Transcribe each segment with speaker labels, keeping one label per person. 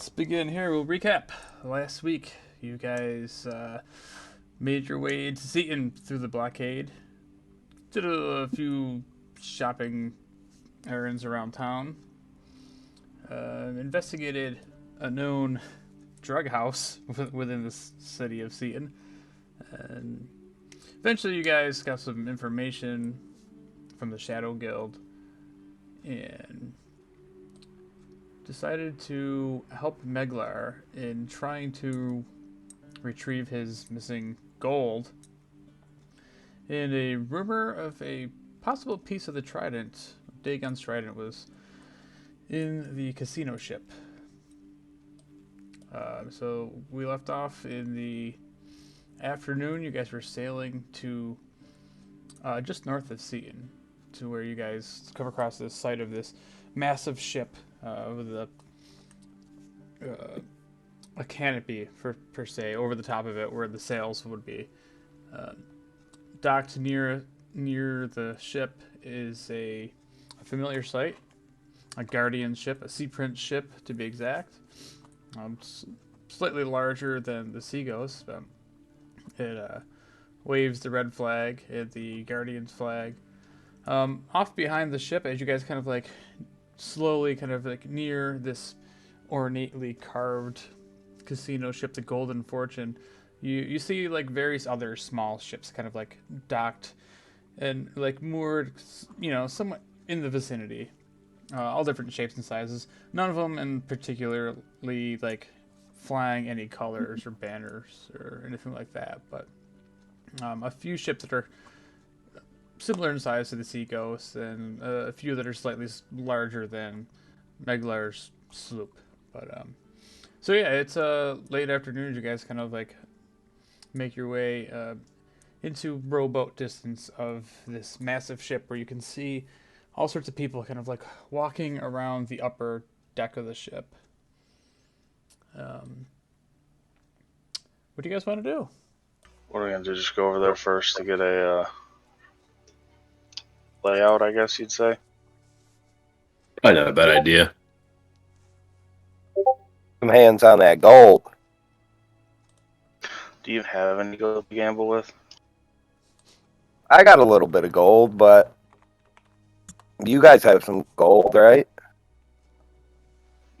Speaker 1: let's begin here. We'll recap. Last week, you guys made your way to Seaton through the blockade. Did a few shopping errands around town. Investigated a known drug house within the city of Seaton. And eventually, you guys got some information from the Shadow Guild and decided to help Meglar in trying to retrieve his missing gold. And a rumor of a possible piece of the trident, Dagon's trident, was in the casino ship. So we left off in the afternoon. You guys were sailing to just north of Seaton, to where you guys come across the site of this massive ship with a canopy per se over the top of it, where the sails would be. Docked near the ship is a familiar sight, a guardian ship, a sea prince ship to be exact. Slightly larger than the Seaghost. It waves the red flag and the guardian's flag. Off behind the ship, as you guys kind of like slowly kind of like near this ornately carved casino ship, the Golden Fortune, you see like various other small ships kind of like docked and like moored, somewhat in the vicinity. All different shapes and sizes. None of them in particularly like flying any colors or banners or anything like that, but a few ships that are similar in size to the Sea Ghost, and a few that are slightly larger than Meglar's sloop. But so yeah, it's late afternoon. You guys kind of like make your way into rowboat distance of this massive ship, where you can see all sorts of people kind of like walking around the upper deck of the ship. What do you guys want to do?
Speaker 2: What are we going to do? Just go over there first to get a layout, I guess you'd say?
Speaker 3: Probably not a bad idea.
Speaker 4: Some hands on that gold.
Speaker 2: Do you have any gold to gamble with?
Speaker 4: I got a little bit of gold, but you guys have some gold, right?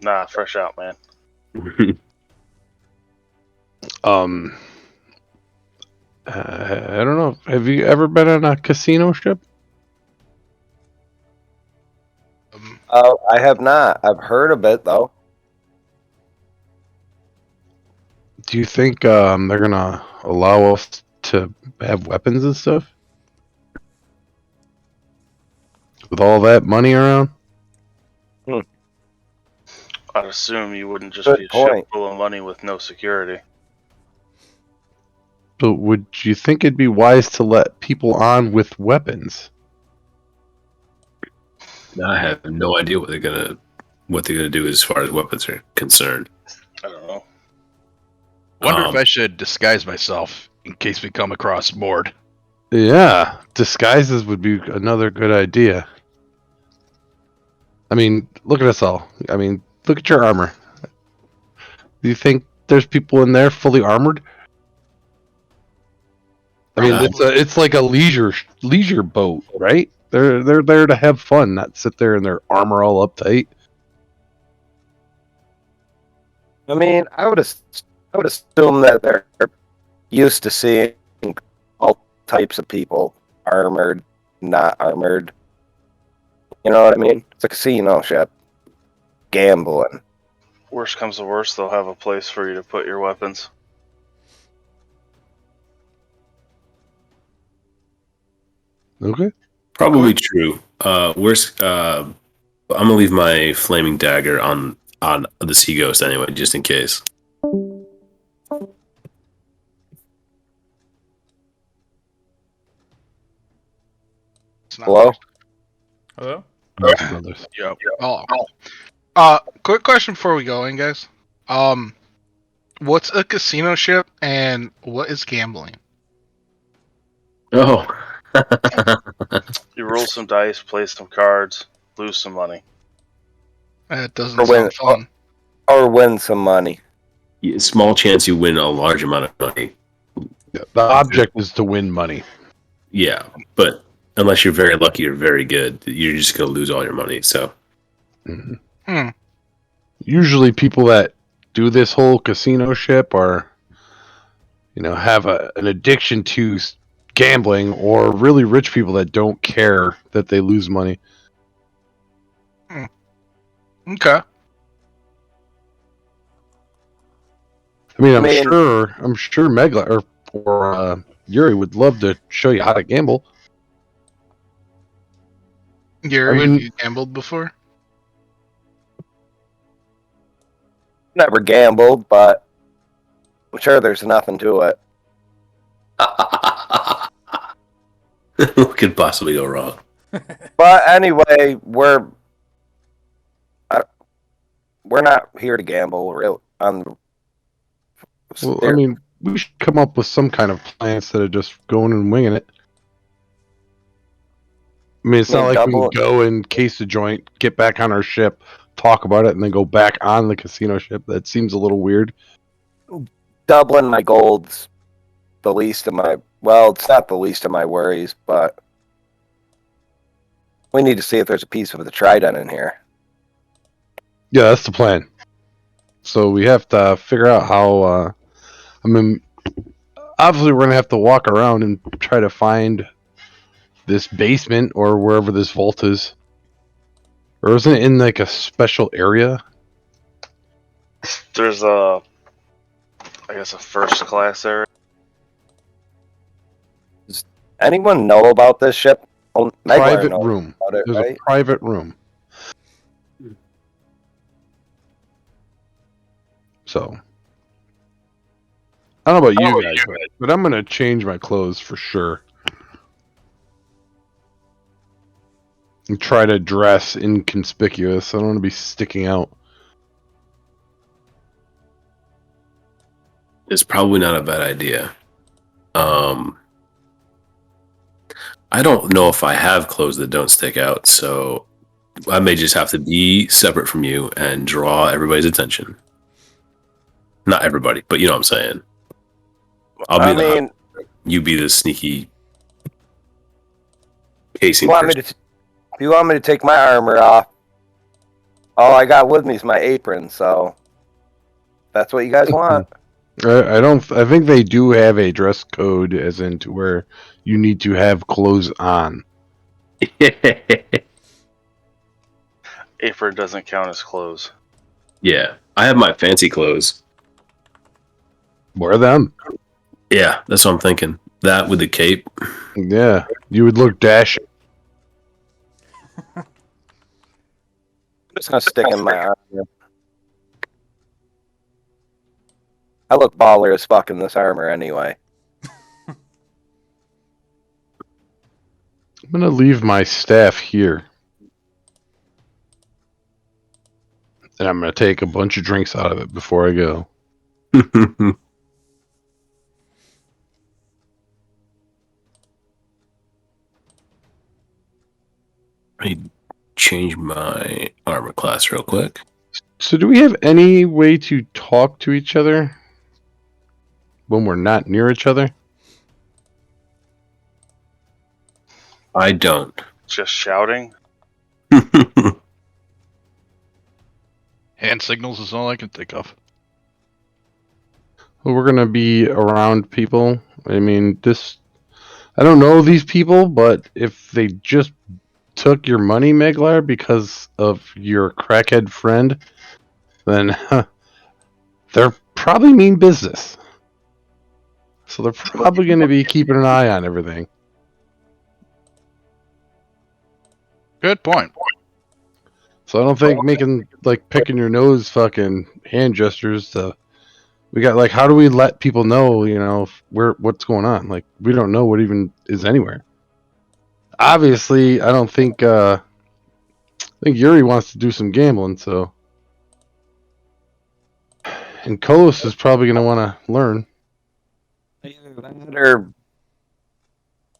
Speaker 2: Nah, fresh out, man.
Speaker 5: I don't know. Have you ever been on a casino ship?
Speaker 4: I have not. I've heard of it, though.
Speaker 5: Do you think they're gonna allow us to have weapons and stuff with all that money around?
Speaker 2: I'd assume you wouldn't just
Speaker 4: Good
Speaker 2: be a
Speaker 4: point.
Speaker 2: ship full of money with no security.
Speaker 5: But would you think it'd be wise to let people on with weapons?
Speaker 3: I have no idea what they're gonna do as far as weapons are concerned.
Speaker 2: I don't know.
Speaker 6: Wonder if I should disguise myself in case we come across Mord.
Speaker 5: Yeah, disguises would be another good idea. I mean, look at us all. I mean, look at your armor. Do you think there's people in there fully armored? I mean, it's like a leisure boat, right? They're there to have fun, not sit there in their armor all uptight.
Speaker 4: I mean, I would assume that they're used to seeing all types of people, armored, not armored. You know what I mean? It's a casino ship. Gambling.
Speaker 2: Worst comes to worst, they'll have a place for you to put your weapons.
Speaker 5: Okay.
Speaker 3: Probably true. I'm gonna leave my flaming dagger on the Sea Ghost anyway, just in case.
Speaker 4: Hello?
Speaker 1: Hello?
Speaker 6: Yep. Oh. Quick question before we go in, guys. What's a casino ship and what is gambling?
Speaker 3: Oh.
Speaker 2: You roll some dice, play some cards, lose some money.
Speaker 6: That doesn't sound fun.
Speaker 4: Or win some money.
Speaker 3: Small chance you win a large amount of money.
Speaker 5: The object is to win money.
Speaker 3: Yeah, but unless you're very lucky or very good, you're just gonna lose all your money. So
Speaker 5: Usually, people that do this whole casino ship are, have an addiction to gambling, or really rich people that don't care that they lose money.
Speaker 6: Okay.
Speaker 5: I mean,
Speaker 4: I mean-
Speaker 5: I'm sure Megla or Yuri would love to show you how to gamble.
Speaker 6: Gary,
Speaker 5: I mean-
Speaker 6: have you gambled before?
Speaker 4: Never gambled, but I'm sure there's nothing to it.
Speaker 3: what could possibly go wrong?
Speaker 4: But anyway, we're not here to gamble. Real
Speaker 5: Well, I mean, we should come up with some kind of plan instead of just going and winging it. I mean, it's not like we can go and case the joint, get back on our ship, talk about it, and then go back on the casino ship. That seems a little weird.
Speaker 4: doubling my gold's the least of my. Well, it's not the least of my worries, but we need to see if there's a piece of the trident in here.
Speaker 5: Yeah, that's the plan. So we have to figure out how. I mean, obviously, we're gonna have to walk around and try to find this basement or wherever this vault is. Or isn't it in like a special area?
Speaker 2: There's I guess a first class area.
Speaker 4: Anyone know about this ship? Oh, Megler
Speaker 5: Private
Speaker 4: knows
Speaker 5: room.
Speaker 4: about it,
Speaker 5: There's
Speaker 4: right?
Speaker 5: a private room. So, I don't know about you guys, but I'm gonna change my clothes for sure. And try to dress inconspicuous. I don't want to be sticking out.
Speaker 3: It's probably not a bad idea. I don't know if I have clothes that don't stick out, so I may just have to be separate from you and draw everybody's attention. Not everybody, but you know what I'm saying.
Speaker 4: I mean,
Speaker 3: You be the sneaky casing
Speaker 4: if you want me to take my armor off, all I got with me is my apron. So that's what you guys want.
Speaker 5: I don't. I think they do have a dress code, as in to where you need to have clothes on.
Speaker 2: Apron doesn't count as clothes.
Speaker 3: Yeah, I have my fancy clothes.
Speaker 5: Wear them.
Speaker 3: Yeah, that's what I'm thinking. That with the cape.
Speaker 5: Yeah, you would look dashing.
Speaker 4: I'm just gonna stick in my armor. I look baller as fuck in this armor anyway.
Speaker 5: I'm gonna leave my staff here. And I'm gonna take a bunch of drinks out of it before I go.
Speaker 3: Let me change my armor class real quick.
Speaker 5: So do we have any way to talk to each other when we're not near each other?
Speaker 3: I don't.
Speaker 2: Just shouting.
Speaker 6: Hand signals is all I can think of.
Speaker 5: Well, we're gonna be around people. I mean, I don't know these people, but if they just took your money, Meglar, because of your crackhead friend, then they're probably mean business. So they're probably going to be keeping an eye on everything.
Speaker 6: Good point.
Speaker 5: So I don't think making like picking your nose fucking hand gestures to we got like how do we let people know, what's going on? Like we don't know what even is anywhere. Obviously, I don't think I think Yuri wants to do some gambling, so and Kolos is probably going to want to learn.
Speaker 4: Or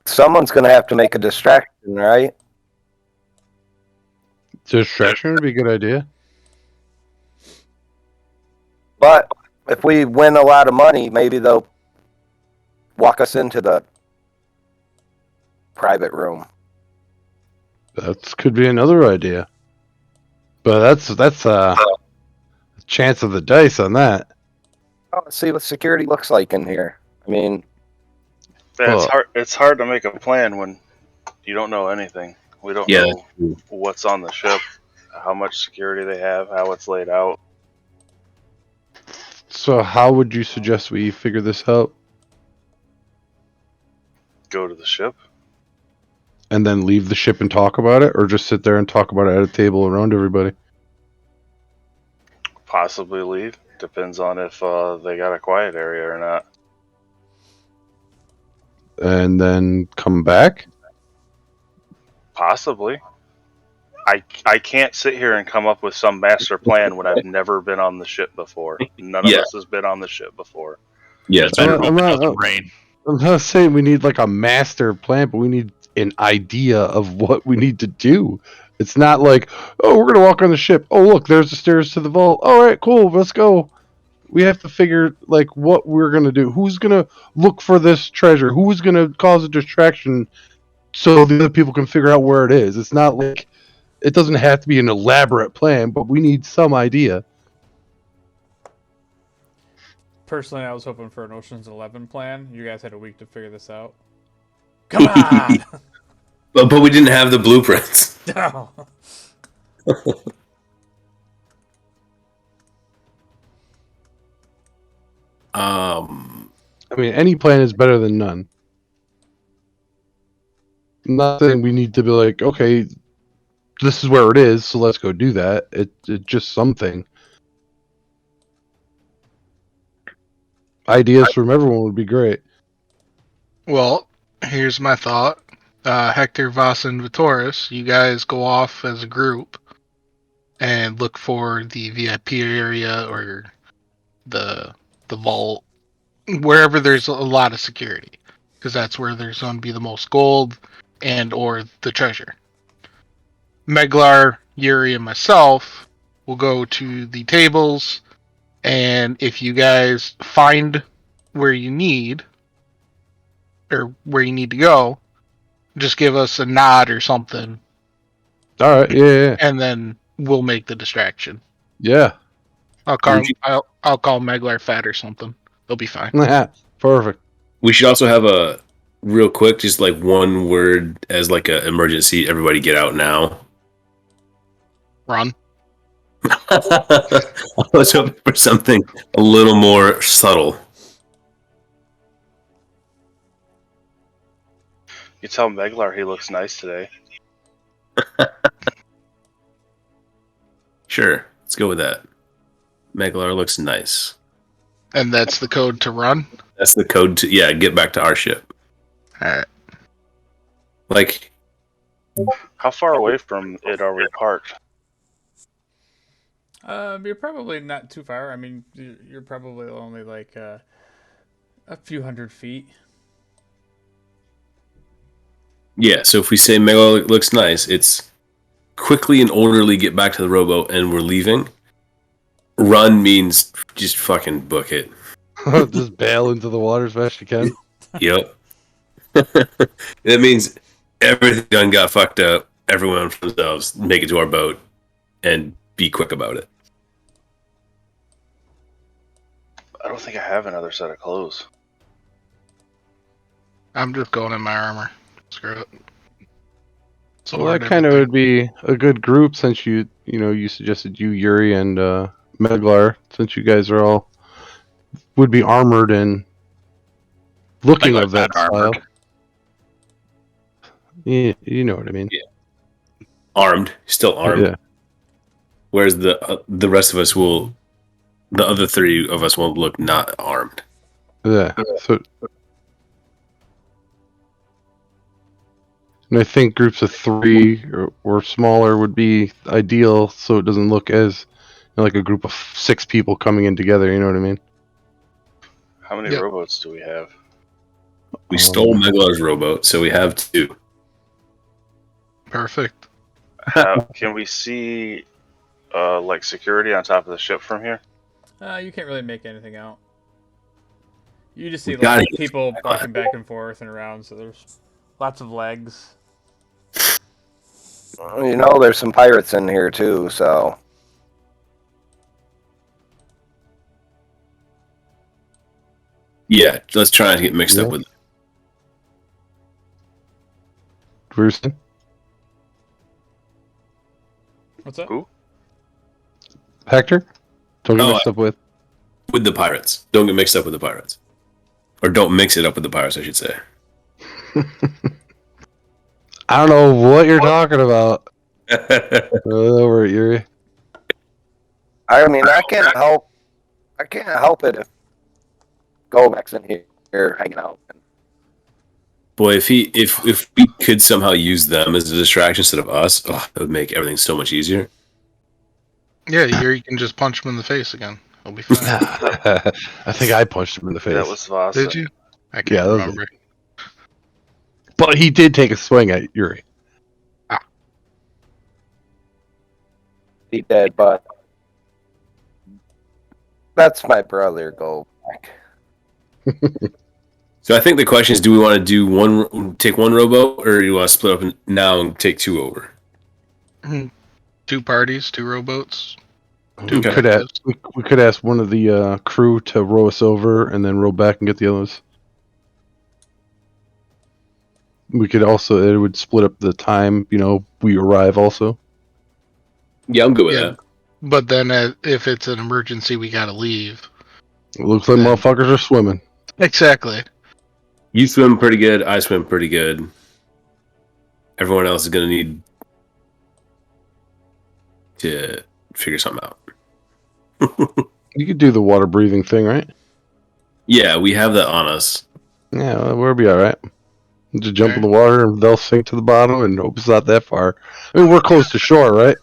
Speaker 4: someone's gonna have to make a distraction, right?
Speaker 5: Distraction would be a good idea.
Speaker 4: But if we win a lot of money, maybe they'll walk us into the private room.
Speaker 5: That could be another idea. But that's a chance of the dice on that.
Speaker 4: Oh, let's see what security looks like in here. I mean,
Speaker 2: Yeah, it's
Speaker 5: Well-
Speaker 2: hard. It's hard to make a plan when you don't know anything. We don't
Speaker 3: Yeah,
Speaker 2: know what's on the ship, how much security they have, how it's laid out.
Speaker 5: So how would you suggest we figure this out?
Speaker 2: Go to the ship.
Speaker 5: And then leave the ship and talk about it, or just sit there and talk about it at a table around everybody?
Speaker 2: Possibly leave. Depends on if they got a quiet area or not.
Speaker 5: And then come back?
Speaker 2: Possibly. I can't sit here and come up with some master plan when I've never been on the ship before. None of
Speaker 3: Yeah.
Speaker 2: us has been on the ship before.
Speaker 3: yeah.
Speaker 6: It's better
Speaker 5: I'm
Speaker 6: hope it
Speaker 5: not-
Speaker 6: doesn't rain.
Speaker 5: I'm not saying we need like a master plan, but we need an idea of what we need to do. It's not like, oh, we're gonna walk on the ship. Oh, look, there's the stairs to the vault. All right, cool, let's go. We have to figure like what we're gonna do. Who's gonna look for this treasure? Who's gonna cause a distraction so the other people can figure out where it is? It's not like it doesn't have to be an elaborate plan, but we need some idea.
Speaker 1: Personally, I was hoping for an Ocean's 11 plan. You guys had a week to figure this out. Come on!
Speaker 3: But we didn't have the blueprints.
Speaker 1: No.
Speaker 3: Um,
Speaker 5: I mean, any plan is better than none. I'm not saying we need to be like, okay, this is where it is, so let's go do that. It's just something. Ideas from everyone would be great.
Speaker 7: Well, here's my thought. Hector, Voss, and Vitoris, you guys go off as a group and look for the VIP area or the vault, wherever there's a lot of security, because that's where there's going to be the most gold and or the treasure. Meglar, Yuri, and myself will go to the tables, and if you guys find where you need or where you need to go, just give us a nod or something,
Speaker 5: All right, yeah.
Speaker 7: and then we'll make the distraction.
Speaker 5: Yeah.
Speaker 7: I'll call
Speaker 3: Would you-
Speaker 7: I'll call Meglar fat or something. They'll be fine.
Speaker 5: Perfect.
Speaker 3: we should also have a real quick, just like one word as like an emergency. Everybody get out now.
Speaker 7: Run.
Speaker 3: I was hoping for something a little more subtle.
Speaker 2: You tell Meglar he looks nice today.
Speaker 3: Sure, let's go with that. Meglar looks nice.
Speaker 7: And that's the code to run.
Speaker 3: That's the code to get back to our ship.
Speaker 7: Alright.
Speaker 3: Like,
Speaker 2: How far away from it are we parked?
Speaker 1: You're probably not too far. I mean, you're probably only like a few hundred feet.
Speaker 3: yeah. So if we say Meglar looks nice, it's quickly and orderly get back to the rowboat, and we're leaving. Run means just fucking book it.
Speaker 5: Just bail into the water as fast as you can.
Speaker 3: Yep. That means everything done got fucked up. Everyone for themselves, make it to our boat, and be quick about it.
Speaker 2: I don't think I have another set of clothes.
Speaker 7: I'm just going in my armor. Screw it. So
Speaker 5: Well, that kind of would be a good group since you suggested you, Yuri, and Meglar, since you guys are all would be armored and looking
Speaker 6: Meglar's
Speaker 5: of that
Speaker 6: not
Speaker 5: style.
Speaker 6: armored.
Speaker 5: Yeah, you know what I mean.
Speaker 3: Armed, still armed.
Speaker 5: Yeah.
Speaker 3: Whereas the rest of us will, the other three of us will look not armed.
Speaker 5: Yeah. So, and I think groups of 3 or smaller would be ideal, so it doesn't look as like a group of 6 people coming in together. You know what I mean?
Speaker 2: How many
Speaker 7: Yep.
Speaker 2: rowboats do we have?
Speaker 3: We stole Meglar's rowboat, so we have 2.
Speaker 7: Perfect.
Speaker 2: Can we see like security on top of the ship from here?
Speaker 1: You can't really make anything out. You just see
Speaker 3: We gotta get
Speaker 1: people
Speaker 3: back
Speaker 1: walking
Speaker 3: on.
Speaker 1: back and forth and around. So there's lots of legs.
Speaker 4: You know, there's some pirates in here too, so
Speaker 3: Yeah, let's try not to get mixed
Speaker 5: Yeah.
Speaker 3: up with.
Speaker 5: Bruce?
Speaker 1: What's up?
Speaker 2: Who?
Speaker 5: Hector? Don't get
Speaker 3: Oh,
Speaker 5: mixed up with.
Speaker 3: With the pirates. Don't get mixed up with the pirates. Or don't mix it up with the pirates, I should say.
Speaker 5: I don't know what you're talking about. Over at Yuri.
Speaker 4: I mean, I can't help it if Golbeck's in here hanging out.
Speaker 3: Boy, if we could somehow use them as a distraction instead of us, that would make everything so much easier.
Speaker 7: Yeah, you can just punch him in the face again. He'll be fine.
Speaker 5: I think I punched him in the face.
Speaker 2: That was Voss.
Speaker 7: Did you? I
Speaker 5: Yeah,
Speaker 7: can't
Speaker 5: that was-
Speaker 7: remember.
Speaker 5: But he did take a swing at Yuri.
Speaker 4: He did, but that's my brother, Golbeck.
Speaker 3: So I think the question is, do we want to take one rowboat, or do you want to split up now and take two over?
Speaker 7: 2 parties, 2 rowboats.
Speaker 5: We
Speaker 3: Okay.
Speaker 5: could ask one of the crew to row us over and then row back and get the others. We could also, it would split up the time, we arrive also.
Speaker 3: Yeah, I'm good with
Speaker 7: Yeah.
Speaker 3: that.
Speaker 7: But then if it's an emergency, we gotta leave.
Speaker 5: It looks like
Speaker 7: Yeah.
Speaker 5: motherfuckers are swimming.
Speaker 7: Exactly.
Speaker 3: You swim pretty good. I swim pretty good. Everyone else is going to need to figure something out.
Speaker 5: You could do the water breathing thing, right?
Speaker 3: Yeah, we have that on us.
Speaker 5: Yeah, well, we'll be alright. Just jump in
Speaker 7: Okay.
Speaker 5: the water and they'll sink to the bottom and hope it's not that far. I mean, we're close to shore, right?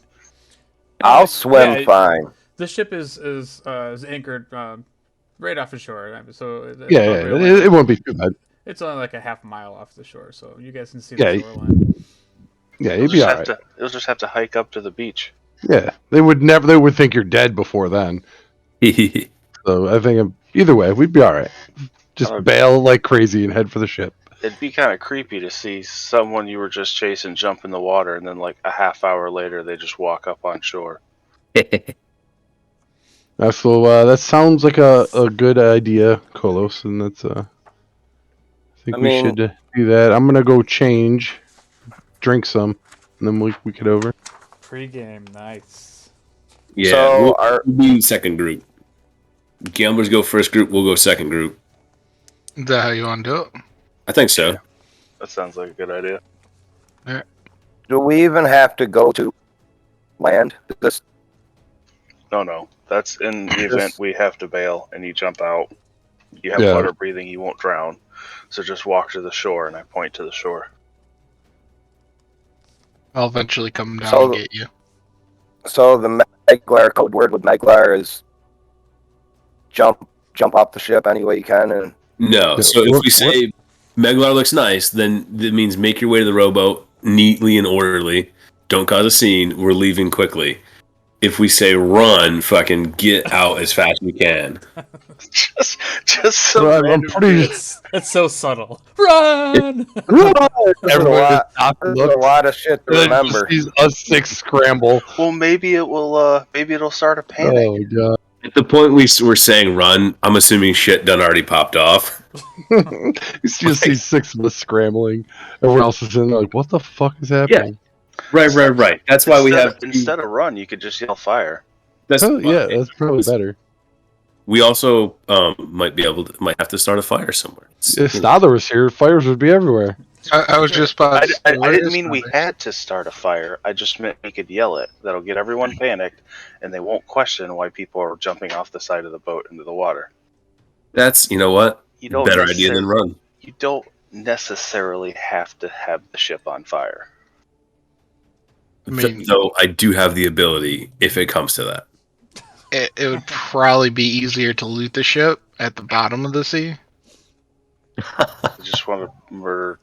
Speaker 4: I'll swim
Speaker 1: Yeah,
Speaker 4: fine.
Speaker 1: The ship is anchored right off the shore, so it's
Speaker 5: Yeah,
Speaker 1: not
Speaker 5: yeah.
Speaker 1: really
Speaker 5: It won't be too bad.
Speaker 1: it's only like a half mile off the shore, so you guys can see
Speaker 5: Yeah,
Speaker 1: the shoreline.
Speaker 5: Yeah,
Speaker 2: You'll
Speaker 5: you'd be alright.
Speaker 2: just have to hike up to the beach.
Speaker 5: Yeah, they would think you're dead before then. So I think either way, we'd be alright. Just bail like crazy and head for the ship.
Speaker 2: It'd be kind of creepy to see someone you were just chasing jump in the water, and then like a half hour later, they just walk up on shore.
Speaker 5: So that sounds like a good idea, Kolos, and that's I think we should do that. I'm gonna go change, drink some, and then we get over.
Speaker 1: Pre-game, nice.
Speaker 3: Yeah,
Speaker 4: So
Speaker 3: we'll be second group. Gamblers go first group, we'll go second group.
Speaker 7: Is that how you want to do it?
Speaker 3: I think so.
Speaker 2: That sounds like a good idea.
Speaker 4: Do we even have to go to land? This
Speaker 2: No. That's in the event we have to bail and you jump out. You have
Speaker 5: Yeah.
Speaker 2: water breathing, you won't drown. So just walk to the shore, and I point to the shore.
Speaker 7: I'll eventually come down
Speaker 4: So-
Speaker 7: and get you.
Speaker 4: So the Meglar code word with Meglar is jump off the ship any way you can, and
Speaker 3: No,
Speaker 5: Yeah,
Speaker 3: so if
Speaker 5: what-
Speaker 3: we say Meglar looks nice, then that means make your way to the rowboat neatly and orderly. Don't cause a scene. We're leaving quickly. If we say run, fucking get out as fast as we can.
Speaker 2: just some
Speaker 5: So I'm
Speaker 2: random
Speaker 5: pretty.
Speaker 1: It's so subtle. Run!
Speaker 5: Everyone just stops and
Speaker 4: there's a
Speaker 5: looks.
Speaker 4: lot of shit to
Speaker 5: And then
Speaker 4: remember.
Speaker 5: just sees us 6 scramble.
Speaker 2: Well, maybe it will. Maybe it'll start a panic.
Speaker 5: Oh god!
Speaker 3: At the point we were saying run, I'm assuming shit done already popped off.
Speaker 5: You just see 6 of us scrambling. Everyone else is in there like, what the fuck is happening?
Speaker 3: Right. That's why we have.
Speaker 2: Instead of run, you could just yell fire.
Speaker 3: That's
Speaker 5: Oh, yeah, that's probably better.
Speaker 3: We also might have to start a fire somewhere.
Speaker 5: If Stother was here, fires would be everywhere.
Speaker 7: I was just about to say,
Speaker 2: I
Speaker 7: where
Speaker 2: didn't
Speaker 7: is
Speaker 2: mean we
Speaker 7: Sanders?
Speaker 2: had to start a fire. I just meant we could yell it. That'll get everyone panicked, and they won't question why people are jumping off the side of the boat into the water.
Speaker 3: That's, you know what?
Speaker 2: You don't
Speaker 3: Better idea than run.
Speaker 2: You don't necessarily have to have the ship on fire.
Speaker 7: I mean,
Speaker 3: Though I do have the ability if it comes to that.
Speaker 7: it would probably be easier to loot the ship at the bottom of the sea.
Speaker 2: I just want to murder.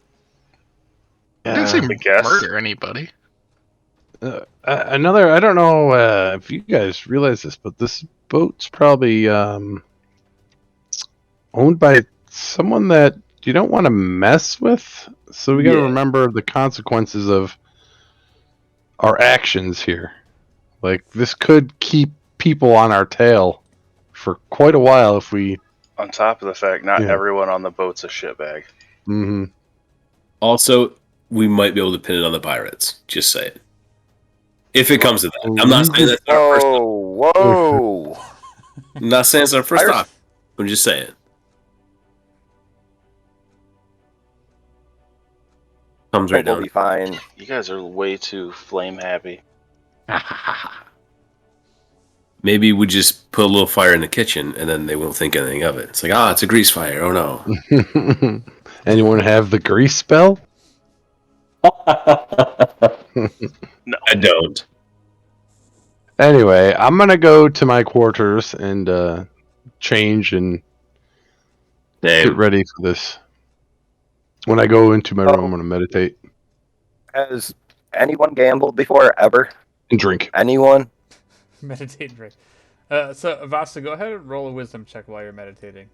Speaker 7: I didn't say
Speaker 2: I guess.
Speaker 7: murder anybody.
Speaker 5: Another, I don't know if you guys realize this, but this boat's probably owned by someone that you don't want to mess with. So we got to
Speaker 3: Yeah.
Speaker 5: remember the consequences of our actions here. Like, this could keep people on our tail for quite a while if we.
Speaker 2: On top of the fact, not
Speaker 5: Yeah.
Speaker 2: everyone on the boat's a shitbag.
Speaker 5: Mm-hmm.
Speaker 3: Also, we might be able to pin it on the pirates. Just say it. If it comes to that. I'm not saying that's our first option.
Speaker 4: Whoa, whoa!
Speaker 3: I'm not saying it's our first
Speaker 4: Pirates-
Speaker 3: option. I'm just saying. Comes right
Speaker 4: We'll
Speaker 3: down.
Speaker 4: be fine.
Speaker 2: You guys are way too flame happy.
Speaker 3: Maybe we just put a little fire in the kitchen and then they won't think anything of it. It's like, it's a grease fire. Oh no.
Speaker 5: Anyone have the grease spell?
Speaker 2: No.
Speaker 3: I don't.
Speaker 5: Anyway, I'm gonna go to my quarters and change and get
Speaker 3: Damn.
Speaker 5: ready for this. When I go into my room,
Speaker 4: Oh.
Speaker 5: I'm gonna meditate
Speaker 4: Has anyone gambled before, ever?
Speaker 5: and drink.
Speaker 4: Anyone?
Speaker 1: Meditate and drink. So Vasa, go ahead and roll a wisdom check while you're meditating.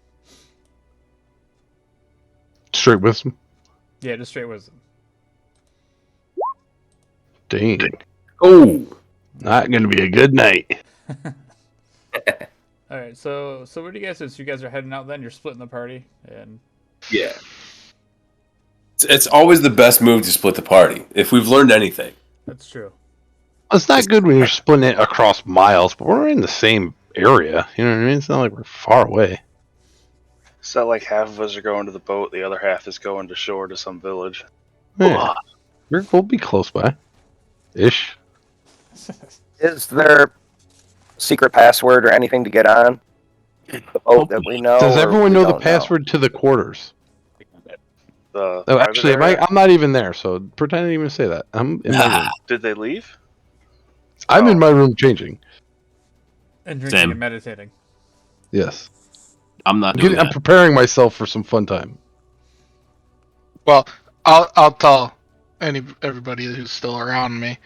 Speaker 5: Straight wisdom.
Speaker 1: Yeah, just straight wisdom.
Speaker 5: Dang.
Speaker 3: Oh.
Speaker 5: Not gonna be a good night.
Speaker 1: All right, so what do you guys do? So you guys are heading out then? You're splitting the party, and
Speaker 3: Yeah. It's always the best move to split the party. If we've learned anything.
Speaker 1: that's true.
Speaker 5: It's not good when you're splitting it across miles, but we're in the same area. You know what I mean? It's not like we're far away.
Speaker 2: So like half of us are going to the boat, the other half is going to shore to some village.
Speaker 5: Yeah. We'll be close by. Ish.
Speaker 4: Is there secret password or anything to get on the boat that we know?
Speaker 5: Does
Speaker 4: or
Speaker 5: everyone
Speaker 4: we
Speaker 5: know the
Speaker 4: don't
Speaker 5: password to the quarters?
Speaker 2: The
Speaker 5: Oh,
Speaker 2: private
Speaker 5: actually,
Speaker 2: area?
Speaker 5: I'm not even there, so pretend I didn't even say that. I'm in my room.
Speaker 2: Did they leave?
Speaker 5: I'm
Speaker 2: Oh.
Speaker 5: in my room changing.
Speaker 1: And drinking
Speaker 3: Same.
Speaker 1: and meditating.
Speaker 5: Yes.
Speaker 3: I'm not doing
Speaker 5: I'm
Speaker 3: that.
Speaker 5: preparing myself for some fun time.
Speaker 7: Well, I'll tell everybody who's still around me.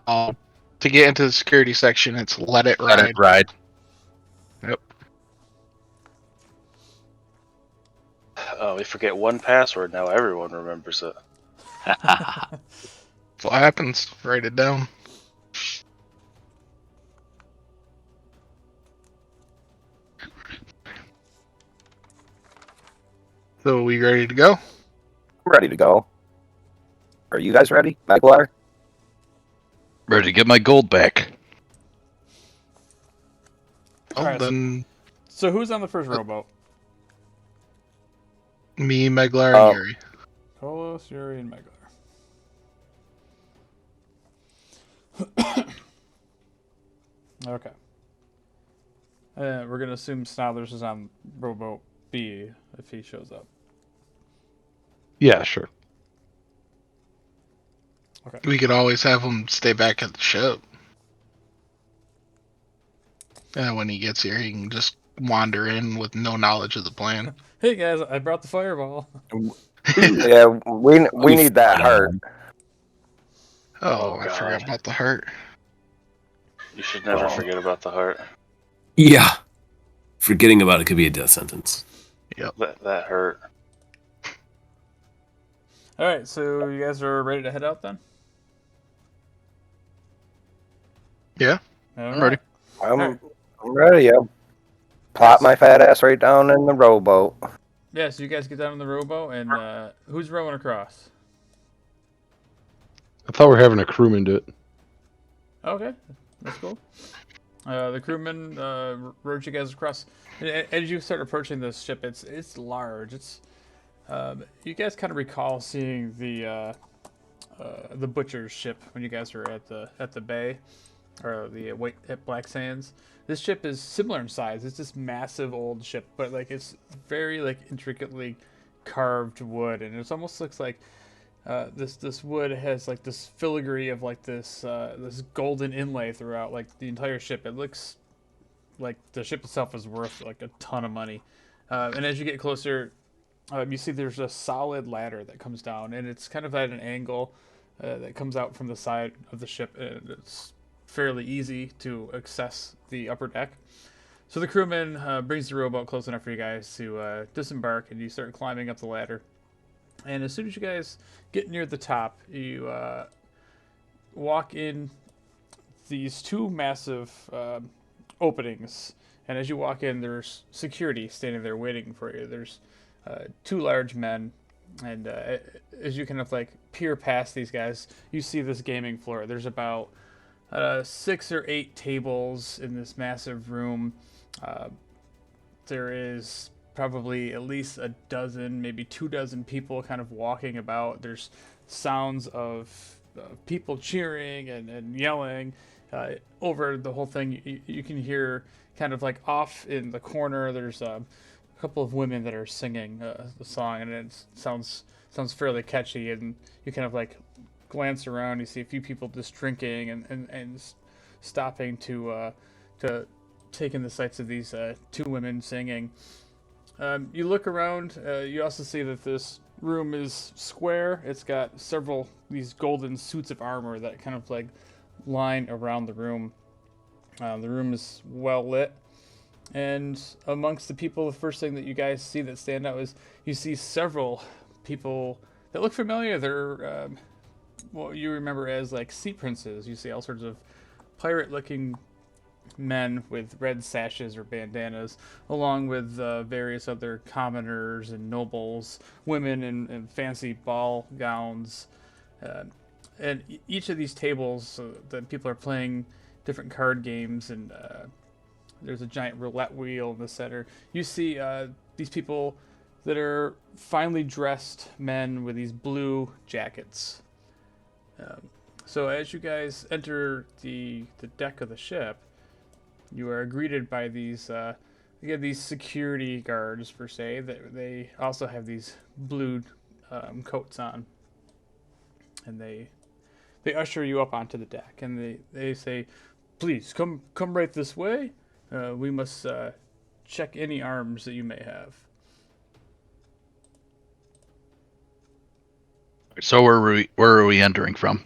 Speaker 7: To get into the security section, it's let it ride.
Speaker 6: Let it ride.
Speaker 2: Oh, we forget one password now. Everyone remembers it.
Speaker 7: That's what happens. Write it down. So, are we ready to go?
Speaker 4: I'm ready to go. Are you guys ready, Maglar?
Speaker 6: Ready to get my gold back.
Speaker 7: Oh,
Speaker 1: Alright,
Speaker 7: then
Speaker 1: So who's on the first rowboat?
Speaker 7: me, Meglar,
Speaker 4: Oh.
Speaker 7: and Yuri.
Speaker 1: Kolos, Yuri, and Meglar. Okay. We're gonna assume Snodlers is on rowboat B if he shows up.
Speaker 5: Yeah, sure.
Speaker 7: We could always have him stay back at the ship. And when he gets here, he can just wander in with no knowledge of the plan.
Speaker 1: Hey guys, I brought the fireball.
Speaker 4: Yeah, we need that heart.
Speaker 7: Oh,
Speaker 2: Oh,
Speaker 7: I forgot
Speaker 2: God.
Speaker 7: about the heart.
Speaker 2: You should never forget about the heart.
Speaker 3: Yeah. Forgetting about it could be a death sentence.
Speaker 2: That hurt.
Speaker 1: All right, so you guys are ready to head out then?
Speaker 7: Yeah,
Speaker 1: All
Speaker 7: I'm ready.
Speaker 4: I'm ready, yeah. Plop my fat ass right down in the rowboat.
Speaker 1: Yeah, so you guys get down in the rowboat, and who's rowing across?
Speaker 5: I thought we were having a crewman do it.
Speaker 1: Okay, that's cool. The crewman rowed you guys across. As you start approaching this ship, it's large. You guys kind of recall seeing the butcher's ship when you guys were at the bay or at Black Sands. This ship is similar in size. It's this massive old ship, but like it's very like intricately carved wood, and it almost looks like this wood has like this filigree of like this golden inlay throughout like the entire ship. It looks like the ship itself is worth like a ton of money. And as you get closer, you see there's a solid ladder that comes down, and it's kind of at an angle. that comes out from the side of the ship, and it's fairly easy to access the upper deck. So the crewman brings the rowboat close enough for you guys to disembark, and you start climbing up the ladder. And as soon as you guys get near the top, you walk in these two massive openings. And as you walk in, there's security standing there waiting for you. There's two large men, and as you kind of like peer past these guys, you see this gaming floor. There's about 6 or 8 tables in this massive room. Uh, there is probably at least a dozen, maybe 2 dozen people kind of walking about. There's sounds of people cheering and yelling over the whole thing. You can hear kind of like off in the corner. There's a couple of women that are singing the song, and it sounds fairly catchy. And you kind of like glance around. You see a few people just drinking and stopping to take in the sights of these two women singing. You look around. You also see that this room is square. It's got several these golden suits of armor that kind of like line around the room. The room is well lit, and amongst the people, the first thing that you guys see that stand out is you see several people that look familiar. They're what you remember as like sea princes. You see all sorts of pirate-looking men with red sashes or bandanas, along with various other commoners and nobles, women in fancy ball gowns. And each of these tables, the people are playing different card games, and there's a giant roulette wheel in the center. You see these people that are finely dressed men with these blue jackets. So as you guys enter the deck of the ship, you are greeted by these these security guards per se. That they also have these blue coats on, and they usher you up onto the deck, and they say, "Please come right this way. We must check any arms that you may have."
Speaker 6: So where are we entering from?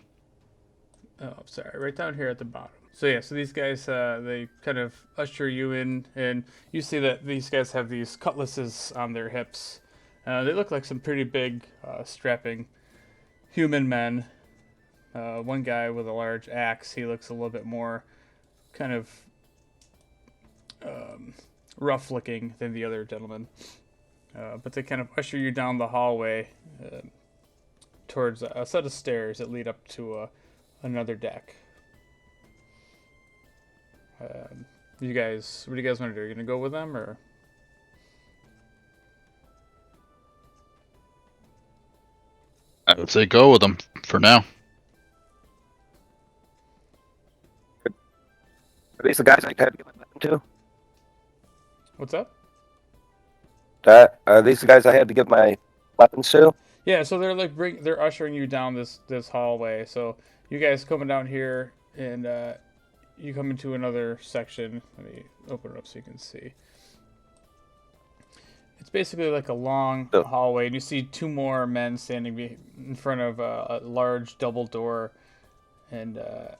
Speaker 1: Oh, sorry, right down here at the bottom. So yeah, so these guys they kind of usher you in, and you see that these guys have these cutlasses on their hips. They look like some pretty big, strapping human men. One guy with a large axe. He looks a little bit more kind of rough looking than the other gentleman. But they kind of usher you down the hallway towards a set of stairs that lead up to another deck. You guys, what do you guys want to do? Are you gonna go with them, or?
Speaker 6: I would say go with them for now.
Speaker 4: Are these the guys I had to give my weapon to?
Speaker 1: What's up?
Speaker 4: Are these the guys I had to give my weapons to?
Speaker 1: Yeah, so they're like they're ushering you down this hallway. So you guys coming down here, and you come into another section. Let me open it up so you can see. It's basically like a long hallway, and you see two more men standing in front of a large double door. And let's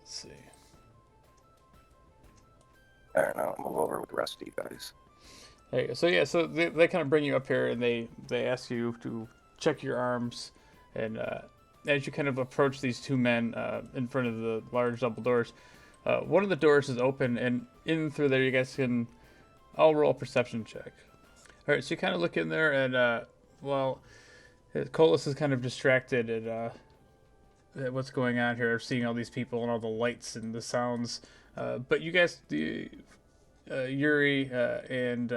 Speaker 1: see.
Speaker 4: I don't know. I'll move over with the rest of you guys.
Speaker 1: There you go. So yeah, so they kind of bring you up here, and they ask you to check your arms, and as you kind of approach these two men in front of the large double doors, one of the doors is open, and in through there you guys can all roll a perception check. All right, so you kind of look in there, and well, Colas is kind of distracted at what's going on here, seeing all these people and all the lights and the sounds. But you guys, Yuri and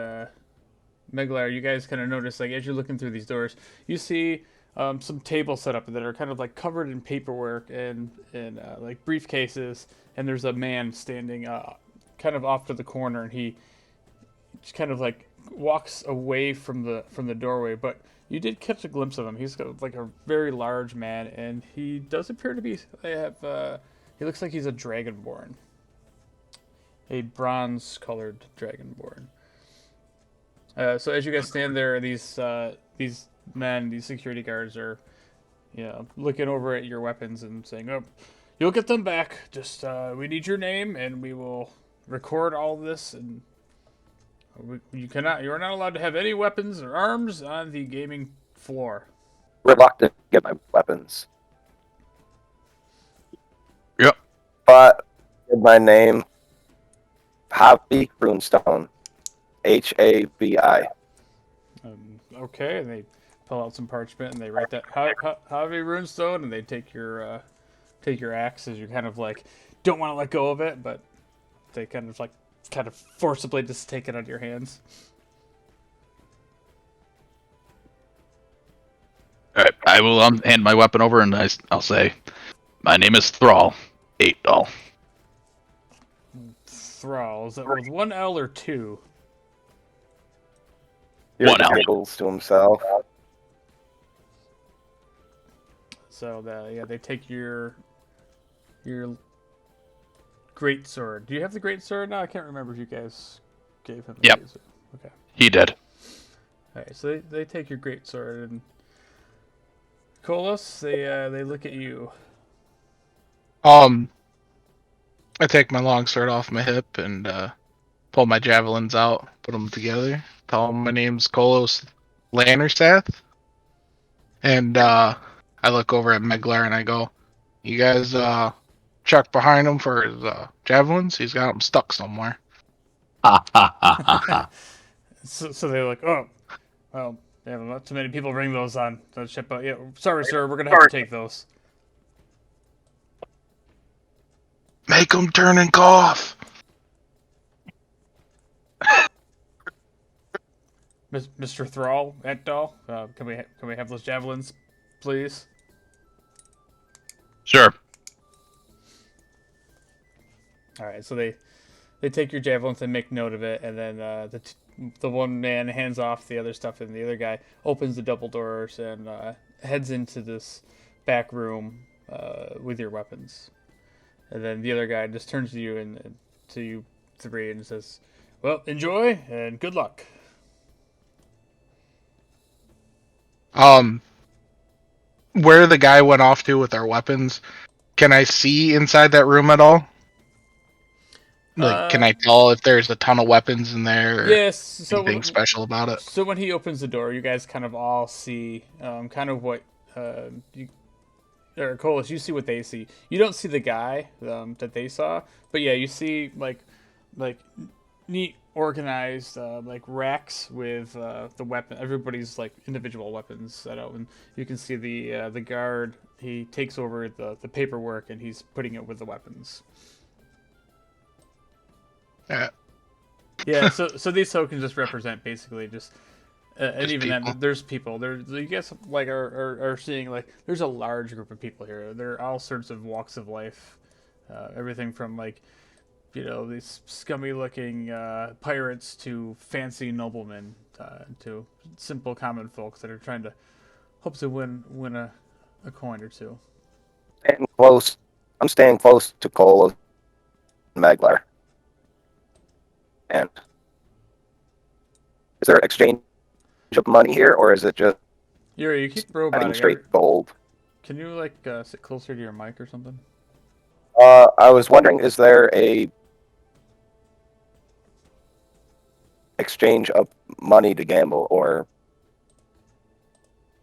Speaker 1: Meglar, you guys kind of notice, like, as you're looking through these doors, you see some tables set up that are kind of like covered in paperwork and like briefcases, and there's a man standing kind of off to the corner, and he just kind of like walks away from the doorway, but you did catch a glimpse of him. He's got like a very large man, and he does appear to be he looks like he's a dragonborn. A bronze-colored dragonborn. So as you guys stand there, these men, these security guards are, looking over at your weapons and saying, "Oh, you'll get them back. Just we need your name, and we will record all this. And you are not allowed to have any weapons or arms on the gaming floor."
Speaker 4: Reluctant to get my weapons.
Speaker 6: Yep.
Speaker 4: But with my name, Havi Runestone. Havi.
Speaker 1: Okay, and they pull out some parchment and they write that Javi Runestone, and they take your axe as you kind of like don't want to let go of it, but they kind of forcibly just take it out of your hands.
Speaker 6: All right. I will hand my weapon over, and I'll say, "My name is Thrall. 8 doll."
Speaker 1: Thrall, is that with one L or two?
Speaker 4: Yuri
Speaker 6: One L.
Speaker 4: giggles to himself.
Speaker 1: So they take your great sword. Do you have the great sword now? I can't remember if you guys gave him the
Speaker 6: Yep.
Speaker 1: great sword. Okay.
Speaker 6: He did.
Speaker 1: All right, so they take your great sword, and Kolos, they look at you.
Speaker 7: I take my long sword off my hip and pull my javelins out, put them together. Tell them my name's Kolos Lannersath, and I look over at Meglar and I go, "You guys check behind him for his javelins. He's got them stuck somewhere."
Speaker 1: So they're like, "Oh, well, yeah, not too many people bring those on the ship. But yeah, sorry, sir, we're gonna have to take those."
Speaker 7: Make him turn and cough.
Speaker 1: Mr. Thrall, Ekdal, can we have those javelins, please?
Speaker 6: Sure.
Speaker 1: All right, so they take your javelins and make note of it, and then the one man hands off the other stuff, and the other guy opens the double doors and heads into this back room with your weapons. And then the other guy just turns to you and to you three and says, "Well, enjoy and good luck."
Speaker 7: Where the guy went off to with our weapons, can I see inside that room at all? Like, can I tell if there's a ton of weapons in there? Or
Speaker 1: Yes. So
Speaker 7: anything special about it?
Speaker 1: So when he opens the door, you guys kind of all see kind of what you or Colas, you see what they see. You don't see the guy that they saw, but yeah, you see like neat organized like racks with the weapon, everybody's like individual weapons set out, and you can see the guard. He takes over the paperwork and he's putting it with the weapons.
Speaker 7: Yeah.
Speaker 1: Yeah, so these tokens just represent basically just and
Speaker 7: Just
Speaker 1: even
Speaker 7: people.
Speaker 1: then, there's people. There, you guys like are seeing like there's a large group of people here. There are all sorts of walks of life, everything from like these scummy looking pirates to fancy noblemen to simple common folks that are trying to hope to win a coin or two.
Speaker 4: I'm staying close to Cole and Maglar. And is there exchange of money here, or is it just
Speaker 1: Yuri, you keep
Speaker 4: getting
Speaker 1: roboting.
Speaker 4: straight gold?
Speaker 1: Can you like sit closer to your mic or something?
Speaker 4: I was wondering, is there a exchange of money to gamble, or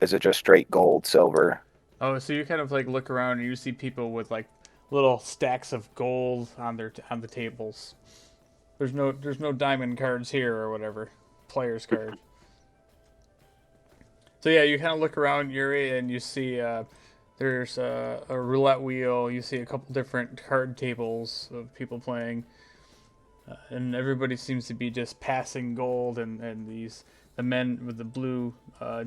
Speaker 4: is it just straight gold, silver?
Speaker 1: Oh, so you kind of like look around and you see people with like little stacks of gold on the tables. There's no diamond cards here or whatever, players card. So yeah, you kind of look around Yuri and you see there's a roulette wheel. You see a couple different card tables of people playing, and everybody seems to be just passing gold. And the men with the blue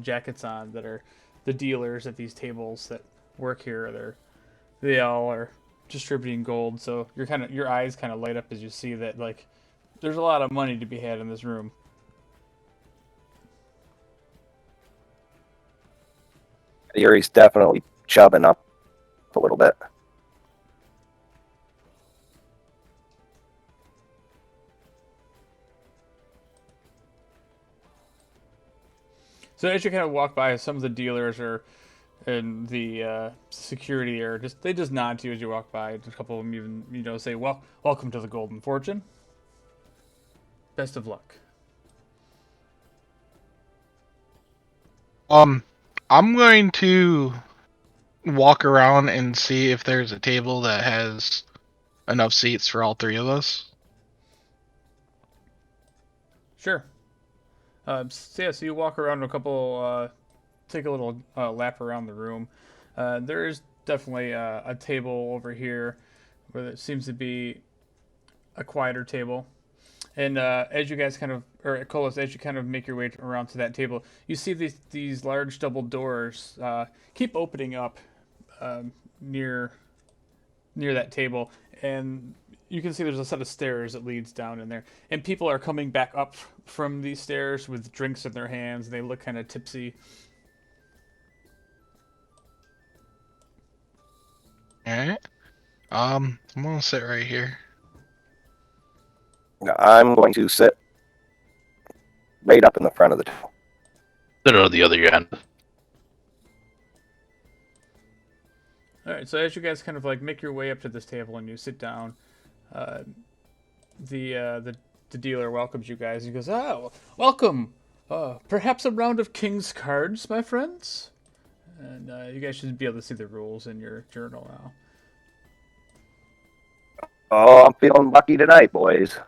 Speaker 1: jackets on that are the dealers at these tables that work here. They all are distributing gold. So your eyes kind of light up as you see that like there's a lot of money to be had in this room.
Speaker 4: Yuri's definitely chubbing up a little bit.
Speaker 1: So as you kind of walk by, some of the dealers are and the security there they just nod to you as you walk by. A couple of them even say, "Well, welcome to the Golden Fortune. Best of luck."
Speaker 7: I'm going to walk around and see if there's a table that has enough seats for all three of us.
Speaker 1: Sure. So you walk around a couple, take a little lap around the room. There is definitely a table over here where there seems to be a quieter table. And as you guys Colas, as you kind of make your way around to that table, you see these large double doors keep opening up near that table, and you can see there's a set of stairs that leads down in there, and people are coming back up from these stairs with drinks in their hands, and they look kind of tipsy.
Speaker 7: All right. I'm gonna sit right here.
Speaker 4: I'm going to sit right up in the front of the table.
Speaker 6: Sit on the other end.
Speaker 1: All right, so as you guys kind of like make your way up to this table and you sit down, uh, the dealer welcomes you guys. He goes, "Ah, welcome. Perhaps a round of King's cards, my friends." And you guys should be able to see the rules in your journal now.
Speaker 4: Oh, I'm feeling lucky tonight, boys.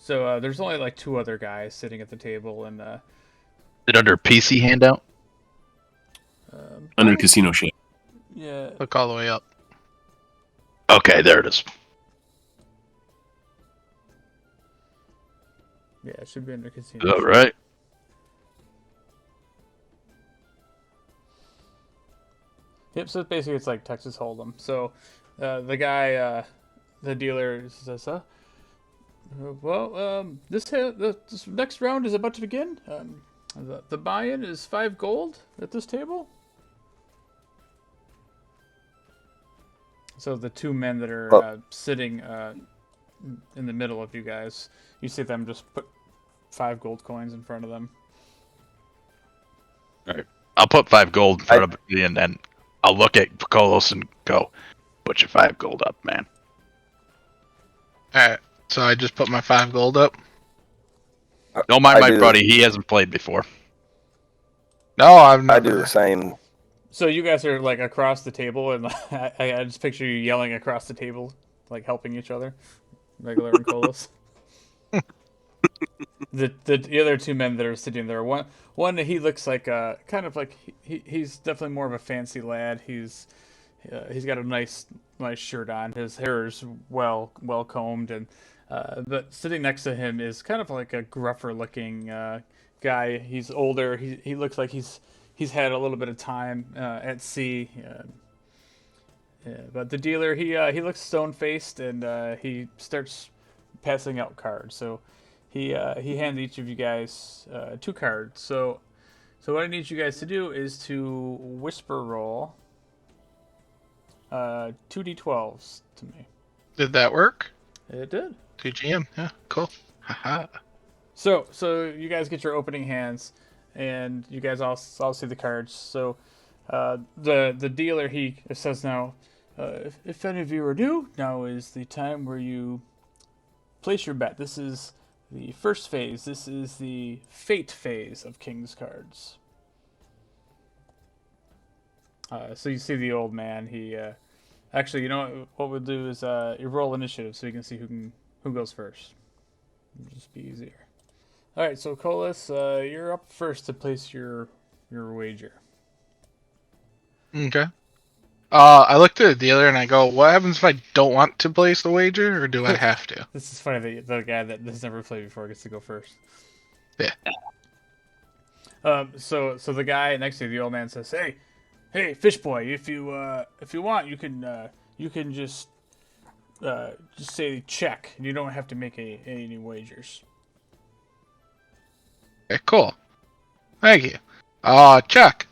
Speaker 1: So there's only like two other guys sitting at the table, and
Speaker 6: Is it under PC handout?
Speaker 3: Under casino shit.
Speaker 1: yeah,
Speaker 7: Look all the way up.
Speaker 6: Okay, there it is.
Speaker 1: it should be under casino.
Speaker 6: All right.
Speaker 1: Yep. So basically, it's like Texas Hold'em. So the guy, the dealer says, this next round is about to begin. The buy-in is 5 gold at this table." So the two men that are sitting in the middle of you guys, you see them just put 5 gold coins in front of them.
Speaker 6: All right. I'll put 5 gold in front of it, and then I'll look at Kolos and go, "Put your 5 gold up, man."
Speaker 7: All right. So I just put my 5 gold up.
Speaker 6: Don't mind my
Speaker 4: do-
Speaker 6: buddy. He hasn't played before.
Speaker 7: No, I've never.
Speaker 4: I do the same.
Speaker 1: So you guys are like across the table, and I just picture you yelling across the table, like helping each other, Regular and Kolos. The other two men that are sitting there, one he looks like kind of like he's definitely more of a fancy lad. He's got a nice shirt on. His hair is well combed, and but sitting next to him is kind of like a gruffer looking guy. He's older. He looks like he's had a little bit of time at sea. But the dealer, he looks stone faced, and he starts passing out cards. So he hands each of you guys 2 cards. So what I need you guys to do is to whisper roll 2d12s to me.
Speaker 7: Did that work?
Speaker 1: It did.
Speaker 7: 2GM. Yeah, cool. Haha.
Speaker 1: So you guys get your opening hands, and you guys all see the cards. So the dealer, he says now, if any of you are new, now is the time where you place your bet. This is the first phase. This is the fate phase of King's Cards. So you see the old man. He actually, you know what we'll do is you roll initiative so you can see who goes first. It'll just be easier. All right, so Colas, you're up first to place your wager.
Speaker 7: Okay. I looked at the dealer and I go, "What happens if I don't want to place the wager, or do I have to?"
Speaker 1: This is funny that the guy that has never played before gets to go first.
Speaker 7: Yeah.
Speaker 1: So the guy next to you, the old man, says, "Hey, fish boy, if you want, you can just say check, and you don't have to make any wagers."
Speaker 7: Okay, cool. Thank you. Check.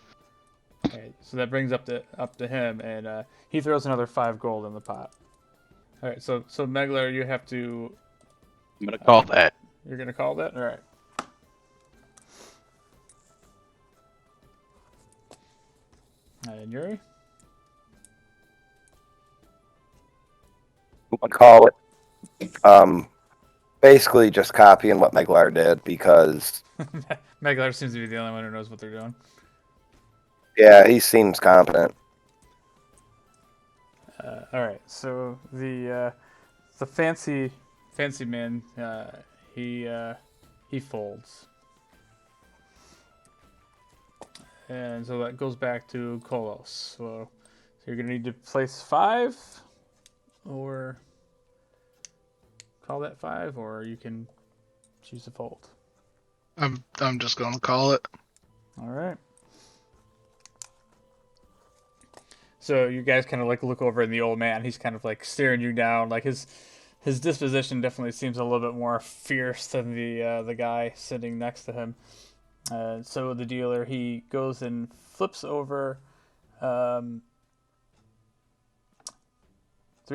Speaker 1: All right, so that brings up to him, and he throws another 5 gold in the pot. All right, so Megler, you have to.
Speaker 6: I'm gonna call that.
Speaker 1: You're gonna call that, all right. And Yuri?
Speaker 4: I call it. Basically just copying what Meglar did because,
Speaker 1: Meglar seems to be the only one who knows what they're doing.
Speaker 4: yeah, he seems competent.
Speaker 1: All right, so the fancy man, he folds, and so that goes back to Kolos. So you're gonna need to place 5, or call that 5, or you can choose to fold.
Speaker 7: I'm just gonna call it.
Speaker 1: All right. So you guys kind of like look over, and the old man, he's kind of like staring you down. Like his disposition definitely seems a little bit more fierce than the guy sitting next to him. So the dealer, he goes and flips over 3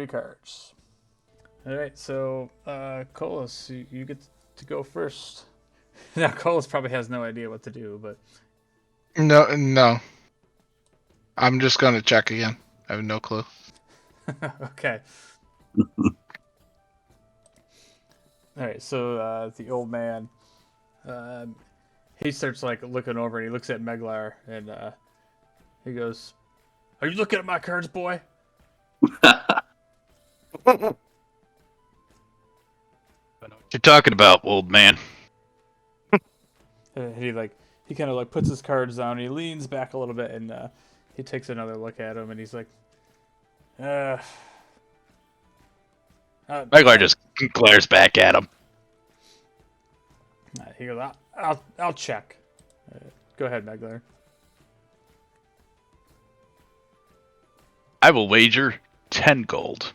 Speaker 1: cards. All right, so Kolos, you get to go first. Now Kolos probably has no idea what to do, but
Speaker 7: No. I'm just gonna check again. I have no clue.
Speaker 1: okay. All right, so the old man, he starts like looking over, and he looks at Meglar, and he goes, "Are you looking at my cards, boy?"
Speaker 6: What you talking about, old man?
Speaker 1: And he kind of like puts his cards down, and he leans back a little bit, and he takes another look at him, and he's like,
Speaker 6: Meglar just glares back at him.
Speaker 1: He goes, I'll check. Go ahead, Meglar.
Speaker 6: I will wager 10 gold.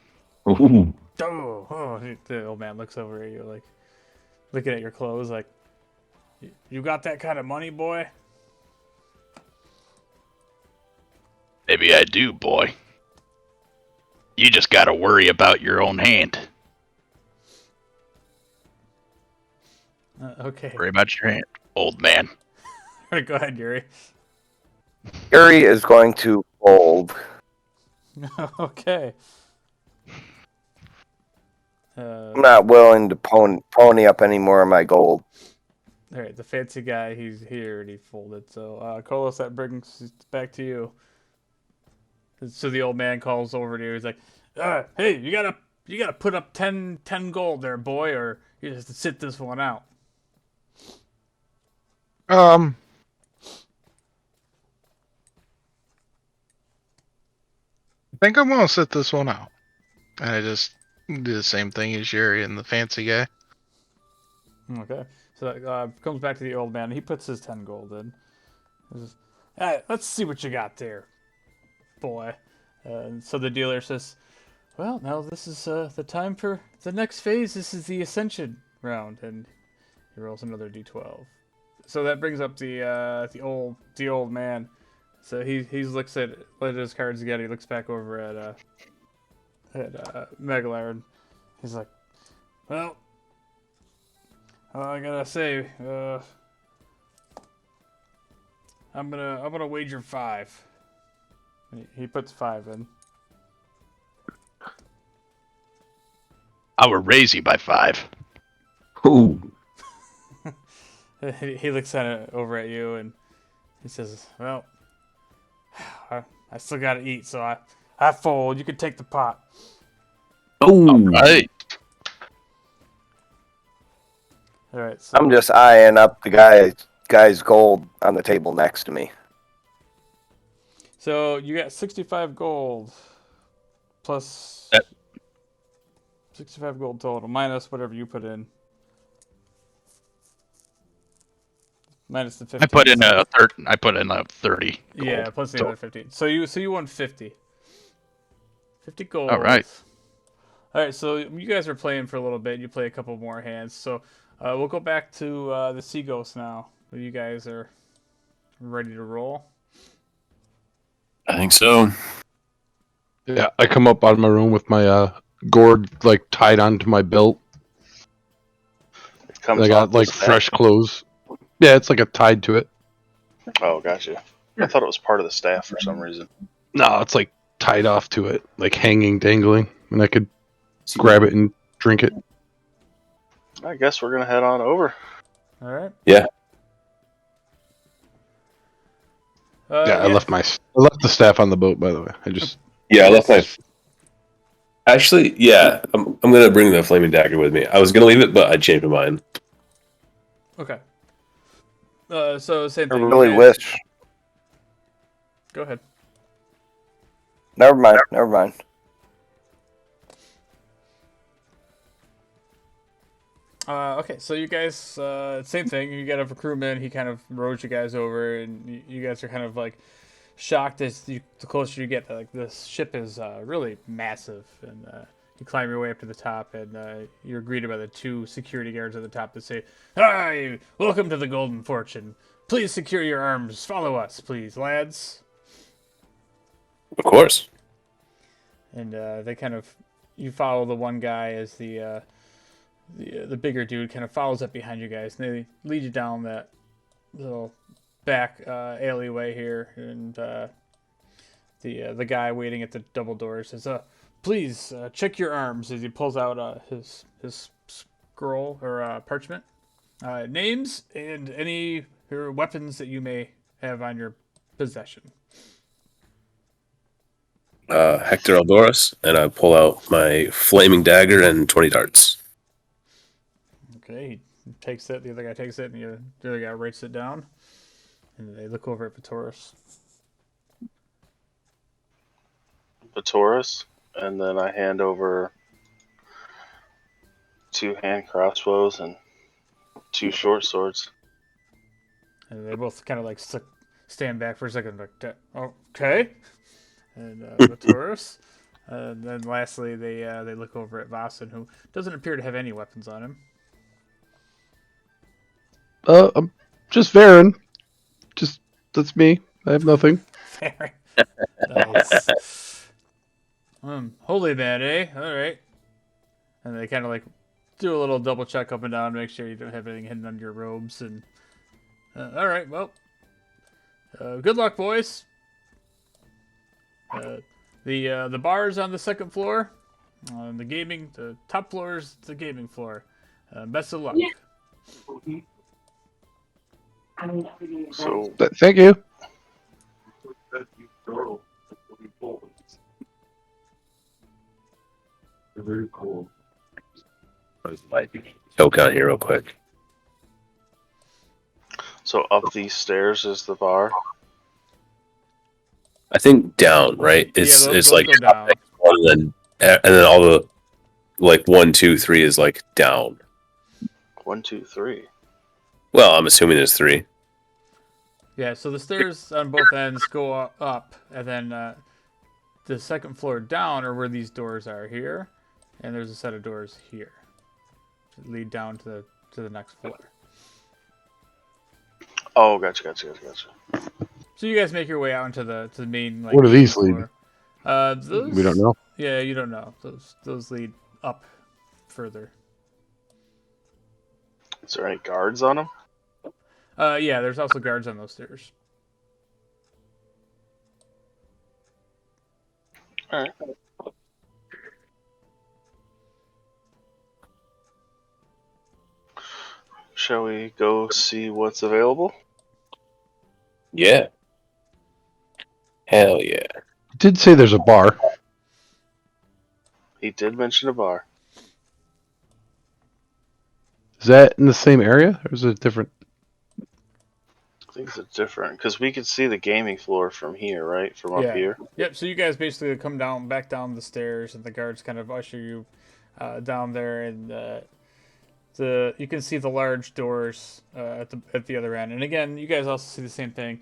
Speaker 3: Ooh.
Speaker 1: The old man looks over at you, like looking at your clothes, like, you got that kind of money, boy?
Speaker 6: Maybe I do, boy. You just gotta worry about your own hand.
Speaker 1: Okay.
Speaker 6: Worry about your hand, old man.
Speaker 1: All right, go ahead, Yuri.
Speaker 4: Yuri is going to fold.
Speaker 1: Okay.
Speaker 4: I'm not willing to pony up any more of my gold.
Speaker 1: All right, the fancy guy, he already folded. So, Kolos, that brings it back to you. So the old man calls over to you. He's like, "Hey, you gotta put up 10 gold there, boy, or you just have to sit this one out."
Speaker 7: I think I'm gonna sit this one out. And I just do the same thing as Yuri and the fancy guy.
Speaker 1: Okay. So that comes back to the old man. He puts his 10 gold in. He says, "All right, let's see what you got there, boy." So the dealer says, "Well, now this is the time for the next phase. This is the ascension round," and he rolls another d12. So that brings up the old man. So he looks at his cards again. He looks back over at Meglar, and he's like, "Well, I gotta say, I'm gonna wager 5." And he puts 5 in.
Speaker 6: I will raise you by 5.
Speaker 3: Ooh.
Speaker 1: He looks at it over at you, and he says, "Well, I still gotta eat, so I fold. You can take the pot."
Speaker 3: Oh.
Speaker 6: Right.
Speaker 1: All right. So
Speaker 4: I'm just eyeing up the guy's gold on the table next to me.
Speaker 1: So you got 65 gold plus
Speaker 6: Yep.
Speaker 1: 65 gold total minus whatever you put in. Minus the 15.
Speaker 6: I put in a 30 gold.
Speaker 1: Yeah, plus the other 15. So you won 50. 50 gold.
Speaker 6: All right.
Speaker 1: All right, so you guys are playing for a little bit. You play a couple more hands. So we'll go back to the Sea Ghost now. You guys are ready to roll.
Speaker 3: I think so.
Speaker 5: Yeah, I come up out of my room with my gourd like tied onto my belt.
Speaker 2: It
Speaker 5: And
Speaker 2: comes
Speaker 5: I got
Speaker 2: off
Speaker 5: like
Speaker 2: this
Speaker 5: fresh
Speaker 2: back.
Speaker 5: clothes. Yeah, it's like a tied to it.
Speaker 2: Oh, gotcha. I thought it was part of the staff for some reason.
Speaker 5: No, it's like tied off to it, like hanging, dangling, and I could grab it and drink it.
Speaker 2: I guess we're gonna head on over.
Speaker 1: All right.
Speaker 3: Yeah.
Speaker 5: Yeah, I left the staff on the boat. By the way,
Speaker 3: I left my. Actually, yeah, I'm gonna bring the flaming dagger with me. I was gonna leave it, but I changed my mind.
Speaker 1: Okay. So same
Speaker 4: I
Speaker 1: thing.
Speaker 4: really
Speaker 1: you guys-
Speaker 4: wish.
Speaker 1: Go ahead.
Speaker 4: Never mind.
Speaker 1: Okay, so you guys, same thing. You get a crewman. He kind of rows you guys over, and you guys are kind of like shocked as the closer you get. Like this ship is really massive, and you climb your way up to the top, and you're greeted by the two security guards at the top that say, "Hi, welcome to the Golden Fortune. Please secure your arms. Follow us, please, lads."
Speaker 3: Of course.
Speaker 1: And they kind of, you follow the one guy as the bigger dude kind of follows up behind you guys, and they lead you down that little back alleyway here, and the guy waiting at the double doors says, "Please check your arms," as he pulls out his scroll or parchment, names and any weapons that you may have on your possession.
Speaker 3: Hector Eldoris, and I pull out my flaming dagger and 20 darts.
Speaker 1: Okay, he takes it. The other guy takes it, and the other guy writes it down. And they look over at Vitoris.
Speaker 2: Vitoris, and then I hand over 2 hand crossbows and 2 short swords.
Speaker 1: And they both kind of like stand back for a second, like, okay. And Vitoris. And then lastly, they look over at Vasen, who doesn't appear to have any weapons on him.
Speaker 5: I'm just Varen. That's me. I have nothing.
Speaker 1: Fair. Nice. Holy man, eh? All right. And they kind of like do a little double check up and down, make sure you don't have anything hidden under your robes. And all right, well, good luck, boys. The bar is on the second floor. The top floor is the gaming floor. Best of luck.
Speaker 2: So
Speaker 5: Thank you.
Speaker 3: Very cool. Choke on here real quick.
Speaker 2: So up these stairs is the bar.
Speaker 3: I think down, right? It's
Speaker 1: those
Speaker 3: like
Speaker 1: go down.
Speaker 3: and then all the like 1, 2, 3 is like down.
Speaker 2: 1, 2, 3.
Speaker 3: Well, I'm assuming there's 3.
Speaker 1: Yeah, so the stairs on both ends go up, and then the second floor down are where these doors are here, and there's a set of doors here that lead down to the next floor.
Speaker 2: Oh, gotcha.
Speaker 1: So you guys make your way out into the main like.
Speaker 5: Where do these
Speaker 1: floor. Those,
Speaker 5: We don't know.
Speaker 1: Yeah, you don't know. Those lead up further.
Speaker 2: Is there any guards on them?
Speaker 1: Yeah, there's also guards on those stairs.
Speaker 2: All right. Shall we go see what's available?
Speaker 3: Yeah. Hell yeah.
Speaker 5: You did say there's a bar.
Speaker 2: He did mention a bar.
Speaker 5: Is that in the same area, or is it different?
Speaker 2: I think it's different because we could see the gaming floor from here, right? From up here.
Speaker 1: Yep. So you guys basically come back down the stairs, and the guards kind of usher you down there, and you can see the large doors at the other end. And again, you guys also see the same thing.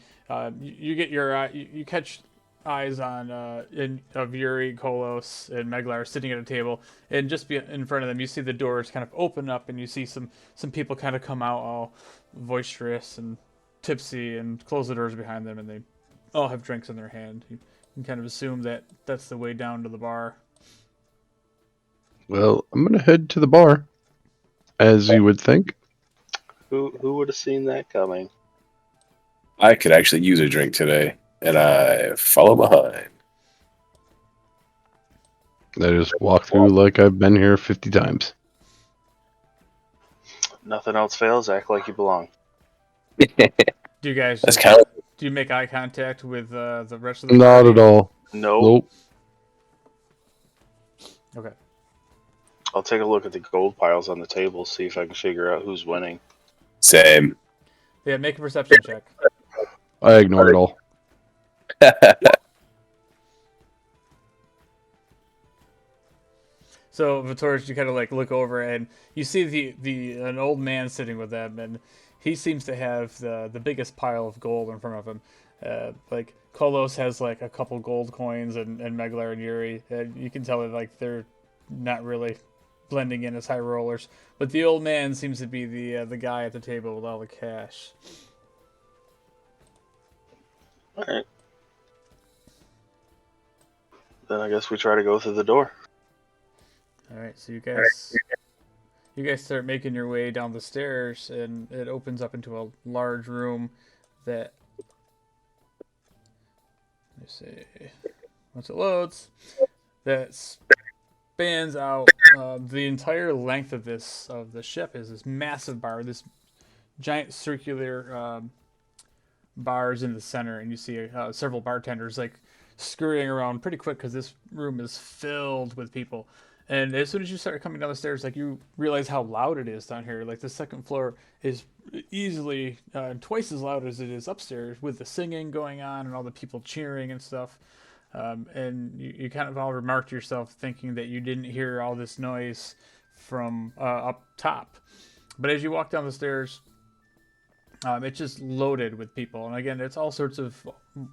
Speaker 1: You get you catch eyes on of Yuri, Kolos, and Meglar sitting at a table, and just in front of them, you see the doors kind of open up, and you see some people kind of come out all boisterous and tipsy, and close the doors behind them, and they all have drinks in their hand. You can kind of assume that that's the way down to the bar.
Speaker 5: Well, I'm gonna head to the bar, as you would think.
Speaker 2: Who would have seen that coming?
Speaker 3: I could actually use a drink today, and I follow behind.
Speaker 5: I just walk through like I've been here 50 times.
Speaker 2: Nothing else fails. Act like you belong.
Speaker 1: Do you guys
Speaker 3: That's
Speaker 1: just
Speaker 3: kind of
Speaker 1: do you make eye contact with the rest of the
Speaker 5: Not
Speaker 1: party?
Speaker 5: at all.
Speaker 2: Nope.
Speaker 5: Nope.
Speaker 1: Okay.
Speaker 2: I'll take a look at the gold piles on the table, see if I can figure out who's winning.
Speaker 3: same.
Speaker 1: Yeah, make a perception check.
Speaker 5: I ignore it all.
Speaker 1: So Vittoris, you kind of like look over and you see an old man sitting with them, and he seems to have the biggest pile of gold in front of him. Like Kolos has like a couple gold coins, and Meglar and Yuri, and you can tell that like they're not really blending in as high rollers. But the old man seems to be the guy at the table with all the cash.
Speaker 2: All right. Then I guess we try to go through the door.
Speaker 1: All right, so you guys start making your way down the stairs, and it opens up into a large room that. Let me see. Once it loads, that spans out the entire length of the ship is this massive bar, this giant circular bars in the center, and you see several bartenders like scurrying around pretty quick because this room is filled with people. And as soon as you start coming down the stairs, like you realize how loud it is down here. Like the second floor is easily twice as loud as it is upstairs, with the singing going on and all the people cheering and stuff. And you kind of all remarked to yourself thinking that you didn't hear all this noise from up top. But as you walk down the stairs, it's just loaded with people. And again, it's all sorts of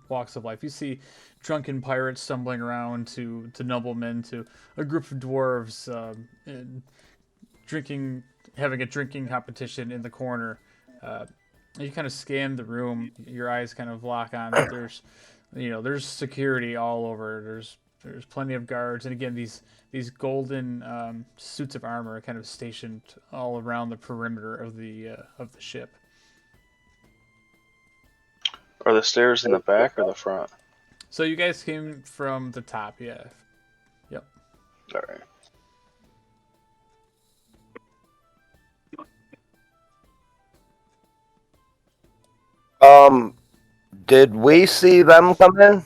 Speaker 1: walks of life. You see drunken pirates stumbling around to noblemen, to a group of dwarves having a drinking competition in the corner. You kind of scan the room. Your eyes kind of lock on that there's security all over. There's plenty of guards, and again these golden suits of armor are kind of stationed all around the perimeter of the ship.
Speaker 2: Are the stairs in the back or the front?
Speaker 1: So you guys came from the top, yeah. Yep.
Speaker 2: All right.
Speaker 4: Did we see them come in?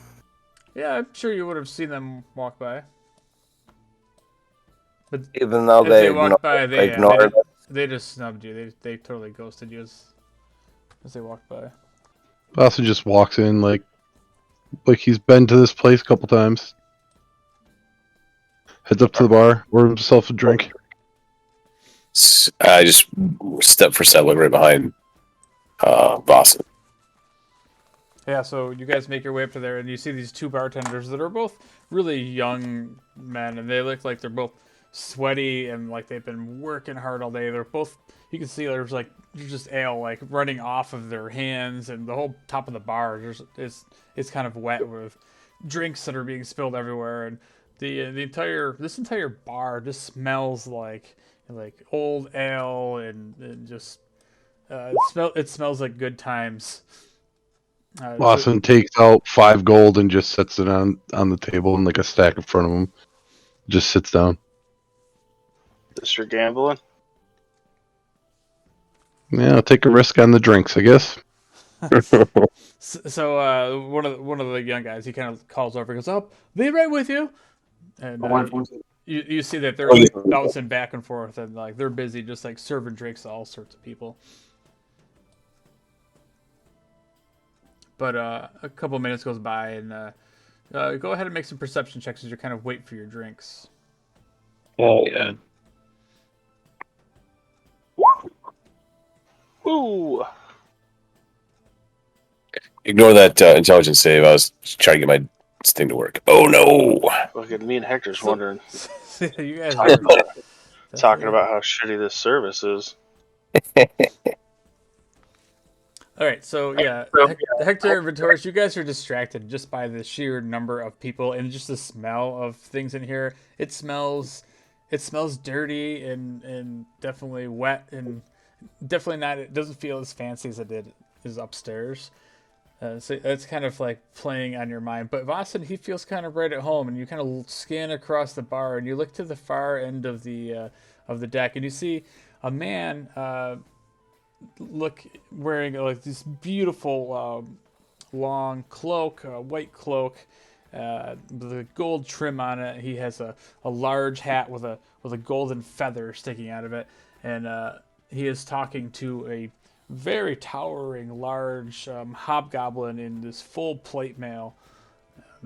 Speaker 1: Yeah, I'm sure you would have seen them walk by. But
Speaker 4: Even though
Speaker 1: as they walked by,
Speaker 4: ignored us?
Speaker 1: they just snubbed you. They totally ghosted you as they walked by.
Speaker 5: Also just walks in like he's been to this place a couple times. Heads up to the bar, orders himself a drink.
Speaker 3: I just step for step, like right behind Boston.
Speaker 1: Yeah, so you guys make your way up to there, and you see these two bartenders that are both really young men, and they look like they're both sweaty and like they've been working hard all day. They're both, you can see there's just ale like running off of their hands, and the whole top of the bar is kind of wet with drinks that are being spilled everywhere, and the entire bar just smells like old ale and just it smells like good times.
Speaker 5: Lawson takes out 5 gold and just sets it on the table in like a stack in front of him. Just sits down.
Speaker 2: This your gambling?
Speaker 5: Yeah, I'll take a risk on the drinks, I guess.
Speaker 1: So one of the young guys, he kind of calls over, and goes, "Oh, be right with you." And you see that they're like bouncing back and forth, and like they're busy just like serving drinks to all sorts of people. But a couple minutes goes by, and go ahead and make some perception checks as you kind of wait for your drinks.
Speaker 3: Oh yeah.
Speaker 2: Ooh.
Speaker 3: Ignore that intelligence save. I was trying to get my thing to work. Oh no!
Speaker 2: Look at me and Hector's wondering,
Speaker 1: You guys
Speaker 2: talking about how shitty this service is.
Speaker 1: All right, so yeah, Hector and Vittoris, you guys are distracted just by the sheer number of people and just the smell of things in here. It smells dirty and definitely wet and definitely not. It doesn't feel as fancy as it is upstairs. So that's kind of like playing on your mind. But Vossen, he feels kind of right at home, and you kind of scan across the bar, and you look to the far end of the deck, and you see a man look wearing like this beautiful long cloak, white cloak, with a gold trim on it. He has a large hat with a golden feather sticking out of it, and he is talking to a very towering, large hobgoblin in this full plate mail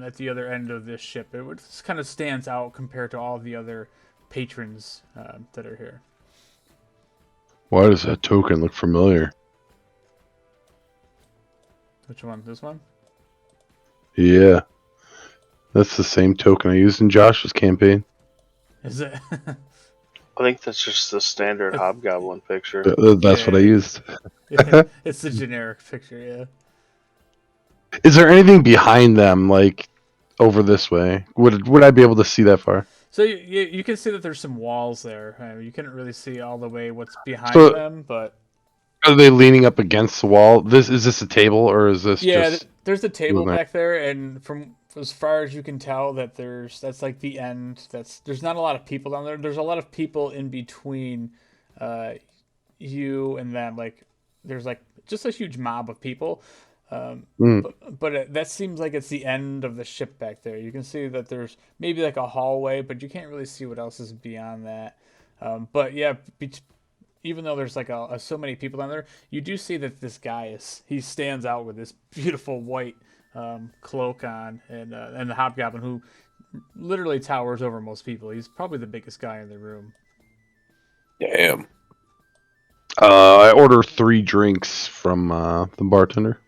Speaker 1: at the other end of this ship. It just kind of stands out compared to all the other patrons that are here.
Speaker 5: Why does that token look familiar?
Speaker 1: Which one? This one?
Speaker 5: Yeah, that's the same token I used in Josh's campaign.
Speaker 1: Is it?
Speaker 2: I think that's just the standard hobgoblin picture.
Speaker 5: That's what I used.
Speaker 1: It's the generic picture, yeah.
Speaker 5: Is there anything behind them, like over this way? Would I be able to see that far?
Speaker 1: So you can see that there's some walls there. You couldn't really see all the way what's behind
Speaker 5: So
Speaker 1: them, but
Speaker 5: are they leaning up against the wall? Is this a table or is this
Speaker 1: yeah,
Speaker 5: just?
Speaker 1: there's a table back there, and from as far as you can tell, that's like the end. There's not a lot of people down there. There's a lot of people in between uh, you and them. Like there's like just a huge mob of people.
Speaker 5: Mm.
Speaker 1: But that seems like it's the end of the ship back there. You can see that there's maybe like a hallway, but you can't really see what else is beyond that. But yeah, even though there's like so many people down there, you do see that this guy he stands out with this beautiful white cloak on, and the hobgoblin who literally towers over most people. He's probably the biggest guy in the room.
Speaker 3: Damn.
Speaker 5: I order 3 drinks from the bartender.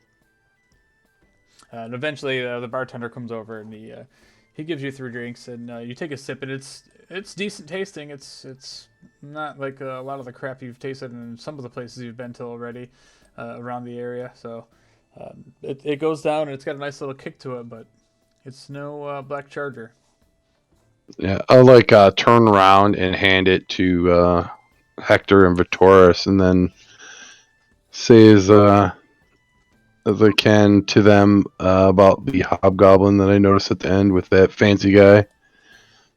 Speaker 1: And eventually, the bartender comes over and he gives you 3 drinks, and you take a sip, and it's decent tasting. It's not like a lot of the crap you've tasted in some of the places you've been to already around the area. So it goes down, and it's got a nice little kick to it, but it's no Black Charger.
Speaker 5: Yeah, I'll turn around and hand it to Hector and Vitoris, and then say as I can to them about the hobgoblin that I noticed at the end with that fancy guy.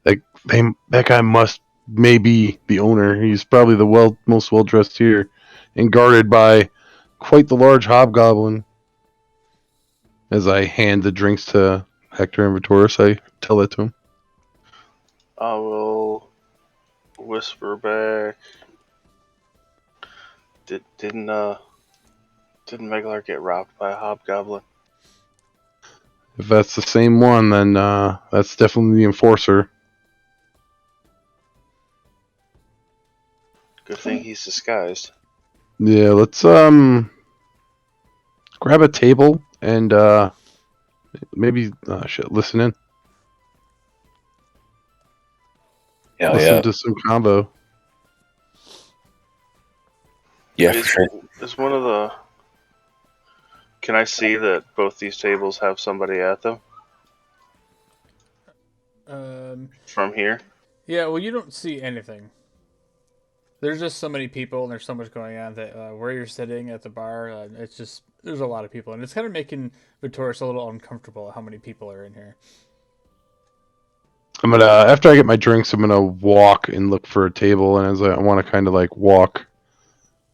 Speaker 5: Like that guy must maybe the owner. He's probably the most well dressed here, and guarded by quite the large hobgoblin. As I hand the drinks to Hector and Vitoris, I tell that to him.
Speaker 2: I will whisper back. Didn't Meglar get robbed by a hobgoblin?
Speaker 5: If that's the same one, then that's definitely the enforcer.
Speaker 2: Good thing he's disguised.
Speaker 5: Yeah, let's grab a table and maybe listen in.
Speaker 3: Hell
Speaker 5: Listen
Speaker 3: yeah.
Speaker 5: to some combo.
Speaker 3: Yeah,
Speaker 2: is,
Speaker 3: for sure.
Speaker 2: is one of the. Can I see that both these tables have somebody at them from here?
Speaker 1: Yeah, well, you don't see anything. There's just so many people, and there's so much going on that where you're sitting at the bar, it's just there's a lot of people, and it's kind of making Vitoris a little uncomfortable at how many people are in here.
Speaker 5: I'm gonna after I get my drinks, I'm gonna walk and look for a table, and as I want to kind of walk,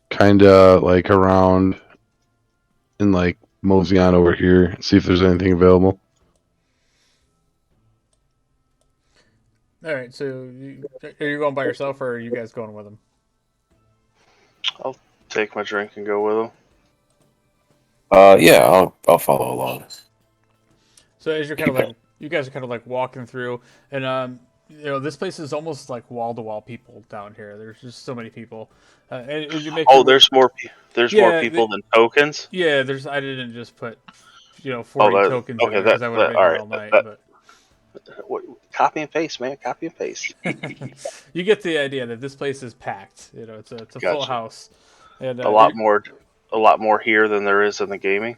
Speaker 5: kind of around, and mosey on over here and see if there's anything available.
Speaker 1: All right, so are you going by yourself, or are you guys going with him?
Speaker 2: I'll take my drink and go with them.
Speaker 3: Yeah, I'll follow along.
Speaker 1: So as you're kind of you guys are kind of walking through, and this place is almost like wall to wall people down here. There's just so many people. And as you make
Speaker 2: There's more. There's more people than tokens.
Speaker 1: Yeah, I didn't just put 40 tokens in there because I would have been here all night. But
Speaker 2: copy and paste, man. Copy and paste.
Speaker 1: You get the idea that this place is packed. It's a full house, and
Speaker 2: a lot more here than there is in the gaming.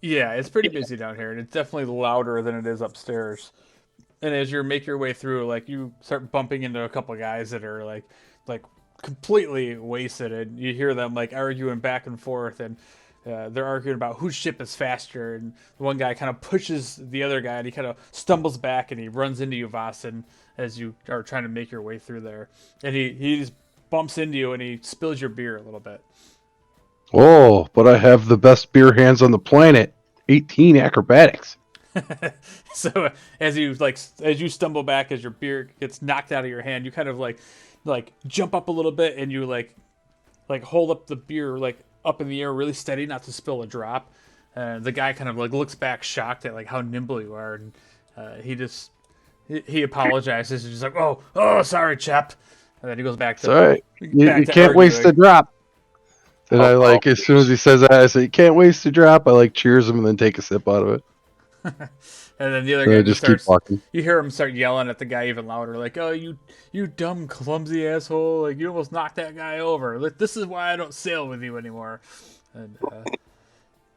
Speaker 1: Yeah, it's pretty busy down here, and it's definitely louder than it is upstairs. And as you make your way through, you start bumping into a couple of guys that are like completely wasted, and you hear them arguing back and forth, and they're arguing about whose ship is faster, and the one guy kind of pushes the other guy, and he kind of stumbles back, and he runs into you, Vasen, as you are trying to make your way through there, and he just bumps into you, and he spills your beer a little bit.
Speaker 5: Oh, but I have the best beer hands on the planet. 18 acrobatics.
Speaker 1: So as you stumble back, as your beer gets knocked out of your hand, you kind of like jump up a little bit, and you like hold up the beer like up in the air really steady, not to spill a drop. The guy kind of like looks back shocked at like how nimble you are, and he apologizes. He's just like, oh, sorry, chap. And then he goes back to
Speaker 5: Sorry,
Speaker 1: back
Speaker 5: you
Speaker 1: to
Speaker 5: can't waste a
Speaker 1: arguing.
Speaker 5: drop. And I
Speaker 2: Oh,
Speaker 5: as soon as he says that, I say, "You can't waste a drop." I cheers him and then take a sip out of it.
Speaker 1: And then the other
Speaker 5: And
Speaker 1: guy
Speaker 5: I
Speaker 1: just
Speaker 5: just keep
Speaker 1: starts.
Speaker 5: walking.
Speaker 1: You hear him start yelling at the guy even louder, like, "Oh, you dumb clumsy asshole! Like you almost knocked that guy over. Like, this is why I don't sail with you anymore." And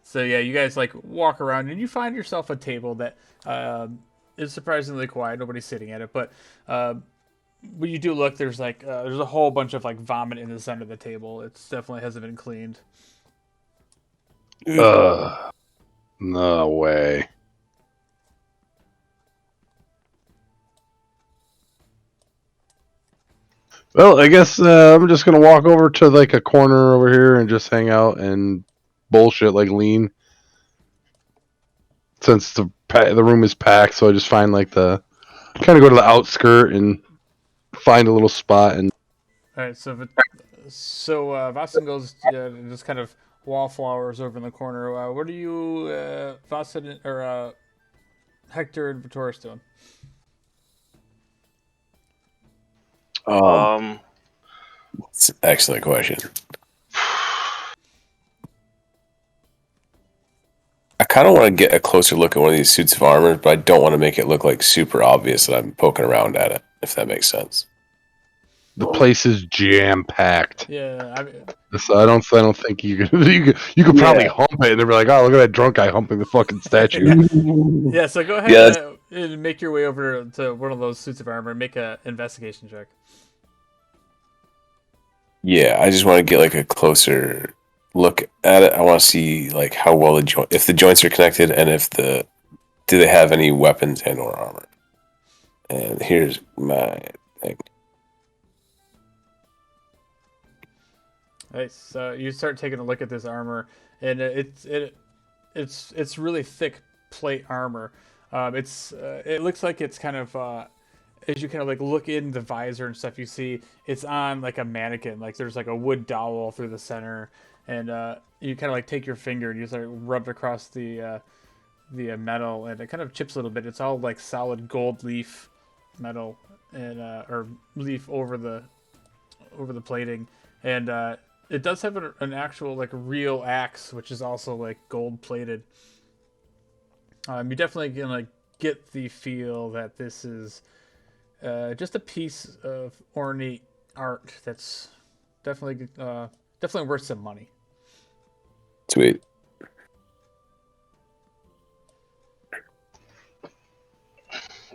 Speaker 1: so yeah, you guys like walk around, and you find yourself a table that is surprisingly quiet. Nobody's sitting at it, but when you do look, there's there's a whole bunch of like vomit in the center of the table. It definitely hasn't been cleaned.
Speaker 5: No way. Well, I guess I'm just gonna walk over to like a corner over here and just hang out and bullshit like lean. Since the room is packed, so I just find like the kind of go to the outskirt and find a little spot and
Speaker 1: All right, Vasen goes just kind of wallflowers over in the corner. What are you, Vasen or Hector and Vitoris doing?
Speaker 3: It's an excellent question. I kind of want to get a closer look at one of these suits of armor, but I don't want to make it look like super obvious that I'm poking around at it, if that makes sense.
Speaker 5: the place is jam packed.
Speaker 1: Yeah, I mean,
Speaker 5: So I don't think you could you could probably hump it and they'd be like, oh, look at that drunk guy humping the fucking statue.
Speaker 1: yeah. So go ahead
Speaker 3: Yeah,
Speaker 1: and make your way over to one of those suits of armor and make an investigation check.
Speaker 3: Yeah, I just want to get like a closer look at it. I want to see like how well if the joints are connected, and do they have any weapons and or armor. And here's my thing.
Speaker 1: Nice. So you start taking a look at this armor, and it's really thick plate armor. It looks like it's kind of as you kind of like look in the visor and stuff, you see it's on like a mannequin. Like there's like a wood dowel through the center, and you kind of like take your finger and you start rub it across the metal, and it kind of chips a little bit. It's all like solid gold leaf metal, and or leaf over the plating, and it does have an actual like real axe, which is also like gold plated. You definitely can like get the feel that this is just a piece of ornate art that's definitely worth some money.
Speaker 3: Sweet.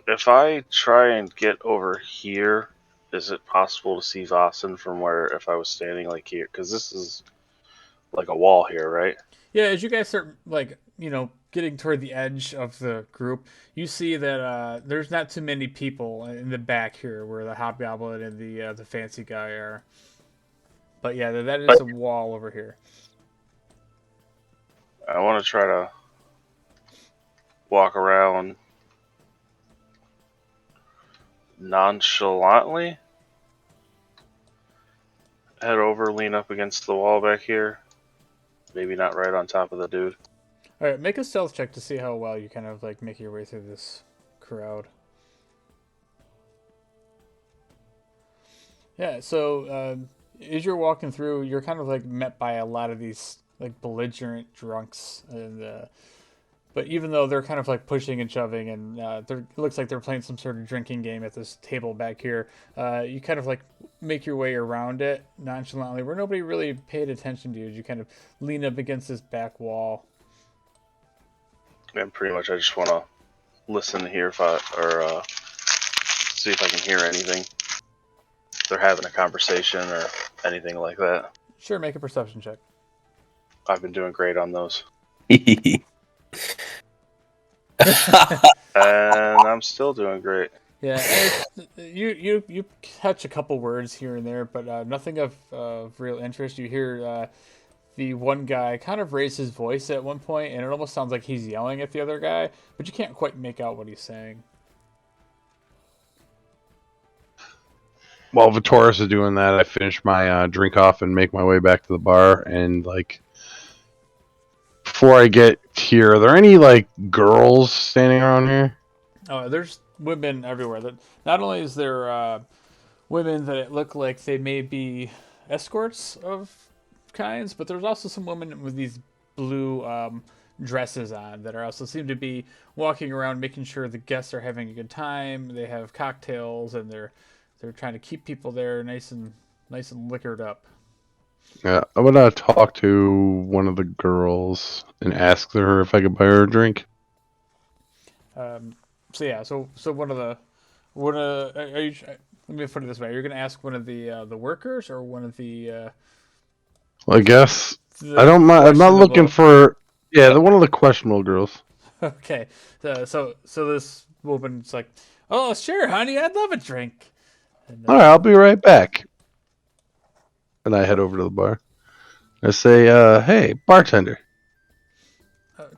Speaker 2: If I try and get over here, is it possible to see Vossen from where if I was standing like here? Because this is like a wall here, right?
Speaker 1: Yeah, as you guys start like getting toward the edge of the group, you see that there's not too many people in the back here where the hobgoblin and the fancy guy are. But yeah, that is a wall over here.
Speaker 2: I want to try to walk around nonchalantly. Head over, lean up against the wall back here. Maybe not right on top of the dude.
Speaker 1: All right, make a stealth check to see how well you kind of like make your way through this crowd. Yeah, so as you're walking through, you're kind of like met by a lot of these like belligerent drunks, and but even though they're kind of like pushing and shoving, and it looks like they're playing some sort of drinking game at this table back here, you kind of like make your way around it nonchalantly, where nobody really paid attention to you. You kind of lean up against this back wall.
Speaker 2: And pretty much, I just want to listen to hear see if I can hear anything. If they're having a conversation or anything like that.
Speaker 1: Sure, make a perception check.
Speaker 2: I've been doing great on those,
Speaker 3: Yeah,
Speaker 2: and I'm still doing great.
Speaker 1: Yeah, and you catch a couple words here and there, but nothing of real interest. You hear the one guy kind of raise his voice at one point, and it almost sounds like he's yelling at the other guy, but you can't quite make out what he's saying.
Speaker 5: While Vitoris is doing that, I finish my drink off and make my way back to the bar. And like, before I get here, are there any like girls standing around here?
Speaker 1: Oh, there's women everywhere. That not only is there women that look like they may be escorts of kinds, but there's also some women with these blue dresses on that are also seem to be walking around, making sure the guests are having a good time. They have cocktails, and they're trying to keep people there nice and liquored up.
Speaker 5: Yeah, I'm gonna talk to one of the girls and ask her if I could buy her a drink.
Speaker 1: So yeah, so one of are you? Let me put it this way: you're going to ask one of the workers or one of
Speaker 5: Well, I guess I
Speaker 1: the
Speaker 5: don't mind. I'm not looking
Speaker 1: questionable.
Speaker 5: for. Yeah, the one of the questionable girls.
Speaker 1: Okay, so this woman's like, "Oh, sure, honey, I'd love a drink." And
Speaker 5: All right, I'll be right back. And I head over to the bar. I say, "Hey, bartender."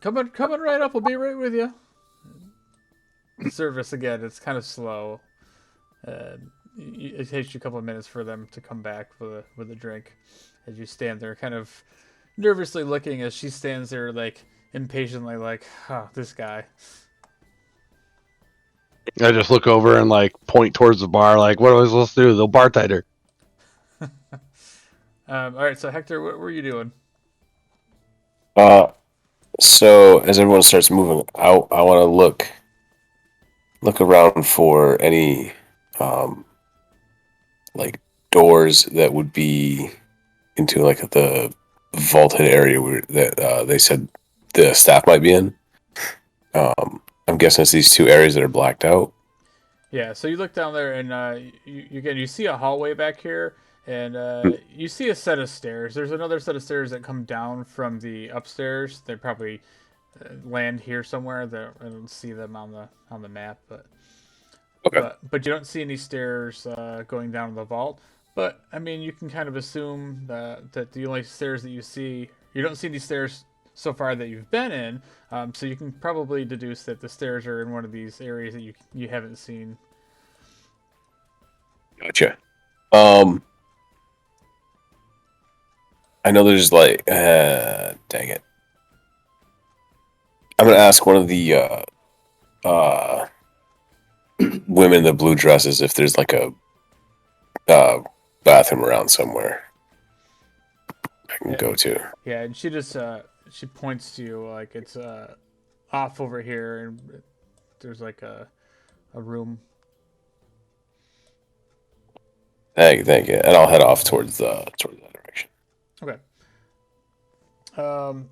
Speaker 1: coming right up. We'll be right with you. The service again, it's kind of slow. It takes you a couple of minutes for them to come back with a drink, as you stand there, kind of nervously looking as she stands there, like impatiently, like, "Oh, this guy."
Speaker 5: I just look over and like point towards the bar, like, "What am I supposed to do?" The bartender.
Speaker 1: All right, so Hector, what were you doing?
Speaker 3: So as everyone starts moving out, I want to look around for any um like doors that would be into like the vaulted area where that they said the staff might be in. I'm guessing it's these two areas that are blacked out.
Speaker 1: Yeah, so you look down there, and you see a hallway back here, and you see a set of stairs. There's another set of stairs that come down from the upstairs. They probably land here somewhere. I don't see them on the map,
Speaker 3: Okay.
Speaker 1: but you don't see any stairs going down to the vault. But I mean, you can kind of assume that the only stairs that you don't see any stairs so far that you've been in. So you can probably deduce that the stairs are in one of these areas that you haven't seen.
Speaker 3: Gotcha. I know there's like, dang it. I'm gonna ask one of the uh, women in the blue dresses if there's like a uh, bathroom around somewhere I can
Speaker 1: Yeah,
Speaker 3: go to.
Speaker 1: yeah, and she just she points to you like it's off over here, and there's like a room.
Speaker 3: Thank you, and I'll head off towards that direction.
Speaker 1: Okay. Um.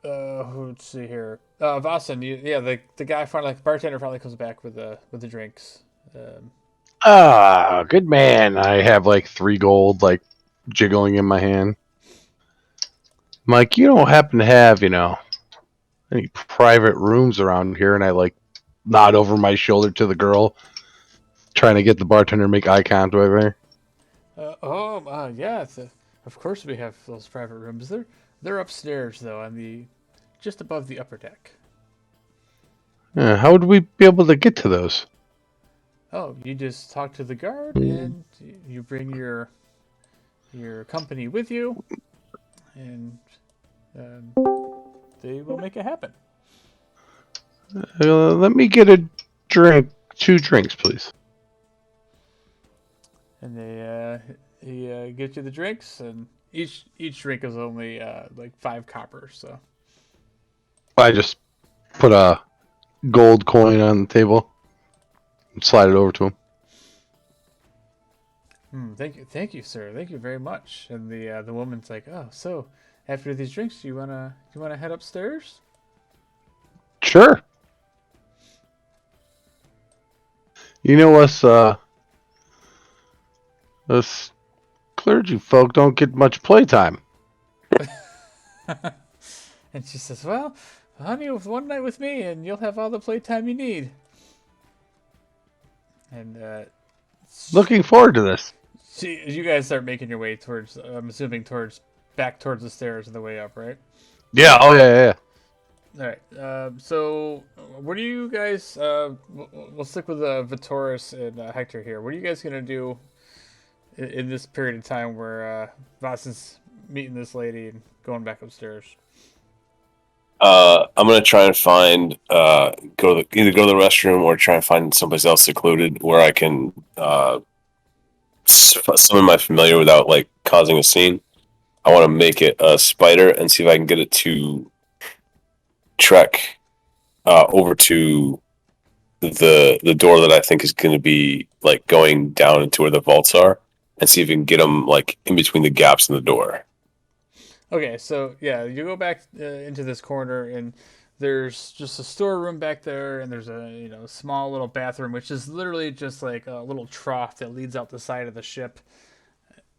Speaker 1: Let's see here. Vasan, yeah, the guy finally, like, bartender finally comes back with the drinks. Um,
Speaker 5: Ah, good man. I have like 3 gold, like jiggling in my hand. Mike, you don't happen to have, any private rooms around here? And I like nod over my shoulder to the girl, trying to get the bartender to make eye contact with her.
Speaker 1: yeah, of course we have those private rooms. They're upstairs though, on the just above the upper deck.
Speaker 5: How would we be able to get to those?
Speaker 1: Oh, you just talk to the guard and you bring your company with you, and um, they will make it happen.
Speaker 5: Let me get a drink, 2 drinks, please.
Speaker 1: And he gets you the drinks, and each drink is only like 5 coppers. So
Speaker 5: I just put a gold coin on the table and slide it over to him.
Speaker 1: thank you, sir. Thank you very much. And the woman's like, "Oh, so after these drinks, you wanna head upstairs?"
Speaker 5: Sure. You know us clergy folk don't get much playtime.
Speaker 1: And she says, "Well, honey, with one night with me, and you'll have all the playtime you need." And
Speaker 5: Looking forward to this.
Speaker 1: you guys start making your way towards, I'm assuming back towards the stairs on the way up, right?
Speaker 5: Yeah. Oh yeah.
Speaker 1: All right. So, what are you guys? We'll stick with Vitoris and Hector here. What are you guys gonna do in this period of time where Vasson's meeting this lady and going back upstairs?
Speaker 3: I'm gonna try and find either go to the restroom or try and find someplace else secluded where I can summon my familiar without like causing a scene. I want to make it a spider and see if I can get it to trek over to the door that I think is going to be like going down into where the vaults are, and see if we can get them like in between the gaps in the door.
Speaker 1: Okay, so yeah, you go back into this corner, and there's just a storeroom back there, and there's a small little bathroom, which is literally just like a little trough that leads out the side of the ship,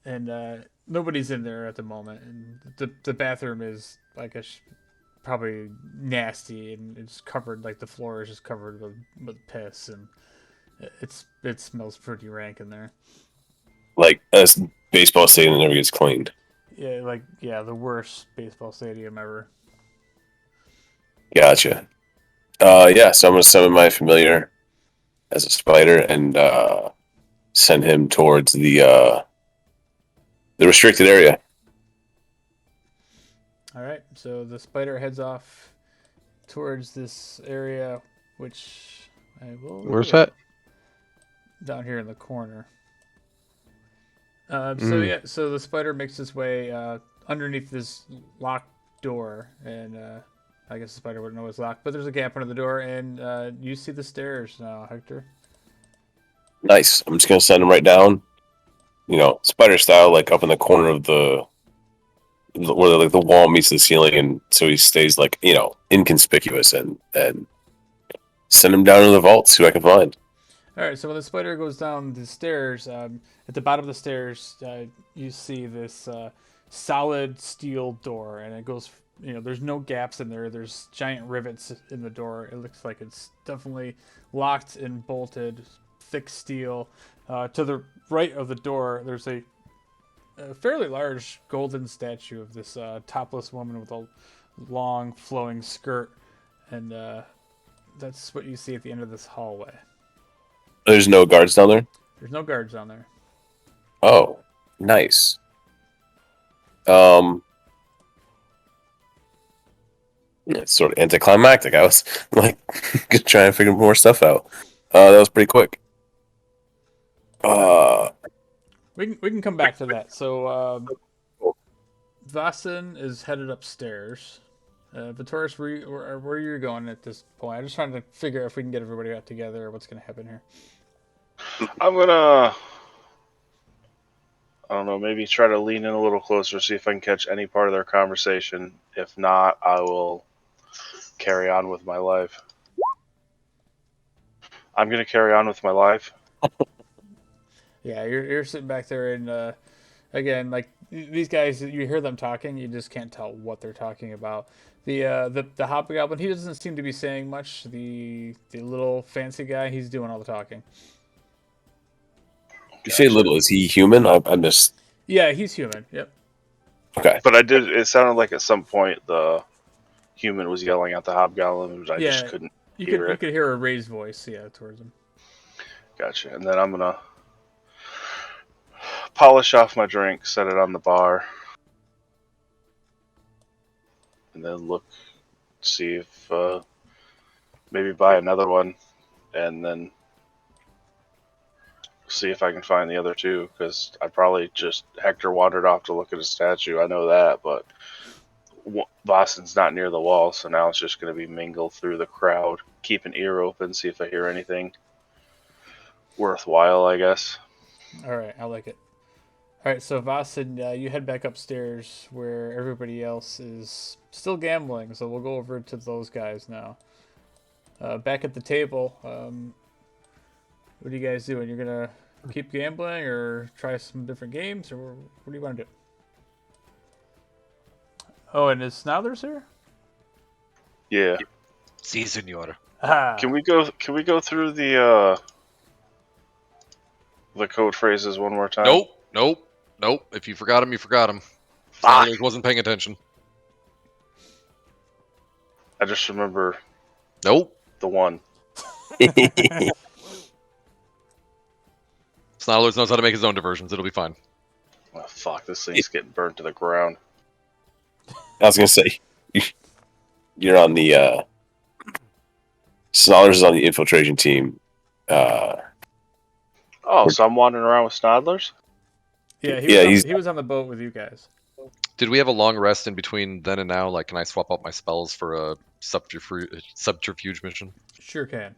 Speaker 1: and nobody's in there at the moment, and the bathroom is like probably nasty, and it's covered, like the floor is just covered with piss, and it smells pretty rank in there.
Speaker 3: Like a baseball stadium that never gets cleaned.
Speaker 1: Yeah, the worst baseball stadium ever.
Speaker 3: Gotcha. Yeah, so I'm gonna summon my familiar as a spider and send him towards the restricted area.
Speaker 1: All right, so the spider heads off towards this area, which I will.
Speaker 5: Where's that?
Speaker 1: Down here in the corner. So the spider makes its way underneath this locked door, and I guess the spider wouldn't know it's locked, but there's a gap under the door, and you see the stairs now, Hector.
Speaker 3: Nice. I'm just gonna send him right down. Spider style, like up in the corner of where like the wall meets the ceiling, and so he stays like inconspicuous, and send him down to the vault. See what I can find.
Speaker 1: All right, so when the spider goes down the stairs, at the bottom of the stairs, you see this solid steel door, and it goes. There's no gaps in there. There's giant rivets in the door. It looks like it's definitely locked and bolted, thick steel. To the right of the door, there's a fairly large golden statue of this topless woman with a long flowing skirt, and that's what you see at the end of this hallway.
Speaker 3: There's no guards down there.
Speaker 1: There's no guards down there.
Speaker 3: Oh, nice. It's sort of anticlimactic. I was like just trying to figure more stuff out. That was pretty quick.
Speaker 1: We can come back to that. So Vasen is headed upstairs. Vitoris, where are you going at this point? I'm just trying to figure out if we can get everybody out together or what's going to happen here.
Speaker 2: I'm gonna, I don't know, maybe try to lean in a little closer, see if I can catch any part of their conversation. If not, I will carry on with my life. I'm gonna carry on with my life.
Speaker 1: Yeah, you're sitting back there, and again, like these guys, you hear them talking, you just can't tell what they're talking about. The hobgoblin, he doesn't seem to be saying much. The little fancy guy, he's doing all the talking.
Speaker 3: You say little. Is he human? I missed.
Speaker 1: Yeah, he's human. Yep.
Speaker 3: Okay.
Speaker 2: But it sounded like at some point the human was yelling at the hobgoblin, but I just couldn't hear it.
Speaker 1: You could hear a raised voice, towards him.
Speaker 2: Gotcha. And then I'm gonna polish off my drink, set it on the bar, and then look, see if maybe buy another one, and then see if I can find the other two, because I probably just Hector wandered off to look at a statue. I know that, but Boston's not near the wall, so now it's just going to be mingled through the crowd. Keep an ear open, see if I hear anything worthwhile, I guess.
Speaker 1: All right, I like it. All right, so Vasen, you head back upstairs where everybody else is still gambling, so we'll go over to those guys now. Back at the table, what are you guys doing? You're gonna keep gambling or try some different games, or what do you want to do? Oh, and is Snowthers here?
Speaker 2: Yeah.
Speaker 8: Si, senor.
Speaker 1: Ah,
Speaker 2: Can we go through the code phrases one more time?
Speaker 8: Nope. If you forgot him, you forgot him.
Speaker 2: Fuck.
Speaker 8: Snarlers wasn't paying attention.
Speaker 2: I just remember
Speaker 8: Nope.
Speaker 2: the one.
Speaker 8: Snarlers knows how to make his own diversions. It'll be fine.
Speaker 2: Oh, fuck, this thing's getting burnt to the ground.
Speaker 3: I was gonna say, you're on the Snoders is on the infiltration team.
Speaker 2: Oh, so I'm wandering around with Snodlers?
Speaker 1: yeah,
Speaker 3: he's
Speaker 1: he was on the boat with you guys.
Speaker 8: Did we have a long rest in between then and now? Like, can I swap out my spells for a subterfuge mission?
Speaker 1: Sure can.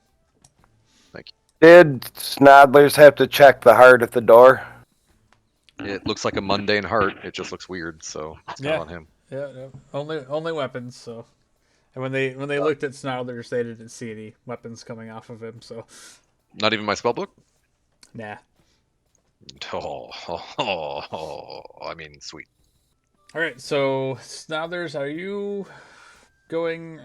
Speaker 4: Did Snodlers have to check the heart at the door?
Speaker 8: It looks like a mundane heart. It just looks weird, so it's kind
Speaker 1: Yeah.
Speaker 8: of on him.
Speaker 1: Yeah, only weapons. So, and when they looked at Snarlers, they didn't see any weapons coming off of him. So,
Speaker 8: Not even my spellbook?
Speaker 1: nah.
Speaker 8: I mean, sweet.
Speaker 1: All right, so Snarlers, are you going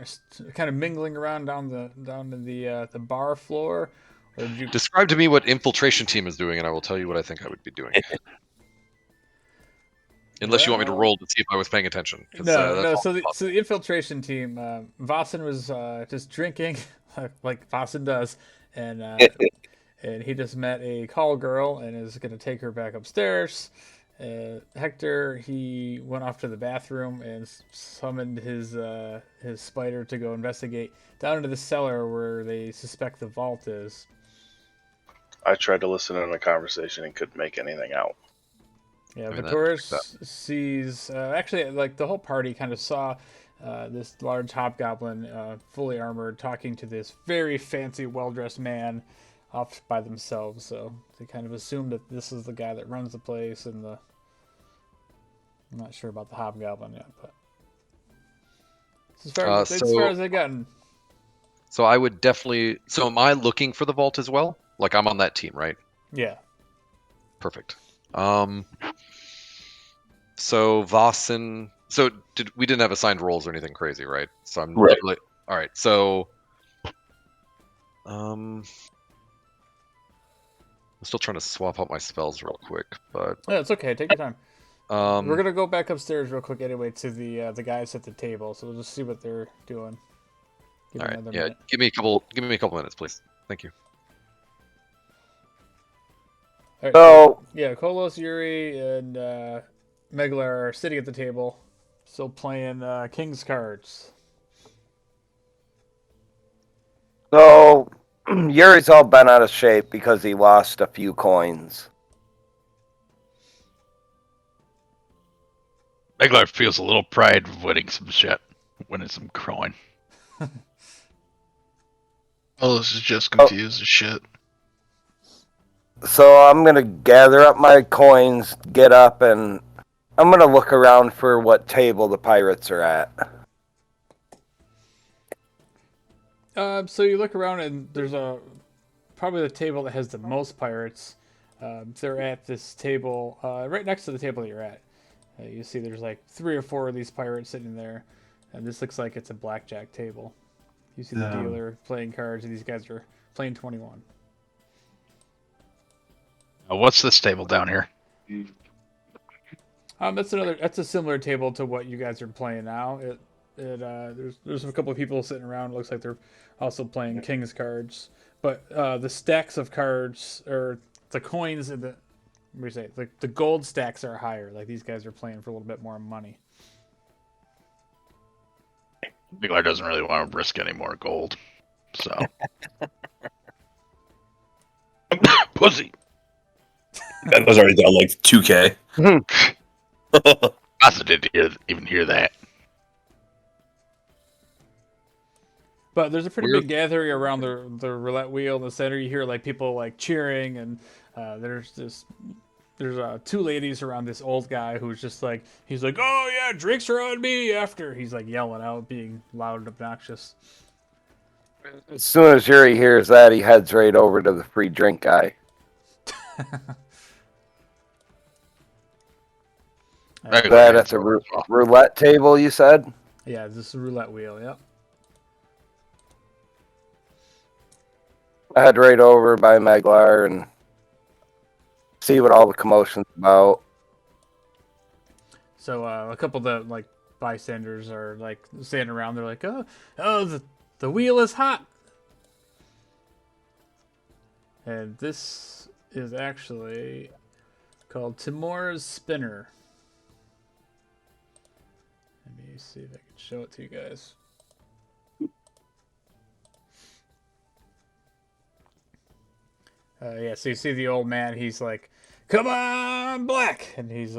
Speaker 1: kind of mingling around down to the bar floor, or did you?
Speaker 8: Describe to me what infiltration team is doing, and I will tell you what I think I would be doing. Unless you want me to
Speaker 1: Well-
Speaker 8: roll to see if I was paying attention. 'cause,
Speaker 1: No,
Speaker 8: that's
Speaker 1: no.
Speaker 8: all
Speaker 1: So the
Speaker 8: possible.
Speaker 1: infiltration team, Vossen was just drinking, like Vossen does, and and he just met a call girl and is gonna take her back upstairs. Hector, he went off to the bathroom and summoned his spider to go investigate down into the cellar where they suspect the vault is.
Speaker 2: I tried to listen in on the conversation and couldn't make anything out.
Speaker 1: Yeah,
Speaker 8: I mean,
Speaker 1: Vitoris sees actually like the whole party kind of saw this large hobgoblin, fully armored, talking to this very fancy, well-dressed man off by themselves. So they kind of assumed that this is the guy that runs the place, and I'm not sure about the hobgoblin yet, but it's as far as they've gotten.
Speaker 8: So I would definitely. So am I looking for the vault as well? Like I'm on that team, right?
Speaker 1: Yeah.
Speaker 8: Perfect. So Vossen. So we didn't have assigned roles or anything crazy, right? So I'm
Speaker 3: Right.
Speaker 8: literally all right. So I'm still trying to swap out my spells real quick, but
Speaker 1: Yeah, it's okay. Take your time.
Speaker 8: um,
Speaker 1: We're gonna go back upstairs real quick anyway to the guys at the table, so we'll just see what they're doing. Give
Speaker 8: all
Speaker 1: me
Speaker 8: right.
Speaker 1: another
Speaker 8: Yeah,
Speaker 1: minute.
Speaker 8: give me a couple minutes, please. Thank you.
Speaker 1: All right,
Speaker 4: So,
Speaker 1: yeah, Kolos, Yuri, and Meglar are sitting at the table, still playing King's cards.
Speaker 4: so Yuri's all bent out of shape because he lost a few coins.
Speaker 6: Meglar feels a little pride of winning some shit, winning some coin.
Speaker 7: Oh, this is just confused as shit.
Speaker 4: So I'm gonna gather up my coins, get up, and I'm gonna look around for what table the pirates are at.
Speaker 1: So you look around and there's probably the table that has the most pirates. They're at this table right next to the table that you're at. You see there's like 3 or 4 of these pirates sitting there, and this looks like it's a blackjack table. You see the dealer playing cards, and these guys are playing 21.
Speaker 6: What's this table down here?
Speaker 1: That's a similar table to what you guys are playing now. There's a couple of people sitting around. It looks like they're also playing King's cards, but the stacks of cards or the coins in the what do you say? The gold stacks are higher. Like these guys are playing for a little bit more money.
Speaker 6: Meglar doesn't really want to risk any more gold, so. Pussy.
Speaker 3: That was already down like 2K.
Speaker 6: I didn't even hear that.
Speaker 1: But there's a pretty
Speaker 8: Weird.
Speaker 1: big gathering around the roulette wheel in the center. You hear like people like cheering, and there's 2 ladies around this old guy who's just like he's like, oh yeah, drinks are on me after he's like yelling out, being loud and obnoxious.
Speaker 4: As soon as Yuri hears that, he heads right over to the free drink guy.
Speaker 6: Regular
Speaker 4: That
Speaker 6: hand
Speaker 4: at the
Speaker 6: sword as well.
Speaker 4: roulette table, you said?
Speaker 1: Yeah, this is a roulette wheel. Yep.
Speaker 4: I head right over by Maglar and see what all the commotion's about.
Speaker 1: So a couple of the like bystanders are like standing around. They're like, oh, the wheel is hot. And this is actually called Timor's Spinner. Let me see if I can show it to you guys. Yeah, so you see the old man. He's like, "Come on, Black," and he's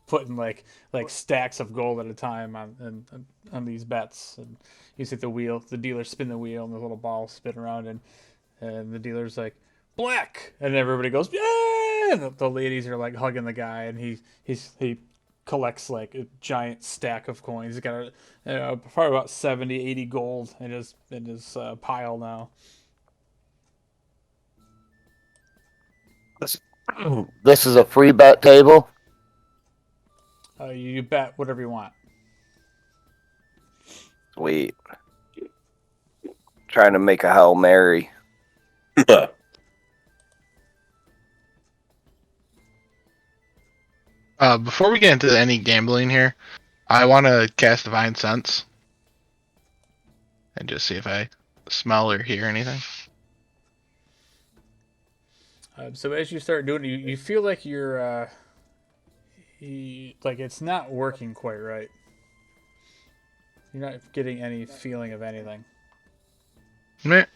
Speaker 1: putting like stacks of gold at a time on these bets. And you see the dealer spin the wheel, and the little ball spin around, and the dealer's like, "Black," and everybody goes, "Yeah!" And the ladies are like hugging the guy, and he collects like a giant stack of coins. He's got probably about 70, 80 gold in his pile now.
Speaker 4: This is a free bet table.
Speaker 1: You bet whatever you want.
Speaker 4: Sweet. Trying to make a Hail Mary.
Speaker 7: Before we get into any gambling here, I want to cast Divine Sense and just see if I smell or hear anything.
Speaker 1: So as you start doing it, you feel like like it's not working quite right. You're not getting any feeling of anything.
Speaker 7: Meh.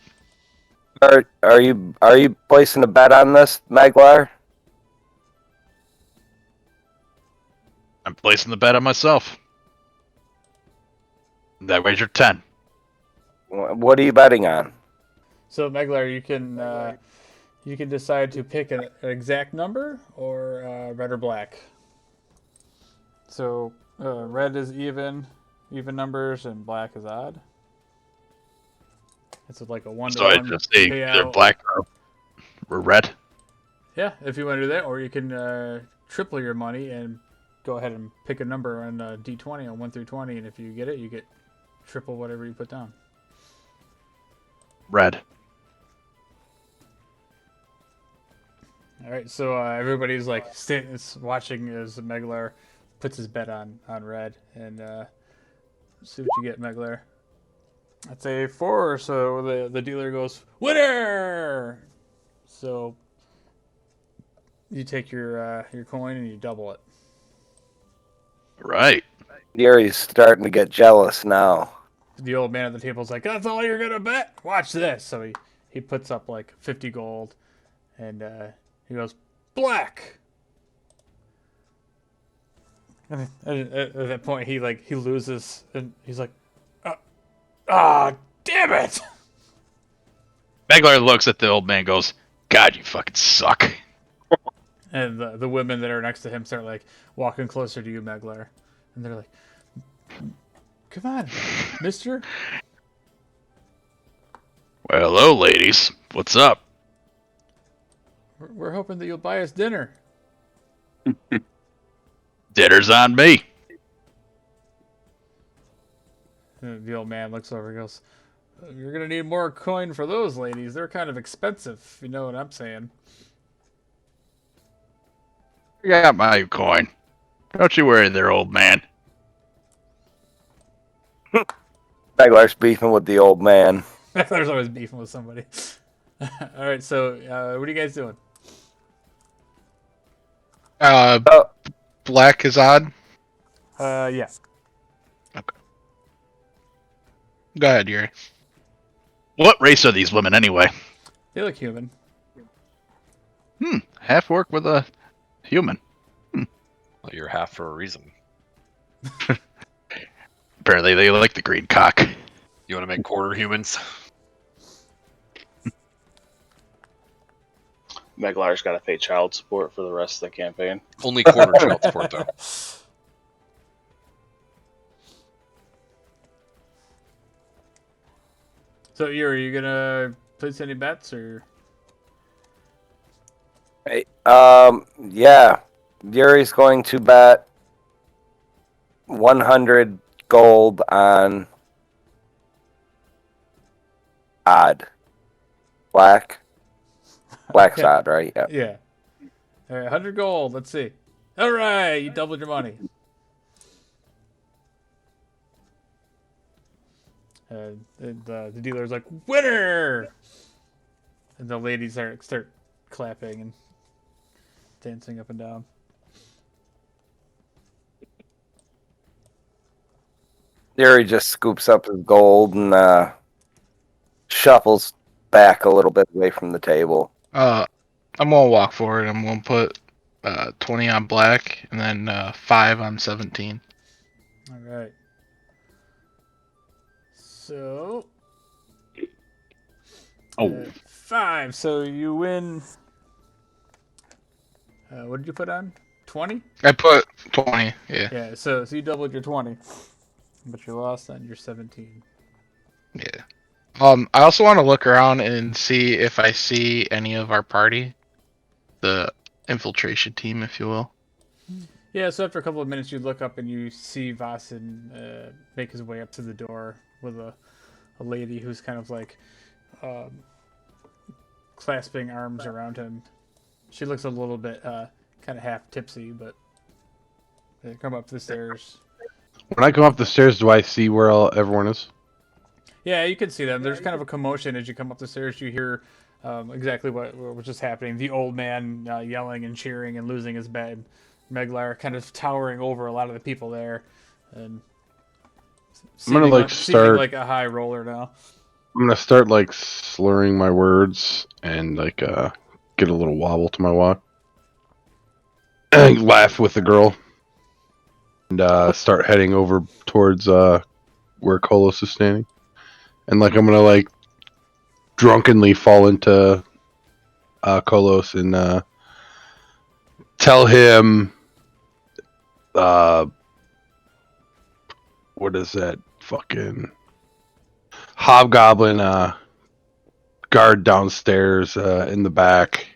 Speaker 4: Are you placing a bet on this, Maglar?
Speaker 6: I'm placing the bet on myself. That wager 10.
Speaker 4: What are you betting on?
Speaker 1: So Meglar, you can decide to pick an exact number or red or black. So red is even numbers, and black is odd. It's like a 1 to
Speaker 6: So I
Speaker 1: 1
Speaker 6: just say either
Speaker 1: payout.
Speaker 6: black or red.
Speaker 1: Yeah, if you want to do that, or you can triple your money and go ahead and pick a number on D20 on 1 through 20, and if you get it, you get triple whatever you put down.
Speaker 6: Red.
Speaker 1: All right, so everybody's like watching as Meglar puts his bet on red, and see what you get, Meglar. That's a 4, so the dealer goes winner. So you take your coin and you double it.
Speaker 6: Right.
Speaker 4: Gary's starting to get jealous now.
Speaker 1: The old man at the table's like, "That's all you're gonna bet? Watch this." So he puts up like 50 gold, and he goes black. And at that point, he loses, and he's like, damn it!"
Speaker 6: Meglar looks at the old man and goes, God, you fucking suck.
Speaker 1: And the women that are next to him start like walking closer to you, Meglar, and they're like, "Come on, Mister."
Speaker 6: Well, hello, ladies. What's up?
Speaker 1: We're hoping that you'll buy us dinner.
Speaker 6: Dinner's on me.
Speaker 1: And the old man looks over and goes, "You're gonna need more coin for those ladies. They're kind of expensive, if you know what I'm saying."
Speaker 6: I got my coin. Don't you worry there, old man.
Speaker 4: Maglar's beefing with the old man.
Speaker 1: There's always beefing with somebody. All right, so what are you guys doing?
Speaker 4: Oh,
Speaker 7: Black is odd.
Speaker 1: Yeah.
Speaker 7: Go ahead, Yuri.
Speaker 6: What race are these women anyway?
Speaker 1: They look human.
Speaker 6: Half orc with a human.
Speaker 8: Well, you're half for a reason.
Speaker 6: Apparently they like the green cock.
Speaker 8: You want to make quarter humans?
Speaker 2: Meglar's got to pay child support for the rest of the campaign.
Speaker 8: Only quarter child support, though.
Speaker 1: So, Yuri, are you gonna place any bets or?
Speaker 4: Yeah. Yuri's going to bet 100 gold on odd. Black's
Speaker 1: Okay.
Speaker 4: odd, right? Yeah.
Speaker 1: Yeah. All right, 100 gold. Let's see. All right, you doubled your money. And the dealer's like, winner! And the ladies start clapping and dancing up and down.
Speaker 4: Yuri just scoops up his gold and shuffles back a little bit away from the table.
Speaker 7: I'm gonna walk forward. I'm gonna put 20 on black and then 5 on 17.
Speaker 1: All right. So, 5. So you win. What did you put on? 20?
Speaker 7: I put 20. Yeah.
Speaker 1: Yeah. So you doubled your 20, but you lost on your 17.
Speaker 7: Yeah. I also want to look around and see if I see any of our party, the infiltration team, if you will.
Speaker 1: Yeah. So after a couple of minutes, you look up and you see Vasen make his way up to the door with a lady who's kind of like um, clasping arms around him. She looks a little bit kind of half tipsy, but they come up the stairs.
Speaker 5: When I come up the stairs, do I see where everyone is?
Speaker 1: Yeah, you can see them. There's kind of a commotion as you come up the stairs. You hear exactly what was just happening. The old man yelling and cheering and losing his bed. Meglar kind of towering over a lot of the people there, and seeming like a high roller now.
Speaker 5: I'm gonna start like slurring my words and like get a little wobble to my walk. And laugh with the girl and start heading over towards where Kolos is standing. And like I'm gonna like drunkenly fall into Kolos and tell him what is that fucking hobgoblin guard downstairs in the back.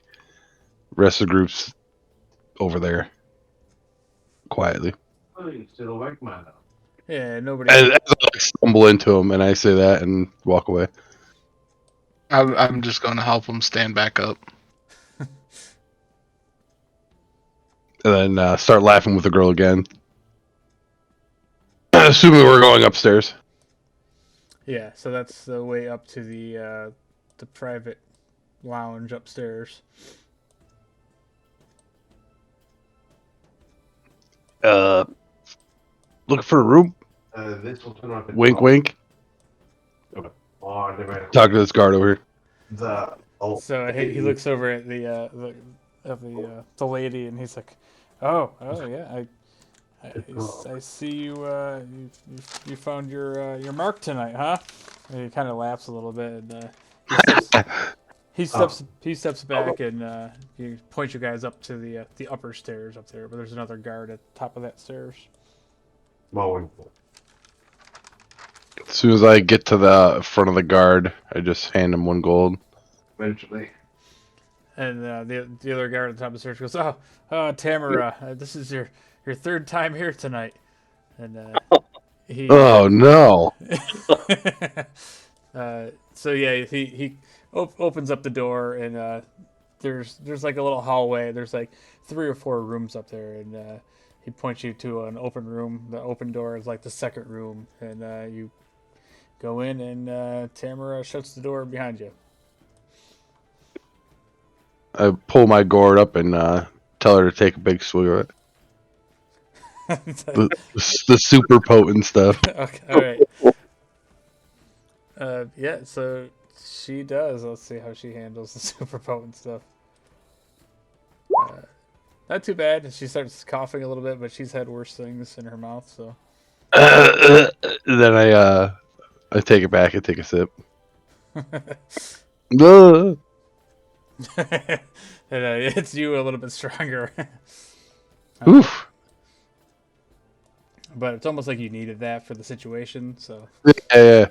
Speaker 5: Rest of the group's over there quietly.
Speaker 1: Yeah, nobody.
Speaker 5: And as I like, stumble into him, and I say that and walk away.
Speaker 7: I'm just gonna help him stand back up.
Speaker 5: And then start laughing with the girl again. Assuming we're going upstairs.
Speaker 1: Yeah, so that's the way up to the private lounge upstairs.
Speaker 5: Looking for a room? Wink, wink. Talk to this guard over here.
Speaker 1: So he looks over at the lady and he's like, "Oh yeah, I see you you found your mark tonight, huh?" And he kind of laughs a little bit and he steps back and he points you guys up to the upper stairs up there, but there's another guard at the top of that stairs.
Speaker 5: As soon as I get to the front of the guard, I just hand him 1 gold.
Speaker 1: Eventually. And the other guard at the top of the stairs goes, "Oh, Tamara, this is your 3rd time here tonight." And he.
Speaker 5: Oh no!
Speaker 1: So yeah, he opens up the door and there's like a little hallway. There's like 3 or 4 rooms up there, and he points you to an open room. The open door is like the second room, and you go in, and Tamara shuts the door behind you.
Speaker 5: I pull my gourd up and tell her to take a big swig of it. the super potent stuff.
Speaker 1: Okay, all right. Yeah, so she does. Let's see how she handles the super potent stuff. Not too bad. She starts coughing a little bit, but she's had worse things in her mouth. So
Speaker 5: then I take it back and take a sip.
Speaker 1: and it's you a little bit stronger.
Speaker 5: Oof.
Speaker 1: But it's almost like you needed that for the situation. So
Speaker 5: yeah.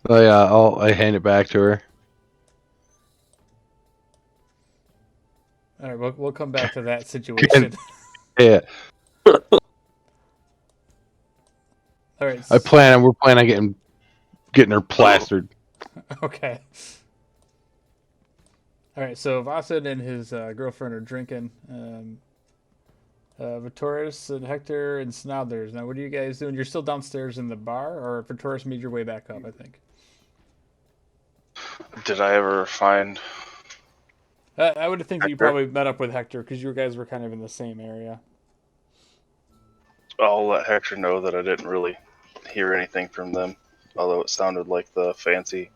Speaker 5: I hand it back to her.
Speaker 1: All right, we'll come back to that situation.
Speaker 5: Yeah,
Speaker 1: All right.
Speaker 5: we're planning on getting her plastered.
Speaker 1: Okay. All right. So Vasid and his girlfriend are drinking. Vitoris and Hector and Snodlers. Now, what are you guys doing? You're still downstairs in the bar, or Vitoris made your way back up? I think.
Speaker 2: Did I ever find?
Speaker 1: I would think that you
Speaker 2: Hector?
Speaker 1: probably met up with Hector because you guys were kind of in the same area.
Speaker 2: I'll let Hector know that I didn't really hear anything from them, although it sounded like the fancy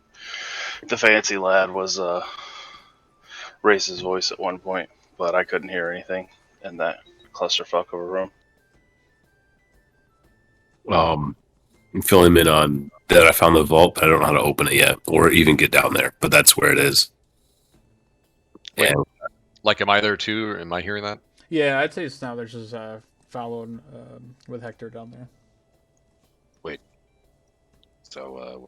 Speaker 2: lad was raised his voice at one point, but I couldn't hear anything in that clusterfuck of a room.
Speaker 3: I'm filling him in on that I found the vault, but I don't know how to open it yet or even get down there. But that's where it is.
Speaker 8: Wait,
Speaker 3: And
Speaker 8: like, am I there too? Or am I hearing that?
Speaker 1: Yeah, I'd say Snodlers is following with Hector down there.
Speaker 8: So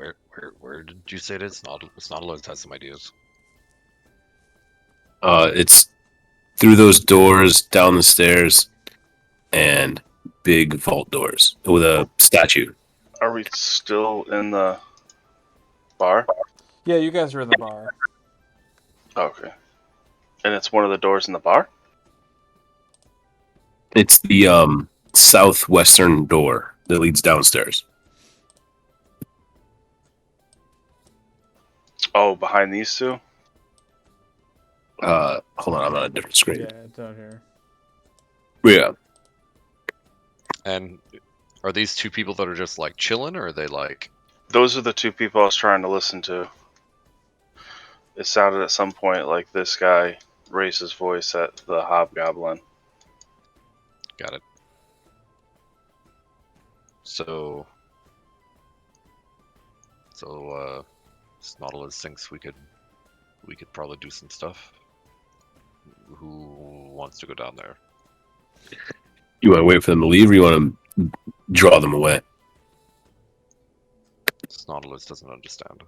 Speaker 8: where did you say it is? It's not alone. Has some ideas.
Speaker 3: it's through those doors, down the stairs, and big vault doors with a statue.
Speaker 2: Are we still in the bar?
Speaker 1: Yeah, you guys are in the bar.
Speaker 2: Okay. And it's one of the doors in the bar?
Speaker 3: It's the southwestern door that leads downstairs.
Speaker 2: Oh, behind these two?
Speaker 3: Hold on, I'm on a different screen.
Speaker 1: Yeah, down here.
Speaker 3: Yeah.
Speaker 8: And are these two people that are just like chilling, or are they like?
Speaker 2: Those are the two people I was trying to listen to. It sounded at some point like this guy raised his voice at the hobgoblin.
Speaker 8: Got it. So Nautilus thinks we could probably do some stuff. Who wants to go down there?
Speaker 3: You want to wait for them to leave, or you want to draw them away?
Speaker 8: Nautilus doesn't understand.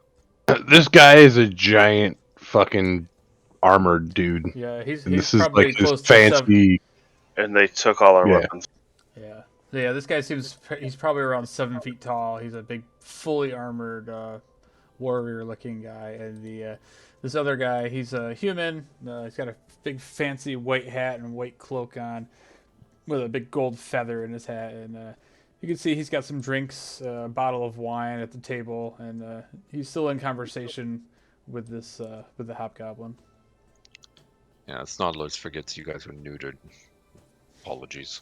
Speaker 5: This guy is a giant fucking armored dude.
Speaker 1: Yeah, he's
Speaker 5: And this
Speaker 1: probably
Speaker 5: is like
Speaker 1: close
Speaker 5: his
Speaker 1: to seven.
Speaker 5: fancy.
Speaker 2: And they took all our
Speaker 5: Yeah.
Speaker 2: weapons.
Speaker 1: Yeah, yeah. This guy he's probably around 7 feet tall. He's a big, fully armored warrior-looking guy, and this other guy, he's a human. He's got a big, fancy white hat and white cloak on, with a big gold feather in his hat, and you can see he's got some drinks, a bottle of wine at the table, and he's still in conversation with the hobgoblin.
Speaker 8: Yeah, Nautilus forgets you guys were neutered. Apologies.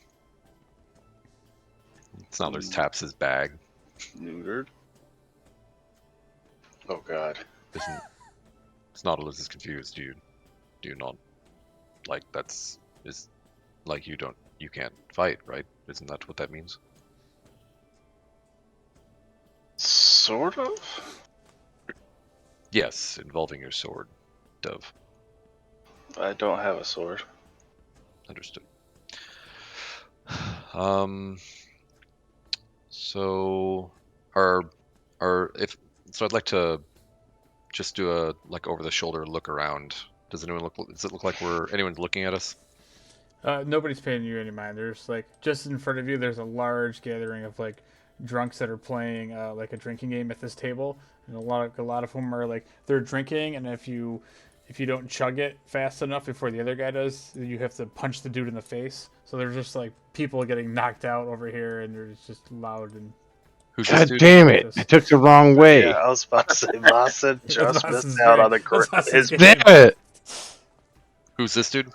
Speaker 8: Nautilus taps his bag.
Speaker 2: Neutered? Oh god.
Speaker 8: Isn't Nautilus is confused? Do you not like is like you can't fight, right? Isn't that what that means?
Speaker 2: Sort of?
Speaker 8: Yes, involving your sword, Dove.
Speaker 2: I don't have a sword.
Speaker 8: Understood. So I'd like to just do a like over the shoulder look around. Does it look like anyone's looking at us?
Speaker 1: Nobody's paying you any mind. There's like just in front of you. There's a large gathering of like drunks that are playing like a drinking game at this table, and a lot of them are like they're drinking, and if you don't chug it fast enough before the other guy does, you have to punch the dude in the face. So there's just like people getting knocked out over here, and there's just loud and.
Speaker 8: Who's
Speaker 5: God
Speaker 8: this dude?
Speaker 5: damn it! I took the wrong way.
Speaker 2: Yeah, I was about to say Boston just
Speaker 1: Boston's
Speaker 2: missed out
Speaker 1: game.
Speaker 2: on the
Speaker 1: That's
Speaker 2: his
Speaker 1: Boston's game.
Speaker 5: Damn it!
Speaker 8: Who's this dude?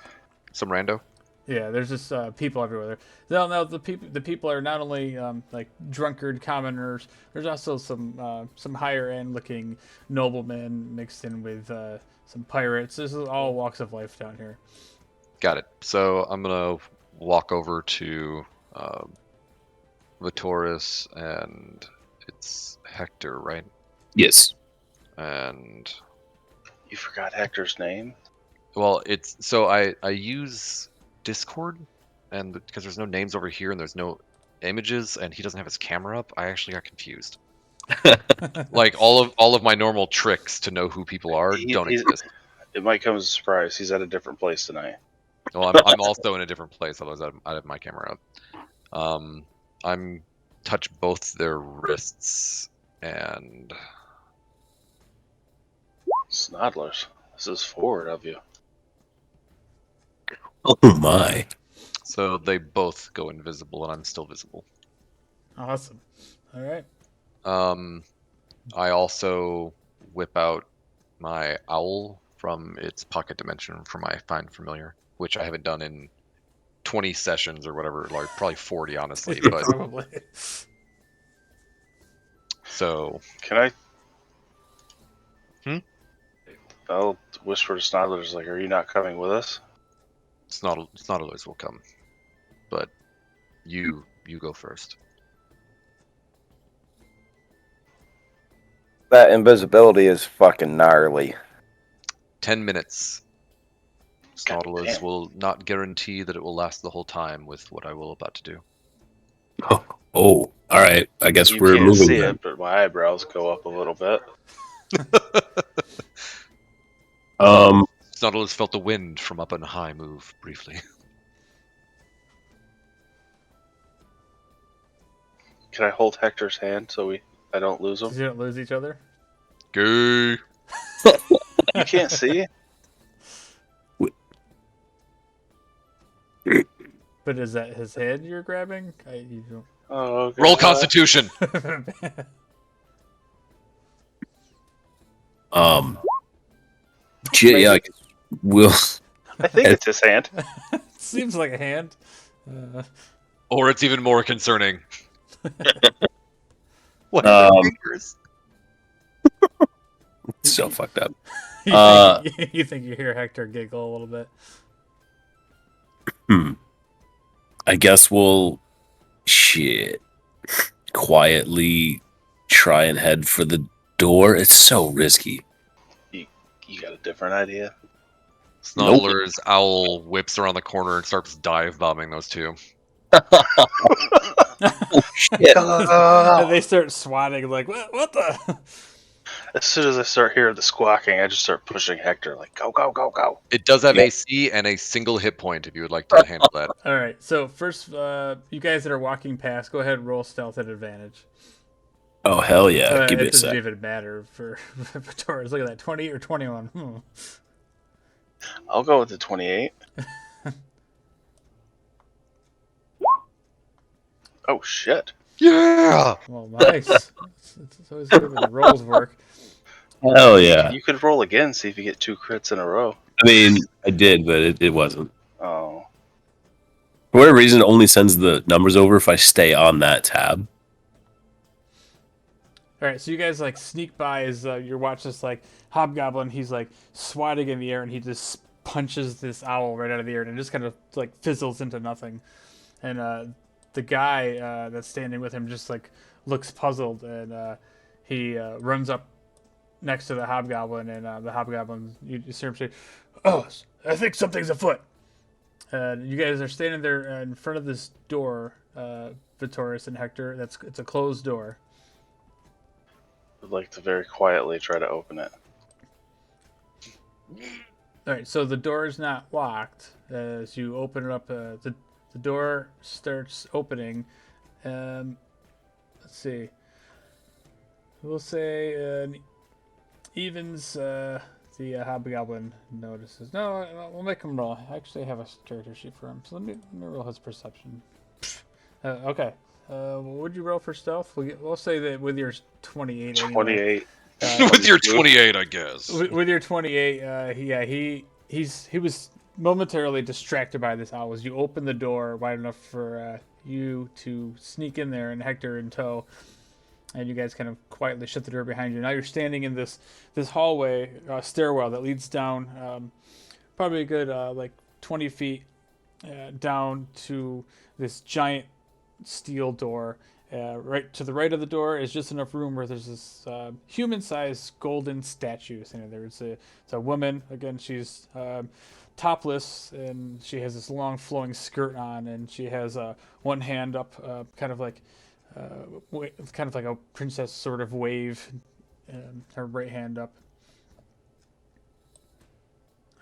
Speaker 8: Some rando?
Speaker 1: Yeah, there's just people everywhere. No, the people are not only like drunkard commoners. There's also some higher end looking noblemen mixed in with some pirates. This is all walks of life down here.
Speaker 8: Got it. So I'm gonna walk over to Vitoris, and it's Hector, right?
Speaker 3: Yes.
Speaker 8: And
Speaker 2: You forgot Hector's name?
Speaker 8: well, it's so I use Discord, and because there's no names over here and there's no images, and he doesn't have his camera up, I actually got confused. Like all of my normal tricks to know who people are don't exist.
Speaker 2: It might come as a surprise. He's at a different place tonight.
Speaker 8: Well, I'm also in a different place, otherwise I'd have my camera up. I'm touch both their wrists and
Speaker 2: Snodlers, this is forward of you.
Speaker 3: Oh my.
Speaker 8: so they both go invisible, and I'm still visible.
Speaker 1: Awesome. All right.
Speaker 8: I also whip out my owl from its pocket dimension for my find familiar, which I haven't done in 20 sessions or whatever, like probably 40 honestly. But
Speaker 1: Probably.
Speaker 8: so
Speaker 2: Can I?
Speaker 8: Hmm?
Speaker 2: I'll whisper to Snodlers, like, are you not coming with us?
Speaker 8: Snodlers will come, but you go first.
Speaker 4: That invisibility is fucking gnarly.
Speaker 8: 10 minutes.
Speaker 2: God
Speaker 8: Snodlers
Speaker 2: damn.
Speaker 8: will not guarantee that it will last the whole time with what I will about to do.
Speaker 3: Oh, all right. I guess
Speaker 2: You
Speaker 3: we're
Speaker 2: can't
Speaker 3: moving
Speaker 2: see
Speaker 3: then.
Speaker 2: it, but my eyebrows go up a little bit.
Speaker 8: Snodlers felt the wind from up on high move briefly.
Speaker 2: Can I hold Hector's hand so I don't lose him?
Speaker 1: So you don't lose each other.
Speaker 8: Gay.
Speaker 2: You can't see?
Speaker 1: But is that his head you're grabbing? You don't...
Speaker 2: Oh, okay.
Speaker 8: Roll Constitution.
Speaker 3: Shit, yeah, I guess we'll.
Speaker 2: I think it's his hand.
Speaker 1: Seems like a hand.
Speaker 8: Or it's even more concerning. What are their fingers?
Speaker 3: So fucked up.
Speaker 1: You think you hear Hector giggle a little bit.
Speaker 3: I guess we'll quietly try and head for the door. It's so risky.
Speaker 2: You got a different idea?
Speaker 8: Snodler's owl whips around the corner and starts dive bombing those two.
Speaker 3: Shit.
Speaker 1: And they start swatting like, what the?
Speaker 2: As soon as I start hearing the squawking, I just start pushing Hector, like, go, go, go, go.
Speaker 8: It does have
Speaker 3: Yeah.
Speaker 8: AC and a single hit point if you would like to handle that.
Speaker 1: All right. So first, you guys that are walking past, go ahead and roll stealth at advantage.
Speaker 3: Oh hell yeah! Give me
Speaker 1: It
Speaker 3: a
Speaker 1: doesn't
Speaker 3: sec.
Speaker 1: even matter for Taurus. Look at that, 20 or 21.
Speaker 2: I'll go with the 28. Oh, shit.
Speaker 8: Yeah!
Speaker 1: Well, nice. It's always good when the rolls work.
Speaker 3: Hell yeah!
Speaker 2: You could roll again, see if you get 2 crits in a row.
Speaker 3: I mean, I did, but it wasn't.
Speaker 2: Oh.
Speaker 3: For whatever reason, it only sends the numbers over if I stay on that tab.
Speaker 1: All right, so you guys like sneak by as you watch this like hobgoblin. He's like swatting in the air, and he just punches this owl right out of the air, and it just kind of like fizzles into nothing. And the guy that's standing with him just like looks puzzled, and he runs up next to the hobgoblin, and the hobgoblin you see him say, "Oh, I think something's afoot." And you guys are standing there in front of this door, Vittorius and Hector. It's a closed door.
Speaker 2: I'd like to very quietly try to open it.
Speaker 1: All right, so the door is not locked. As you open it up, the door starts opening. Let's see. We'll say evens. The hobgoblin notices. No, we'll make him roll. I actually have a character sheet for him, so let me roll his perception. Okay. What would you roll for stealth? We'll say that with your 28.
Speaker 2: 28.
Speaker 1: Anyway,
Speaker 8: With your 28, I guess.
Speaker 1: with your 28, he was momentarily distracted by this owl. As you open the door wide enough for you to sneak in there and Hector in tow, and you guys kind of quietly shut the door behind you. Now you're standing in this hallway stairwell that leads down probably a good like 20 feet down to this giant steel door. Right to the right of the door is just enough room where there's this human-sized golden statue sitting there. It's a woman. Again, she's topless, and she has this long flowing skirt on, and she has one hand up, kind of like a princess sort of wave, her right hand up.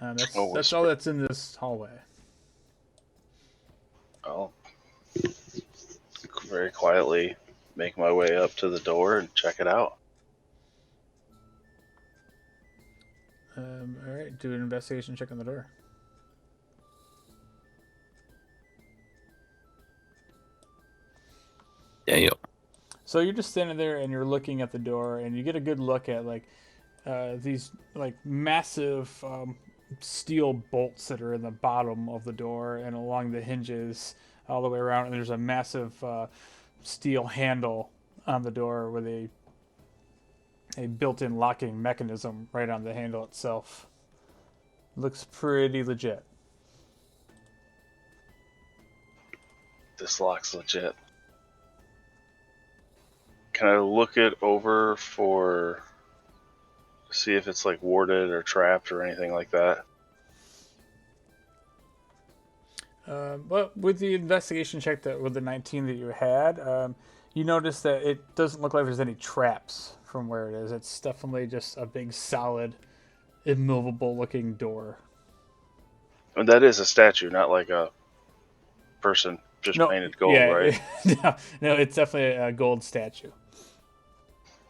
Speaker 1: That's all that's in this hallway.
Speaker 2: I'll very quietly make my way up to the door and check it out.
Speaker 1: All right, do an investigation check on the door.
Speaker 3: Damn.
Speaker 1: So you're just standing there and you're looking at the door, and you get a good look at like these like massive steel bolts that are in the bottom of the door and along the hinges all the way around. And there's a massive steel handle on the door with a built-in locking mechanism right on the handle itself. Looks pretty legit.
Speaker 2: This lock's legit. Can I look it over for see if it's like warded or trapped or anything like that?
Speaker 1: But with the investigation check that with the 19 that you had, you notice that it doesn't look like there's any traps from where it is. It's definitely just a big, solid, immovable-looking door.
Speaker 2: And that is a statue, not like a person just painted gold,
Speaker 1: yeah,
Speaker 2: right?
Speaker 1: no, it's definitely a gold statue.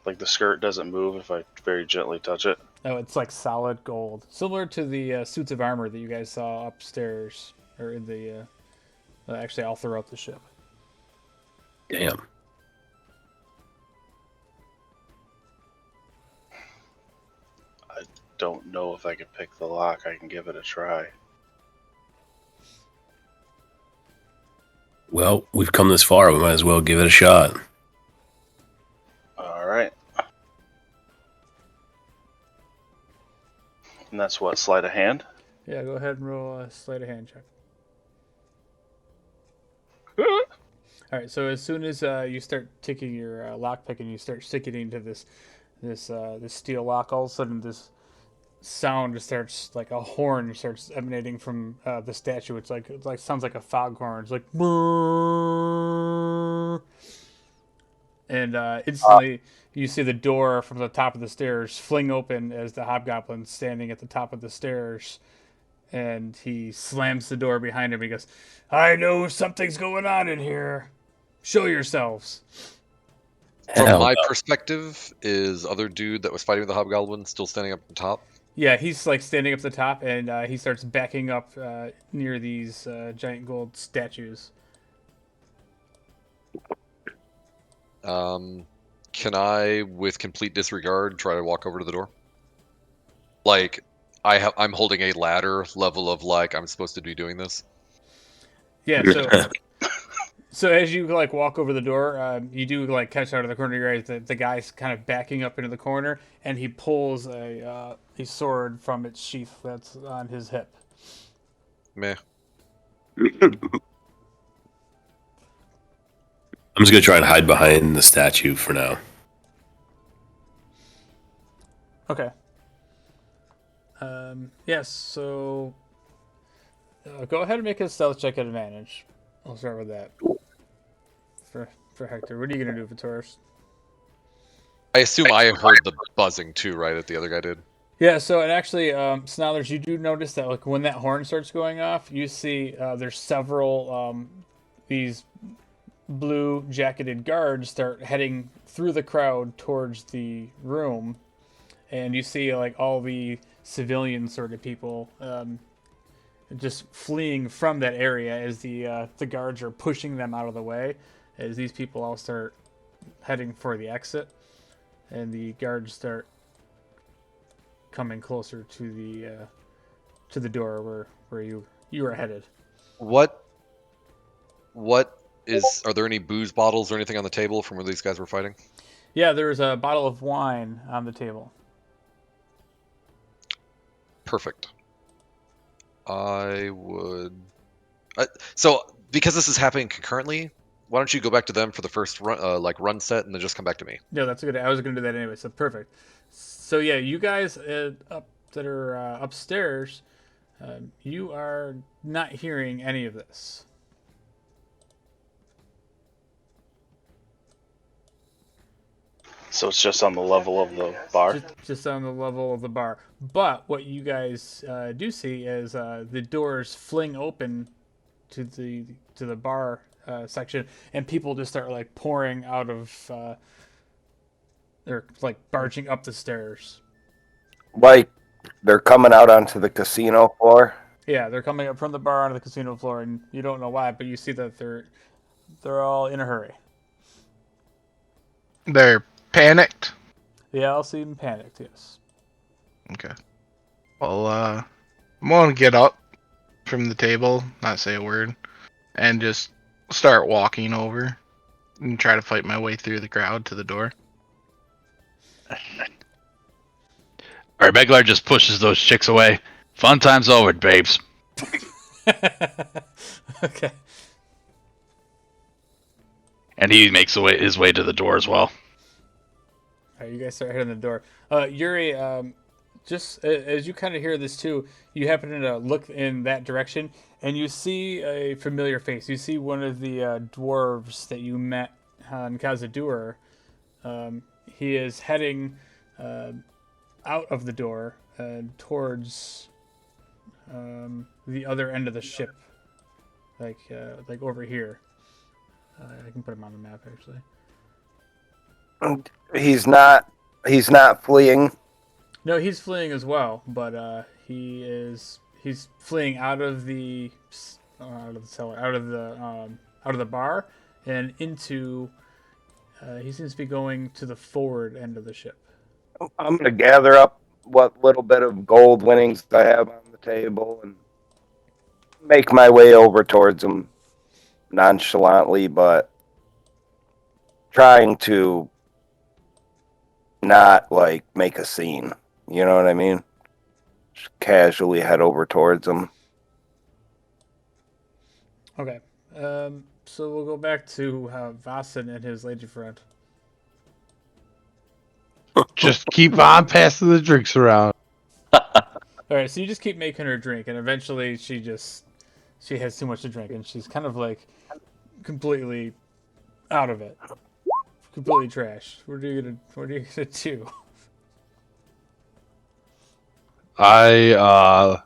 Speaker 2: Like the skirt doesn't move if I very gently touch it.
Speaker 1: No, it's like solid gold, similar to the suits of armor that you guys saw upstairs or in the actually all throughout the ship.
Speaker 3: Damn.
Speaker 2: I don't know if I can pick the lock. I can give it a try.
Speaker 3: Well, we've come this far. We might as well give it a shot.
Speaker 2: All right. And that's what, sleight of hand?
Speaker 1: Yeah, go ahead and roll a sleight of hand check. All right, so as soon as you start ticking your lockpick and you start sticking into this steel lock, all of a sudden this sound just starts, like a horn starts emanating from the statue. It's like sounds like a foghorn. It's like, and instantly you see the door from the top of the stairs fling open as the hobgoblin's standing at the top of the stairs, and he slams the door behind him. He goes, "I know something's going on in here. Show yourselves."
Speaker 8: From
Speaker 3: Hell
Speaker 8: my
Speaker 3: no.
Speaker 8: perspective, is other dude that was fighting with the hobgoblin still standing up on top?
Speaker 1: Yeah, he's like standing up at the top, and he starts backing up near these giant gold statues.
Speaker 8: Can I, with complete disregard, try to walk over to the door? Like, I'm holding a ladder level of like I'm supposed to be doing this.
Speaker 1: Yeah, so as you like walk over the door, you do like catch out of the corner of your eyes that the guy's kind of backing up into the corner, and he pulls a sword from its sheath that's on his hip.
Speaker 8: Meh.
Speaker 3: I'm just gonna try and hide behind the statue for now.
Speaker 1: Okay. Yes. So go ahead and make a stealth check at advantage. I'll start with that. For Hector, what are you gonna do for Taurus?
Speaker 8: I assume I heard the buzzing too, right? That the other guy did.
Speaker 1: Yeah, so and actually, Snallers, you do notice that like when that horn starts going off, you see there's several these blue jacketed guards start heading through the crowd towards the room, and you see like all the civilian sort of people just fleeing from that area as the guards are pushing them out of the way, as these people all start heading for the exit, and the guards start coming closer to the door where you are headed.
Speaker 8: What is? Are there any booze bottles or anything on the table from where these guys were fighting?
Speaker 1: Yeah, there's a bottle of wine on the table.
Speaker 8: Perfect. I would. So because this is happening concurrently, why don't you go back to them for the first run, run set, and then just come back to me?
Speaker 1: Yeah, that's a good. I was going to do that anyway, so perfect. So yeah, you guys up that are upstairs, you are not hearing any of this.
Speaker 2: So it's just on the level of the bar?
Speaker 1: Just on the level of the bar. But what you guys do see is the doors fling open to to the bar section, and people just start like pouring out of. They're like barging up the stairs.
Speaker 4: Like they're coming out onto the casino floor.
Speaker 1: Yeah, they're coming up from the bar onto the casino floor, and you don't know why, but you see that they're all in a hurry.
Speaker 7: They're panicked.
Speaker 1: They all seem panicked. Yes.
Speaker 7: Okay. Well, I'm gonna get up from the table, not say a word, and just start walking over and try to fight my way through the crowd to the door.
Speaker 6: All right, Meglar just pushes those chicks away. Fun time's over, babes.
Speaker 1: Okay.
Speaker 6: And he makes his way to the door as well.
Speaker 1: All right, you guys start heading the door. Yuri, just as you kind of hear this too, you happen to look in that direction, and you see a familiar face. You see one of the dwarves that you met on Kazadur. He is heading out of the door towards the other end of the ship, like over here. I can put him on the map actually.
Speaker 4: He's not fleeing.
Speaker 1: No, he's fleeing as well, but he's fleeing out of the cellar, out of the bar, and into. He seems to be going to the forward end of the ship.
Speaker 4: I'm gonna gather up what little bit of gold winnings I have on the table and make my way over towards him nonchalantly, but trying to not like make a scene. You know what I mean? Just casually head over towards him.
Speaker 1: Okay. So we'll go back to Vasen and his lady friend.
Speaker 5: Just keep on passing the drinks around.
Speaker 1: All right. So you just keep making her drink, and eventually she has too much to drink, and she's kind of like completely out of it, completely trash. What are you gonna do?
Speaker 5: I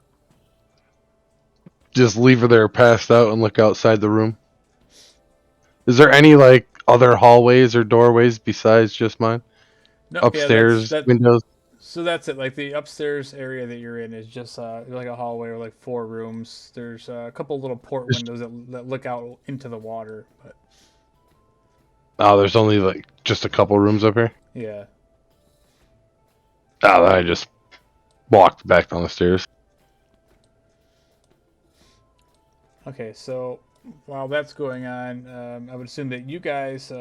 Speaker 5: just leave her there passed out and look outside the room. Is there any like other hallways or doorways besides just mine?
Speaker 1: No,
Speaker 5: Upstairs
Speaker 1: yeah,
Speaker 5: windows.
Speaker 1: So that's it. Like the upstairs area that you're in is just like a hallway or like 4 rooms. There's a couple little port windows that look out into the water. But
Speaker 5: Oh, there's only like just a couple rooms up here.
Speaker 1: yeah.
Speaker 5: Oh, then I just walked back down the stairs.
Speaker 1: Okay, so while that's going on, I would assume that you guys,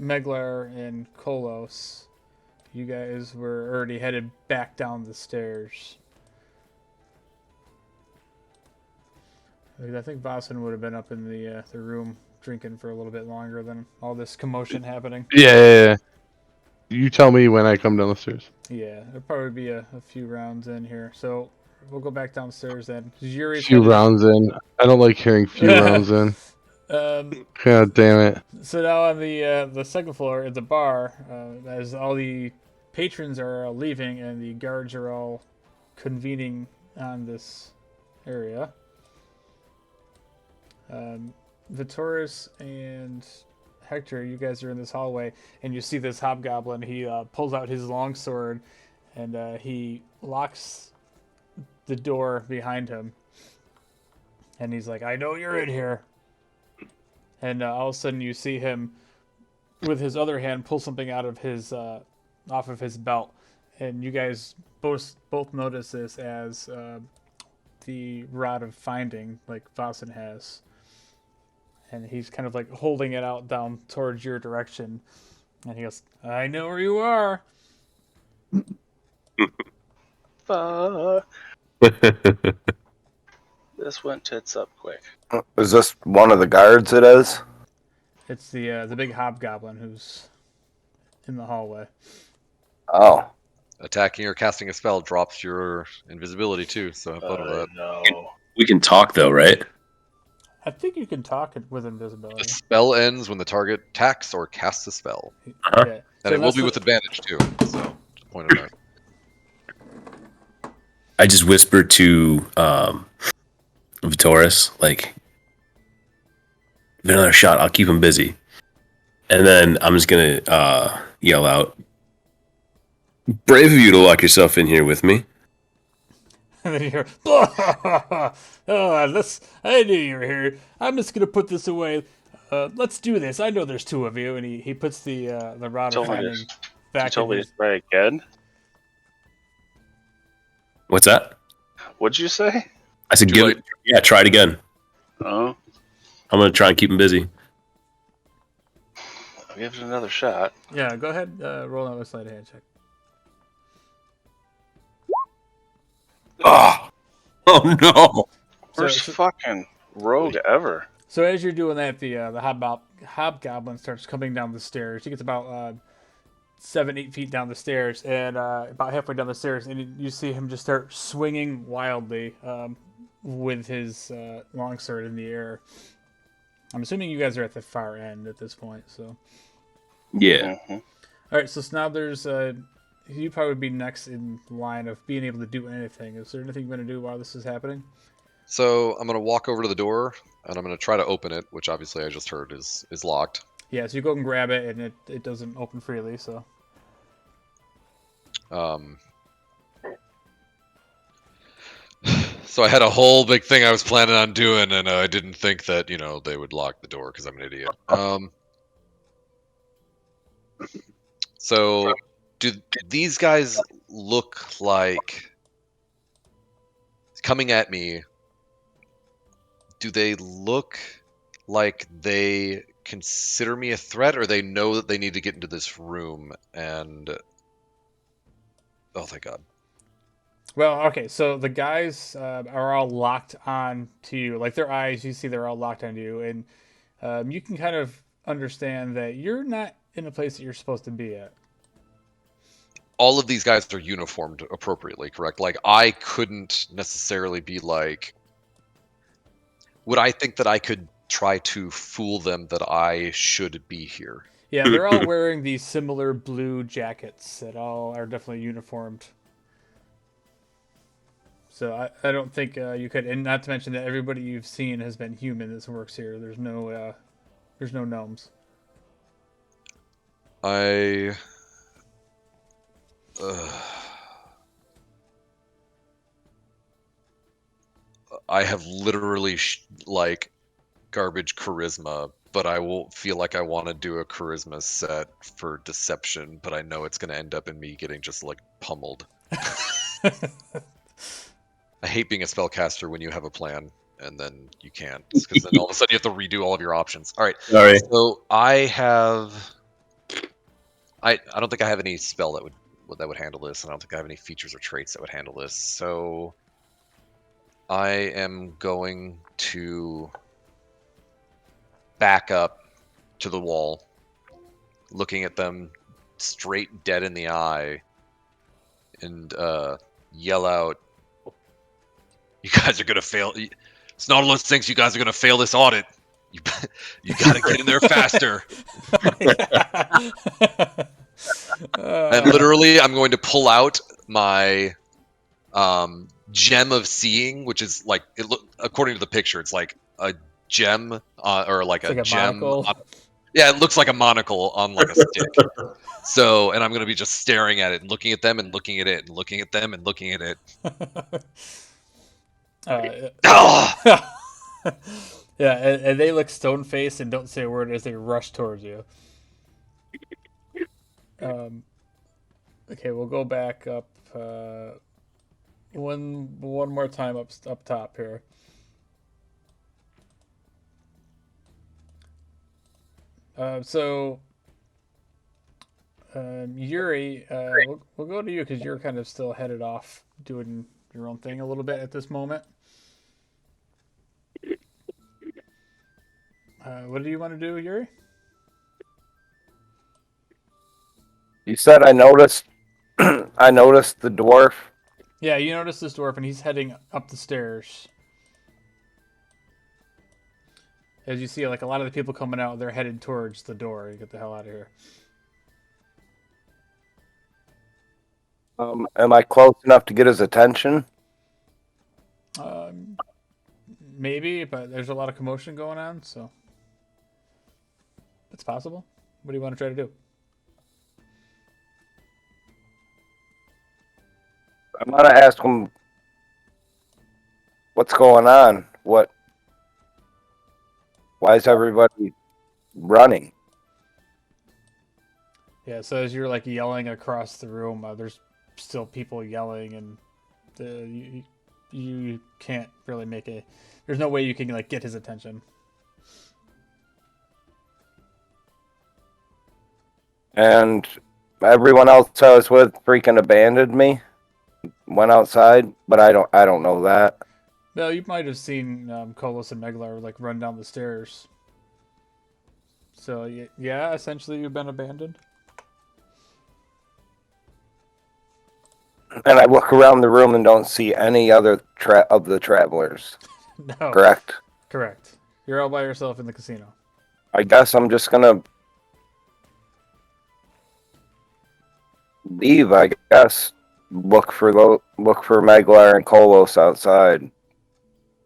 Speaker 1: Meglar and Kolos, you guys were already headed back down the stairs. I think Vasen would have been up in the room drinking for a little bit longer than all this commotion happening.
Speaker 5: Yeah. You tell me when I come down the stairs.
Speaker 1: Yeah, it'll probably be a few rounds in here. So we'll go back downstairs then. Yuri's
Speaker 5: Few rounds in. I don't like hearing few rounds in. God damn it.
Speaker 1: So now on the second floor at the bar, as all the patrons are leaving and the guards are all convening on this area, Vitoris and Hector, you guys are in this hallway, and you see this hobgoblin. He pulls out his longsword, and he locks the door behind him. And he's like, "I know you're in here." And all of a sudden, you see him, with his other hand, pull something out of his off of his belt. And you guys both notice this as the Rod of Finding, like Vasen has. And he's kind of like holding it out down towards your direction. And he goes, "I know where you are."
Speaker 2: This went tits up quick.
Speaker 4: Is this one of the guards it is?
Speaker 1: It's the big hobgoblin who's in the hallway.
Speaker 4: Oh.
Speaker 8: Attacking or casting a spell drops your invisibility too, so have fun with that.
Speaker 2: No.
Speaker 3: We can talk though, right?
Speaker 1: I think you can talk it with
Speaker 8: The
Speaker 1: invisibility.
Speaker 8: spell ends when the target attacks or casts a spell.
Speaker 3: Uh-huh.
Speaker 1: Yeah.
Speaker 8: And it will be with advantage too, so just point it out.
Speaker 3: I just whispered to Vitoris, like, Give it another shot. I'll keep him busy. And then I'm just going to yell out, brave of you to lock yourself in here with me.
Speaker 1: And then you hear, oh, I knew you were here. I'm just gonna put this away. Let's do this. I know there's two of you, and he puts the rod of
Speaker 2: Told me
Speaker 1: finding
Speaker 2: You
Speaker 1: back in
Speaker 2: told me to
Speaker 1: his.
Speaker 2: try again.
Speaker 3: What's that?
Speaker 2: What'd you say?
Speaker 3: I said,
Speaker 8: Too late.
Speaker 3: yeah, try it again.
Speaker 2: Oh,
Speaker 3: I'm going to try and keep him busy.
Speaker 2: I'll give it another shot.
Speaker 1: Yeah, go ahead. Roll another sleight of hand check.
Speaker 3: Oh, oh no.
Speaker 2: Worst
Speaker 1: so-
Speaker 2: fucking rogue ever.
Speaker 1: So as you're doing that, the hobgoblin starts coming down the stairs. He gets about 7-8 feet down the stairs, and about halfway down the stairs, and you see him just start swinging wildly with his longsword in the air. I'm assuming you guys are at the far end at this point. So,
Speaker 3: Yeah.
Speaker 2: Mm-hmm.
Speaker 1: all right. So now there's you probably be next in line of being able to do anything. Is there anything you're going to do while this is happening?
Speaker 8: So I'm gonna walk over to the door and I'm gonna try to open it, which obviously I just heard is locked.
Speaker 1: Yeah. So you go and grab it, and it doesn't open freely. So.
Speaker 8: So I had a whole big thing I was planning on doing, and I didn't think that they would lock the door because I'm an idiot. So do these guys look like coming at me? Do they look like they consider me a threat, or they know that they need to get into this room? And oh, thank God.
Speaker 1: Well, okay, so the guys are all locked on to you. Like their eyes, you see they're all locked on you. And you can kind of understand that you're not in a place that you're supposed to be at.
Speaker 8: All of these guys are uniformed appropriately, correct? Like, I couldn't necessarily be like... Would I think that I could try to fool them that I should be here?
Speaker 1: Yeah, they're all wearing these similar blue jackets that all are definitely uniformed. So I don't think you could, and not to mention that everybody you've seen has been human that works here. There's no gnomes.
Speaker 8: I have literally like garbage charisma, but I won't feel like I want to do a charisma set for deception, but I know it's going to end up in me getting just like pummeled. I hate being a spellcaster when you have a plan and then you can't, because then all of a sudden you have to redo all of your options. All right.
Speaker 3: Sorry.
Speaker 8: So I don't think I have any spell that would handle this, and I don't think I have any features or traits that would handle this. So I am going to back up to the wall, looking at them straight dead in the eye, and yell out, "You guys are gonna fail. It's not Nautilus thinks you guys are gonna fail this audit. You gotta get in there faster." And literally, I'm going to pull out my gem of seeing, which is like according to the picture, it's like a gem or like
Speaker 1: It's
Speaker 8: a
Speaker 1: like a
Speaker 8: gem.
Speaker 1: monocle.
Speaker 8: Yeah, it looks like a monocle on like a stick. So, and I'm going to be just staring at it and looking at them and looking at it and looking at them and looking at it.
Speaker 1: Yeah, and they look stone-faced and don't say a word as they rush towards you. Okay, we'll go back up one more time up top here. Yuri, we'll go to you because you're kind of still headed off doing your own thing a little bit at this moment. What do you want to do, Yuri?
Speaker 4: You said I noticed. I noticed the dwarf.
Speaker 1: Yeah, you notice this dwarf, and he's heading up the stairs. As you see, like a lot of the people coming out, they're headed towards the door. You get the hell out of here.
Speaker 4: Am I close enough to get his attention?
Speaker 1: Maybe, but there's a lot of commotion going on, so. It's possible. What do you want to try to do?
Speaker 4: I'm gonna ask him what's going on. Why is everybody running?
Speaker 1: Yeah, so as you're like yelling across the room, there's still people yelling, and you can't really make a. There's no way you can like get his attention.
Speaker 4: And everyone else I was with freaking abandoned me. Went outside, but I don't know that.
Speaker 1: Well, you might have seen Kolos and Meglar like run down the stairs. So yeah, essentially you've been abandoned.
Speaker 4: And I look around the room and don't see any other of the travelers.
Speaker 1: No.
Speaker 4: Correct?
Speaker 1: Correct. You're all by yourself in the casino.
Speaker 4: I guess I'm just gonna leave, I guess. Look for Meglar and Kolos outside.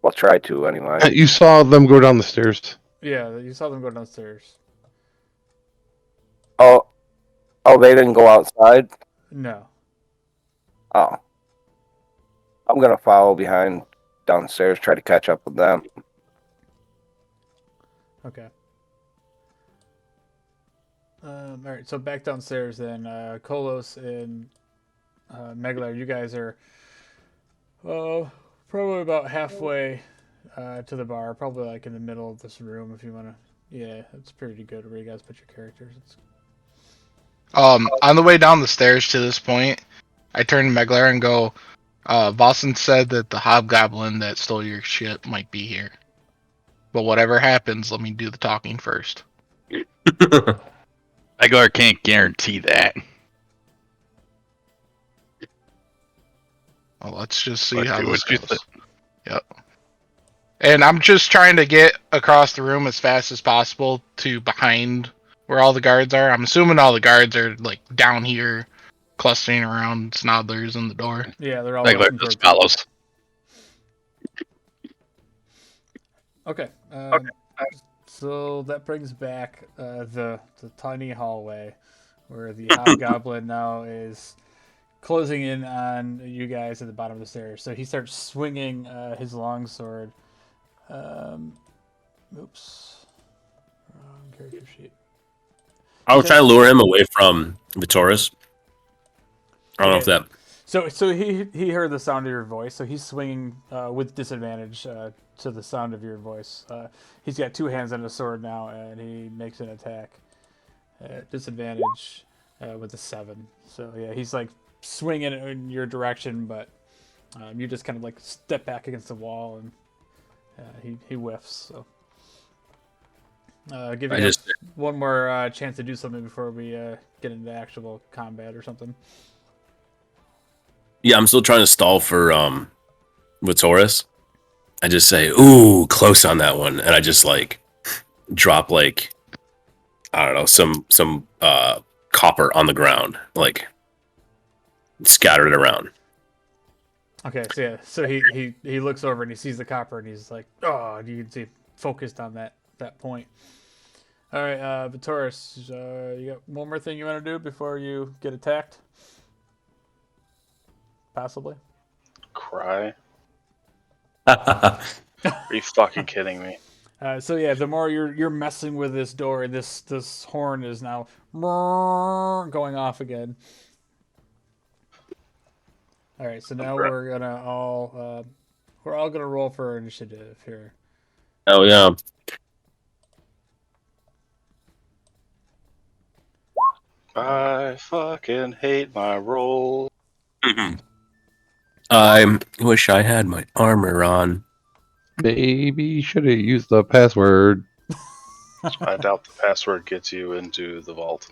Speaker 4: I'll try to anyway.
Speaker 5: You saw them go down the stairs.
Speaker 1: Yeah, you saw them go downstairs.
Speaker 4: Oh, they didn't go outside?
Speaker 1: No.
Speaker 4: Oh. I'm gonna follow behind downstairs, try to catch up with them.
Speaker 1: Okay. All right, so back downstairs then. Kolos and Meglar, you guys are probably about halfway to the bar, probably like in the middle of this room if you want to. Yeah, it's pretty good where you guys put your characters.
Speaker 7: On the way down the stairs to this point, I turn to Meglar and go, Vossen said that the hobgoblin that stole your ship might be here. But whatever happens, let me do the talking first.
Speaker 6: Meglar can't guarantee that.
Speaker 7: Well, let's just see
Speaker 6: Let's
Speaker 7: how
Speaker 6: do
Speaker 7: this
Speaker 6: what you
Speaker 7: goes.
Speaker 6: said.
Speaker 7: Yep. And I'm just trying to get across the room as fast as possible to behind where all the guards are. I'm assuming all the guards are like down here, clustering around Snodlers in the door.
Speaker 1: Yeah, they're all
Speaker 6: Meglar
Speaker 1: looking
Speaker 6: just
Speaker 1: towards you.
Speaker 6: follows.
Speaker 1: Okay. So that brings back the tiny hallway where the hobgoblin now is closing in on you guys at the bottom of the stairs. So he starts swinging his longsword. Oops. Wrong character sheet.
Speaker 3: I was trying to lure him away from Vitoris. I don't know if that.
Speaker 1: So he heard the sound of your voice, so he's swinging with disadvantage to the sound of your voice. He's got two hands on his sword now, and he makes an attack at disadvantage with a 7. So yeah, he's like swinging in your direction, but you just kind of like step back against the wall, and he whiffs. So giving us one more chance to do something before we get into actual combat or something.
Speaker 3: Yeah, I'm still trying to stall for Vitoris. I just say, "Ooh, close on that one," and I just like drop like I don't know some copper on the ground, like scatter it around.
Speaker 1: Okay, so yeah, so he looks over and he sees the copper and he's like, oh, you can see focused on that point. All right, Vitoris, you got one more thing you want to do before you get attacked? Possibly.
Speaker 2: Cry? Are you fucking kidding me?
Speaker 1: So yeah, the more you're messing with this door, this horn is now going off again. All right, so now we're all gonna roll for initiative here.
Speaker 3: Oh yeah.
Speaker 2: I fucking hate my roll.
Speaker 3: I wish I had my armor on.
Speaker 5: Maybe should have used the password.
Speaker 2: I doubt the password gets you into the vault.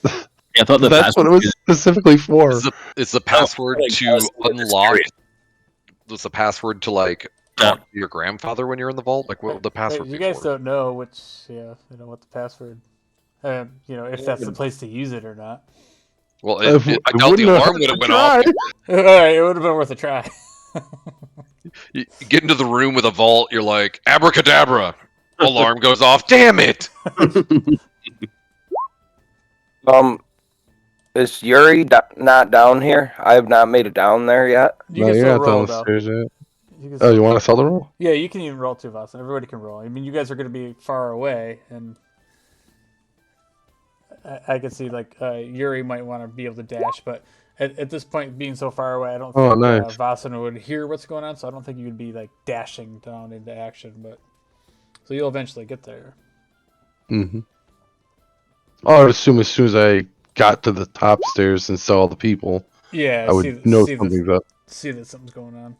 Speaker 3: Yeah, I thought
Speaker 5: That's what it was specifically for.
Speaker 8: Is the password to unlock? Was the password to like talk to your grandfather when you're in the vault? Like what would the password
Speaker 1: You
Speaker 8: be
Speaker 1: guys
Speaker 8: for?
Speaker 1: don't know what the password. If that's the place to use it or not.
Speaker 8: Well, I doubt the alarm would have went off.
Speaker 1: All right, it would have been worth a try.
Speaker 8: You get into the room with a vault, you're like, abracadabra. Alarm goes off. Damn it!
Speaker 4: Is Yuri not down here? I have not made it down there yet.
Speaker 1: You
Speaker 5: No,
Speaker 1: can
Speaker 5: you're
Speaker 1: still
Speaker 5: not down
Speaker 1: roll,
Speaker 5: the
Speaker 1: though.
Speaker 5: stairs yet.
Speaker 1: You can
Speaker 5: Oh,
Speaker 1: still
Speaker 5: you
Speaker 1: roll.
Speaker 5: want to sell the roll?
Speaker 1: Yeah, you can even roll too, Voss. Everybody can roll. I mean, you guys are going to be far away, and I can see, like, Yuri might want to be able to dash, but at this point, being so far away, I don't
Speaker 5: Oh,
Speaker 1: think
Speaker 5: nice.
Speaker 1: Vasan would hear what's going on, so I don't think you'd be, like, dashing down into action, but... So you'll eventually get there.
Speaker 5: Mm-hmm. I would assume as soon as I got to the top stairs and saw the people,
Speaker 1: Yeah,
Speaker 5: I would know something's up.
Speaker 1: see that something's going on.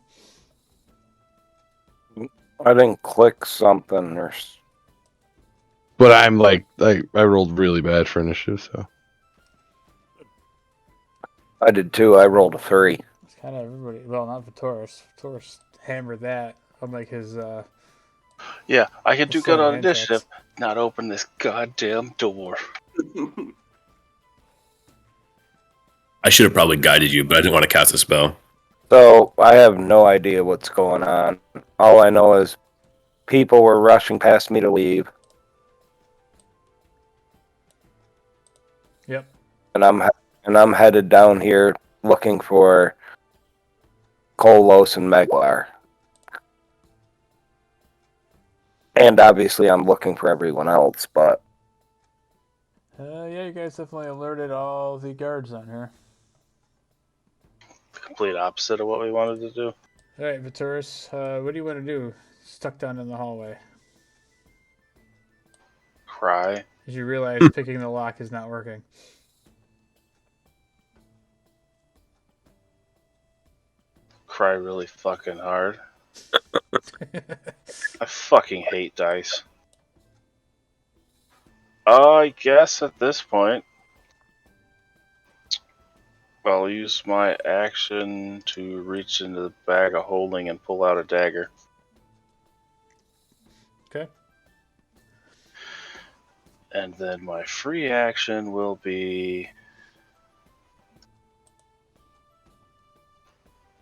Speaker 4: I didn't click something or.
Speaker 5: But I'm like, I rolled really bad for initiative, so.
Speaker 4: I did too. I rolled a 3.
Speaker 1: It's kind of everybody. Well, not Vitoris. Vitoris hammered that, unlike his...
Speaker 2: Yeah, I can do good on
Speaker 1: hand checks.
Speaker 2: initiative. Not open this goddamn door.
Speaker 3: I should have probably guided you, but I didn't want to cast a spell.
Speaker 4: So I have no idea what's going on. All I know is people were rushing past me to leave,
Speaker 1: Yep.
Speaker 4: and I'm headed down here looking for Kolos and Meglar. And obviously, I'm looking for everyone else, but
Speaker 1: Yeah, you guys definitely alerted all the guards on here.
Speaker 2: Complete opposite of what we wanted to do.
Speaker 1: All right, Vitoris, what do you want to do? Stuck down in the hallway.
Speaker 2: Cry.
Speaker 1: As you realize picking the lock is not working.
Speaker 2: Cry really fucking hard. I fucking hate dice. I guess at this point, I'll use my action to reach into the bag of holding and pull out a dagger.
Speaker 1: Okay.
Speaker 2: And then my free action will be...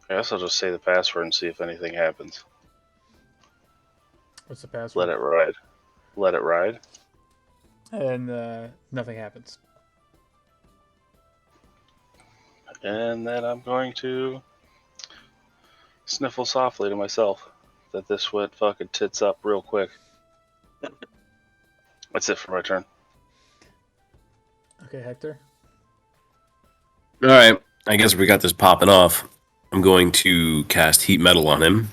Speaker 2: I guess I'll just say the password and see if anything happens.
Speaker 1: What's the password?
Speaker 2: Let it ride. Let it ride.
Speaker 1: And nothing happens.
Speaker 2: And then I'm going to sniffle softly to myself that this went fucking tits up real quick. That's it for my turn.
Speaker 1: Okay, Hector.
Speaker 3: All right, I guess we got this popping off. I'm going to cast Heat Metal on him,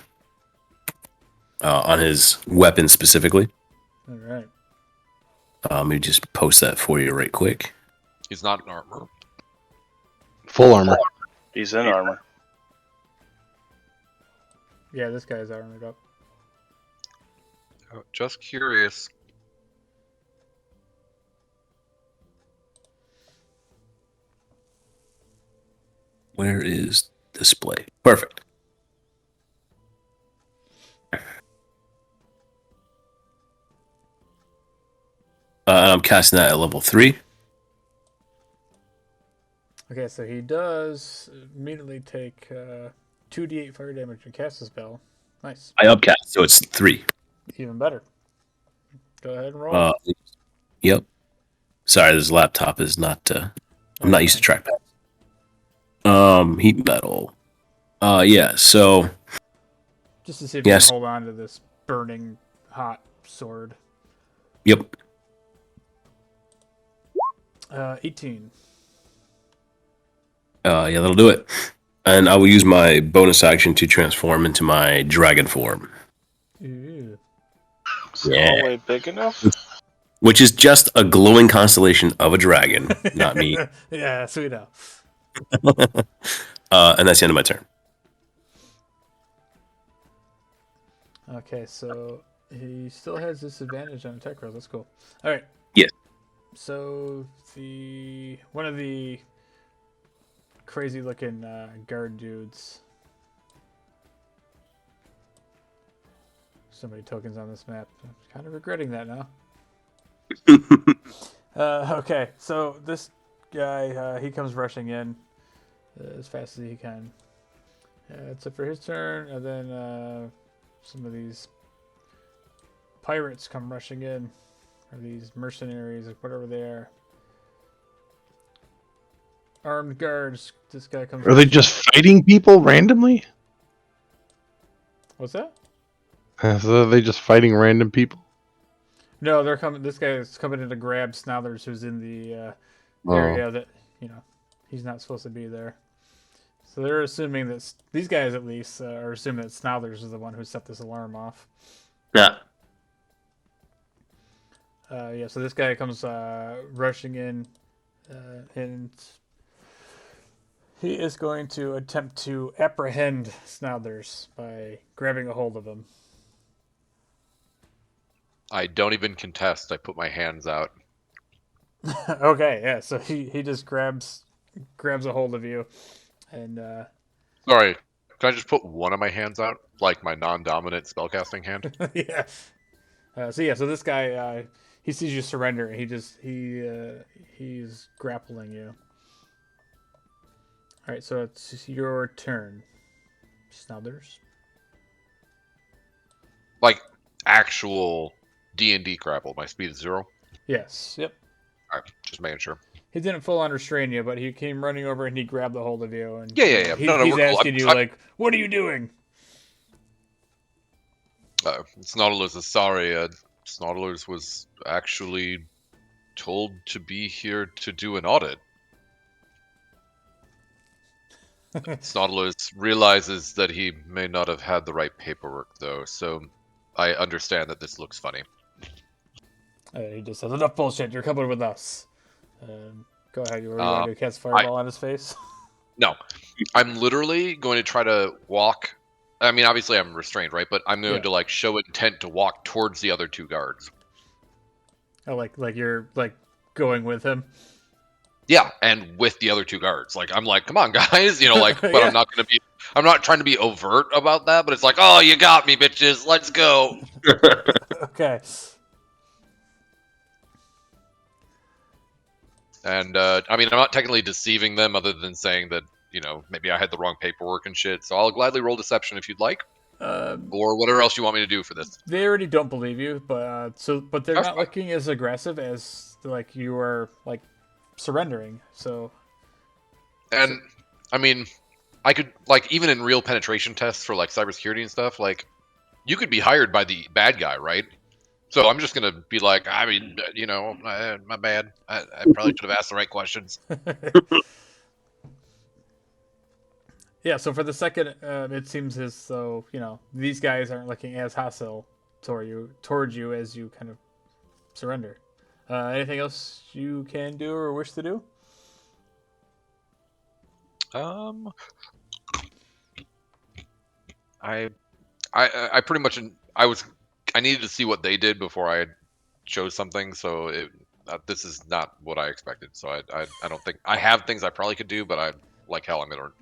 Speaker 3: on his weapon specifically.
Speaker 1: All right.
Speaker 3: Let me just post that for you right quick.
Speaker 8: He's not in armor.
Speaker 5: Full armor.
Speaker 2: He's in armor.
Speaker 1: Yeah, this guy's armored up.
Speaker 8: Oh, just curious.
Speaker 3: Where is display? Perfect. I'm casting that at level 3.
Speaker 1: Okay, so he does immediately take 2d8 fire damage and cast a spell. Nice.
Speaker 3: I upcast, so it's 3.
Speaker 1: Even better. Go ahead and roll.
Speaker 3: Yep. Sorry, this laptop is not. I'm not used to trackpad. Heat metal. Yeah. So.
Speaker 1: Just to see if you
Speaker 3: Yes.
Speaker 1: can hold on to this burning hot sword.
Speaker 3: Yep.
Speaker 1: 18.
Speaker 3: Yeah, that'll do it. And I will use my bonus action to transform into my dragon form,
Speaker 1: Ew.
Speaker 2: Is the hallway big enough?
Speaker 3: which is just a glowing constellation of a dragon, not me.
Speaker 1: Yeah, sweet now.
Speaker 3: And that's the end of my turn.
Speaker 1: Okay, so he still has disadvantage on attack rolls. That's cool. All right.
Speaker 3: Yes.
Speaker 1: So one of the crazy looking guard dudes. So many tokens on this map. I'm kind of regretting that now. Okay, so this guy he comes rushing in as fast as he can. That's it for his turn, and then some of these pirates come rushing in, or these mercenaries, or whatever they are. armed guards. This guy comes.
Speaker 5: Are they just fighting people randomly?
Speaker 1: What's that?
Speaker 5: So are they just fighting random people?
Speaker 1: No, they're coming. This guy is coming in to grab Snothers, who's in the
Speaker 5: Oh.
Speaker 1: area that he's not supposed to be there. So they're assuming that these guys, at least, are assuming that Snothers is the one who set this alarm off.
Speaker 3: Yeah.
Speaker 1: Yeah. So this guy comes rushing in, and he is going to attempt to apprehend Snothers by grabbing a hold of him.
Speaker 8: I don't even contest. I put my hands out.
Speaker 1: Okay, yeah. So he just grabs a hold of you, and
Speaker 8: Sorry, can I just put one of my hands out, like my non-dominant spellcasting hand?
Speaker 1: yeah. So this guy he sees you surrender, and he's grappling you. All right, so it's your turn, Snothers.
Speaker 8: Like actual D&D grapple. My speed is 0.
Speaker 1: Yes. Yep.
Speaker 8: All right, just making sure.
Speaker 1: He didn't full on restrain you, but he came running over and he grabbed a hold of you. And
Speaker 8: Yeah.
Speaker 1: He's
Speaker 8: we're cool.
Speaker 1: asking you like, "What are you doing?"
Speaker 8: Snodlers is sorry. Snodlers was actually told to be here to do an audit. Snodlers realizes that he may not have had the right paperwork, though, so I understand that this looks funny.
Speaker 1: He just says, "Enough bullshit. You're coming with us." Go ahead. You want to cast fireball on his face?
Speaker 8: No, I'm literally going to try to walk. I mean, obviously I'm restrained, right? But I'm going to like show intent to walk towards the other 2 guards.
Speaker 1: Oh, like you're like going with him.
Speaker 8: Yeah, and with the other 2 guards. Like I'm like, come on, guys, like. But
Speaker 1: Yeah.
Speaker 8: I'm not trying to be overt about that. But it's like, oh, you got me, bitches. Let's go.
Speaker 1: Okay.
Speaker 8: And I mean, I'm not technically deceiving them, other than saying that maybe I had the wrong paperwork and shit. So I'll gladly roll deception if you'd like, or whatever else you want me to do for this.
Speaker 1: They already don't believe you, but they're
Speaker 8: That's
Speaker 1: not
Speaker 8: fine.
Speaker 1: looking as aggressive as like you are like surrendering. So.
Speaker 8: And I mean, I could like even in real penetration tests for like cybersecurity and stuff, like you could be hired by the bad guy, right? So I'm just gonna be like, I mean, my bad. I probably should have asked the right questions.
Speaker 1: Yeah, so for the second, it seems as though these guys aren't looking as hostile towards you as you kind of surrender. Anything else you can do or wish to do?
Speaker 8: I pretty much I needed to see what they did before I chose something, so this is not what I expected. So I don't think I have things I probably could do, but I'm gonna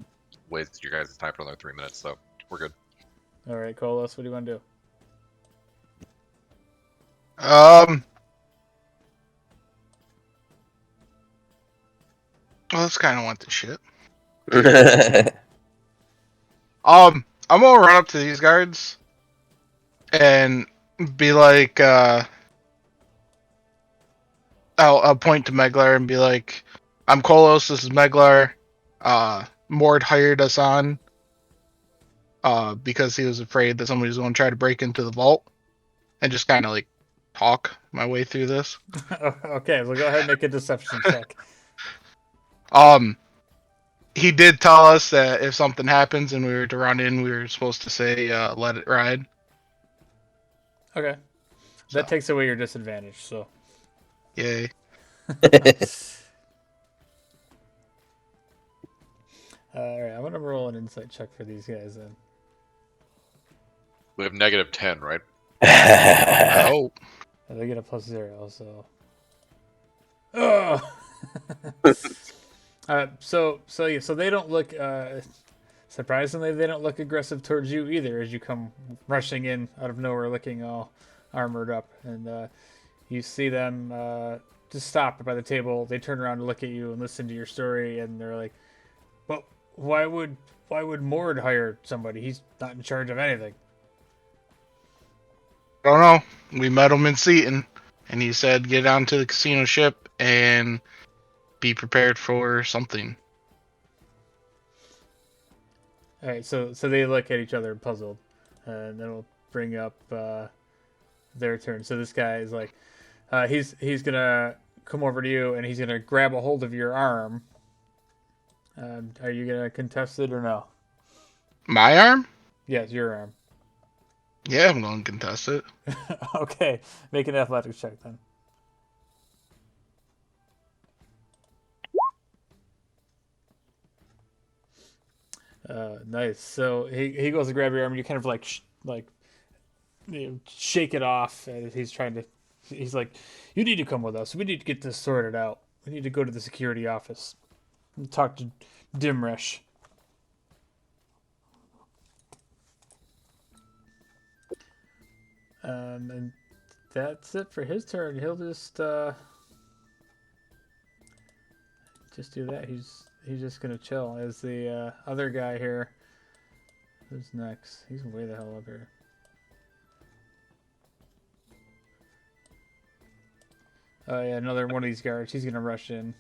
Speaker 8: waste your guys' time for another 3 minutes, so we're good.
Speaker 1: All right, Kolos, what do you want to do?
Speaker 7: Well, let's kind of want the shit. I'm gonna run up to these guards and be like, I'll point to Meglar and be like, "I'm Kolos. This is Meglar. Mord hired us on because he was afraid that somebody was going to try to break into the vault, and just kind of like talk my way through this."
Speaker 1: Okay, so go ahead and make a deception check.
Speaker 7: He did tell us that if something happens and we were to run in, we were supposed to say, "Let it ride."
Speaker 1: Okay, that takes away your disadvantage. So,
Speaker 7: Yay.
Speaker 1: all right, I'm gonna roll an insight check for these guys then.
Speaker 8: We have -10, right?
Speaker 7: Oh.
Speaker 1: They get a +0, so. Oh. So they don't look. Surprisingly, they don't look aggressive towards you either. As you come rushing in out of nowhere, looking all armored up, and you see them just stop by the table. They turn around to look at you and listen to your story, and they're like, "Well, why would Mord hire somebody? He's not in charge of anything."
Speaker 7: I don't know. We met him in Seaton, and he said, "Get onto the casino ship and be prepared for something."
Speaker 1: All right, so they look at each other puzzled, and then we'll bring up their turn. So this guy is like, he's gonna come over to you, and he's gonna grab a hold of your arm. Are you gonna contest it or no?
Speaker 7: My arm?
Speaker 1: Yes, your arm.
Speaker 7: Yeah, I'm going to contest it.
Speaker 1: Okay, make an athletics check then. Nice. So he goes to grab your arm, and you kind of shake it off. And he's trying to. He's like, "You need to come with us. We need to get this sorted out. We need to go to the security office and talk to Dimresh." And that's it for his turn. He'll just do that. He's just gonna chill. As the other guy here, who's next? He's way the hell up here. Oh yeah, another one of these guards. He's gonna rush in,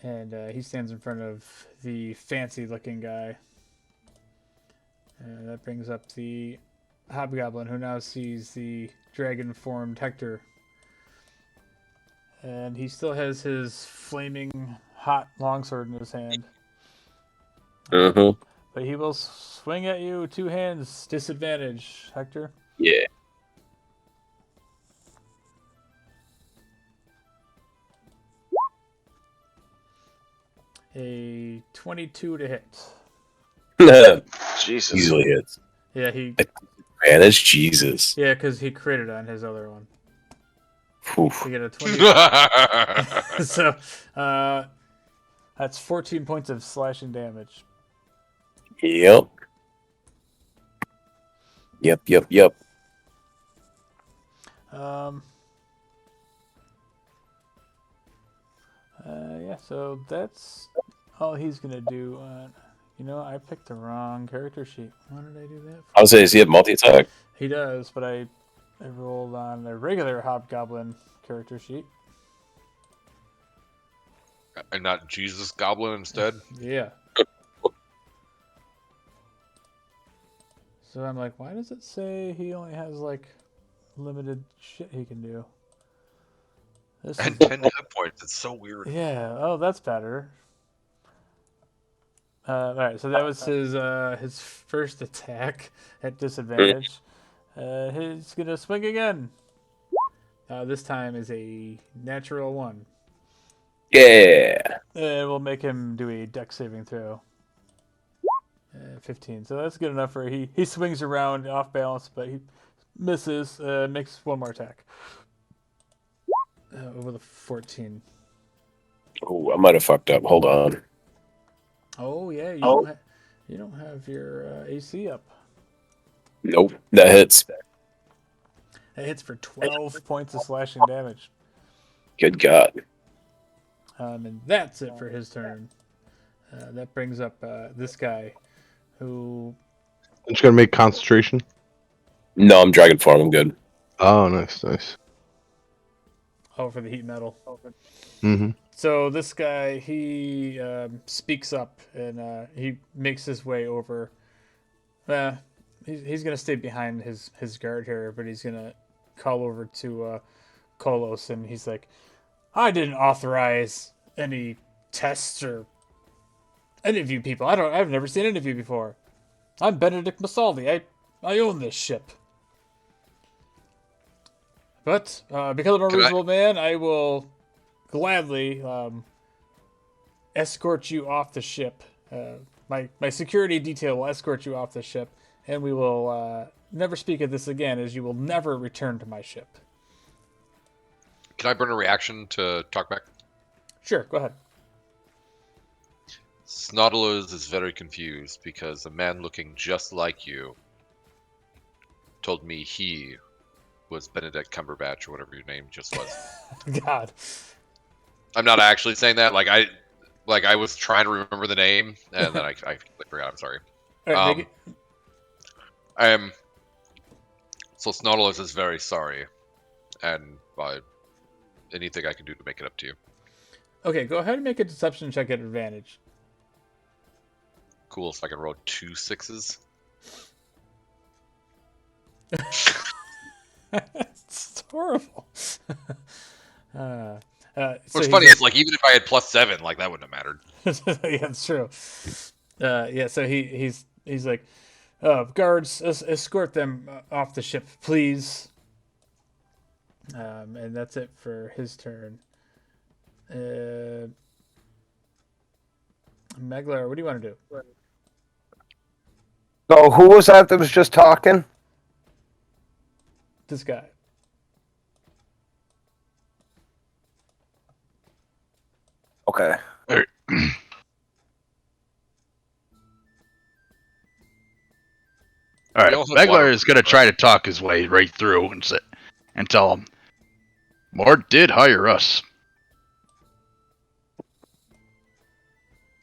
Speaker 1: and he stands in front of the fancy-looking guy. That brings up the hobgoblin, who now sees the dragon-formed Hector, and he still has his flaming hot longsword in his hand.
Speaker 3: Uh-huh.
Speaker 1: But he will swing at you, two hands, disadvantage, Hector.
Speaker 3: Yeah.
Speaker 1: A 22 to hit.
Speaker 2: Jesus.
Speaker 3: Easily hits.
Speaker 1: Yeah, he.
Speaker 3: Advantage, Jesus.
Speaker 1: Yeah, because he critted on his other one.
Speaker 3: Oof.
Speaker 1: He got a 20. So, that's 14 points of slashing damage.
Speaker 3: Yep. Yep.
Speaker 1: Yeah, so that's all he's gonna do. I picked the wrong character sheet. What did I do that for?
Speaker 3: I would say, does he have multi-attack?
Speaker 1: He does, but I rolled on a regular hobgoblin character sheet.
Speaker 8: And not Jesus Goblin instead?
Speaker 1: Yeah. So I'm like, why does it say he only has like limited shit he can do? This
Speaker 8: And
Speaker 1: is
Speaker 8: 10 hit points. It's so weird.
Speaker 1: yeah. Oh, that's better. All right, so that was his first attack at disadvantage. He's gonna swing again. This time is a natural 1.
Speaker 3: Yeah.
Speaker 1: We'll make him do a dex saving throw. 15. So that's good enough for he swings around off balance, but he misses. Makes one more attack. With a 14.
Speaker 3: Oh, I might have fucked up. Hold on.
Speaker 1: Oh yeah, you don't have your AC up.
Speaker 3: Nope. That hits.
Speaker 1: That hits for 12 points of slashing damage.
Speaker 3: Good God.
Speaker 1: And that's it for his turn. That brings up this guy, who.
Speaker 5: I'm just gonna make concentration.
Speaker 3: No, I'm dragon form. I'm good.
Speaker 5: Oh, nice.
Speaker 1: Oh, for the heat metal.
Speaker 5: Mm-hmm.
Speaker 1: So this guy, he speaks up, and he makes his way over. He's gonna stay behind his guard here, but he's gonna call over to Kolos, and he's like, "I didn't authorize any tests or interview people. I've never seen an interview before. I'm Benedict Masaldi. I own this ship. But because I'm a reasonable man, I will gladly escort you off the ship. My security detail will escort you off the ship, and we will never speak of this again, as you will never return to my ship."
Speaker 8: Can I burn a reaction to talk back?
Speaker 1: Sure, go ahead.
Speaker 8: Snoddles is very confused because a man looking just like you told me he was Benedict Cumberbatch or whatever your name just was.
Speaker 1: God.
Speaker 8: I'm not actually saying that. Like I was trying to remember the name and then I forgot. I'm sorry.
Speaker 1: All right,
Speaker 8: So Snoddles is very sorry, and anything I can do to make it up to you.
Speaker 1: Okay, go ahead and make a deception check at advantage.
Speaker 8: Cool. So I can roll 2 6s.
Speaker 1: It's horrible.
Speaker 8: What's funny is like even if I had +7, like that wouldn't have mattered.
Speaker 1: Yeah, it's true. Yeah, so he's like, guards, escort them off the ship, please. And that's it for his turn. Meglar, what do you want to do?
Speaker 4: So who was that was just talking?
Speaker 1: This guy.
Speaker 4: Okay.
Speaker 6: All right,
Speaker 8: also have water-
Speaker 6: Meglar is going to try to talk his way right through and tell him, Mort did hire us.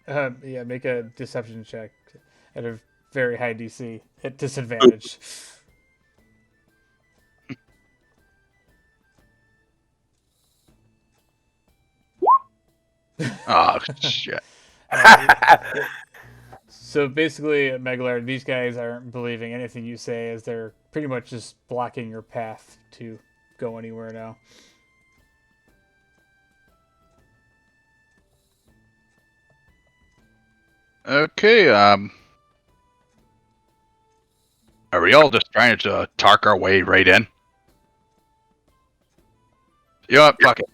Speaker 1: Yeah, make a deception check at a very high DC at disadvantage.
Speaker 6: Oh, shit.
Speaker 1: So basically, Meglar, these guys aren't believing anything you say, as they're pretty much just blocking your path to go anywhere now.
Speaker 6: Okay, are we all just trying to talk our way right in? You know what? Fuck it.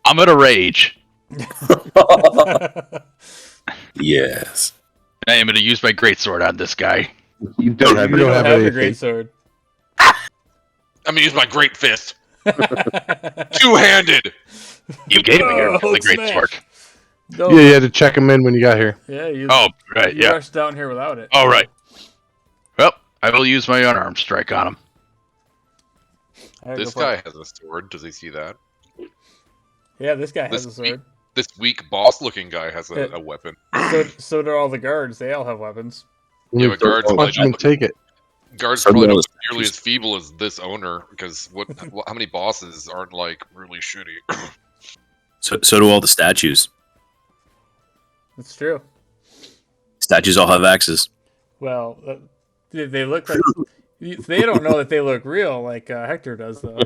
Speaker 6: I'm going to rage.
Speaker 3: Yes.
Speaker 6: I am going to use my greatsword on this guy.
Speaker 3: You don't have
Speaker 1: You don't have a
Speaker 5: anything.
Speaker 1: great sword.
Speaker 8: I'm gonna use my great fist. Two-handed.
Speaker 6: You gave me your
Speaker 1: Oh,
Speaker 6: the great
Speaker 1: smash.
Speaker 6: sword.
Speaker 1: No,
Speaker 5: Yeah, you had to check him in when you got here.
Speaker 1: Yeah, you,
Speaker 6: Oh, right,
Speaker 1: you
Speaker 6: yeah.
Speaker 1: rushed down here without it.
Speaker 6: All right. Well, I will use my unarmed strike on him.
Speaker 1: All right,
Speaker 8: This
Speaker 1: go for
Speaker 8: guy
Speaker 1: it.
Speaker 8: has a sword. Does he see that?
Speaker 1: Yeah, this guy has a
Speaker 8: This
Speaker 1: sword.
Speaker 8: This weak boss-looking guy has a weapon.
Speaker 1: So do all the guards. They all have weapons.
Speaker 8: Yeah, but guards
Speaker 5: Punch him and take it.
Speaker 8: Guards
Speaker 3: Some
Speaker 8: probably
Speaker 3: of
Speaker 8: don't
Speaker 3: those
Speaker 8: look nearly
Speaker 3: statues.
Speaker 8: as feeble as this owner, because how many bosses aren't like really shitty?
Speaker 3: So do all the statues.
Speaker 1: It's true.
Speaker 3: Statues all have axes.
Speaker 1: Well, they look like they don't know that they look real like Hector does, though.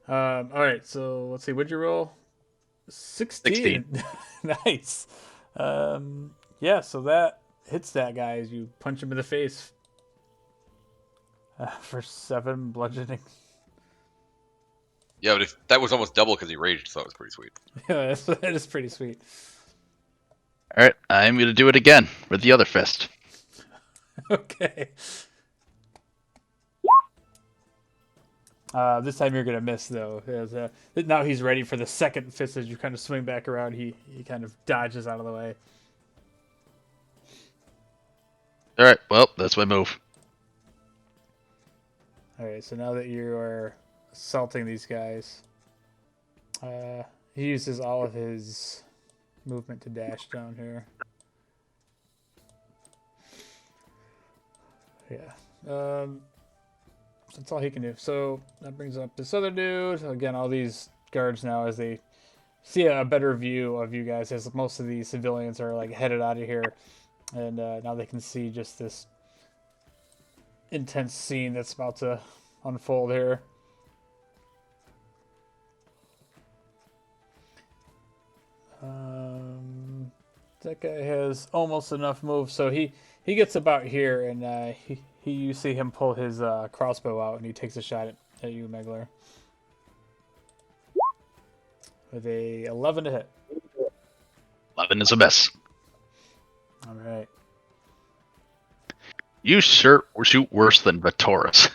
Speaker 1: All right, so let's see. What'd you roll? 16. Nice. Yeah, so that hits that guy as you punch him in the face for 7 bludgeoning.
Speaker 8: Yeah, but that was almost double because he raged, so that was pretty sweet.
Speaker 1: Yeah, that is pretty sweet.
Speaker 6: All right, I'm going to do it again with the other fist.
Speaker 1: Okay. This time you're gonna miss though. As, now he's ready for the second fist as you kind of swing back around. He kind of dodges out of the way.
Speaker 6: All right, well, that's my move.
Speaker 1: All right, so now that you are assaulting these guys, he uses all of his movement to dash down here. Yeah. That's all he can do. So that brings up this other dude. Again, all these guards now, as they see a better view of you guys, as most of these civilians are like headed out of here, and now they can see just this intense scene that's about to unfold here. That guy has almost enough moves, so he gets about here, and you see him pull his crossbow out, and he takes a shot at you, Megler, with a 11 to hit.
Speaker 6: 11 is a miss.
Speaker 1: All right.
Speaker 6: You sure shoot worse than Vitoris.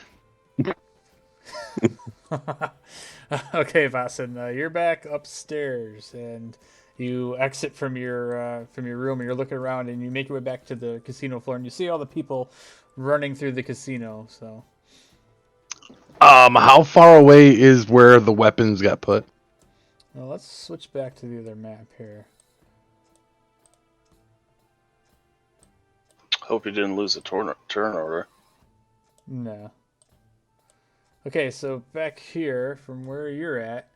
Speaker 1: Okay, Vasen, you're back upstairs, and you exit from your room, and you're looking around, and you make your way back to the casino floor, and you see all the people running through the casino. So,
Speaker 5: How far away is where the weapons got put?
Speaker 1: well, let's switch back to the other map here.
Speaker 2: Hope you didn't lose a turn order.
Speaker 1: No. Okay, so back here from where you're at,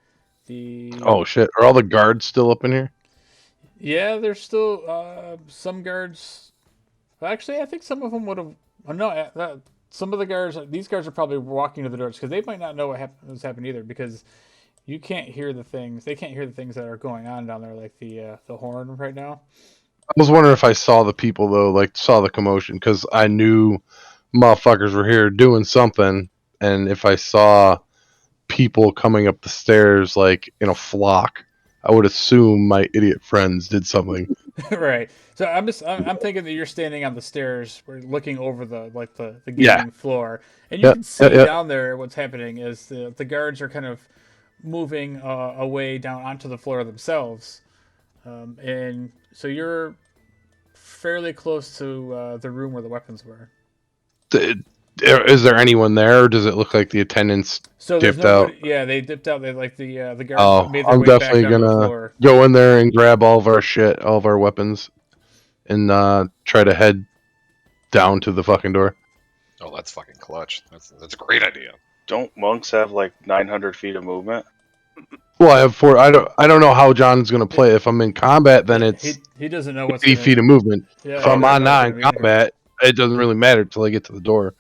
Speaker 1: the
Speaker 5: Oh shit! Are all the guards still up in here?
Speaker 1: yeah, there's still some guards. Well, actually, I think some of them would have. Oh, no, some of the guards. These guards are probably walking to the doors because they might not know what's happened either. Because you can't hear the things. They can't hear the things that are going on down there, like the horn right now.
Speaker 5: I was wondering if I saw the people though, like saw the commotion, because I knew motherfuckers were here doing something, and if I saw people coming up the stairs like in a flock, I would assume my idiot friends did something.
Speaker 1: Right. So I'm thinking that you're standing on the stairs, we're looking over the
Speaker 5: Yeah,
Speaker 1: gaming floor, and you
Speaker 5: yeah,
Speaker 1: can
Speaker 5: yeah,
Speaker 1: see
Speaker 5: yeah.
Speaker 1: down there what's happening is the guards are kind of moving away down onto the floor themselves, and so you're fairly close to the room where the weapons were.
Speaker 5: Th- Is there anyone there, or does it look like the attendants
Speaker 1: So there's
Speaker 5: dipped out?
Speaker 1: nobody. Yeah, they dipped out. They like the guards
Speaker 5: Oh,
Speaker 1: made their
Speaker 5: I'm
Speaker 1: way back
Speaker 5: definitely
Speaker 1: down to the
Speaker 5: gonna
Speaker 1: floor.
Speaker 5: go in there and grab all of our shit, all of our weapons, and try to head down to the fucking door.
Speaker 8: Oh, that's fucking clutch. That's a great idea.
Speaker 2: Don't monks have like 900 feet of movement?
Speaker 5: Well, I have four. I don't know how John's gonna play. If I'm in combat, then
Speaker 1: Yeah,
Speaker 5: it's
Speaker 1: he doesn't know what's
Speaker 5: 80
Speaker 1: gonna.
Speaker 5: feet of movement.
Speaker 1: Yeah,
Speaker 5: If
Speaker 1: he
Speaker 5: I'm
Speaker 1: doesn't
Speaker 5: on
Speaker 1: know what's
Speaker 5: not
Speaker 1: gonna
Speaker 5: in
Speaker 1: be in here.
Speaker 5: combat, it doesn't really matter till I get to the door.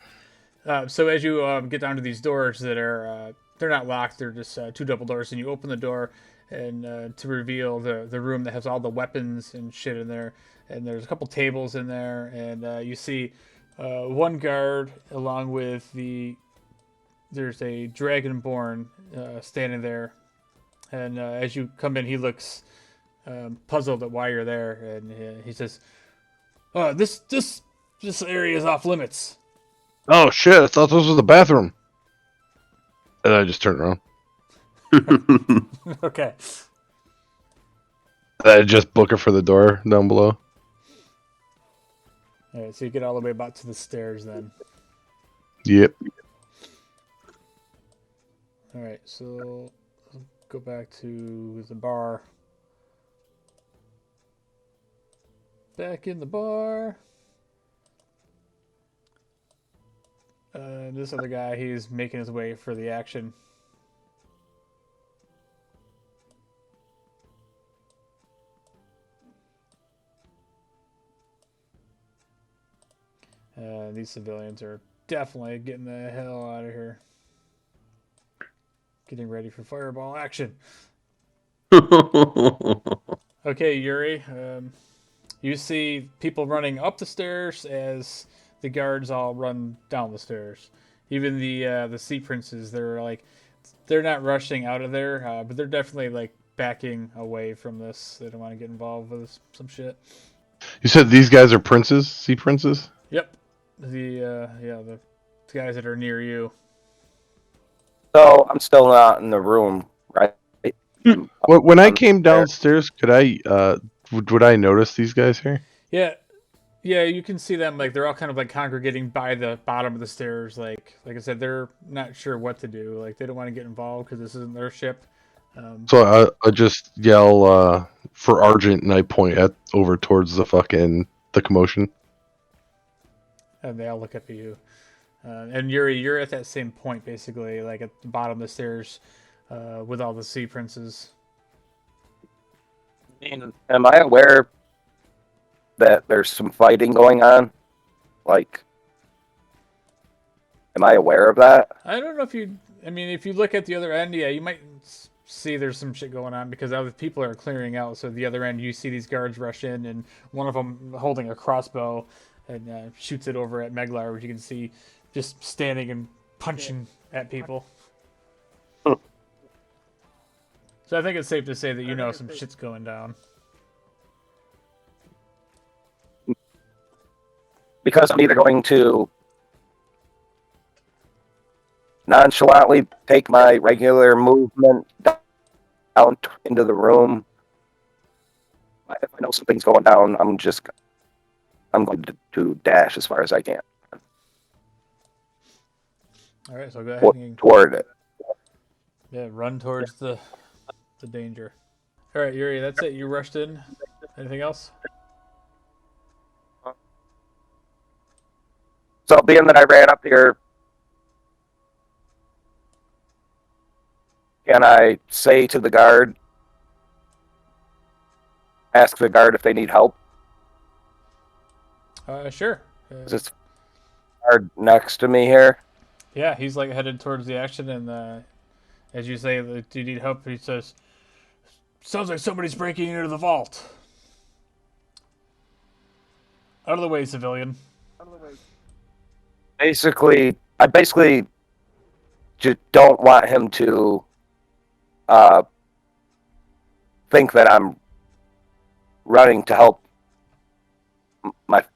Speaker 1: So as you get down to these doors that are they're not locked, they're just two double doors, and you open the door and to reveal the room that has all the weapons and shit in there, and there's a couple tables in there, and you see one guard along with there's a dragonborn standing there, and as you come in, he looks puzzled at why you're there, and he says, "This area is off limits."
Speaker 5: Oh shit! I thought this was the bathroom. And I just turned around.
Speaker 1: Okay.
Speaker 5: And I just book it for the door down below.
Speaker 1: All right, so you get all the way about to the stairs then.
Speaker 5: Yep.
Speaker 1: All right, so go back to the bar. Back in the bar. This other guy, he's making his way for the action. These civilians are definitely getting the hell out of here. Getting ready for fireball action. Okay, Yuri. You see people running up the stairs as the guards all run down the stairs. Even the sea princes, they're not rushing out of there, but they're definitely like backing away from this. They don't want to get involved with some shit.
Speaker 5: You said these guys are princes, sea princes.
Speaker 1: Yep, the guys that are near you.
Speaker 4: So I'm still not in the room, right?
Speaker 5: When I
Speaker 4: I'm
Speaker 5: came
Speaker 4: there.
Speaker 5: downstairs, could I would I notice these guys here?
Speaker 1: Yeah, yeah, you can see them like they're all kind of like congregating by the bottom of the stairs. Like I said, they're not sure what to do. Like they don't want to get involved because this isn't their ship.
Speaker 5: So I just yell for Argent, and I point at over towards the commotion.
Speaker 1: And they all look up at you. And Yuri, you're at that same point basically, like at the bottom of the stairs, with all the sea princes.
Speaker 4: Am I aware that there's some fighting going on? Like, am I aware of that?
Speaker 1: I don't know if you. I mean, if you look at the other end, yeah, you might see there's some shit going on because other people are clearing out. So at the other end, you see these guards rush in, and one of them holding a crossbow and shoots it over at Meglar, which you can see just standing and punching at people. So I think it's safe to say that you know some shit's going down.
Speaker 4: Because I'm either going to nonchalantly take my regular movement down into the room. If I know something's going down, I'm going to dash as far as I can
Speaker 1: All right, so go ahead and
Speaker 4: toward it.
Speaker 1: run towards the danger. All right, Yuri, that's it. You rushed in. Anything else?
Speaker 4: So being that I ran up here Can I say to the guard, ask the guard if they need help?
Speaker 1: Sure.
Speaker 4: Is this guard next to me here?
Speaker 1: Yeah, he's like headed towards the action, and as you say, do you need help? He says, "Sounds like somebody's breaking into the vault." Out of the way, civilian.
Speaker 4: I basically just don't want him to think that I'm running to help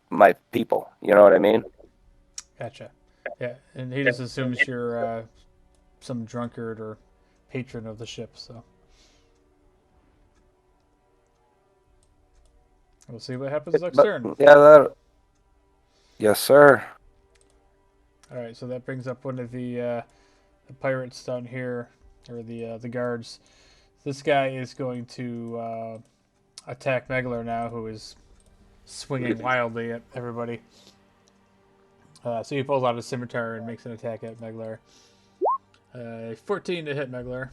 Speaker 4: my people. You know what I mean?
Speaker 1: Gotcha. Yeah, and he just assumes you're some drunkard or patron of the ship, so. We'll see what happens next turn.
Speaker 4: Yeah, yes, sir.
Speaker 1: Alright, so that brings up one of the pirates down here, or the guards. This guy is going to attack Megler now, who is swinging wildly at everybody. So he pulls out his scimitar and makes an attack at Megler. 14 to hit Megler.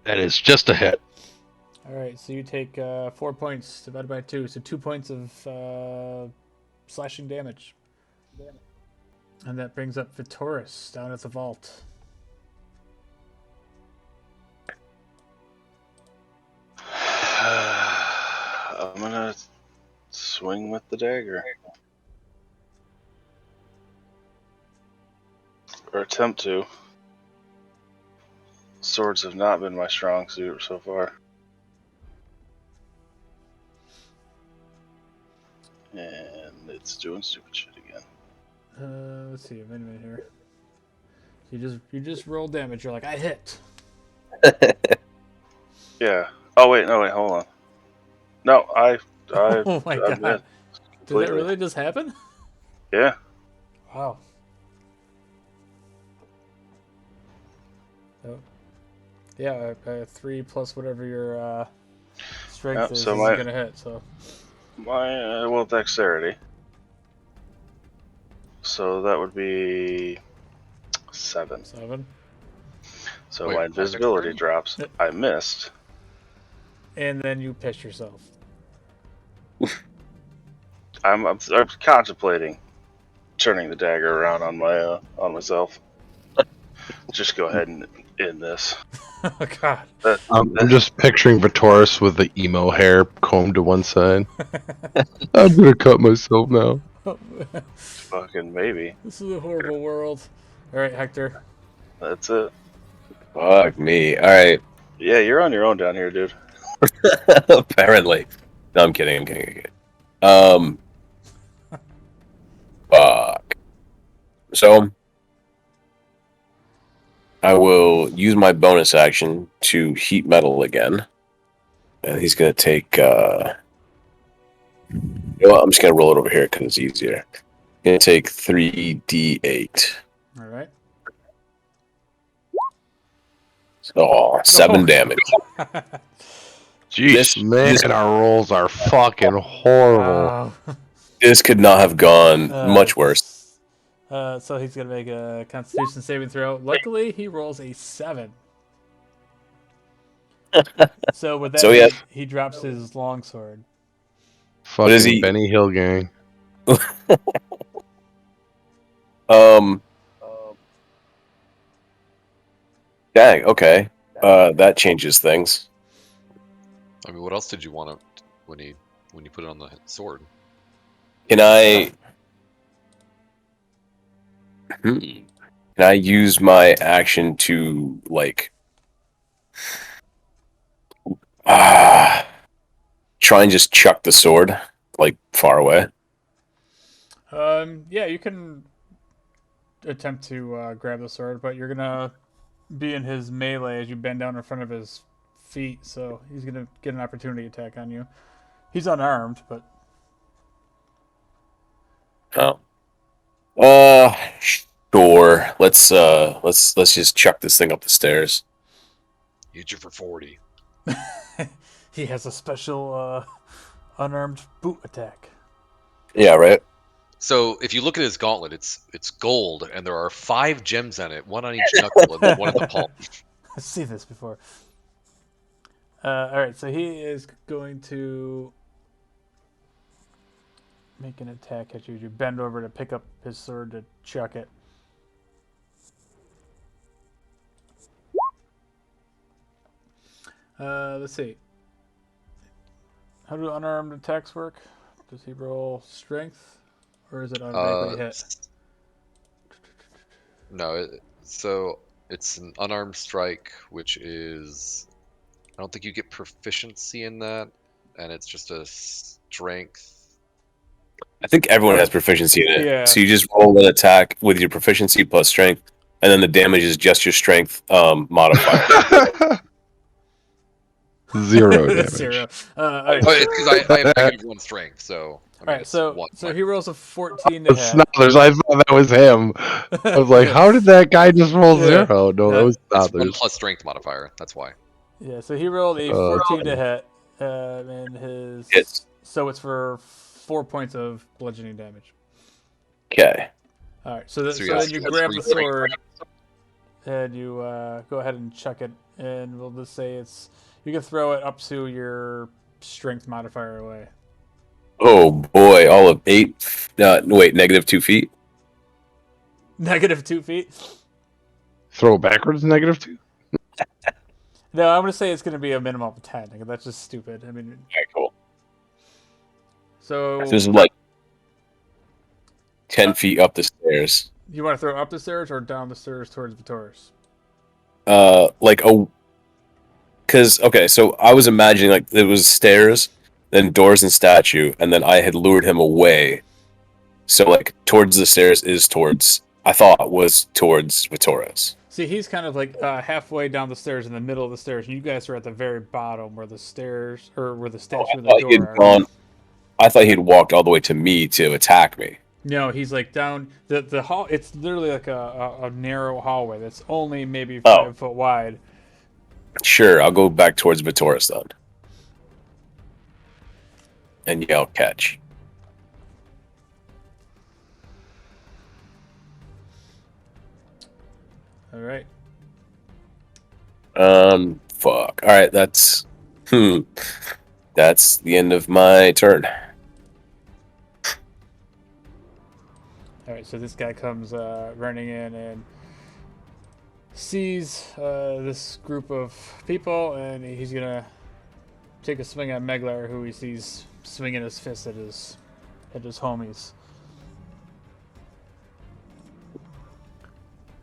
Speaker 6: That is just a hit.
Speaker 1: Alright, so you take 4 points divided by 2, so 2 points of slashing damage. And that brings up Vitoris down at the vault.
Speaker 2: I'm gonna swing with the dagger. Or attempt to. Swords have not been my strong suit so far. And it's doing stupid shit again.
Speaker 1: Let's see, a minute here. You just roll damage. You're like, I hit.
Speaker 2: Yeah. Oh wait, hold on. No,
Speaker 1: Oh my god!
Speaker 2: missed
Speaker 1: Did that really just happen?
Speaker 2: Yeah.
Speaker 1: Wow. Oh. Yeah, 3 plus whatever your strength is
Speaker 2: so
Speaker 1: isn't gonna hit. So.
Speaker 2: My dexterity. So that would be 7.
Speaker 1: 7.
Speaker 2: So
Speaker 8: Wait,
Speaker 2: my invisibility
Speaker 8: dexterity?
Speaker 2: drops. I missed.
Speaker 1: And then you piss yourself.
Speaker 2: I'm contemplating turning the dagger around on myself. Just go ahead and end this.
Speaker 1: Oh god.
Speaker 5: I'm just picturing Vitoris with the emo hair combed to one side. I'm gonna cut myself now.
Speaker 2: Fucking maybe.
Speaker 1: This is a horrible world. All right, Hector.
Speaker 2: That's it.
Speaker 3: Fuck me. All right.
Speaker 2: Yeah, you're on your own down here, dude.
Speaker 3: Apparently. No, I'm kidding. I'm kidding. Fuck. So, I will use my bonus action to heat metal again. And he's going to take... You know what? I'm just going to roll it over here because it's easier. Going to take 3d8.
Speaker 1: All right.
Speaker 3: Oh, 7 damage.
Speaker 6: Jeez.
Speaker 5: Man, our rolls are fucking horrible.
Speaker 1: Wow.
Speaker 3: This could not have gone much worse.
Speaker 1: So he's gonna make a Constitution saving throw. Luckily, he rolls a 7. So with that,
Speaker 3: So, yeah.
Speaker 1: he drops his longsword.
Speaker 5: Fucking
Speaker 3: is he-
Speaker 5: Benny Hill gang.
Speaker 3: Dang, okay. That changes things.
Speaker 8: I mean, what else did you want to when you put it on the sword?
Speaker 3: Can I... Can I use my action to, like... try and just chuck the sword, like, far away?
Speaker 1: Yeah, you can attempt to grab the sword, but you're gonna be in his melee as you bend down in front of his feet, so he's gonna get an opportunity attack on you. He's unarmed, but
Speaker 3: Oh. Sure. Let's just chuck this thing up the stairs.
Speaker 8: Use you for 40.
Speaker 1: he has a special unarmed boot attack.
Speaker 3: Yeah, right?
Speaker 8: So if you look at his gauntlet, it's gold, and there are 5 gems on it, one on each knuckle and then one in the palm.
Speaker 1: I've seen this before. All right, so he is going to make an attack at you. You bend over to pick up his sword to chuck it. Let's see. How do unarmed attacks work? Does he roll strength, or is it automatically hit?
Speaker 8: No, so it's an unarmed strike, which is I don't think you get proficiency in that, and it's just a strength.
Speaker 3: I think everyone has proficiency in it.
Speaker 1: Yeah.
Speaker 3: So you just roll an attack with your proficiency plus strength, and then the damage is just your strength modifier.
Speaker 5: 0 damage.
Speaker 1: 0.
Speaker 8: Oh, it's because I have -1 strength, so I mean,
Speaker 1: Alright,
Speaker 8: it's
Speaker 1: so
Speaker 8: one.
Speaker 1: he rolls a 14 to
Speaker 5: The
Speaker 1: hit.
Speaker 5: Snothers, I thought that was him. I was like, how did that guy just roll
Speaker 1: Yeah.
Speaker 5: 0? No, that was
Speaker 8: It's 1
Speaker 5: Snothers.
Speaker 8: plus strength modifier. That's why.
Speaker 1: Yeah, so he rolled a 14 to hit, and his
Speaker 3: Hits.
Speaker 1: so it's for 4 points of bludgeoning damage.
Speaker 3: Okay.
Speaker 1: All right, so
Speaker 8: So
Speaker 1: then you grab the
Speaker 8: 3
Speaker 1: sword and you go ahead and chuck it, and we'll just say you can throw it up to your strength modifier away.
Speaker 3: Oh boy, all of 8. Wait, -2 feet.
Speaker 1: -2 feet.
Speaker 5: Throw it backwards, -2?
Speaker 1: No, I'm gonna say it's gonna be a minimum of 10. Like, that's just stupid. I mean,
Speaker 3: Okay, cool.
Speaker 1: so
Speaker 3: This is like 10 feet up the stairs.
Speaker 1: you want to throw up the stairs or down the stairs towards Vitoris?
Speaker 3: Like a. Because, okay, so I was imagining like it was stairs, then doors and statue, and then I had lured him away. So, like, towards the stairs is towards. I thought was towards Vitoris.
Speaker 1: See, he's kind of like halfway down the stairs in the middle of the stairs, and you guys are at the very bottom where the stairs or where the statue and the door are.
Speaker 3: I thought he'd walked all the way to me to attack me.
Speaker 1: No, he's like down the hall. It's literally like a narrow hallway that's only maybe 5 foot wide.
Speaker 3: Sure, I'll go back towards Vitoris then. And yell catch.
Speaker 1: All right.
Speaker 3: Fuck. All right, that's that's the end of my turn.
Speaker 1: All right. So this guy comes running in and sees this group of people, and he's gonna take a swing at Meglar, who he sees swinging his fist at his homies.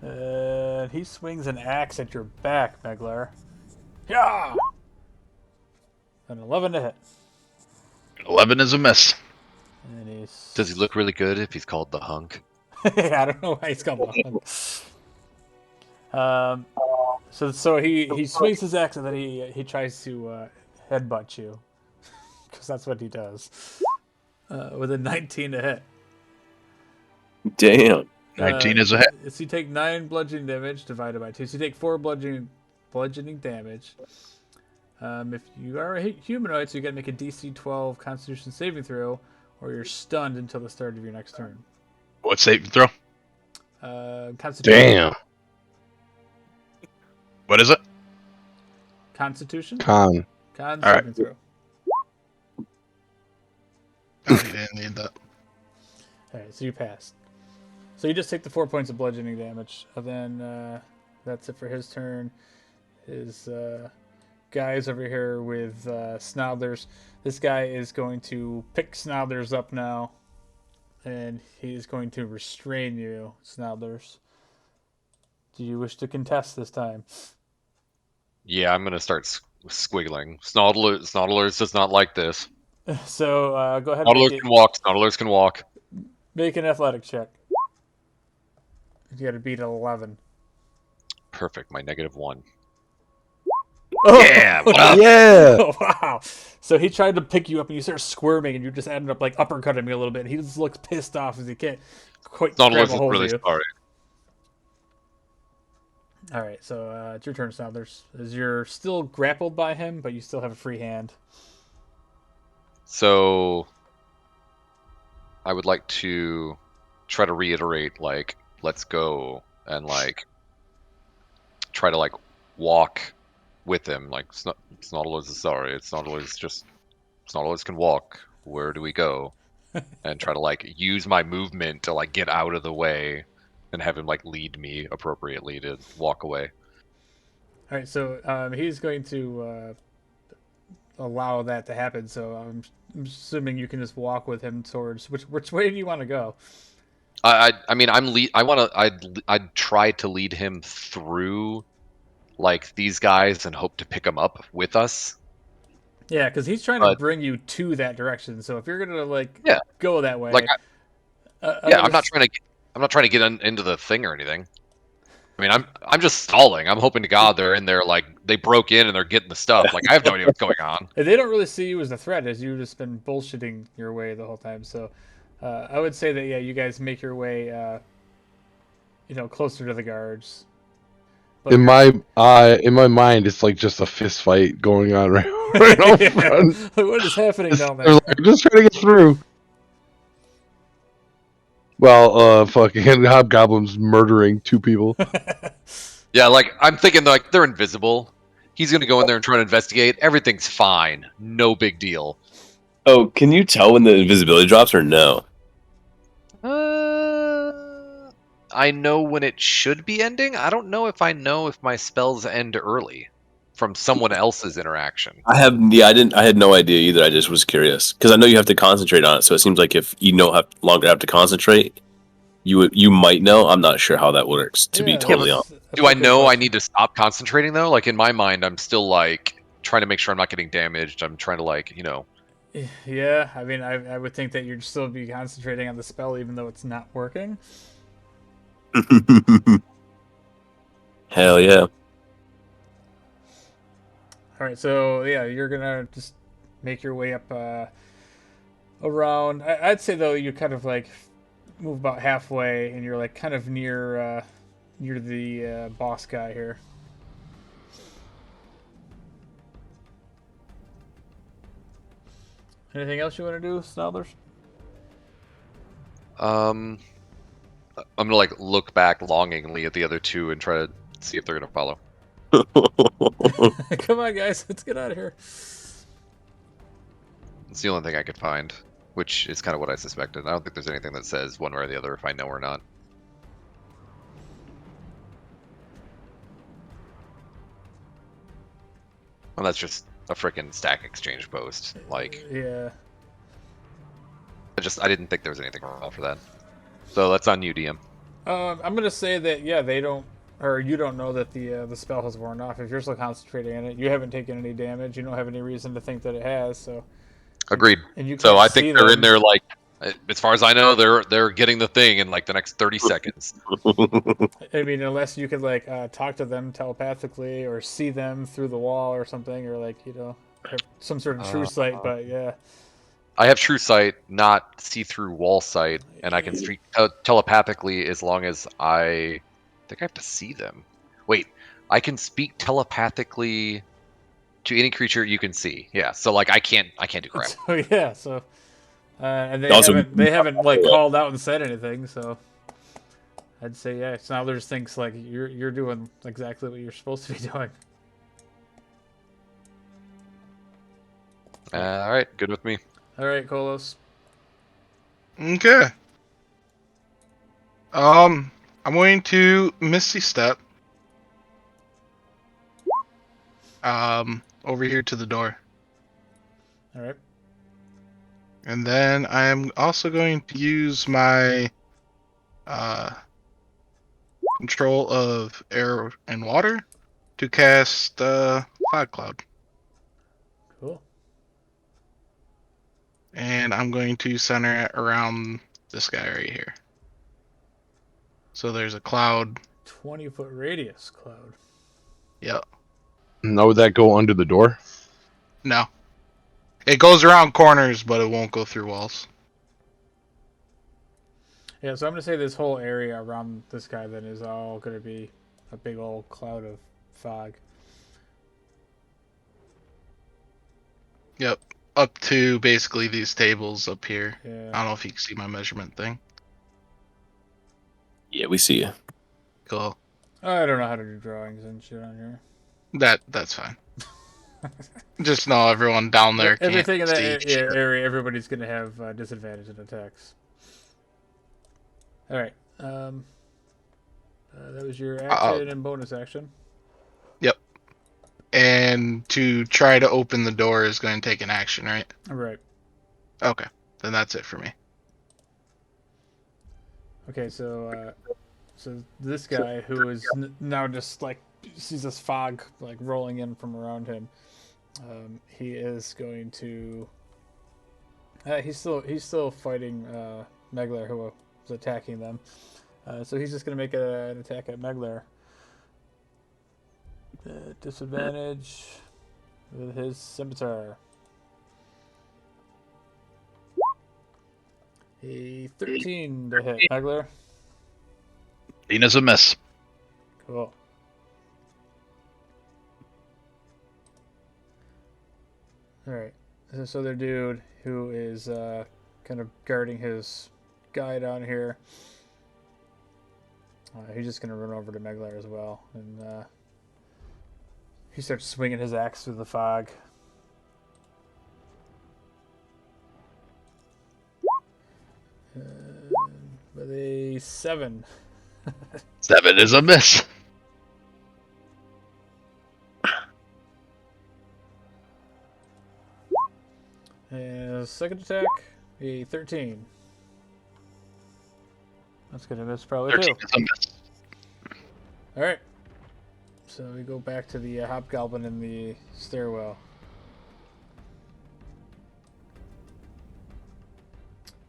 Speaker 1: And he swings an axe at your back, Meglar. Yeah! An 11 to hit.
Speaker 6: 11 is a miss.
Speaker 1: And he's...
Speaker 8: Does he look really good if he's called the hunk?
Speaker 1: I don't know why he's called the hunk. So he swings his axe and then he tries to headbutt you. Because that's what he does. With a 19 to hit.
Speaker 3: Damn.
Speaker 6: 19 is a hit.
Speaker 1: So you take 9 bludgeoning damage divided by 2. So you take 4 bludgeoning damage. If you are a humanoid, so you got to make a DC 12 Constitution saving throw, or you're stunned until the start of your next turn.
Speaker 6: What saving throw?
Speaker 1: Constitution.
Speaker 5: Damn.
Speaker 6: What is it?
Speaker 1: Constitution.
Speaker 5: Con.
Speaker 1: Con
Speaker 6: All right.
Speaker 1: saving throw.
Speaker 7: Oh, you didn't need that.
Speaker 1: All right, so you passed. So you just take the 4 points of bludgeoning damage, and then that's it for his turn. His guys over here with Snodlers. This guy is going to pick Snodlers up now, and he's going to restrain you, Snodlers. Do you wish to contest this time?
Speaker 8: Yeah, I'm gonna start squiggling. Snodlers does not like this.
Speaker 1: So go ahead and
Speaker 8: Snodlers can walk. Snodlers can walk.
Speaker 1: make an athletic check. You got to beat 11.
Speaker 8: Perfect. My -1.
Speaker 1: Oh!
Speaker 6: Yeah, what up?
Speaker 5: Yeah.
Speaker 1: Oh, wow. So he tried to pick you up, and you start squirming, and you just ended up like uppercutting me a little bit. And he just looks pissed off as he can't quite grab
Speaker 8: Snodlers
Speaker 1: a
Speaker 8: is
Speaker 1: hold
Speaker 8: really
Speaker 1: of you.
Speaker 8: sorry.
Speaker 1: All right, so it's your turn, Snodlers. As you're still grappled by him, but you still have a free hand.
Speaker 8: So I would like to try to reiterate, like, let's go, and like try to like walk with him. Like it's not always sorry. It's not always can walk. Where do we go? And try to like use my movement to like get out of the way, and have him like lead me appropriately to walk away.
Speaker 1: All right, so he's going to allow that to happen. So I'm assuming you can just walk with him towards which way do you want to go?
Speaker 8: I mean I'd try to lead him through like these guys and hope to pick him up with us.
Speaker 1: Yeah, because he's trying to
Speaker 8: But
Speaker 1: bring you to that direction. So if you're gonna like
Speaker 8: yeah,
Speaker 1: go that
Speaker 8: like
Speaker 1: way, I
Speaker 8: yeah,
Speaker 1: would.
Speaker 8: I'm not trying to get into the thing or anything. I mean, I'm just stalling. I'm hoping to God they're in there like they broke in and they're getting the stuff. Like I have no idea what's going on.
Speaker 1: They don't really see you as a threat, as you've just been bullshitting your way the whole time. So I would say that yeah, you guys make your way, closer to the guards. But
Speaker 5: In my mind, it's like just a fist fight going on right out
Speaker 1: yeah.
Speaker 5: front.
Speaker 1: What is happening down
Speaker 5: They're
Speaker 1: there?
Speaker 5: like, just trying to get through. Well, fucking hobgoblins murdering 2 people.
Speaker 8: Yeah, like I'm thinking like they're invisible. He's gonna go in there and try to investigate. Everything's fine. No big deal.
Speaker 3: Oh, can you tell when the invisibility drops or no?
Speaker 8: I know when it should be ending. I don't know if I know if my spells end early from someone else's interaction.
Speaker 3: I had no idea either. I just was curious because I know you have to concentrate on it. So it seems like if you know how longer have to concentrate, you might know. I'm not sure how that works. To be totally honest.
Speaker 8: Do I know I need to stop concentrating though? Like in my mind, I'm still like trying to make sure I'm not getting damaged. I'm trying to like
Speaker 1: Yeah, I mean, I would think that you'd still be concentrating on the spell even though it's not working.
Speaker 3: Hell yeah.
Speaker 1: All right, so yeah, you're gonna just make your way up around. I'd say though you kind of like move about halfway, and you're like kind of near the boss guy here. Anything else you want to do, Snalders?
Speaker 8: I'm gonna like look back longingly at the other two and try to see if they're gonna follow.
Speaker 1: Come on, guys, let's get out of here.
Speaker 8: It's the only thing I could find, which is kind of what I suspected. I don't think there's anything that says one way or the other if I know or not. Well, that's just a freaking stack exchange post. Like,
Speaker 1: Yeah.
Speaker 8: I didn't think there was anything wrong for that. So that's on you, DM.
Speaker 1: I'm gonna say that yeah, they don't, or you don't know that the spell has worn off. If you're still concentrating on it, you haven't taken any damage. You don't have any reason to think that it has. So.
Speaker 8: Agreed.
Speaker 1: And you
Speaker 8: so
Speaker 1: can't
Speaker 8: I
Speaker 1: see
Speaker 8: think they're
Speaker 1: them.
Speaker 8: in there like, as far as I know, they're getting the thing in like the next 30 seconds.
Speaker 1: I mean, unless you could like talk to them telepathically or see them through the wall or something, or like have some sort of true sight. But yeah,
Speaker 8: I have true sight, not see-through wall sight, and I can speak telepathically as long as I think I have to see them. Wait, I can speak telepathically to any creature you can see. Yeah, so like I can't do crap.
Speaker 1: so yeah, so and
Speaker 3: Also,
Speaker 1: they haven't like called out and said anything. So I'd say yeah, Snoders thinks like you're doing exactly what you're supposed to be doing.
Speaker 8: All right, good with me.
Speaker 1: All right, Kolos.
Speaker 7: Okay. I'm going to Misty Step. Over here to the door.
Speaker 1: All right.
Speaker 7: And then I am also going to use my control of air and water to cast Fog Cloud.
Speaker 1: Cool.
Speaker 7: And I'm going to center it around this guy right here. So there's a cloud.
Speaker 1: 20-foot radius cloud.
Speaker 7: Yep.
Speaker 5: Now would that go under the door?
Speaker 7: No. It goes around corners, but it won't go through walls.
Speaker 1: Yeah, so I'm gonna say this whole area around this guy then is all gonna be a big old cloud of fog.
Speaker 7: Yep. Up to basically these tables up here.
Speaker 1: Yeah.
Speaker 7: I don't know if you can see my measurement thing.
Speaker 3: Yeah, we see you.
Speaker 7: Cool.
Speaker 1: I don't know how to do drawings and shit on here.
Speaker 7: That's fine. Just know everyone down there can't
Speaker 1: Everything in that
Speaker 7: see shit.
Speaker 1: area, everybody's going to have disadvantage in attacks. All right. That was your action and bonus action.
Speaker 7: Yep. And to try to open the door is going to take an action, right?
Speaker 1: All right.
Speaker 7: Okay. Then that's it for me.
Speaker 1: Okay, so this guy who is now just like sees this fog like rolling in from around him. He is going to. He's still fighting Megler, who was attacking them. So he's just going to make an attack at Megler. Disadvantage with his scimitar. A 13 to hit Megler.
Speaker 6: Tina's a miss.
Speaker 1: Cool. All right. This other dude who is kind of guarding his guy down here. He's just gonna run over to Megler as well, and he starts swinging his axe through the fog. With a 7.
Speaker 6: 7 is a miss.
Speaker 1: And second attack, a 13. That's gonna miss probably
Speaker 6: 13
Speaker 1: too.
Speaker 6: is a miss.
Speaker 1: All right. So we go back to the hobgoblin in the stairwell.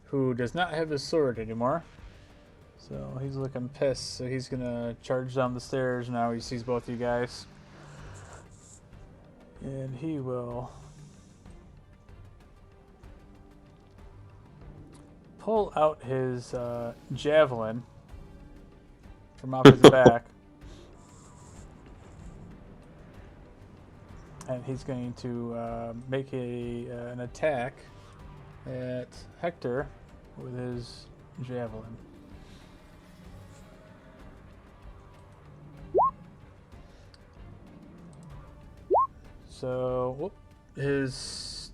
Speaker 1: Who does not have his sword anymore. So he's looking pissed. So he's gonna charge down the stairs now. He sees both you guys. And he will pull out his javelin from off his back. And he's going to make an attack at Hector with his javelin. So, his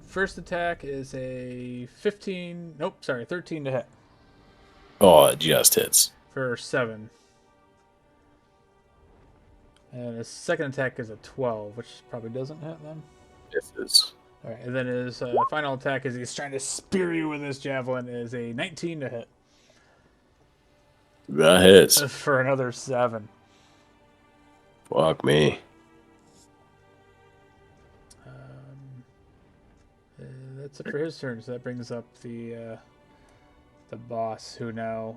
Speaker 1: first attack is a 15. Nope, sorry, 13 to hit.
Speaker 3: Oh, it just hits.
Speaker 1: For 7. And his second attack is a 12, which probably doesn't hit then.
Speaker 3: This is.
Speaker 1: Alright, and then his final attack is he's trying to spear you with his javelin is a 19 to hit.
Speaker 3: That hits.
Speaker 1: For another 7.
Speaker 3: Fuck me.
Speaker 1: That's it for his turn, so that brings up the boss, who now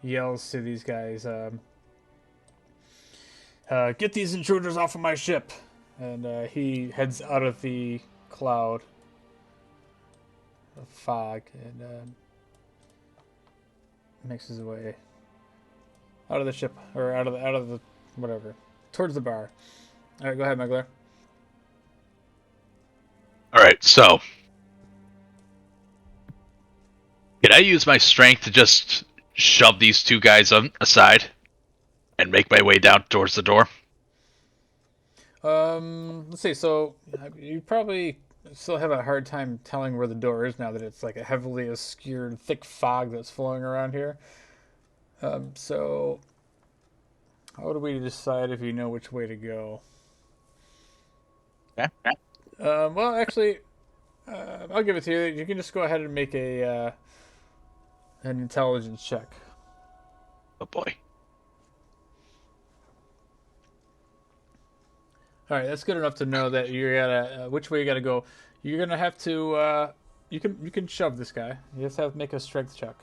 Speaker 1: yells to these guys, get these intruders off of my ship! And he heads out of the cloud of fog and makes his way out of the ship, or out of the whatever, towards the bar. All right, go ahead, Megler.
Speaker 6: All right, so can I use my strength to just shove these two guys aside and make my way down towards the door?
Speaker 1: Let's see. So you probably still have a hard time telling where the door is now that it's like a heavily obscured, thick fog that's flowing around here. So how do we decide if you know which way to go?
Speaker 6: Okay.
Speaker 1: Well, actually, I'll give it to you. You can just go ahead and make an intelligence check.
Speaker 6: Oh boy.
Speaker 1: All right, that's good enough to know that you gotta which way you gotta go. You're gonna have to you can shove this guy. You just have to make a strength check.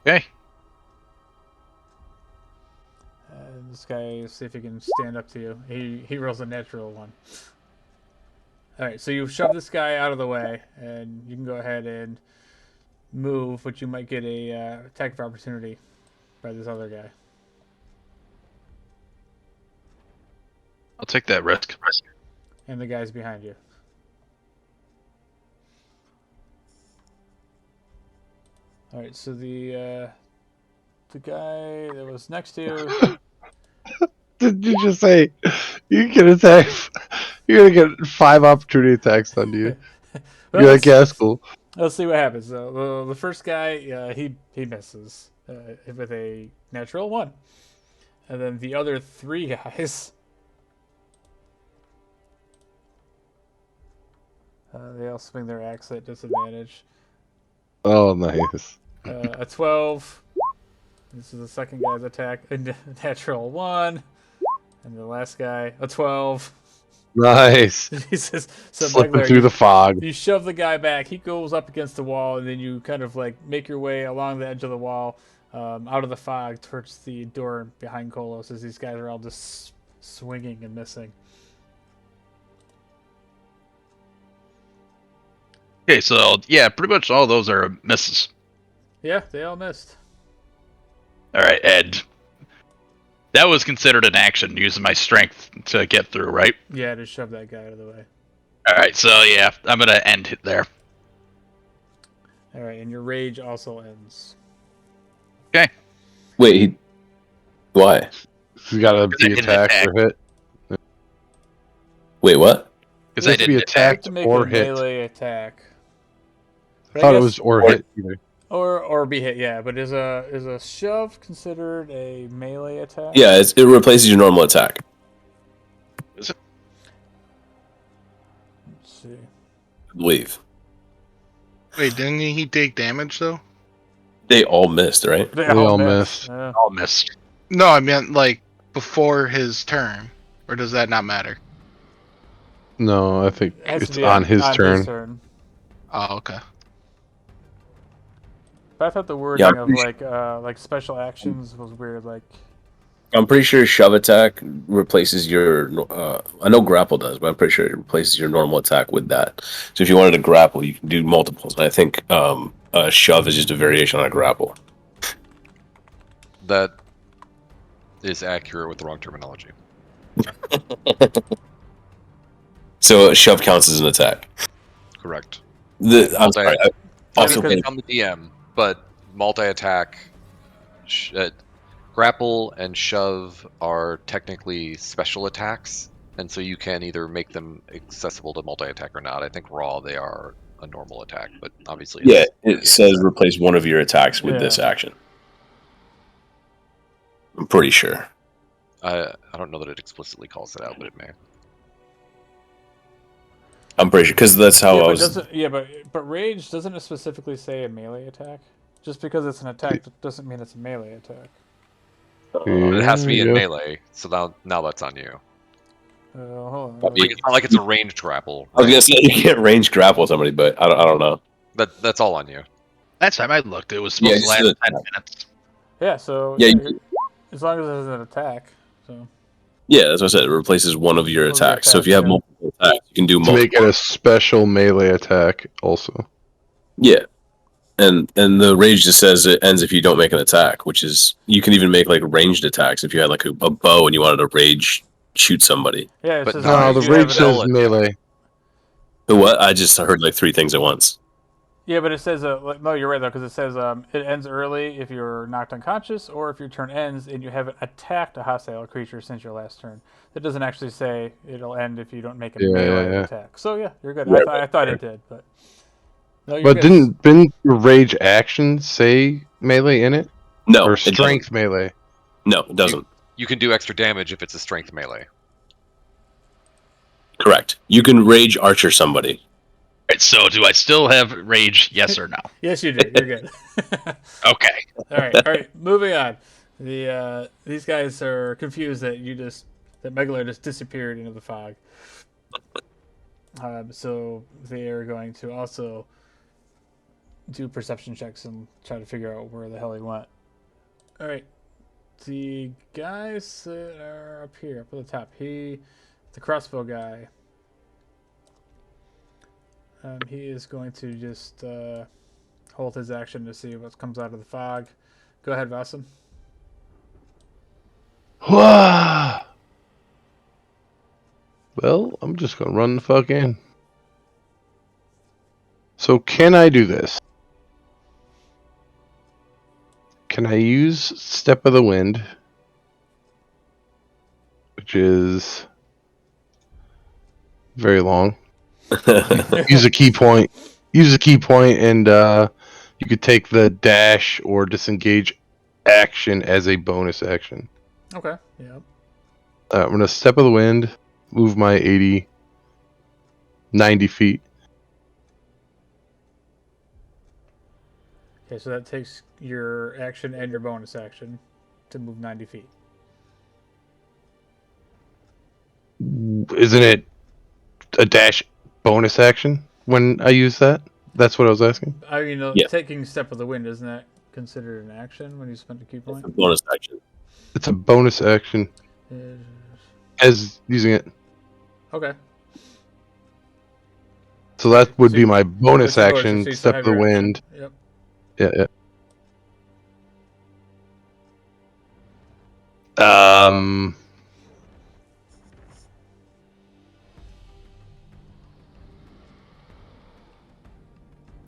Speaker 6: Okay.
Speaker 1: This guy, see if he can stand up to you. He rolls a natural 1. All right, so you shove this guy out of the way, and you can go ahead and move, but you might get a attack of opportunity by this other guy.
Speaker 6: I'll take that risk.
Speaker 1: And the guy's behind you. All right, so the the guy that was next to you.
Speaker 5: Did you just say you can attack? You're gonna get 5 opportunity attacks on you.
Speaker 1: Well,
Speaker 5: You're like, yeah, that's cool.
Speaker 1: let's see what happens. The first guy, he misses with a natural 1. And then the other 3 guys, they all swing their axe at disadvantage.
Speaker 5: Oh, nice.
Speaker 1: A 12. This is the second guy's attack. A natural 1. And the last guy, a 12.
Speaker 5: Nice.
Speaker 1: Jesus. So
Speaker 5: Slipping
Speaker 1: Megler,
Speaker 5: through the fog.
Speaker 1: you shove the guy back. He goes up against the wall, and then you kind of like make your way along the edge of the wall, out of the fog towards the door behind Kolos, as these guys are all just swinging and missing.
Speaker 6: Okay, so yeah, pretty much all those are misses.
Speaker 1: Yeah, they all missed.
Speaker 6: All right, Ed. That was considered an action, using my strength to get through, right?
Speaker 1: Yeah, just shove that guy out of the way.
Speaker 6: All right, so yeah, I'm gonna end it there.
Speaker 1: All right, and your rage also ends.
Speaker 3: Wait, why?
Speaker 5: You gotta
Speaker 6: Because I
Speaker 5: be
Speaker 6: didn't
Speaker 5: attacked
Speaker 6: attack.
Speaker 5: or hit.
Speaker 3: Wait, what?
Speaker 6: Because
Speaker 5: You
Speaker 6: I
Speaker 5: have to be
Speaker 6: didn't attack.
Speaker 1: You have
Speaker 5: attacked
Speaker 1: to make
Speaker 5: or
Speaker 1: a
Speaker 5: hit.
Speaker 1: melee attack.
Speaker 5: I
Speaker 1: But
Speaker 5: thought it
Speaker 1: guess-
Speaker 5: was or hit either.
Speaker 1: or be hit. Yeah, but is a shove considered a melee attack?
Speaker 3: Yeah, it replaces your normal attack.
Speaker 1: Let's see.
Speaker 3: I believe.
Speaker 7: Wait, didn't he take damage though?
Speaker 3: They all missed, right?
Speaker 1: They
Speaker 5: all missed.
Speaker 1: Yeah.
Speaker 6: All missed.
Speaker 7: No, I meant like before his turn. Or does that not matter?
Speaker 5: No, I think
Speaker 1: It has to
Speaker 5: it's
Speaker 1: be
Speaker 5: on his turn.
Speaker 7: Oh, okay.
Speaker 1: But I thought the wording
Speaker 3: I'm
Speaker 1: of
Speaker 3: pretty
Speaker 1: like special actions was weird. Like,
Speaker 3: I'm pretty sure shove attack replaces your. I know grapple does, but I'm pretty sure it replaces your normal attack with that. So if you wanted to grapple, you can do multiples. And I think shove is just a variation on a grapple.
Speaker 8: That is accurate with the wrong terminology.
Speaker 3: So shove counts as an attack.
Speaker 8: Correct.
Speaker 3: I'm sorry. Also,
Speaker 1: because-
Speaker 8: I'm the DM, but multi-attack, grapple and shove are technically special attacks, and so you can either make them accessible to multi-attack or not. I think raw they are a normal attack, but obviously
Speaker 3: yeah,
Speaker 8: it's
Speaker 3: it says replace one of your attacks with this action. I'm pretty sure.
Speaker 8: I don't know that it explicitly calls it out, but it may.
Speaker 3: I'm pretty sure because that's how I was.
Speaker 1: but rage doesn't it specifically say a melee attack? Just because it's an attack doesn't mean it's a melee attack.
Speaker 8: But it has to be in
Speaker 5: Yeah.
Speaker 8: melee, so now that's on you.
Speaker 1: Hold on.
Speaker 8: Like, it's not like it's a ranged grapple.
Speaker 3: I was
Speaker 8: right?
Speaker 3: gonna say you can't range grapple somebody, but I don't know.
Speaker 8: That's all on you.
Speaker 6: Last time I looked, it was supposed to last 10 minutes.
Speaker 1: Yeah, so
Speaker 3: Yeah,
Speaker 1: as long as it's an attack. So
Speaker 3: Yeah, that's what I said. It replaces one of your
Speaker 1: One of your
Speaker 3: attacks. So if you
Speaker 1: attacks,
Speaker 3: have
Speaker 1: yeah.
Speaker 3: multiple attacks, you can do
Speaker 5: To
Speaker 3: multiple.
Speaker 5: make it a special melee attack, also.
Speaker 3: Yeah, and the rage just says it ends if you don't make an attack, which is you can even make like ranged attacks if you had like a bow and you wanted to rage shoot somebody.
Speaker 1: yeah, it
Speaker 8: But
Speaker 1: says
Speaker 8: no,
Speaker 1: as long
Speaker 5: No,
Speaker 1: as
Speaker 5: the
Speaker 1: you have
Speaker 5: rage
Speaker 1: it-
Speaker 5: says
Speaker 8: attack.
Speaker 5: melee.
Speaker 3: The what? I just heard like three things at once.
Speaker 1: Yeah, but it says no. You're right though, because it says it ends early if you're knocked unconscious, or if your turn ends and you haven't attacked a hostile creature since your last turn. It doesn't actually say it'll end if you don't make a melee
Speaker 5: Yeah.
Speaker 1: attack. So yeah, you're good.
Speaker 3: Right,
Speaker 1: I thought it did, but no, you're
Speaker 5: But
Speaker 1: good.
Speaker 5: didn't your rage action say melee in it?
Speaker 3: No,
Speaker 5: Or
Speaker 3: it doesn't.
Speaker 5: strength melee?
Speaker 3: No, it doesn't.
Speaker 8: You can do extra damage if it's a strength melee.
Speaker 3: Correct. You can rage archer somebody.
Speaker 6: Right, so do I still have rage? Yes or no?
Speaker 1: Yes, you do. You're good.
Speaker 6: Okay.
Speaker 1: All right. Moving on. These guys are confused that Megalo just disappeared into the fog. So they are going to also do perception checks and try to figure out where the hell he went. All right. The guys that are up here, up at the top. The crossbow guy. He is going to just hold his action to see what comes out of the fog. Go ahead, Vasim.
Speaker 5: Well, I'm just gonna run the fuck in. So can I do this? Can I use Step of the Wind, which is very long? Use a key point. Use a key point, and you could take the dash or disengage action as a bonus action.
Speaker 1: Okay. Yeah.
Speaker 5: I'm gonna Step of the Wind, move my 90 feet.
Speaker 1: Okay, so that takes your action and your bonus action to move 90 feet.
Speaker 5: Isn't it a dash bonus action when I use that? That's what I was asking.
Speaker 1: I mean,
Speaker 3: Yeah.
Speaker 1: taking Step of the Wind, isn't that considered an action when you spend a key point?
Speaker 3: It's a bonus action.
Speaker 5: It's a bonus action as using it.
Speaker 1: Okay.
Speaker 5: So that would
Speaker 1: So
Speaker 5: be my bonus
Speaker 1: that's your bonus,
Speaker 5: action,
Speaker 1: so you still
Speaker 5: Step
Speaker 1: have
Speaker 5: of the
Speaker 1: your action.
Speaker 5: Wind.
Speaker 1: Yep.
Speaker 5: Yeah.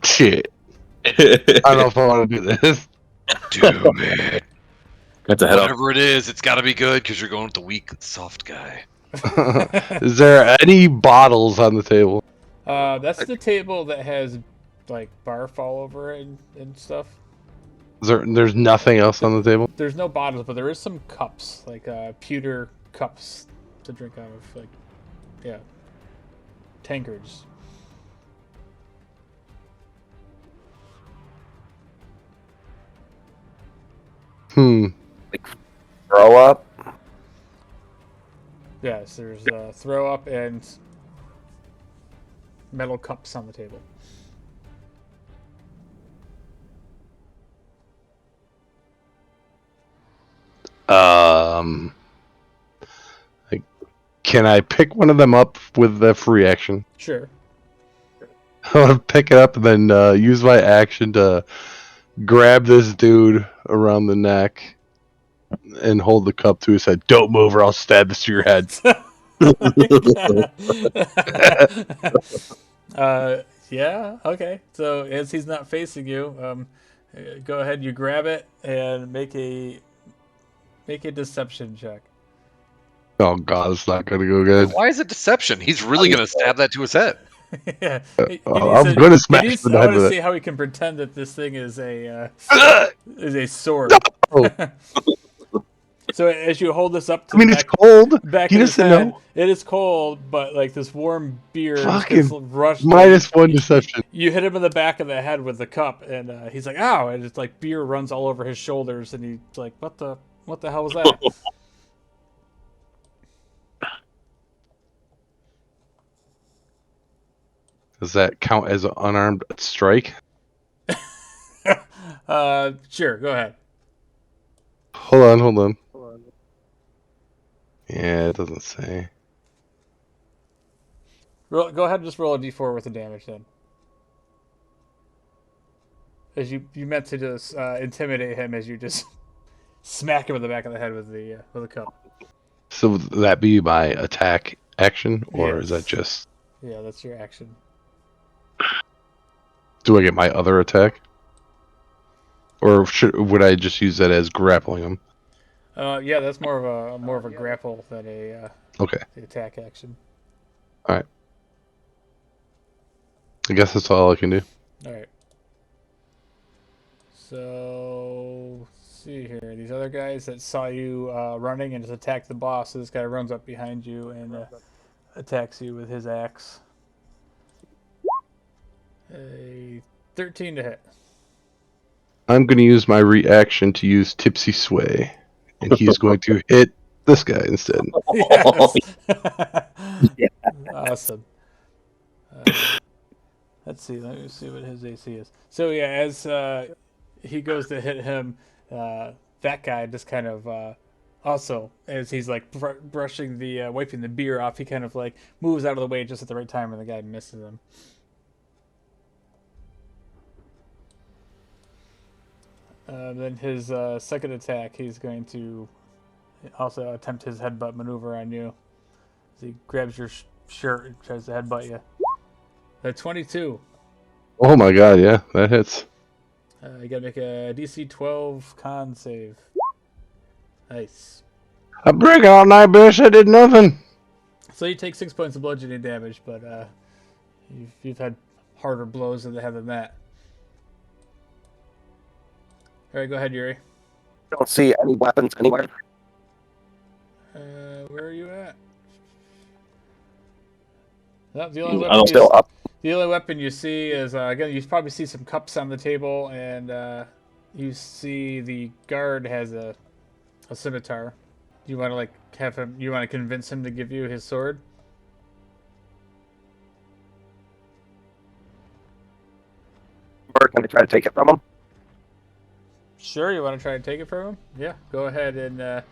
Speaker 5: Shit. I don't know if I want to do this.
Speaker 8: Do it.
Speaker 3: Got to head up.
Speaker 8: Whatever it is, it's got to be good because you're going with the weak, soft guy.
Speaker 5: Is there any bottles on the table?
Speaker 1: That's the table that has like barf all over it and stuff.
Speaker 5: There's nothing else on the table?
Speaker 1: There's no bottles, but there is some cups, like pewter cups to drink out of, like, yeah, tankards.
Speaker 4: Throw up.
Speaker 1: Yes, there's throw up and metal cups on the table.
Speaker 5: Can I pick one of them up with the free action?
Speaker 1: Sure.
Speaker 5: I want to pick it up and then use my action to grab this dude around the neck and hold the cup to his head. Don't move or I'll stab this to your head.
Speaker 1: Yeah, okay. So as he's not facing you, go ahead, you grab it and make a deception check.
Speaker 5: Oh god, it's not gonna go good.
Speaker 8: Why is it deception? He's really going to stab that to his head.
Speaker 1: Yeah,
Speaker 5: I'm gonna smash the
Speaker 1: I
Speaker 5: head
Speaker 1: want to
Speaker 5: with
Speaker 1: see
Speaker 5: it.
Speaker 1: how he can pretend that this thing is a sword.
Speaker 5: Oh.
Speaker 1: So as you hold this up to
Speaker 5: I mean,
Speaker 1: the
Speaker 5: it's cold.
Speaker 1: back
Speaker 5: He
Speaker 1: of his
Speaker 5: doesn't
Speaker 1: head,
Speaker 5: know.
Speaker 1: it is cold, but like this warm beer just
Speaker 5: Fucking
Speaker 1: gets rushed.
Speaker 5: -1 deception.
Speaker 1: You hit him in the back of the head with the cup, and he's like, "Ow!" And it's like beer runs all over his shoulders, and he's like, what the hell was that?"
Speaker 5: Does that count as an unarmed strike?
Speaker 1: Sure, go ahead.
Speaker 5: Hold on. Yeah, it doesn't say.
Speaker 1: Go ahead and just roll a d4 with the damage then. As you meant to just intimidate him as you just smack him in the back of the head with the cup.
Speaker 5: So would that be my attack action, or is that
Speaker 1: Yes.
Speaker 5: just?
Speaker 1: Yeah, that's your action.
Speaker 5: Do I get my other attack, or would I just use that as grappling him?
Speaker 1: Yeah, that's more of a grapple than a
Speaker 5: Okay,
Speaker 1: the attack action.
Speaker 5: all right. I guess that's all I can do.
Speaker 1: All right. So let's see here. These other guys that saw you running and just attacked the boss. So this guy runs up behind you and attacks you with his axe. A 13 to hit.
Speaker 5: I'm going to use my reaction to use Tipsy Sway, and he's going to hit this guy instead.
Speaker 1: Yes. Awesome. Let's see. Let me see what his AC is. So yeah, as he goes to hit him, that guy just kind of also, as he's like brushing the wiping the beer off, he kind of like moves out of the way just at the right time, and the guy misses him. Then his second attack, he's going to also attempt his headbutt maneuver on you. As he grabs your shirt and tries to headbutt you. 22.
Speaker 5: Oh my god, yeah, that hits.
Speaker 1: You gotta make a DC 12 con save. Nice.
Speaker 5: I break all night, bitch. I did nothing.
Speaker 1: So you take 6 points of bludgeoning damage, but you've had harder blows than that. All right, go ahead, Yuri.
Speaker 4: I don't see any weapons anywhere.
Speaker 1: Where are you at? No, the only
Speaker 4: I'm
Speaker 1: weapon
Speaker 4: still up.
Speaker 1: the only weapon you see is again. You probably see some cups on the table, and you see the guard has a scimitar. Do you want to like have him? You want to convince him to give you his sword?
Speaker 4: Or can I try to take it from him?
Speaker 1: Sure. You want to try to take it from him? Yeah. Go ahead and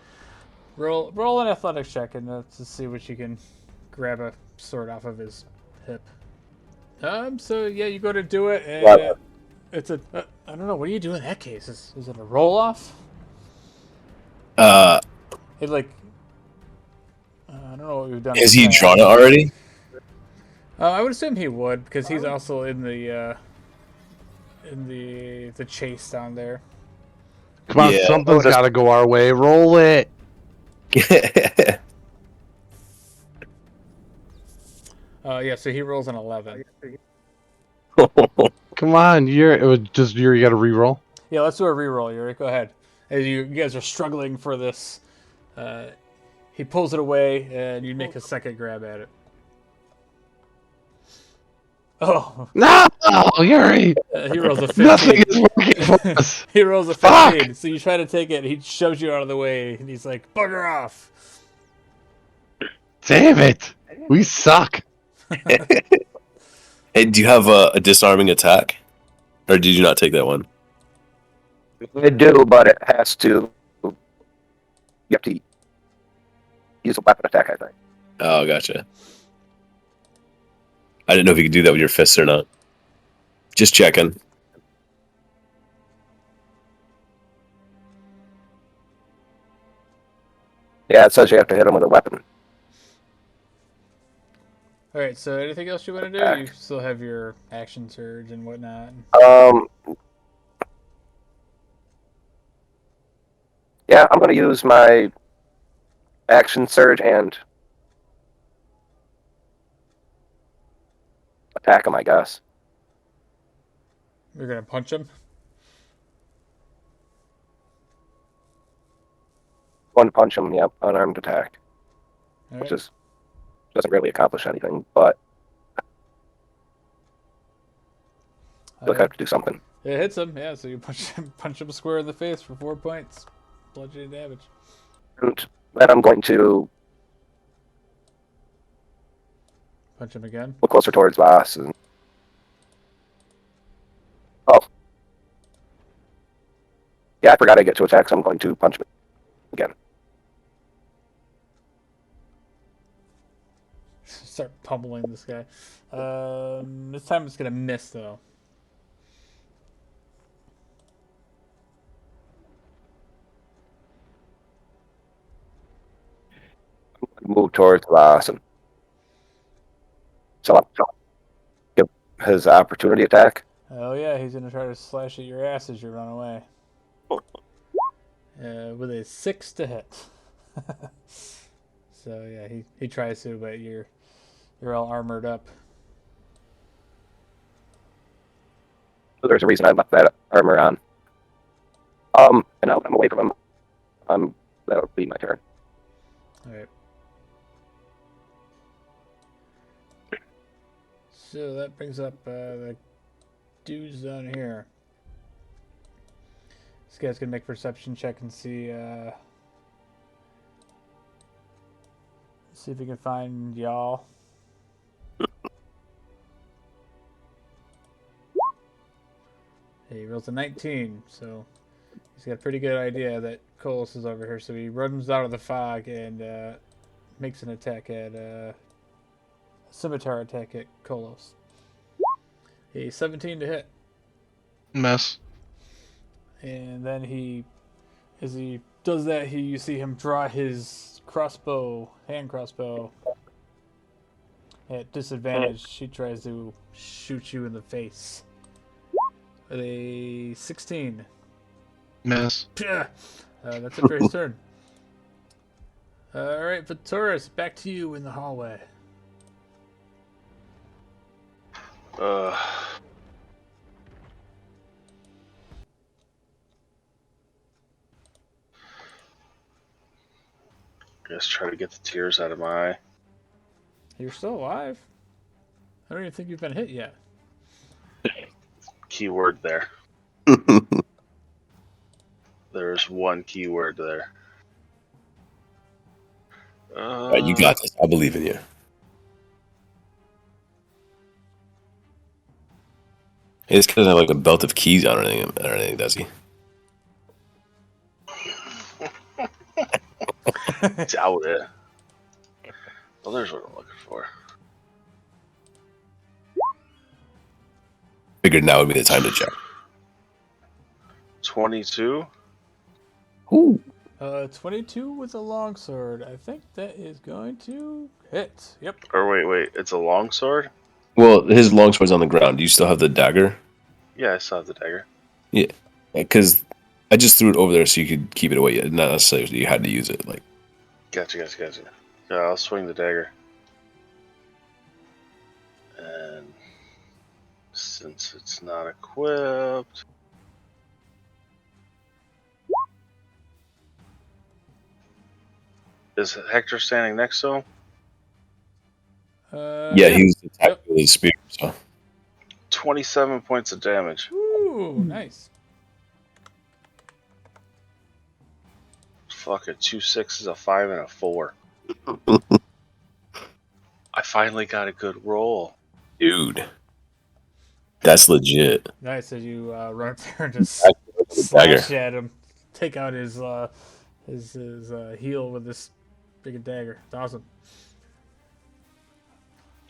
Speaker 1: roll an athletics check and to see what you can grab a sword off of his hip. So yeah, you go to do it, and it's a. I don't know. What do you do in that case? Is it a roll off? It like. I don't know what we've done.
Speaker 3: Has
Speaker 1: in the
Speaker 3: he
Speaker 1: past.
Speaker 3: drawn it already?
Speaker 1: I would assume he would because he's also in the chase down there.
Speaker 5: Come on,
Speaker 3: Yeah.
Speaker 5: something's got to go our way. Roll it.
Speaker 1: Yeah. So he rolls an 11.
Speaker 5: Come on, Yuri. It was just Yuri. You got to re-roll.
Speaker 1: Yeah. Let's do a reroll, Yuri. Go ahead. As you guys are struggling for this, he pulls it away, and you make a second grab at it. Oh.
Speaker 5: No, Yuri.
Speaker 1: He rolls a 15.
Speaker 5: Nothing is working for us.
Speaker 1: He rolls a 15. Fuck! So you try to take it, he shoves you out of the way, and he's like, "Bugger off!"
Speaker 5: Damn it. We suck.
Speaker 3: Hey, do you have a disarming attack? Or did you not take that one?
Speaker 4: I do, but it has to. You have to use a weapon attack, I think.
Speaker 3: Oh, gotcha. I didn't know if you could do that with your fists or not. Just checking.
Speaker 4: Yeah, it says you have to hit him with a weapon.
Speaker 1: Alright, so anything else you want to do? You still have your action surge and whatnot.
Speaker 4: Yeah, I'm going to use my action surge and attack him, I guess.
Speaker 1: You're going to punch him?
Speaker 4: One punch him, yep, unarmed attack.
Speaker 1: All
Speaker 4: which
Speaker 1: right.
Speaker 4: is doesn't really accomplish anything, but I feel like I have to do something.
Speaker 1: It hits him, yeah, so you punch him square in the face for 4 points. Bludgeoning damage.
Speaker 4: And then I'm going to
Speaker 1: Punch him again.
Speaker 4: look closer towards Voss. And... Oh. Yeah, I forgot I get to attack, so I'm going to punch him again.
Speaker 1: Start pummeling this guy. This time it's going to miss, though.
Speaker 4: Move towards Voss and so I'll give his opportunity attack.
Speaker 1: Oh yeah, he's gonna try to slash at your ass as you run away. With a 6 to hit. So yeah, he tries to, but you're all armored up.
Speaker 4: So there's a reason I left that armor on. And now I'm away from him. That'll be my turn.
Speaker 1: All right. So that brings up the dudes down here. This guy's gonna make a perception check and see if he can find y'all. He rolls a 19, so he's got a pretty good idea that Colos is over here. So he runs out of the fog and makes an attack at scimitar attack at Colos. A 17 to hit.
Speaker 7: Miss.
Speaker 1: And then as he does that, you see him draw his hand crossbow. At disadvantage, he tries to shoot you in the face. A 16.
Speaker 7: Miss.
Speaker 1: That's it for his turn. All right, Vitoris, back to you in the hallway.
Speaker 2: Uh, Guess try to get the tears out of my eye.
Speaker 1: You're still alive. I don't even think you've been hit yet.
Speaker 2: Keyword there. There's one keyword there.
Speaker 3: Right, you got this. I believe in you. He just doesn't have like a belt of keys on or anything, does he?
Speaker 2: Doubt it. Well, there's what I'm looking for.
Speaker 3: Figured now would be the time to check.
Speaker 2: 22.
Speaker 3: Ooh.
Speaker 1: 22 with a longsword. I think that is going to hit. Yep.
Speaker 2: Or wait. It's a longsword?
Speaker 3: Well, his longsword's on the ground. Do you still have the dagger?
Speaker 2: Yeah, I saw the dagger.
Speaker 3: Yeah, because I just threw it over there so you could keep it away. Not necessarily you had to use it. Like,
Speaker 2: Gotcha. Yeah, I'll swing the dagger. And since it's not equipped... Is Hector standing next to him?
Speaker 3: yeah, he was attacked with his spear. So
Speaker 2: 27 points of damage.
Speaker 1: Ooh, nice.
Speaker 2: Fuck it, 2 6s, a 5, and a 4. I finally got a good roll.
Speaker 3: dude, that's legit.
Speaker 1: Nice as you run up there and just
Speaker 3: The dagger.
Speaker 1: slash at him, take out his heel with this big dagger. It's awesome.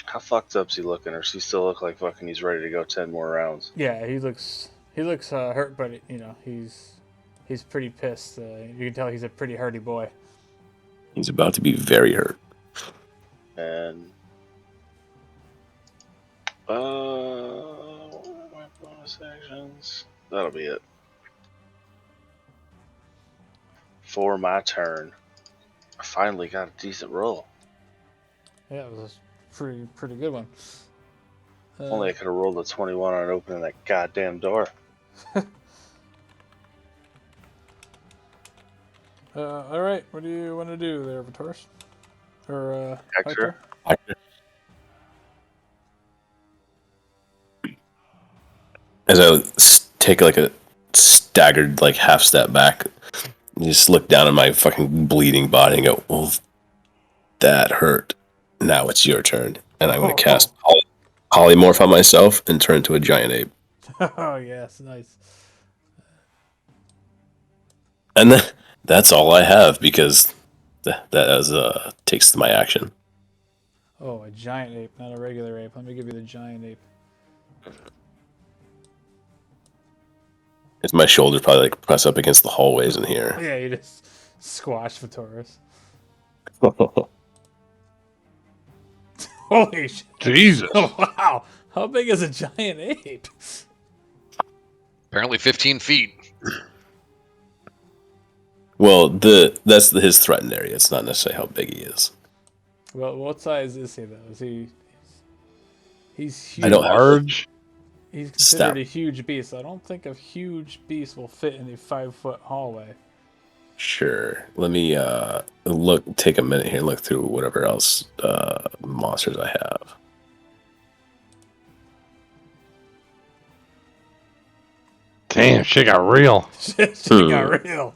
Speaker 2: How fucked up's he looking, or does he still look like fucking he's ready to go 10 more rounds?
Speaker 1: Yeah, he looks hurt, but he's pretty pissed. You can tell he's a pretty hardy boy.
Speaker 3: He's about to be very hurt.
Speaker 2: And what are my bonus actions? That'll be it. For my turn. I finally got a decent roll.
Speaker 1: Yeah, it was a pretty good one.
Speaker 2: Only I could have rolled a 21 on opening that goddamn door.
Speaker 1: All right, what do you want to do there, Vitoris? Or
Speaker 2: Hector?
Speaker 3: As I take like a staggered like half step back, you just look down at my fucking bleeding body and go, "Well, that hurt. Now it's your turn." And I'm going to cast polymorph on myself and turn into a giant ape.
Speaker 1: Oh yes, nice.
Speaker 3: And that's all I have because that takes my action.
Speaker 1: Oh, a giant ape, not a regular ape. Let me give you the giant ape.
Speaker 3: As my shoulders probably like press up against the hallways in here.
Speaker 1: Yeah, you just squash Vitoris. Holy shit!
Speaker 5: Jesus.
Speaker 1: Wow, how big is a giant ape?
Speaker 8: Apparently 15 feet.
Speaker 3: Well, that's his threatened area. It's not necessarily how big he is.
Speaker 1: Well, what size is he though? Is he? He's huge.
Speaker 3: I don't have
Speaker 5: Large.
Speaker 1: He's considered
Speaker 3: Stout.
Speaker 1: a huge beast. I don't think a huge beast will fit in a 5-foot hallway.
Speaker 3: Sure. Let me take a minute here and look through whatever else monsters I have.
Speaker 5: Damn, shit got real.
Speaker 1: Shit got real.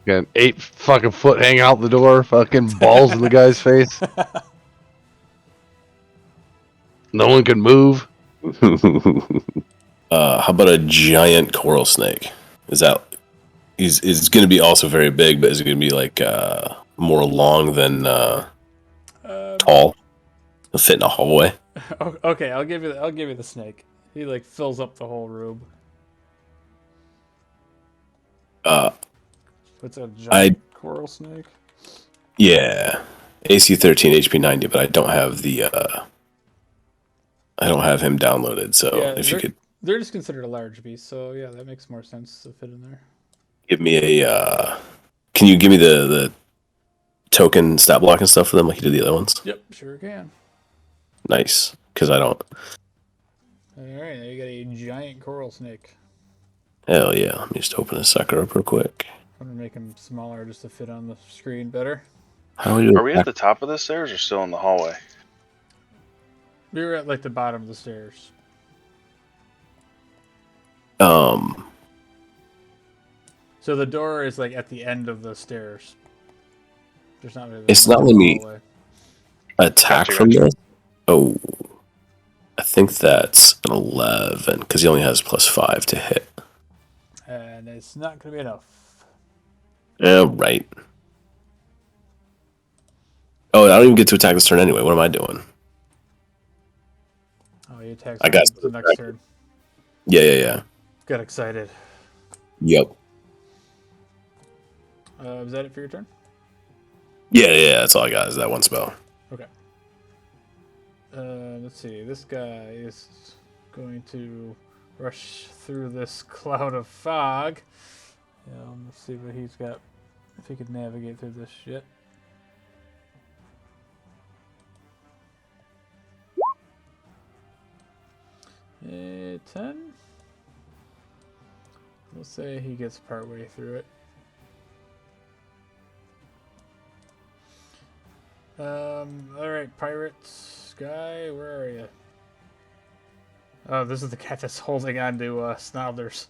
Speaker 5: Got an 8 fucking foot hanging out the door, fucking balls in the guy's face. No one can move.
Speaker 3: How about a giant coral snake? Is that is going to be also very big, but is it going to be like more long than tall? It'll fit in a hallway.
Speaker 1: Okay, I'll give you the snake. He like fills up the whole room. What's a giant coral snake?
Speaker 3: Yeah, AC 13, HP 90, but I don't have the I don't have him downloaded. So
Speaker 1: Yeah,
Speaker 3: if you could,
Speaker 1: They're just considered a large beast, so yeah, that makes more sense to fit in there.
Speaker 3: Give me a. Can you give me the token stat block and stuff for them like you did the other ones?
Speaker 1: Yep, sure can.
Speaker 3: Nice, because I don't.
Speaker 1: All right, now you got a giant coral snake.
Speaker 3: Hell yeah! Let me just open this sucker up real quick.
Speaker 1: I'm gonna make him smaller just to fit on the screen better.
Speaker 3: How do we do
Speaker 2: Are we at the top of the stairs or still in the hallway?
Speaker 1: We were at like the bottom of the stairs. So the door is like at the end of the stairs. There's not really.
Speaker 3: It's
Speaker 1: much
Speaker 3: not
Speaker 1: of a
Speaker 3: letting me
Speaker 1: hallway.
Speaker 3: attack
Speaker 2: Gotcha,
Speaker 3: from
Speaker 2: gotcha.
Speaker 3: this. Oh, I think that's an 11 because he only has +5 to hit.
Speaker 1: And it's not gonna be enough.
Speaker 3: Right. Oh, I don't even get to attack this turn anyway. What am I doing?
Speaker 1: Oh, he attacks
Speaker 3: I got
Speaker 1: the next turn.
Speaker 3: Yeah.
Speaker 1: Got excited.
Speaker 3: Yep.
Speaker 1: Is that it for your turn?
Speaker 3: Yeah. That's all I got is that one spell.
Speaker 1: Okay. Let's see. This guy is going to rush through this cloud of fog. Let's see what he's got. If he could navigate through this shit. A 10. We'll say he gets partway through it. Alright, pirates. Guy, where are you? Oh, this is the cat that's holding on to Snodders.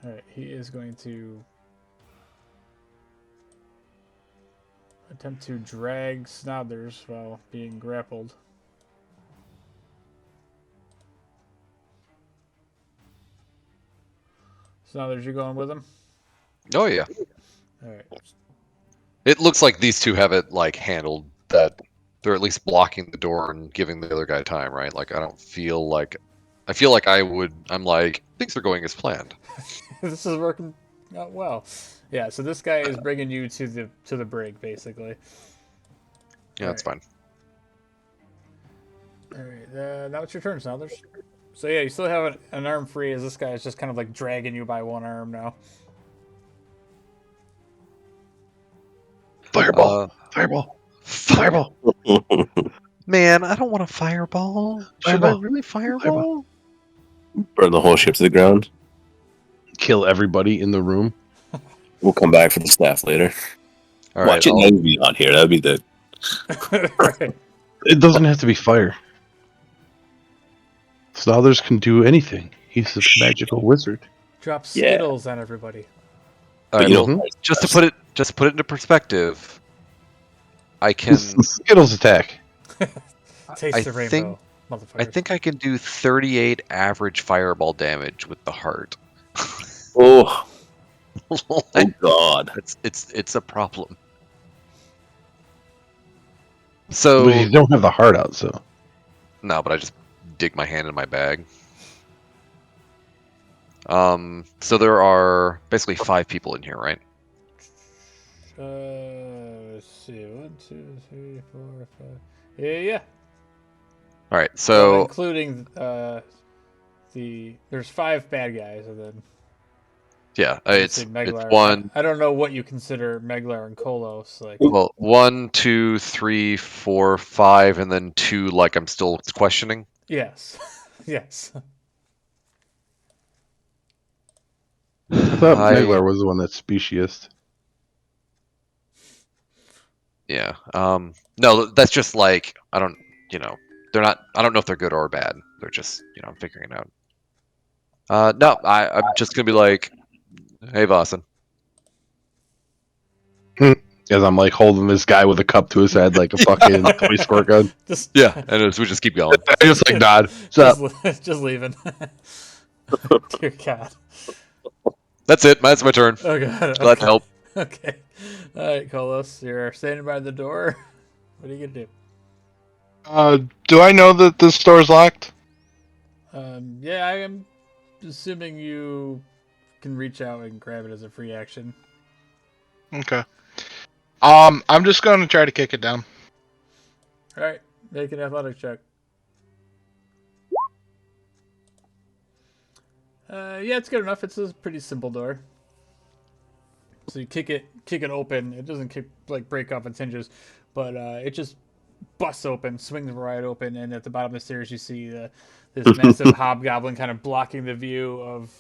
Speaker 1: Alright, he is going to attempt to drag Snodders while being grappled. Snodders, you going with him?
Speaker 8: Oh yeah.
Speaker 1: Alright.
Speaker 8: It looks like these two have it like handled, that they're at least blocking the door and giving the other guy time, right? Like I feel like I'm like, things are going as planned.
Speaker 1: This is working out well. Yeah, so this guy is bringing you to the brig, basically.
Speaker 8: Yeah, that's fine.
Speaker 1: Alright, now it's your turn, Snothers. So yeah, you still have an arm free as this guy is just kind of like dragging you by one arm now.
Speaker 5: Fireball. Fireball.
Speaker 8: Man, I don't want a fireball. Should I
Speaker 5: Fireball.
Speaker 8: really fireball?
Speaker 3: Burn the whole ship to the ground.
Speaker 5: Kill everybody in the room.
Speaker 3: We'll come back for the staff later.
Speaker 8: All right.
Speaker 3: Watch it never be on here. That would be the.
Speaker 1: Right.
Speaker 5: It doesn't have to be fire. Snothers can do anything. He's a magical wizard.
Speaker 1: Drop Skittles on everybody.
Speaker 8: All
Speaker 3: But
Speaker 8: right,
Speaker 3: you
Speaker 8: well,
Speaker 3: know,
Speaker 8: just to put it into perspective, I can.
Speaker 5: This is Skittles attack.
Speaker 1: Taste the rainbow, motherfucker.
Speaker 8: I think I can do 38 average fireball damage with the heart.
Speaker 3: oh God!
Speaker 8: It's a problem. So
Speaker 5: But you don't have the heart out, so.
Speaker 8: no, but I just dig my hand in my bag. So there are basically 5 people in here, right?
Speaker 1: Let's see. 1, 2, 3, 4, 5. Yeah.
Speaker 8: All right,
Speaker 1: Well,
Speaker 8: so
Speaker 1: including there's 5 bad guys, and then
Speaker 8: yeah,
Speaker 1: obviously
Speaker 8: it's
Speaker 1: Meglar.
Speaker 8: one.
Speaker 1: I don't know what you consider Meglar and Kolos like.
Speaker 8: Well, 1, 2, 3, 4, 5, and then 2. Like I'm still questioning.
Speaker 1: Yes, yes.
Speaker 5: I thought Meglar was the one that's speciest.
Speaker 8: Yeah. No, that's just like I don't. They're not. I don't know if they're good or bad. They're just. I'm figuring it out. No, I'm just gonna be like, hey, Vossen.
Speaker 5: As I'm like holding this guy with a cup to his head like a fucking toy squirt gun.
Speaker 8: Yeah, and we just keep going.
Speaker 5: I just like nod. What's up?
Speaker 1: Just leaving. Dear God.
Speaker 7: That's it. That's my turn.
Speaker 1: Oh God.
Speaker 8: Glad to help.
Speaker 1: Okay. All right, Kolos, you're standing by the door. What are you gonna do?
Speaker 7: Do I know that this store's locked?
Speaker 1: Yeah, I am assuming you can reach out and grab it as a free action.
Speaker 7: Okay. I'm just going to try to kick it down.
Speaker 1: All right, make an athletics check. Yeah, it's good enough. It's a pretty simple door. So you kick it open. It doesn't break off its hinges, but it just busts open, swings right open, and at the bottom of the stairs you see this massive hobgoblin kind of blocking the view of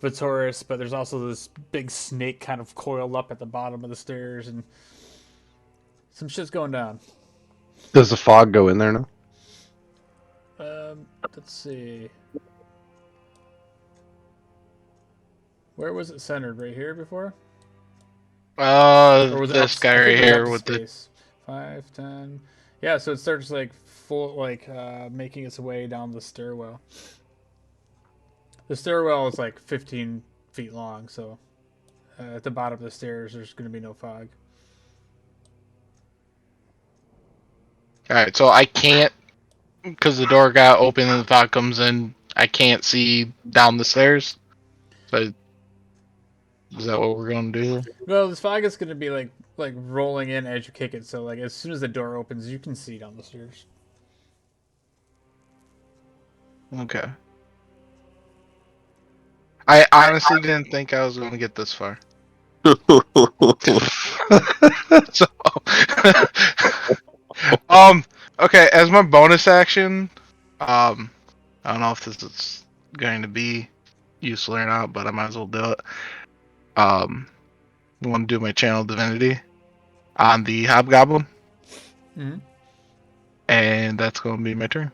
Speaker 1: Vitoris, but there's also this big snake kind of coiled up at the bottom of the stairs, and some shit's going down.
Speaker 5: Does the fog go in there now?
Speaker 1: Let's see. Where was it centered? Right here before? Or was it up?
Speaker 7: This guy
Speaker 1: I think
Speaker 7: right
Speaker 1: it was up
Speaker 7: here
Speaker 1: the
Speaker 7: with the.
Speaker 1: space. 5, 10. Yeah, so it starts making its way down the stairwell. The stairwell is like 15 feet long, so at the bottom of the stairs, there's going to be no fog.
Speaker 7: All right, so I can't because the door got open and the fog comes in. I can't see down the stairs. So is that what we're gonna do?
Speaker 1: Well, this fog is going to be like rolling in as you kick it, so like as soon as the door opens, you can see down the stairs.
Speaker 7: Okay. I honestly didn't think I was gonna get this far. So, okay, as my bonus action, I don't know if this is going to be useful or not, but I might as well do it. I want to do my channel divinity on the hobgoblin,
Speaker 1: Mm-hmm.
Speaker 7: and that's going to be my turn.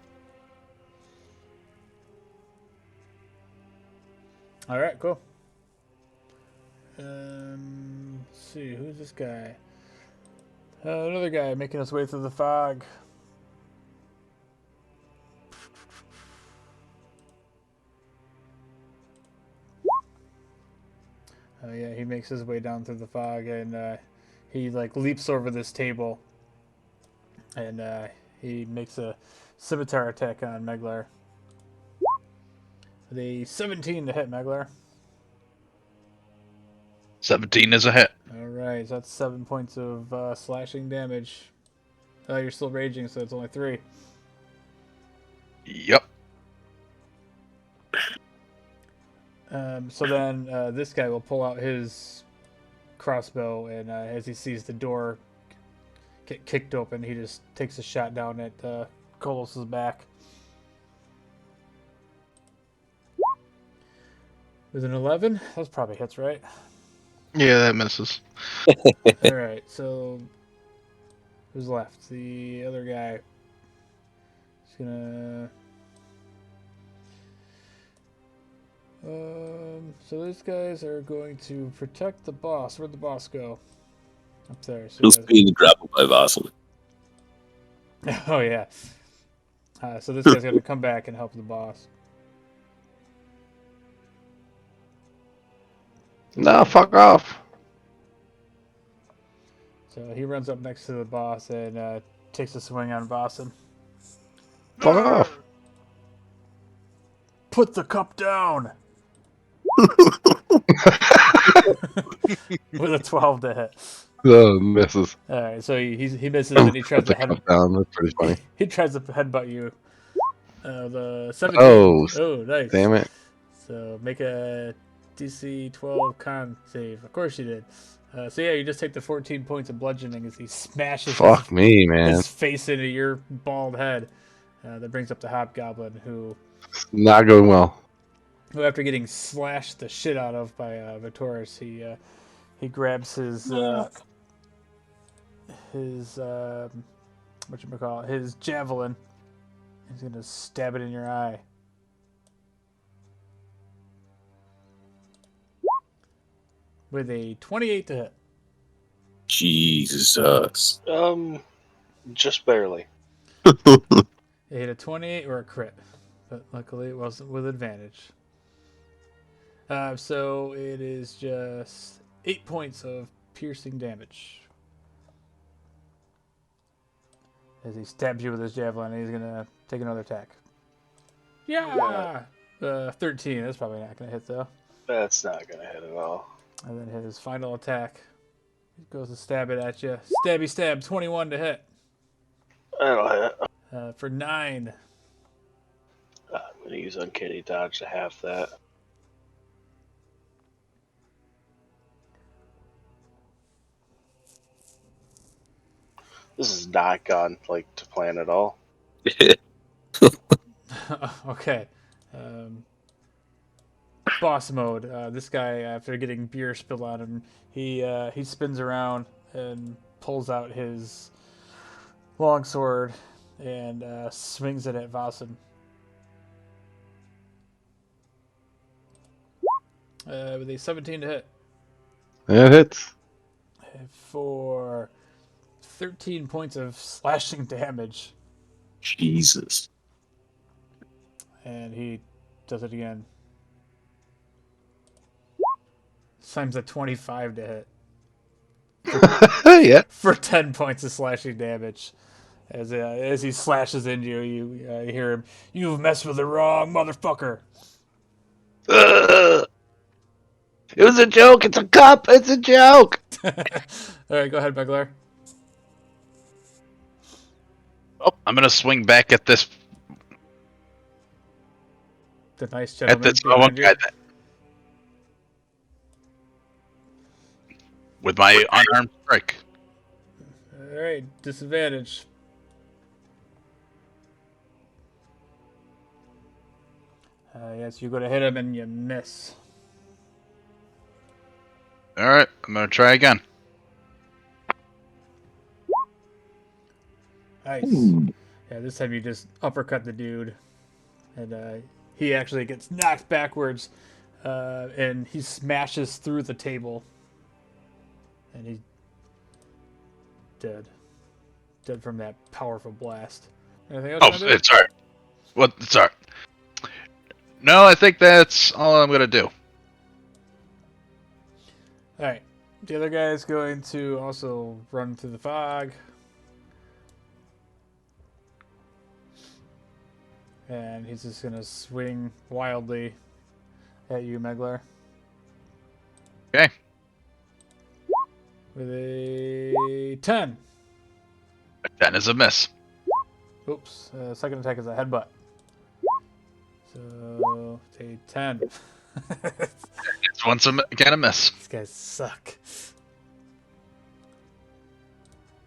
Speaker 1: All right, cool. Let's see, who's this guy? Another guy making his way through the fog. Oh yeah, he makes his way down through the fog, and he like leaps over this table, and he makes a scimitar attack on Meglar. The 17 to hit Meglar.
Speaker 6: 17 is a hit.
Speaker 1: All right, so that's 7 points of slashing damage. You're still raging, so it's only 3.
Speaker 6: Yep.
Speaker 1: So then this guy will pull out his crossbow, and as he sees the door get kicked open, he just takes a shot down at Kolos's back. With an 11, that's probably hits, right?
Speaker 7: Yeah, that misses.
Speaker 1: All right, so who's left? The other guy. He's gonna. So these guys are going to protect the boss. Where'd the boss go? Up there. So
Speaker 3: He's being grappled by Vassal.
Speaker 1: oh yeah. So this guy's gonna come back and help the boss.
Speaker 5: No, fuck off.
Speaker 1: So he runs up next to the boss and takes a swing on Vasan.
Speaker 5: Fuck off.
Speaker 1: Put the cup down. With a 12 to hit.
Speaker 5: Misses.
Speaker 1: All right, so he misses and he tries to
Speaker 5: Put the cup down. That's pretty funny.
Speaker 1: he tries to headbutt you. The 17.
Speaker 5: Oh,
Speaker 1: Nice.
Speaker 5: damn it.
Speaker 1: So make a DC 12 con save. Of course you did. So yeah, you just take the 14 points of bludgeoning as he smashes
Speaker 5: Fuck me, man.
Speaker 1: his face into your bald head. That brings up the hobgoblin, who
Speaker 5: Not going well.
Speaker 1: after getting slashed the shit out of by Vitoris, he grabs his whatchamacallit, his javelin. He's gonna stab it in your eye. With a 28 to hit.
Speaker 3: Jesus.
Speaker 2: Just barely.
Speaker 1: It hit a 28 or a crit, but luckily it wasn't with advantage. So it is just 8 points of piercing damage. As he stabs you with his javelin, he's gonna take another attack. Yeah! 13, that's probably not gonna hit though.
Speaker 2: That's not gonna hit at all.
Speaker 1: And then his final attack. He goes to stab it at you. Stabby stab, 21 to hit.
Speaker 2: That'll hit.
Speaker 1: For 9.
Speaker 2: I'm gonna use Uncanny Dodge to half that. This is not gone like to plan at all.
Speaker 1: Okay. Boss mode. This guy, after getting beer spilled on him, he spins around and pulls out his longsword and swings it at Vasen. With a 17 to hit
Speaker 5: That hits.
Speaker 1: for 13 points of slashing damage,
Speaker 3: Jesus.
Speaker 1: and he does it again. Times a 25 to hit
Speaker 5: Yeah.
Speaker 1: for 10 points of slashing damage. As he slashes into you, you hear him. You've messed with the wrong motherfucker.
Speaker 5: It was a joke. It's a cup. It's a joke.
Speaker 1: All right, go ahead, Beglar.
Speaker 6: Oh, I'm gonna swing back at this
Speaker 1: The nice gentleman
Speaker 6: one
Speaker 1: behind you.
Speaker 6: guy with my unarmed strike.
Speaker 1: All right, disadvantage. Yes, you go to hit him and you miss.
Speaker 6: All right, I'm gonna try again.
Speaker 1: Nice. Yeah, this time you just uppercut the dude, and he actually gets knocked backwards, and he smashes through the table, and he's dead. Dead from that powerful blast. Anything else?
Speaker 6: Oh,
Speaker 1: You wanna do?
Speaker 6: it's alright. What? It's alright. No, I think that's all I'm gonna do.
Speaker 1: All right. The other guy is going to also run through the fog. And he's just going to swing wildly at you, Meglar.
Speaker 6: Okay.
Speaker 1: With a 10.
Speaker 6: That is a miss.
Speaker 1: Oops. Second attack is a headbutt. So, it's a 10.
Speaker 6: It's once again a miss.
Speaker 1: These guys suck.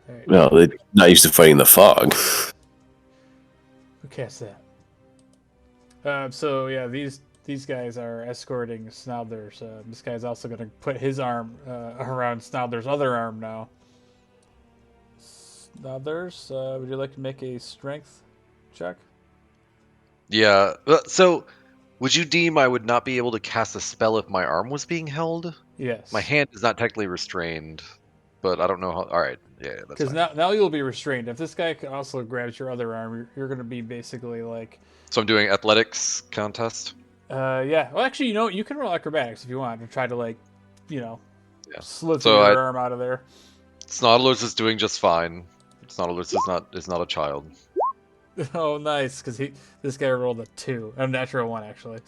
Speaker 1: All right.
Speaker 3: No, they're not used to fighting the fog.
Speaker 1: Who casts that? So yeah, these guys are escorting Snobler's. This guy's also going to put his arm around Snobler's other arm now. Snobler's, would you like to make a strength check?
Speaker 8: Yeah. So, would you deem I would not be able to cast a spell if my arm was being held?
Speaker 1: Yes.
Speaker 8: My hand is not technically restrained, but I don't know how. All right. Yeah, that's
Speaker 1: Because
Speaker 8: fine.
Speaker 1: now you'll be restrained. If this guy also grabs your other arm, you're going to be basically like.
Speaker 8: So I'm doing athletics contest.
Speaker 1: Yeah. Well, actually, you can roll acrobatics if you want to try to
Speaker 8: Yeah.
Speaker 1: slither
Speaker 8: So
Speaker 1: your arm out of there.
Speaker 8: Snodlers is doing just fine. Snodlers is not a child.
Speaker 1: Oh, nice, because this guy rolled a 2, a natural 1 actually.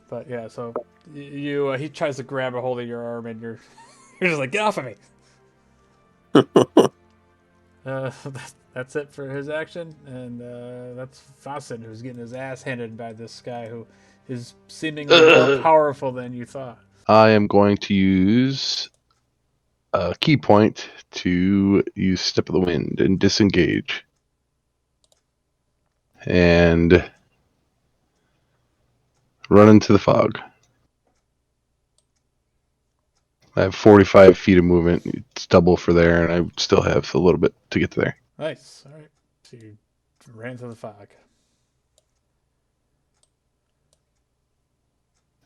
Speaker 1: But yeah, so he tries to grab a hold of your arm, and you're just like, get off of me. That's it for his action, and that's Fasten, who's getting his ass handed by this guy who is seemingly more powerful than you thought.
Speaker 5: I am going to use a key point to use Step of the Wind and disengage. And run into the fog. I have 45 feet of movement. It's double for there, and I still have a little bit to get to there.
Speaker 1: Nice. All right. So you ran through the fog.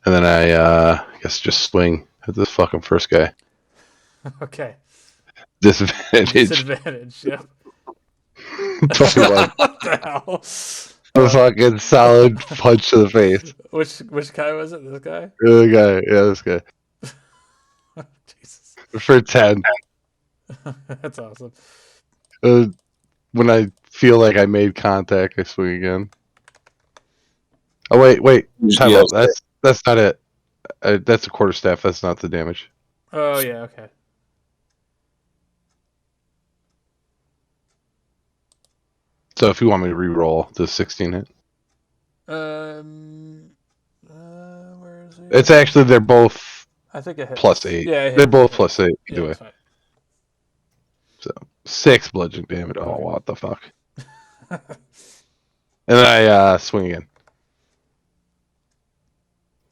Speaker 5: And then I guess just swing at this fucking first guy.
Speaker 1: Okay.
Speaker 5: Disadvantage.
Speaker 1: Disadvantage. Yep.
Speaker 5: 21.
Speaker 1: What the hell?
Speaker 5: A fucking solid punch to the face.
Speaker 1: Which guy was it? This guy?
Speaker 5: The other guy. Yeah, this guy.
Speaker 1: Jesus.
Speaker 5: For 10.
Speaker 1: That's awesome.
Speaker 5: When I feel like I made contact, I swing again. Oh, wait. Time
Speaker 3: Yeah.
Speaker 5: out. That's not it. That's a quarterstaff. That's not the damage.
Speaker 1: Oh yeah. Okay.
Speaker 5: So if you want me to re-roll, does 16 hit?
Speaker 1: Where is he?
Speaker 5: It's actually, they're both
Speaker 1: I think it hits.
Speaker 5: plus 8.
Speaker 1: Yeah, it
Speaker 5: They're
Speaker 1: hits.
Speaker 5: both
Speaker 1: It
Speaker 5: plus
Speaker 1: hits.
Speaker 5: 8 either
Speaker 1: Yeah,
Speaker 5: way.
Speaker 1: that's fine.
Speaker 5: So 6 bludgeoning damage. Oh,
Speaker 1: Okay.
Speaker 5: what the fuck? And then I swing again.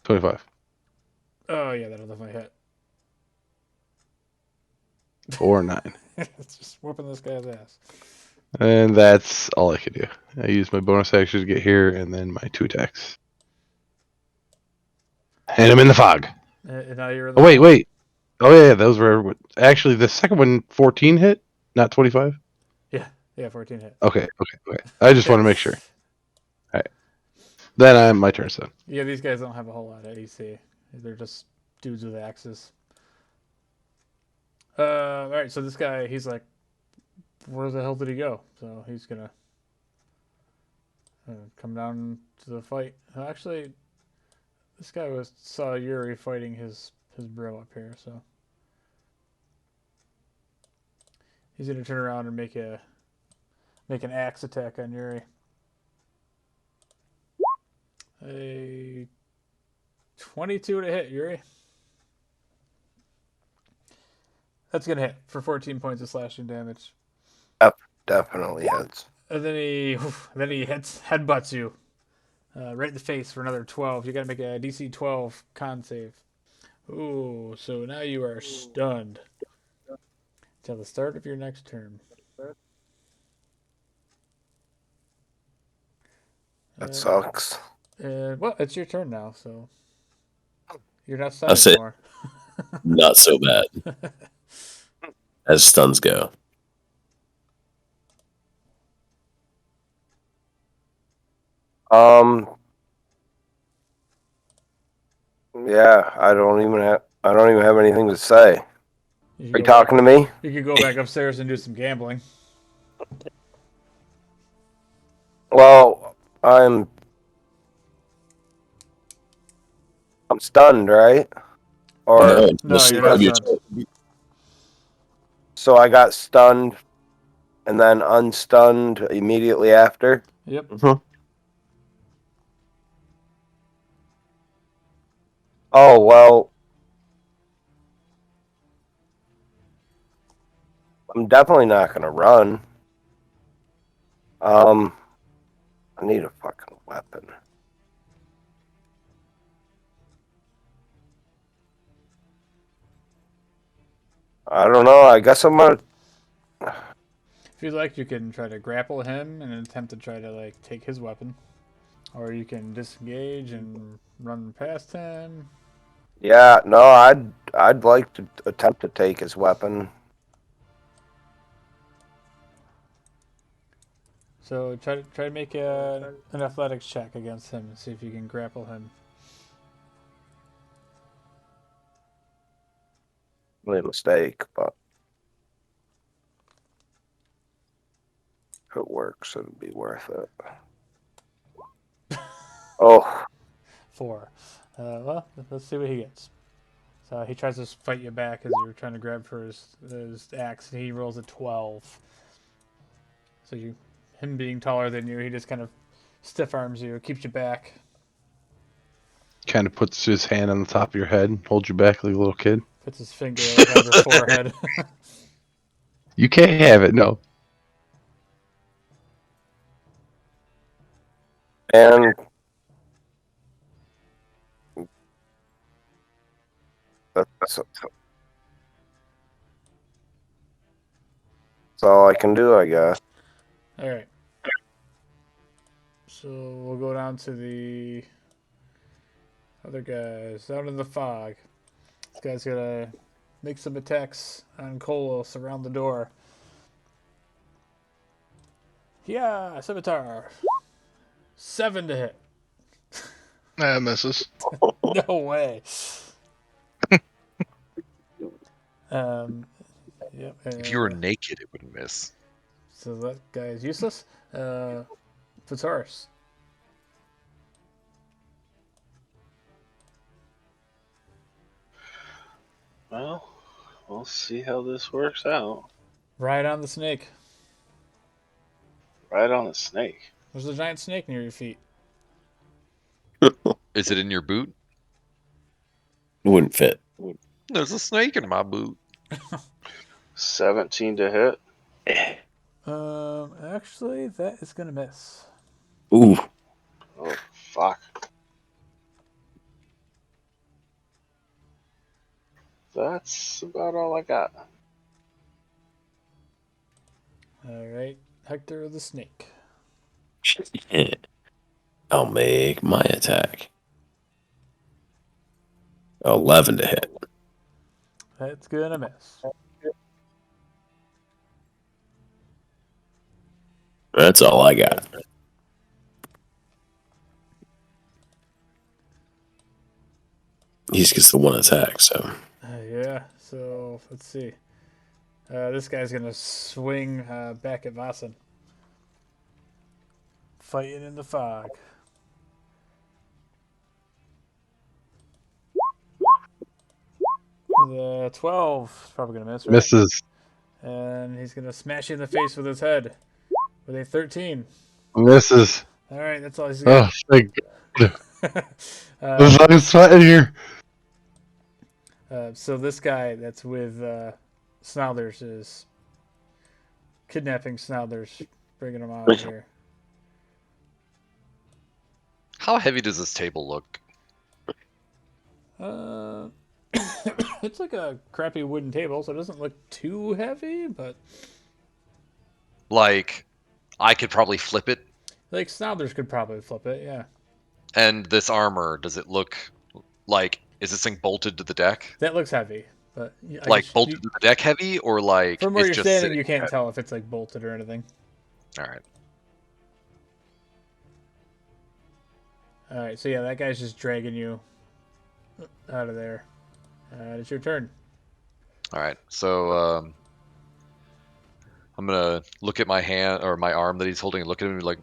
Speaker 5: 25.
Speaker 1: Oh yeah, that'll definitely hit.
Speaker 5: 4 9.
Speaker 1: It's just whooping this guy's ass.
Speaker 5: And that's all I can do. I use my bonus action to get here, and then my 2 attacks. And I'm in the fog.
Speaker 1: And now you're in the
Speaker 5: Oh, wait,
Speaker 1: fog.
Speaker 5: wait. Oh, yeah, those were... Actually, the second one, 14 hit, not 25?
Speaker 1: Yeah, 14 hit.
Speaker 5: Okay. I just want to make sure. All right. Then my turn's done.
Speaker 1: Yeah, these guys don't have a whole lot of AC. They're just dudes with axes. All right, so this guy, he's like, where the hell did he go? So he's gonna come down to the fight. Actually, this guy saw Yuri fighting his bro up here, so he's gonna turn around and make an axe attack on Yuri. A 22 to hit, Yuri. That's gonna hit for 14 points of slashing damage.
Speaker 4: Definitely hits.
Speaker 1: And then he headbutts you right in the face for another 12. You gotta make a DC 12 con save. Ooh, so now you are stunned till the start of your next turn.
Speaker 4: That sucks.
Speaker 1: Well, it's your turn now, so you're not
Speaker 3: I'll
Speaker 1: stunned
Speaker 3: say
Speaker 1: anymore.
Speaker 3: not so bad as stuns go.
Speaker 4: Yeah, I don't even have anything to say.
Speaker 1: You
Speaker 4: Are you
Speaker 1: go back.
Speaker 4: talking to me?
Speaker 1: You could go back upstairs and do some gambling.
Speaker 4: Well, I'm stunned, right? Or
Speaker 3: No,
Speaker 1: No,
Speaker 3: unless
Speaker 1: you're
Speaker 3: you
Speaker 1: not
Speaker 3: have your
Speaker 1: stunned.
Speaker 4: so I got stunned and then unstunned immediately after.
Speaker 1: Yep.
Speaker 4: Oh well, I'm definitely not gonna run. I need a fucking weapon. I don't know. I guess I'm gonna.
Speaker 1: If you'd like, you can try to grapple him and attempt to try to like take his weapon, or you can disengage and run past him.
Speaker 4: Yeah, no, I'd like to attempt to take his weapon.
Speaker 1: So try to make an athletics check against him and see if you can grapple him.
Speaker 4: Made a mistake, but if it works, it'll be worth it. Oh,
Speaker 1: 4. Well, let's see what he gets. So he tries to fight you back as you're trying to grab for his axe, and he rolls a 12. So him being taller than you, he just kind of stiff arms you, keeps you back.
Speaker 5: Kind of puts his hand on the top of your head, holds you back like a little kid.
Speaker 1: Puts his finger like on your forehead.
Speaker 5: You can't have it, no.
Speaker 4: and that's all I can do, I guess.
Speaker 1: All right. So we'll go down to the other guys out in the fog. This guy's gonna make some attacks on Kolos around the door. Yeah, scimitar. 7 to hit.
Speaker 7: That misses.
Speaker 1: No way. um, yep.
Speaker 8: If you were naked, it wouldn't miss.
Speaker 1: So that guy is useless. Fataris.
Speaker 2: Well, we'll see how this works out.
Speaker 1: Ride on the snake.
Speaker 2: Right on the snake.
Speaker 1: There's a giant snake near your feet.
Speaker 8: Is it in your boot?
Speaker 3: It wouldn't fit.
Speaker 8: There's a snake in my boot.
Speaker 2: 17 to hit.
Speaker 1: Actually, that is gonna miss.
Speaker 3: Ooh.
Speaker 2: Oh, fuck. That's about all I got.
Speaker 1: All right, Hector the snake.
Speaker 3: I'll make my attack. 11 to hit.
Speaker 1: That's gonna miss.
Speaker 3: That's all I got. He just gets the one attack, so.
Speaker 1: Yeah. So let's see. This guy's gonna swing back at Vasan. Fighting in the fog. The 12 is probably gonna miss, right?
Speaker 5: Misses.
Speaker 1: And he's gonna smash you in the face with his head with a 13.
Speaker 5: Misses.
Speaker 1: All right, that's all he's
Speaker 5: Oh,
Speaker 1: got.
Speaker 5: thank God.
Speaker 1: uh,
Speaker 5: I was sweating here.
Speaker 1: so this guy that's with Snouthers is kidnapping Snouthers, bringing him out here.
Speaker 8: How heavy does this table look?
Speaker 1: Uh, it's like a crappy wooden table, so it doesn't look too heavy, but
Speaker 8: Like, I could probably flip it.
Speaker 1: like Snouthers could probably flip it, yeah.
Speaker 8: And this armor, does it look like, is this thing bolted to the deck?
Speaker 1: That looks heavy, but
Speaker 8: Like bolted to the deck heavy, or like
Speaker 1: from where
Speaker 8: it's
Speaker 1: you're
Speaker 8: just
Speaker 1: standing,
Speaker 8: sitting
Speaker 1: you can't
Speaker 8: heavy?
Speaker 1: tell if it's like bolted or anything.
Speaker 8: All right.
Speaker 1: All right, so yeah, that guy's just dragging you out of there. It's your turn.
Speaker 8: All right. So I'm gonna look at my hand or my arm that he's holding and look at him and be like,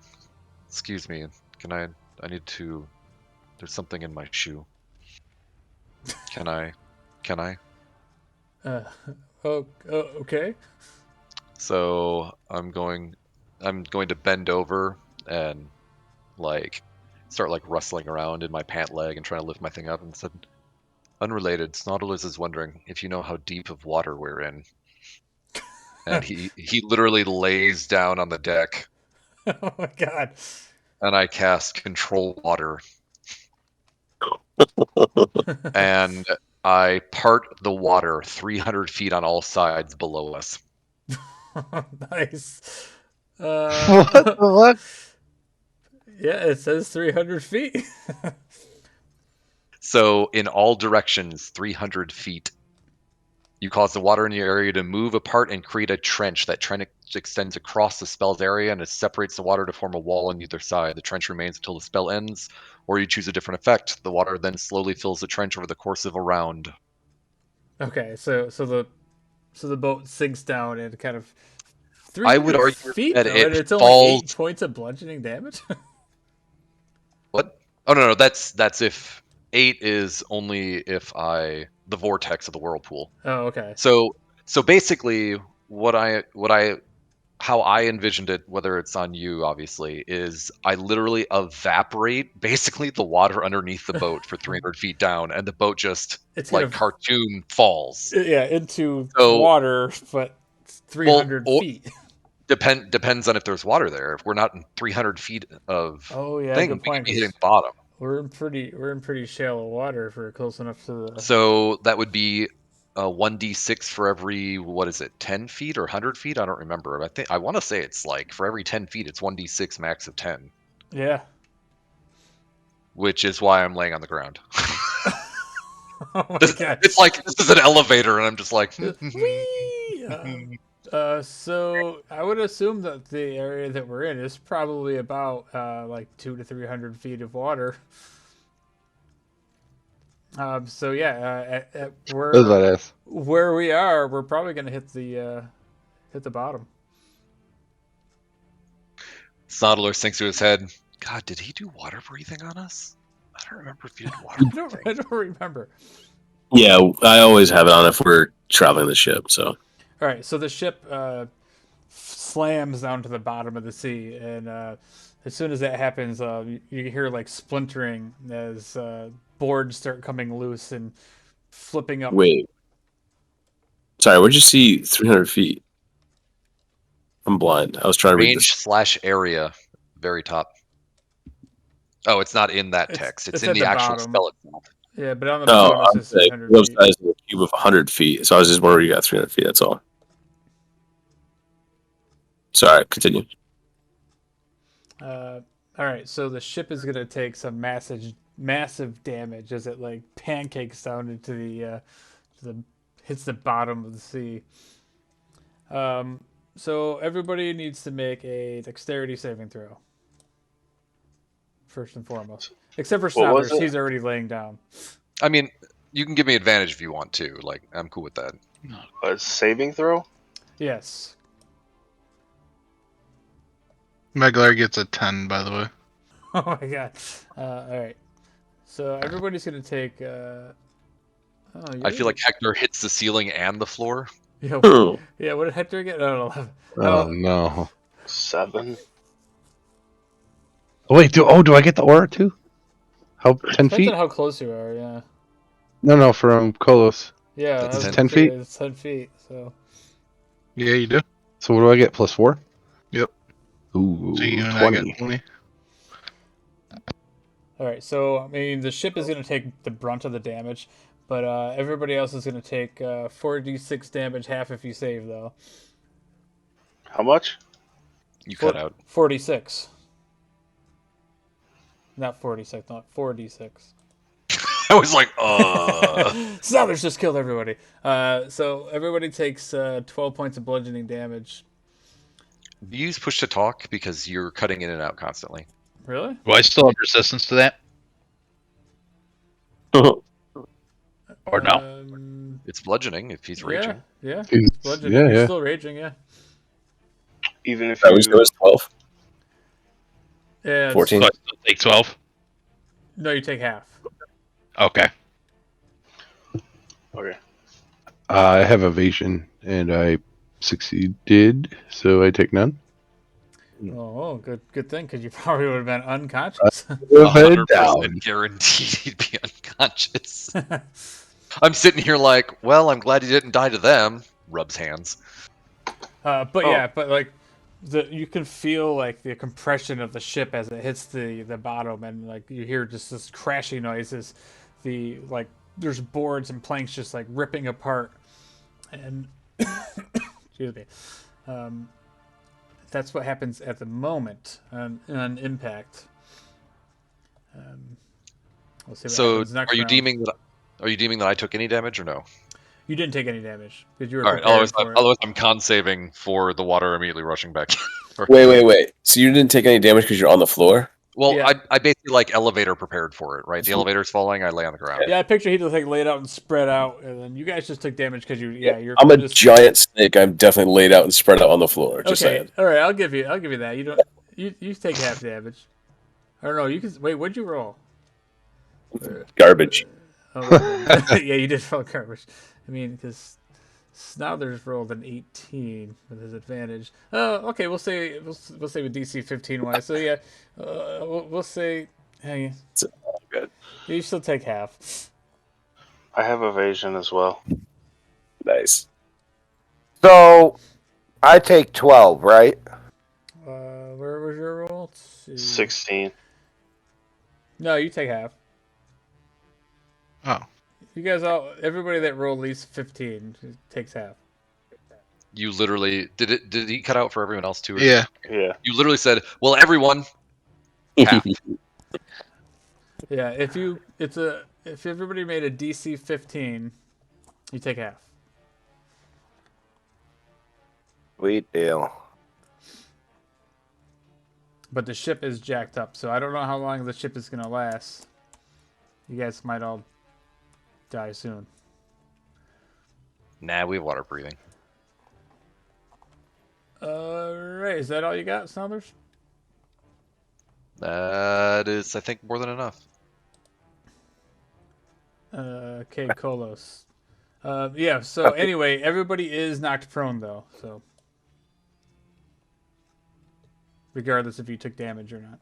Speaker 8: "Excuse me, can I need to. There's something in my shoe. Can I? Can I?"
Speaker 1: Uh, okay.
Speaker 8: So I'm going to bend over and like start like rustling around in my pant leg and trying to lift my thing up and said, "Unrelated, Snodulus is wondering if you know how deep of water we're in." And he literally lays down on the deck,
Speaker 1: Oh my god.
Speaker 8: and I cast Control Water, and I part the water 300 feet on all sides below us.
Speaker 1: Nice.
Speaker 5: What the fuck?
Speaker 1: Yeah, it says 300 feet.
Speaker 8: So in all directions, 300 feet. You cause the water in your area to move apart and create a trench. That trench extends across the spell's area and it separates the water to form a wall on either side. The trench remains until the spell ends, or you choose a different effect. The water then slowly fills the trench over the course of a round.
Speaker 1: Okay, so the boat sinks down and kind of
Speaker 8: I would
Speaker 1: 300
Speaker 8: argue
Speaker 1: feet
Speaker 8: that
Speaker 1: though, and
Speaker 8: it
Speaker 1: it's only
Speaker 8: falls.
Speaker 1: 8 points of bludgeoning damage.
Speaker 8: What? Oh no, that's if 8 is only if the vortex of the whirlpool.
Speaker 1: Oh, okay.
Speaker 8: So basically, what I how I envisioned it, whether it's on you, obviously, is I literally evaporate basically the water underneath the boat for 300 feet down, and the boat just
Speaker 1: It's
Speaker 8: like
Speaker 1: gonna
Speaker 8: cartoon falls.
Speaker 1: yeah into
Speaker 8: So,
Speaker 1: water, but it's
Speaker 8: well,
Speaker 1: 300 feet.
Speaker 8: depends on if there's water there. If we're not in 300 feet of
Speaker 1: Oh yeah,
Speaker 8: thing,
Speaker 1: good
Speaker 8: we could
Speaker 1: point.
Speaker 8: be hitting
Speaker 1: Because
Speaker 8: the bottom.
Speaker 1: we're in pretty shallow water if we're close enough to the.
Speaker 8: So that would be a 1d6 for every, what is it, 10 feet or 100 feet? I don't remember. I want to say it's like for every 10 feet, it's 1d6 max of 10,
Speaker 1: Yeah.
Speaker 8: which is why I'm laying on the ground.
Speaker 1: Oh my god.
Speaker 8: It's like this is an elevator, and I'm just like,
Speaker 1: Whee! So I would assume that the area that we're in is probably about like 200 to 300 feet of water. So yeah, at
Speaker 5: That's badass.
Speaker 1: where we are, we're probably gonna hit the bottom.
Speaker 8: Snodler sinks to his head. God, did he do water breathing on us? I don't remember if he did water
Speaker 1: I don't
Speaker 8: breathing.
Speaker 1: remember.
Speaker 3: Yeah, I always have it on if we're traveling the ship, so.
Speaker 1: All right, so the ship slams down to the bottom of the sea, and as soon as that happens, you hear like splintering as boards start coming loose and flipping up.
Speaker 3: Wait. Sorry, where'd you see 300 feet? I'm blind. I was trying to read
Speaker 8: Range
Speaker 3: this.
Speaker 8: / area, very top. Oh, it's not in that
Speaker 1: It's
Speaker 8: text. It's
Speaker 1: it's
Speaker 8: in
Speaker 1: at
Speaker 8: the
Speaker 1: the
Speaker 8: actual
Speaker 1: bottom.
Speaker 8: spell itself.
Speaker 1: Yeah, but on the
Speaker 3: No,
Speaker 1: bottom it
Speaker 3: I'm
Speaker 1: says
Speaker 3: saying
Speaker 1: 300
Speaker 3: globe
Speaker 1: feet.
Speaker 3: size of a cube of 100 feet. So I was just wondering where you got 300 feet. That's all. Sorry, continue.
Speaker 1: All right, so the ship is gonna take some massive damage as it like pancakes down into the hits the bottom of the sea. So everybody needs to make a dexterity saving throw. First and foremost, except for
Speaker 2: What was
Speaker 1: Snothers,
Speaker 2: it?
Speaker 1: he's already laying down.
Speaker 8: I mean, you can give me advantage if you want to. Like, I'm cool with that.
Speaker 2: A saving throw?
Speaker 1: Yes.
Speaker 7: Meglar gets a 10, by the way.
Speaker 1: Oh my god. All right. So everybody's gonna take.
Speaker 8: I feel like Hector hits the ceiling and the floor.
Speaker 1: Yeah,
Speaker 3: Hmm.
Speaker 1: yeah. What did Hector get? Oh, 11.
Speaker 5: Oh no!
Speaker 2: 7.
Speaker 5: Oh, wait, do I get the aura too? How 10
Speaker 1: Depends on
Speaker 5: feet?
Speaker 1: how close you are. Yeah.
Speaker 5: No, from Kolos.
Speaker 1: Yeah,
Speaker 8: That's
Speaker 1: I was
Speaker 8: 10
Speaker 1: gonna
Speaker 5: 10
Speaker 1: say
Speaker 5: feet.
Speaker 1: it's 10 feet. So
Speaker 7: Yeah, you do.
Speaker 5: So what do I get? +4?
Speaker 7: Yep.
Speaker 5: Ooh,
Speaker 7: So you and I got
Speaker 5: 20.
Speaker 7: 20.
Speaker 1: all right. So I mean, the ship is gonna take the brunt of the damage, but everybody else is gonna take 4d6 damage, half if you save though.
Speaker 2: How much?
Speaker 8: You cut out.
Speaker 1: 46. Not 46. Not 4d6.
Speaker 8: I was like,
Speaker 1: Snothers just killed everybody. So everybody takes 12 points of bludgeoning damage.
Speaker 8: You use push to talk because you're cutting in and out constantly.
Speaker 1: Really?
Speaker 6: Do I still have resistance to that? Or no?
Speaker 8: It's bludgeoning if he's raging.
Speaker 1: Yeah.
Speaker 5: It's-
Speaker 1: Bludgeoning.
Speaker 5: yeah,
Speaker 1: You're
Speaker 5: yeah.
Speaker 1: still raging, yeah.
Speaker 2: Even if
Speaker 3: That was, it
Speaker 2: you.
Speaker 3: was 12.
Speaker 1: Yeah.
Speaker 3: 14.
Speaker 6: So I still take 12?
Speaker 1: No, you take half.
Speaker 6: Okay.
Speaker 2: Okay.
Speaker 5: I have evasion, and I succeeded, so I take none.
Speaker 1: Oh, good thing, because you probably would have been unconscious.
Speaker 8: 100%
Speaker 5: Down.
Speaker 8: guaranteed he'd be unconscious. I'm sitting here like, well, I'm glad he didn't die to them. Rubs hands.
Speaker 1: But
Speaker 2: Oh.
Speaker 1: yeah, but like you can feel like the compression of the ship as it hits the bottom, and like you hear just this crashing noises. The like there's boards and planks just like ripping apart, and excuse me. That's what happens at the moment on impact. We'll see what
Speaker 8: So,
Speaker 1: happens next
Speaker 8: are you
Speaker 1: round.
Speaker 8: deeming that I took any damage or no?
Speaker 1: You didn't take any damage because you were
Speaker 8: All right.
Speaker 1: prepared for it.
Speaker 8: Otherwise, I'm con saving for the water immediately rushing back.
Speaker 3: Wait. So you didn't take any damage because you're on the floor?
Speaker 8: Well,
Speaker 1: Yeah.
Speaker 8: I basically like elevator prepared for it, right? The elevator's falling, I lay on the ground.
Speaker 1: Yeah, I picture he just like laid out and spread out, and then you guys just took damage because you're.
Speaker 3: I'm a
Speaker 1: just...
Speaker 3: giant snake. I'm definitely laid out and spread out on the floor. Just
Speaker 1: Okay,
Speaker 3: saying.
Speaker 1: all right, I'll give you that. You don't you take half damage. Or no, you can wait. What'd you roll?
Speaker 3: Garbage.
Speaker 1: Oh, yeah, you did roll garbage. I mean, because Snothers rolled an 18 with his advantage. Oh, okay, we'll say with DC 15 wise. So yeah, we'll say. Hey,
Speaker 3: It's good.
Speaker 1: you still take half.
Speaker 2: I have evasion as well.
Speaker 3: Nice.
Speaker 4: So I take 12, right?
Speaker 1: Where was your roll? Let's see.
Speaker 2: 16.
Speaker 1: No, you take half.
Speaker 7: Oh.
Speaker 1: You guys everybody that rolled at least 15 takes half.
Speaker 8: You literally did he cut out for everyone else too?
Speaker 7: Yeah.
Speaker 2: Yeah.
Speaker 8: You literally said, "Well, everyone." Half.
Speaker 1: Yeah, if everybody made a DC 15, you take half.
Speaker 4: Sweet deal.
Speaker 1: But the ship is jacked up, so I don't know how long the ship is gonna last. You guys might all die soon.
Speaker 8: Nah, we have water breathing.
Speaker 1: Alright, is that all you got, Snothers?
Speaker 8: That is, I think, more than enough.
Speaker 1: Okay, Kolos. Yeah, so anyway, everybody is knocked prone though, so regardless if you took damage or not.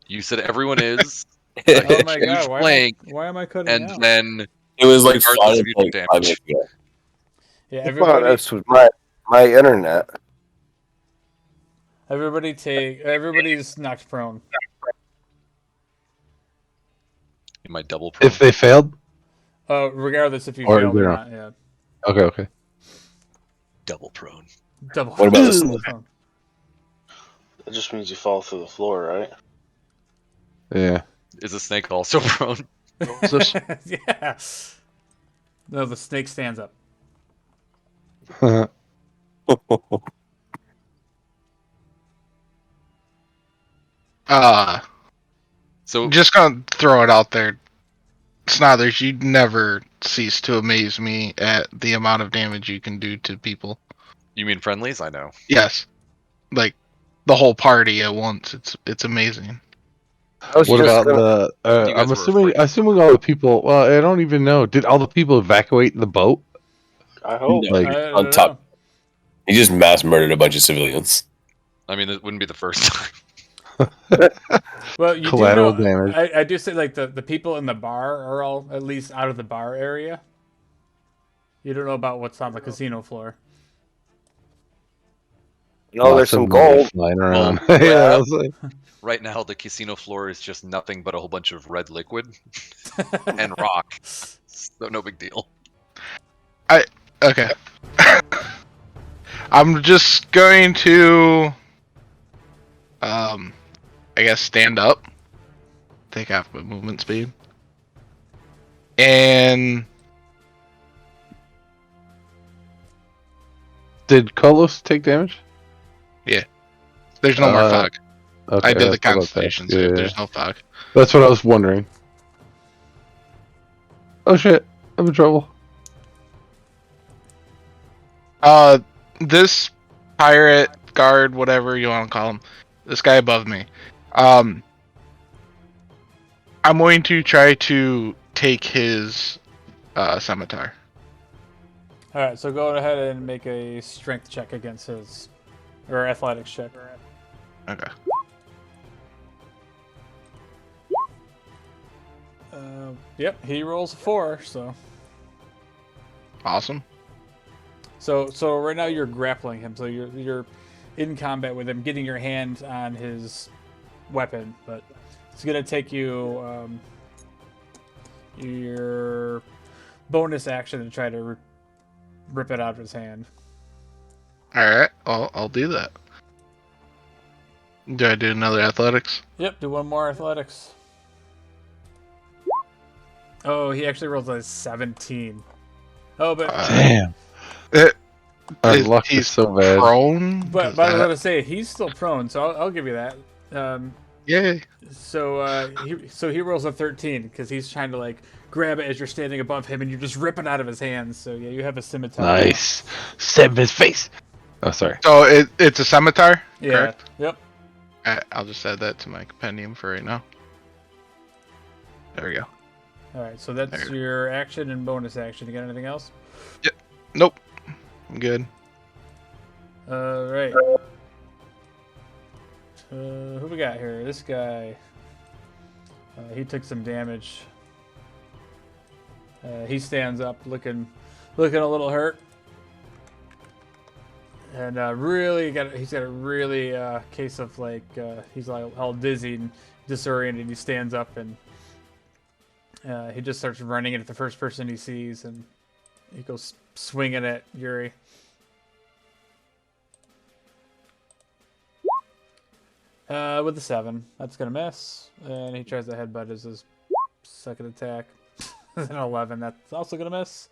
Speaker 8: You said everyone is.
Speaker 1: Oh my
Speaker 8: Huge
Speaker 1: god,
Speaker 8: blank,
Speaker 1: why am I cutting
Speaker 8: and
Speaker 1: out?
Speaker 8: then
Speaker 3: It was like
Speaker 8: Regardless
Speaker 3: fine
Speaker 8: if you took
Speaker 3: like 5 minutes ago.
Speaker 1: Yeah,
Speaker 4: Well, this was my internet.
Speaker 1: everybody's knocked prone.
Speaker 8: You might double prone.
Speaker 5: If they failed,
Speaker 1: Regardless if you
Speaker 5: Or
Speaker 1: failed or
Speaker 5: zero.
Speaker 1: not. Yeah,
Speaker 5: okay.
Speaker 8: Double prone.
Speaker 1: double.
Speaker 3: What about this?
Speaker 1: prone.
Speaker 2: That just means you fall through the floor, right?
Speaker 5: Yeah.
Speaker 8: Is the snake also prone?
Speaker 7: Is this?
Speaker 1: Yeah. No, the snake stands up.
Speaker 8: So
Speaker 7: Just gonna throw it out there. Snothers, you never cease to amaze me at the amount of damage you can do to people.
Speaker 8: you mean friendlies? I know.
Speaker 7: Yes. Like the whole party at once. It's amazing.
Speaker 4: I was
Speaker 5: What
Speaker 4: just
Speaker 5: about
Speaker 4: gonna.
Speaker 5: the?
Speaker 8: You
Speaker 5: I'm
Speaker 8: guys were afraid.
Speaker 5: assuming all the people. Well, I don't even know. Did all the people evacuate the boat?
Speaker 2: I hope.
Speaker 3: No,
Speaker 5: Like-
Speaker 1: I
Speaker 3: on
Speaker 1: don't
Speaker 3: top.
Speaker 1: know.
Speaker 3: He just mass murdered a bunch of civilians.
Speaker 8: I mean, it wouldn't be the first time.
Speaker 1: Well, you
Speaker 5: Collateral
Speaker 1: do know.
Speaker 5: damage.
Speaker 1: I do say like the people in the bar are all at least out of the bar area. You don't know about what's on the casino floor.
Speaker 4: No, there's
Speaker 5: Lots
Speaker 4: some
Speaker 5: of money
Speaker 4: gold.
Speaker 5: flying around.
Speaker 8: Well,
Speaker 5: yeah,
Speaker 8: well-
Speaker 5: I was like,
Speaker 8: Right now, the casino floor is just nothing but a whole bunch of red liquid and rock. So no big deal.
Speaker 7: Okay. I'm just going to I guess stand up. Take half my movement speed. And
Speaker 5: did Kolos take damage?
Speaker 7: there's no more
Speaker 5: Uh,
Speaker 7: fog.
Speaker 5: Okay,
Speaker 7: I did the
Speaker 5: thought about that.
Speaker 7: constellation save.
Speaker 5: Yeah,
Speaker 7: There's no fog.
Speaker 5: that's what I was wondering. Oh shit! I'm in trouble.
Speaker 7: This pirate guard, whatever you want to call him, this guy above me, I'm going to try to take his scimitar.
Speaker 1: All right, so go ahead and make a strength check against his, or athletics check.
Speaker 7: Okay.
Speaker 1: Yep, he rolls a 4.
Speaker 7: Awesome.
Speaker 1: So right now you're grappling him. So you're in combat with him, getting your hand on his weapon, but it's gonna take you your bonus action to try to rip it out of his hand.
Speaker 7: All right. I'll do that. Do I do another athletics?
Speaker 1: Yep, do one more athletics. Oh, he actually rolls a 17. Oh, but
Speaker 5: Damn. Our luck is so bad.
Speaker 7: Prone.
Speaker 1: but I was gonna say he's still prone, so I'll give you that.
Speaker 7: Yay.
Speaker 1: So he rolls a 13 because he's trying to like grab it as you're standing above him, and you just rip it out of his hands. So yeah, you have a scimitar.
Speaker 5: Nice. Stab his face. Oh, sorry.
Speaker 7: So it's a scimitar.
Speaker 1: Yeah.
Speaker 7: Correct?
Speaker 1: Yep.
Speaker 7: I'll just add that to my compendium for right now. There we go.
Speaker 1: All right. So that's
Speaker 7: There.
Speaker 1: your action and bonus action. You got anything else?
Speaker 7: Nope. I'm good.
Speaker 1: All right. Who we got here? This guy. He took some damage. He stands up, looking a little hurt, and he's got a really case of like he's like all dizzy and disoriented. He stands up and he just starts running at the first person he sees, and he goes swinging at Yuri. With a 7, that's gonna miss, and he tries to headbutt as his second attack. An 11, that's also gonna miss.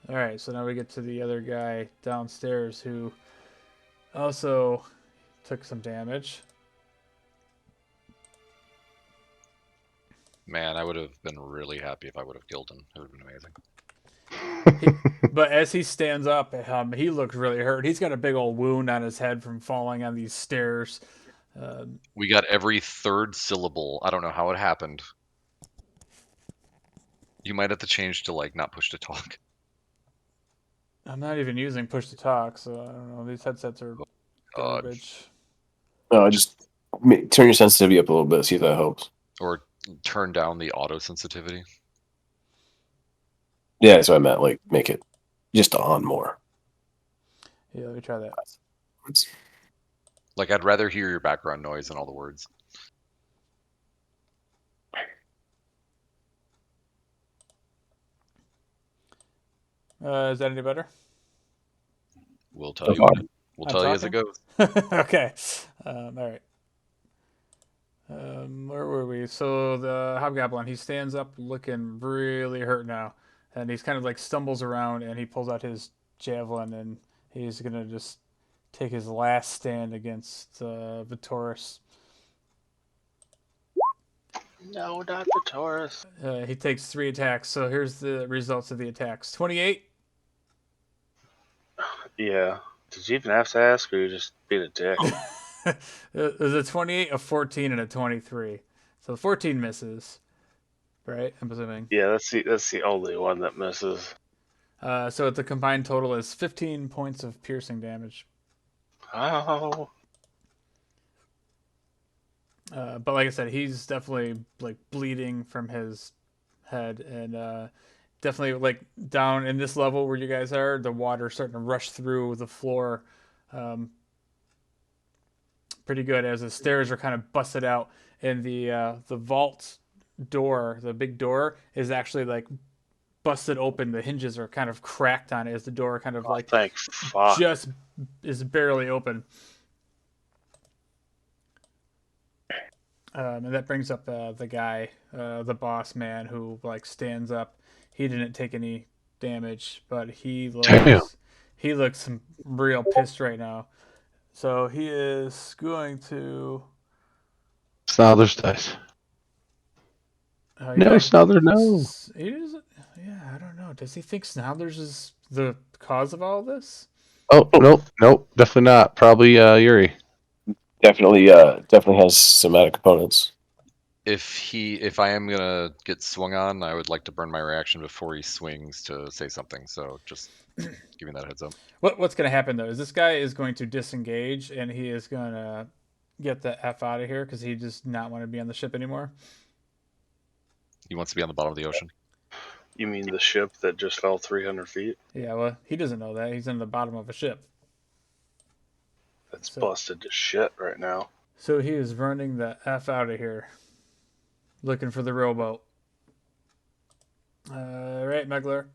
Speaker 1: All right, so now we get to the other guy downstairs who also took some damage.
Speaker 8: Man, I would have been really happy if I would have killed him. It would have been amazing.
Speaker 1: But as he stands up, he looks really hurt. He's got a big old wound on his head from falling on these stairs.
Speaker 8: We got every third syllable. I don't know how it happened. You might have to change to like not push to talk.
Speaker 1: I'm not even using push to talk, so I don't know. These headsets are
Speaker 8: God.
Speaker 1: garbage.
Speaker 3: No, just turn your sensitivity up a little bit. See if that helps.
Speaker 8: Or turn down the auto sensitivity.
Speaker 3: Yeah, that's what I meant. Like, make it just on more.
Speaker 1: Yeah, let me try that.
Speaker 8: Like I'd rather hear your background noise than all the words.
Speaker 1: Is that any better?
Speaker 8: We'll
Speaker 3: So
Speaker 8: tell you
Speaker 3: far.
Speaker 8: we'll
Speaker 1: I'm
Speaker 8: tell you as it
Speaker 1: talking?
Speaker 8: goes.
Speaker 1: Okay. All right. Where were we? So the hobgoblin, he stands up looking really hurt now, and he's kind of like stumbles around and he pulls out his javelin and he's gonna just take his last stand against Vitoris.
Speaker 2: No, not the Taurus.
Speaker 1: He takes 3 attacks. So here's the results of the attacks: 28.
Speaker 2: Yeah. Did you even have to ask, or you just being a dick?
Speaker 1: There's a 28, a 14, and a 23. So the 14 misses, right? I'm assuming.
Speaker 2: Yeah, that's the only one that misses.
Speaker 1: So the combined total is 15 points of piercing damage.
Speaker 2: Oh.
Speaker 1: But like I said, he's definitely like bleeding from his head, and definitely like down in this level where you guys are, the water's starting to rush through the floor, um, pretty good as the stairs are kind of busted out, and the vault door, the big door, is actually like busted open. The hinges are kind of cracked on it as the door kind of
Speaker 2: Oh,
Speaker 1: like
Speaker 2: thank fuck.
Speaker 1: just is barely open. And that brings up the guy, the boss man, who like stands up. He didn't take any damage, but
Speaker 5: Damn.
Speaker 1: he looks real pissed right now. So he is going to.
Speaker 5: Snother's dice.
Speaker 1: He's
Speaker 5: No,
Speaker 1: not.
Speaker 5: Snother, no.
Speaker 1: He doesn't. Yeah, I don't know. Does he think Snodlers is the cause of all this?
Speaker 5: Oh, nope, definitely not. Probably Yuri.
Speaker 3: Definitely has somatic components.
Speaker 8: If I am gonna get swung on, I would like to burn my reaction before he swings to say something. So just giving that heads up.
Speaker 1: What's going to happen though is this guy is going to disengage and he is going to get the f out of here because he does not want to be on the ship anymore.
Speaker 8: He wants to be on the bottom of the ocean.
Speaker 2: You mean the ship that just fell 300 feet?
Speaker 1: Yeah, well, he doesn't know that. He's in the bottom of a ship.
Speaker 2: That's
Speaker 1: So-
Speaker 2: busted to shit right now.
Speaker 1: So he is running the f out of here, looking for the rowboat. Right, Megler.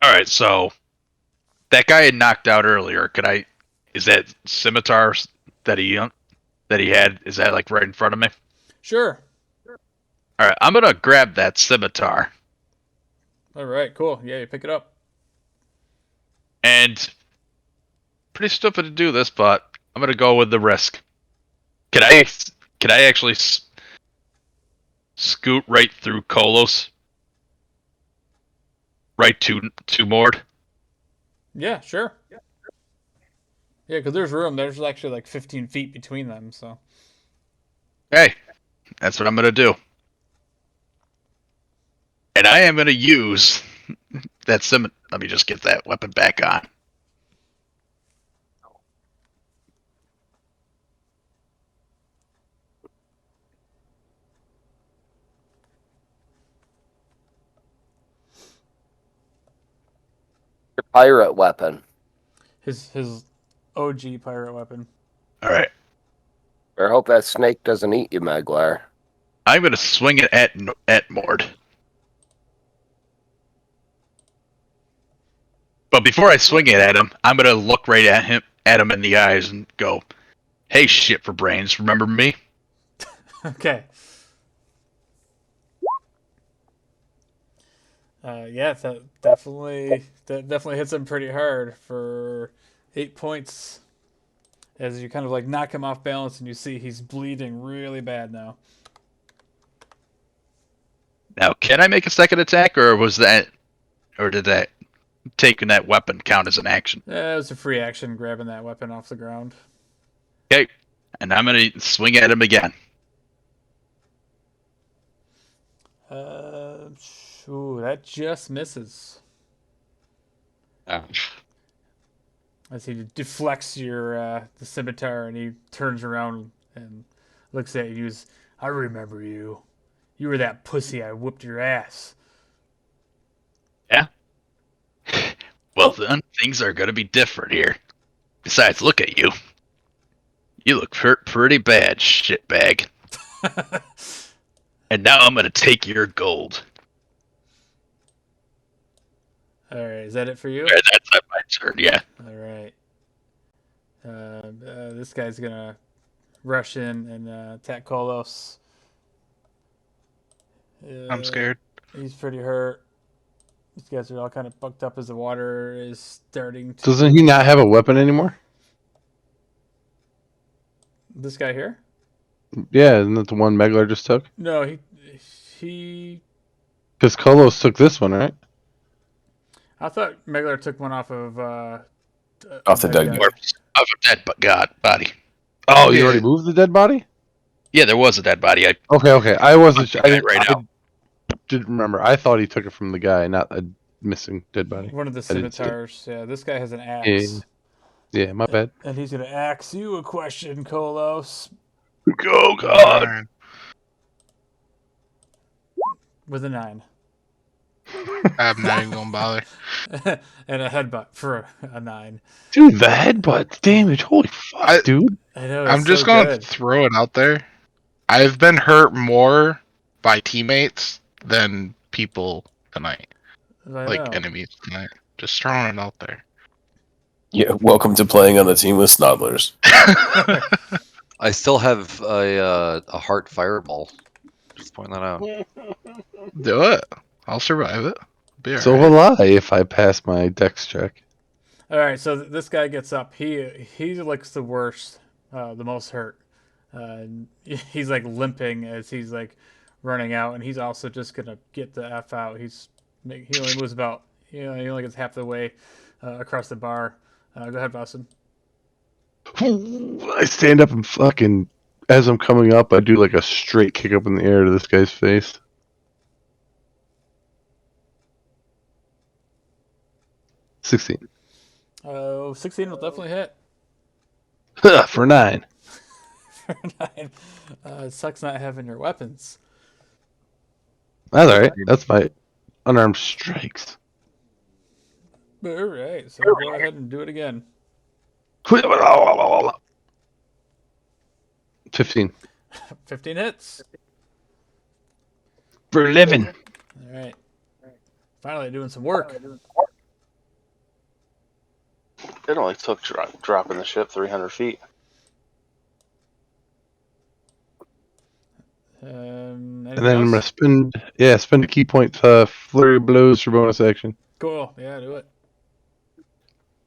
Speaker 6: All right, so that guy had knocked out earlier. Is that scimitar that he had? Is that like right in front of me?
Speaker 1: Sure.
Speaker 6: All right, I'm gonna grab that scimitar
Speaker 1: All right, cool. Yeah, you pick it up.
Speaker 6: and pretty stupid to do this, but I'm gonna go with the risk. Can I actually scoot right through Kolos, right to Mord?
Speaker 1: Yeah, sure. Yeah, because there's room. There's actually like 15 feet between them. So
Speaker 6: Hey, that's what I'm gonna do, and I am gonna use that scimitar. Let me just get that weapon back on.
Speaker 4: Your pirate weapon.
Speaker 1: his OG pirate weapon.
Speaker 6: All right,
Speaker 4: I hope that snake doesn't eat you, Maglar.
Speaker 6: I'm gonna swing it at Mord. But before I swing it at him, I'm gonna look right at him in the eyes, and go, "Hey, shit for brains, remember me?"
Speaker 1: Okay. Yeah, that definitely hits him pretty hard for 8 points. As you kind of like knock him off balance, and you see he's bleeding really bad now.
Speaker 6: Now, can I make a second attack, or did that taking that weapon count as an action?
Speaker 1: It was a free action grabbing that weapon off the ground.
Speaker 6: Okay, and I'm gonna swing at him again.
Speaker 1: Uh, that just misses. As he deflects your the scimitar, and he turns around and looks at you. I remember you. You were that pussy I whooped your ass.
Speaker 6: Well, then things are gonna be different here. Besides, look at you. You look pretty bad, shitbag. And now I'm gonna take your gold.
Speaker 1: All right, is that it for you?
Speaker 6: Alright, that's my turn. Yeah.
Speaker 1: All right. This guy's gonna rush in and attack Kolos.
Speaker 7: I'm scared.
Speaker 1: He's pretty hurt. These guys are all kind of bucked up as the water is starting to.
Speaker 5: Doesn't he not have a weapon anymore?
Speaker 1: This guy here?
Speaker 5: Yeah, isn't that the one Megler just took?
Speaker 1: No, he.
Speaker 5: Because Kolos took this one, right?
Speaker 1: I thought Megler took one off of
Speaker 3: Off the dead
Speaker 1: guy.
Speaker 3: guy.
Speaker 6: Of a dead body.
Speaker 5: Oh, you
Speaker 7: Yeah.
Speaker 5: already moved the dead body?
Speaker 6: Yeah, there was a dead body.
Speaker 5: Okay. I wasn't. I didn't.
Speaker 6: Right now.
Speaker 5: I didn't remember. I thought he took it from the guy, not a missing dead body.
Speaker 1: One of the
Speaker 5: I didn't see it.
Speaker 1: scimitars. Yeah, this guy has an axe.
Speaker 5: Yeah, my bad.
Speaker 1: And he's gonna ask you a question, Kolos,
Speaker 6: Oh God!
Speaker 7: Darn.
Speaker 1: with a 9.
Speaker 7: I'm not even gonna bother.
Speaker 1: And a headbutt for a 9.
Speaker 5: Dude, the headbutt damage. Holy fuck, dude.
Speaker 1: I know.
Speaker 7: I'm
Speaker 1: it's
Speaker 7: just
Speaker 1: so
Speaker 7: gonna
Speaker 1: good.
Speaker 7: throw it out there. I've been hurt more by teammates than people tonight,
Speaker 1: I
Speaker 7: like
Speaker 1: know.
Speaker 7: enemies tonight. Just throwing it out there.
Speaker 3: Yeah, welcome to playing on the team with Snobblers.
Speaker 8: I still have a heart fireball. Just point that out.
Speaker 7: Do it. I'll survive it. Be
Speaker 5: So
Speaker 7: alright.
Speaker 5: will I if I pass my dex check.
Speaker 1: All right, so this guy gets up. He looks the worst, the most hurt. He's like limping as he's like running out, and he's also just gonna get the f out. He only moves about, he only gets half the way across the bar. Go ahead, Boston.
Speaker 5: I stand up and fucking, as I'm coming up, I do like a straight kick up in the air to this guy's face. $16.
Speaker 1: 16 will definitely hit.
Speaker 5: For 9.
Speaker 1: For 9. It sucks not having your weapons.
Speaker 5: That's alright. That's my unarmed strikes.
Speaker 1: All right, so go ahead and do it again.
Speaker 5: 15.
Speaker 1: 15 hits.
Speaker 5: For 11.
Speaker 1: All right. Finally doing some work.
Speaker 2: It only took dropping the ship 300 feet.
Speaker 5: And
Speaker 1: Anything
Speaker 5: then I'm
Speaker 1: else?
Speaker 5: gonna spend a key point to flurry of blows for bonus action.
Speaker 1: Cool. Yeah, do it.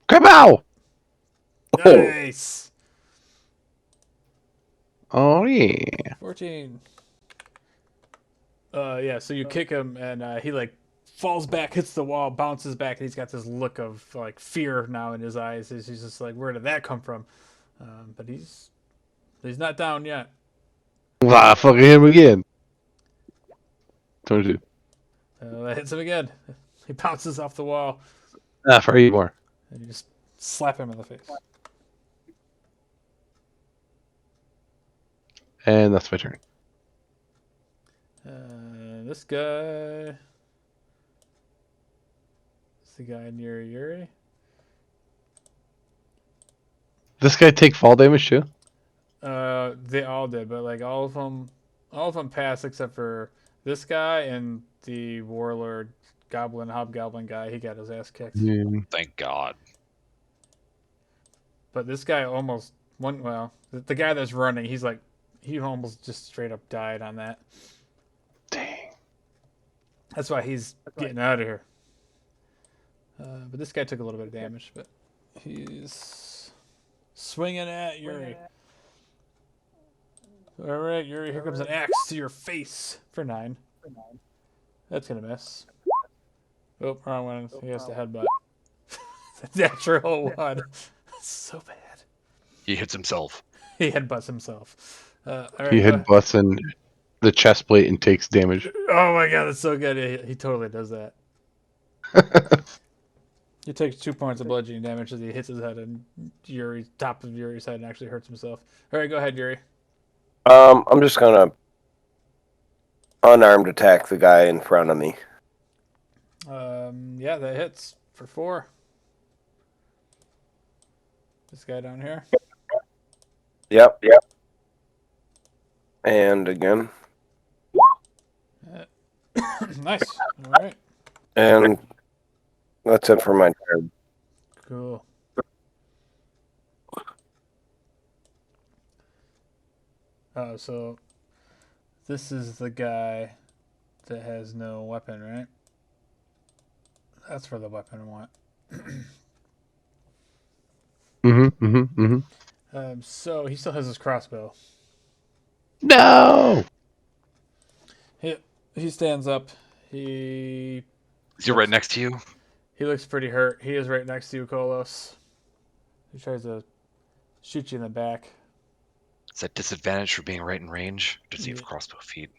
Speaker 5: Kabow!
Speaker 1: Nice.
Speaker 5: Oh yeah.
Speaker 1: 14. Yeah, so you kick him and he like falls back, hits the wall, bounces back, and he's got this look of like fear now in his eyes. He's just like, where did that come from? But he's not down yet.
Speaker 5: Ah, fucking hit him again. 22.
Speaker 1: That hits him again. He bounces off the wall,
Speaker 5: Ah, for 8 more.
Speaker 1: and you just slap him in the face.
Speaker 5: And that's my turn.
Speaker 1: This guy. Is the guy near Yuri?
Speaker 5: This guy take fall damage too?
Speaker 1: They all did, but like all of them passed except for this guy and the warlord hobgoblin guy. He got his ass kicked.
Speaker 5: Yeah.
Speaker 8: Thank God.
Speaker 1: But this guy almost won. Well, the guy that's running, he almost just straight up died on that.
Speaker 5: Dang.
Speaker 1: That's why he's getting out of here. But this guy took a little bit of damage, but he's swinging at Yuri. All right, Yuri, here comes an axe to your face for 9. That's gonna miss. Oh, wrong one. He has to headbutt. Natural 1. So bad.
Speaker 8: He hits himself.
Speaker 1: He headbutts himself. All right,
Speaker 5: He
Speaker 1: go ahead.
Speaker 5: headbutts in the chest plate and takes damage.
Speaker 1: Oh my god, that's so good. He totally does that. He takes 2 points of bludgeoning damage as he hits his head and top of Yuri's head and actually hurts himself. All right, go ahead, Yuri.
Speaker 4: I'm just gonna unarmed attack the guy in front of me.
Speaker 1: Yeah, that hits for 4. This guy down here.
Speaker 4: Yep. And again.
Speaker 1: Nice. All right.
Speaker 4: And that's it for my turn.
Speaker 1: Cool. Oh, so this is the guy that has no weapon, right? That's for the weapon I want. So he still has his crossbow.
Speaker 5: No.
Speaker 1: He stands up. He
Speaker 8: Is he right next to you?
Speaker 1: He looks pretty hurt. He is right next to you, Kolos. He tries to shoot you in the back.
Speaker 8: Is that disadvantage for being right in range? Does he have
Speaker 1: Yeah.
Speaker 8: crossbow feet?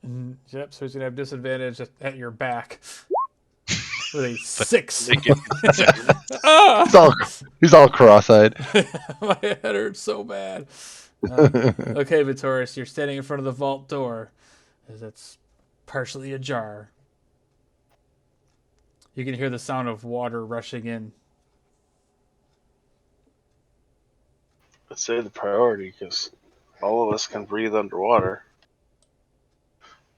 Speaker 1: Yep, so he's gonna have disadvantage at your back with a 6.
Speaker 5: Ah! He's all cross-eyed.
Speaker 1: My head hurts so bad. Okay, Vitoris, you're standing in front of the vault door, as it's partially ajar. You can hear the sound of water rushing in.
Speaker 2: Let's say the priority, because all of us can breathe underwater.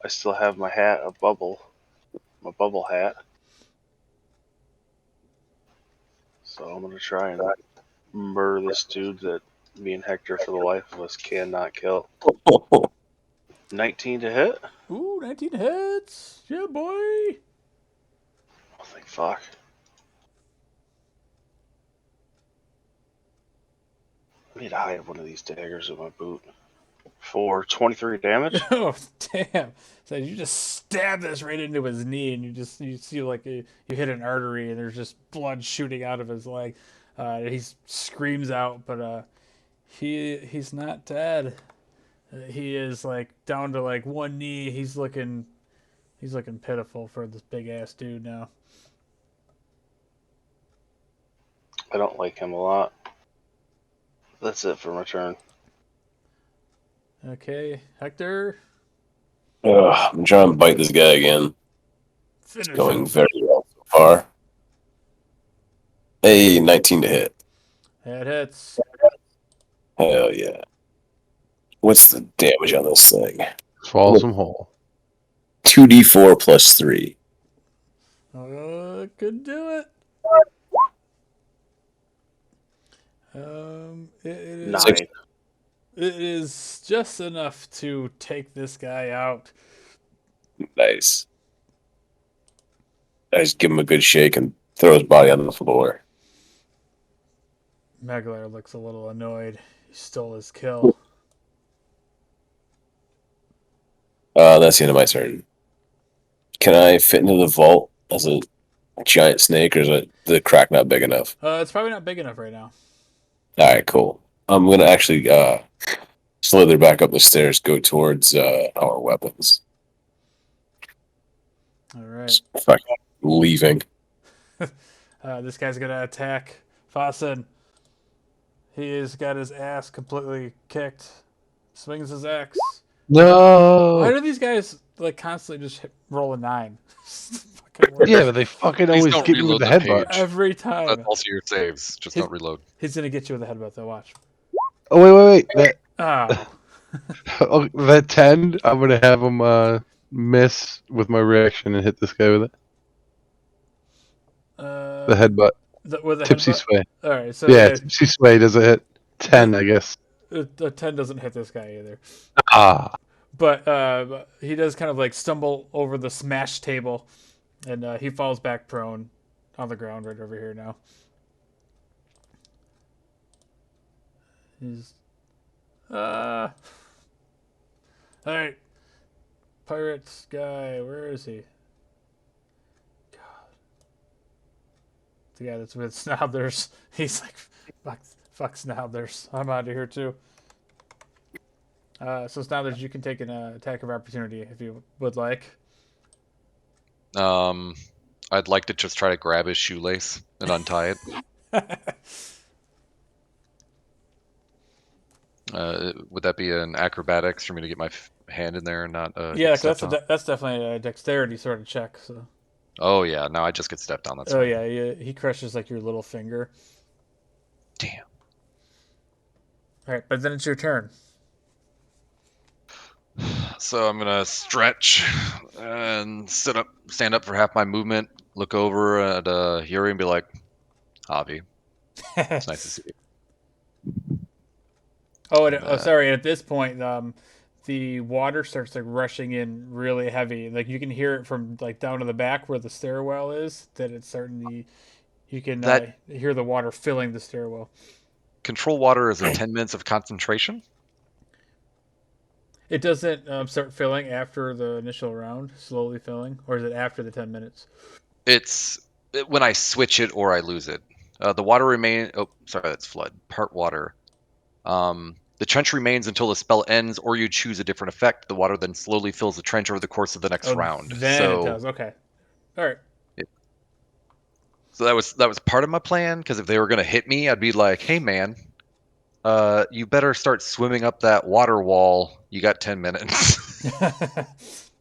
Speaker 2: I still have my hat, my bubble hat. So I'm gonna try and murder this dude that me and Hector, for the life of us, cannot kill. 19 to hit?
Speaker 1: Ooh, 19 hits. Yeah, boy.
Speaker 2: Oh, thank fuck. I need to hide one of these daggers in my boot. For 23 damage?
Speaker 1: Oh, damn. So you just stab this right into his knee, and you see like you hit an artery, and there's just blood shooting out of his leg. He screams out, but he's not dead. He is like down to like one knee. He's looking pitiful for this big ass dude now.
Speaker 2: I don't like him a lot. That's it for my turn.
Speaker 1: Okay, Hector,
Speaker 3: I'm trying to bite this guy again.
Speaker 1: finish
Speaker 3: Going
Speaker 1: him.
Speaker 3: very well so far. Hey, 19 to hit.
Speaker 1: That hits.
Speaker 3: Hell yeah. What's the damage on this thing?
Speaker 5: Swallow some whole.
Speaker 3: 2d4 plus 3.
Speaker 1: Could do it. It
Speaker 2: 9.
Speaker 1: is just enough to take this guy out.
Speaker 3: Nice. I just give him a good shake and throw his body on the floor.
Speaker 1: Meglar looks a little annoyed. He stole his kill.
Speaker 3: That's the end of my turn. Can I fit into the vault as a giant snake, or is the crack not big enough?
Speaker 1: It's probably not big enough right now.
Speaker 3: All right, cool. I'm gonna actually slither back up the stairs, go towards our weapons.
Speaker 1: All right.
Speaker 3: Fucking leaving.
Speaker 1: This guy's gonna attack Fasten. He has got his ass completely kicked. Swings his axe. Why
Speaker 5: No.
Speaker 1: do these guys like constantly just roll a 9? Fucking works.
Speaker 5: Yeah, but they fucking
Speaker 8: Please
Speaker 5: always
Speaker 8: don't
Speaker 5: get me with
Speaker 8: reload
Speaker 5: the
Speaker 8: the
Speaker 5: headbutt.
Speaker 8: page.
Speaker 1: Every
Speaker 8: That's
Speaker 1: time.
Speaker 8: also your saves. Just don't reload.
Speaker 1: He's gonna get you with a headbutt though. Watch.
Speaker 5: Oh wait. That
Speaker 1: Oh.
Speaker 5: that 10, I'm gonna have him miss with my reaction and hit this guy with it. The headbutt.
Speaker 1: With a
Speaker 5: Tipsy
Speaker 1: headbutt.
Speaker 5: sway.
Speaker 1: All right. So
Speaker 5: Yeah, tipsy sway does it hit 10, I guess.
Speaker 1: a 10 doesn't hit this guy either.
Speaker 5: Ah.
Speaker 1: But he does kind of like stumble over the smash table, and he falls back prone on the ground right over here now. He's all right. Pirates guy, where is he? God, the guy that's with Snobblers. He's like, fuck Snobblers. I'm out of here too. So Snobblers, you can take an attack of opportunity if you would like.
Speaker 8: I'd like to just try to grab his shoelace and untie it. Would that be an acrobatics for me to get my hand in there and not?
Speaker 1: Yeah, that's definitely a dexterity sort of check. So.
Speaker 8: Oh yeah, no, I just get stepped on. That's
Speaker 1: Oh
Speaker 8: fine.
Speaker 1: yeah, he crushes like your little finger.
Speaker 8: Damn.
Speaker 1: All right, but then it's your turn.
Speaker 8: So I'm gonna stretch and stand up for half my movement. Look over at Yuri and be like, "Javi, it's nice to see you." And,
Speaker 1: Sorry. At this point, the water starts like rushing in really heavy. Like you can hear it from like down to the back where the stairwell is. That it's starting to. You can
Speaker 8: that
Speaker 1: hear the water filling the stairwell.
Speaker 8: control water is a 10 minutes of concentration.
Speaker 1: It doesn't start filling after the initial round, slowly filling, or is it after the 10 minutes?
Speaker 8: It's when I switch it or I lose it. The water remain. Oh, sorry, that's flood. Part water. The trench remains until the spell ends, or you choose a different effect. The water then slowly fills the trench over the course of the next
Speaker 1: Oh,
Speaker 8: round.
Speaker 1: then it does. Okay. All right.
Speaker 8: So that was part of my plan. Because if they were gonna hit me, I'd be like, "Hey, man, you better start swimming up that water wall. You got 10 minutes."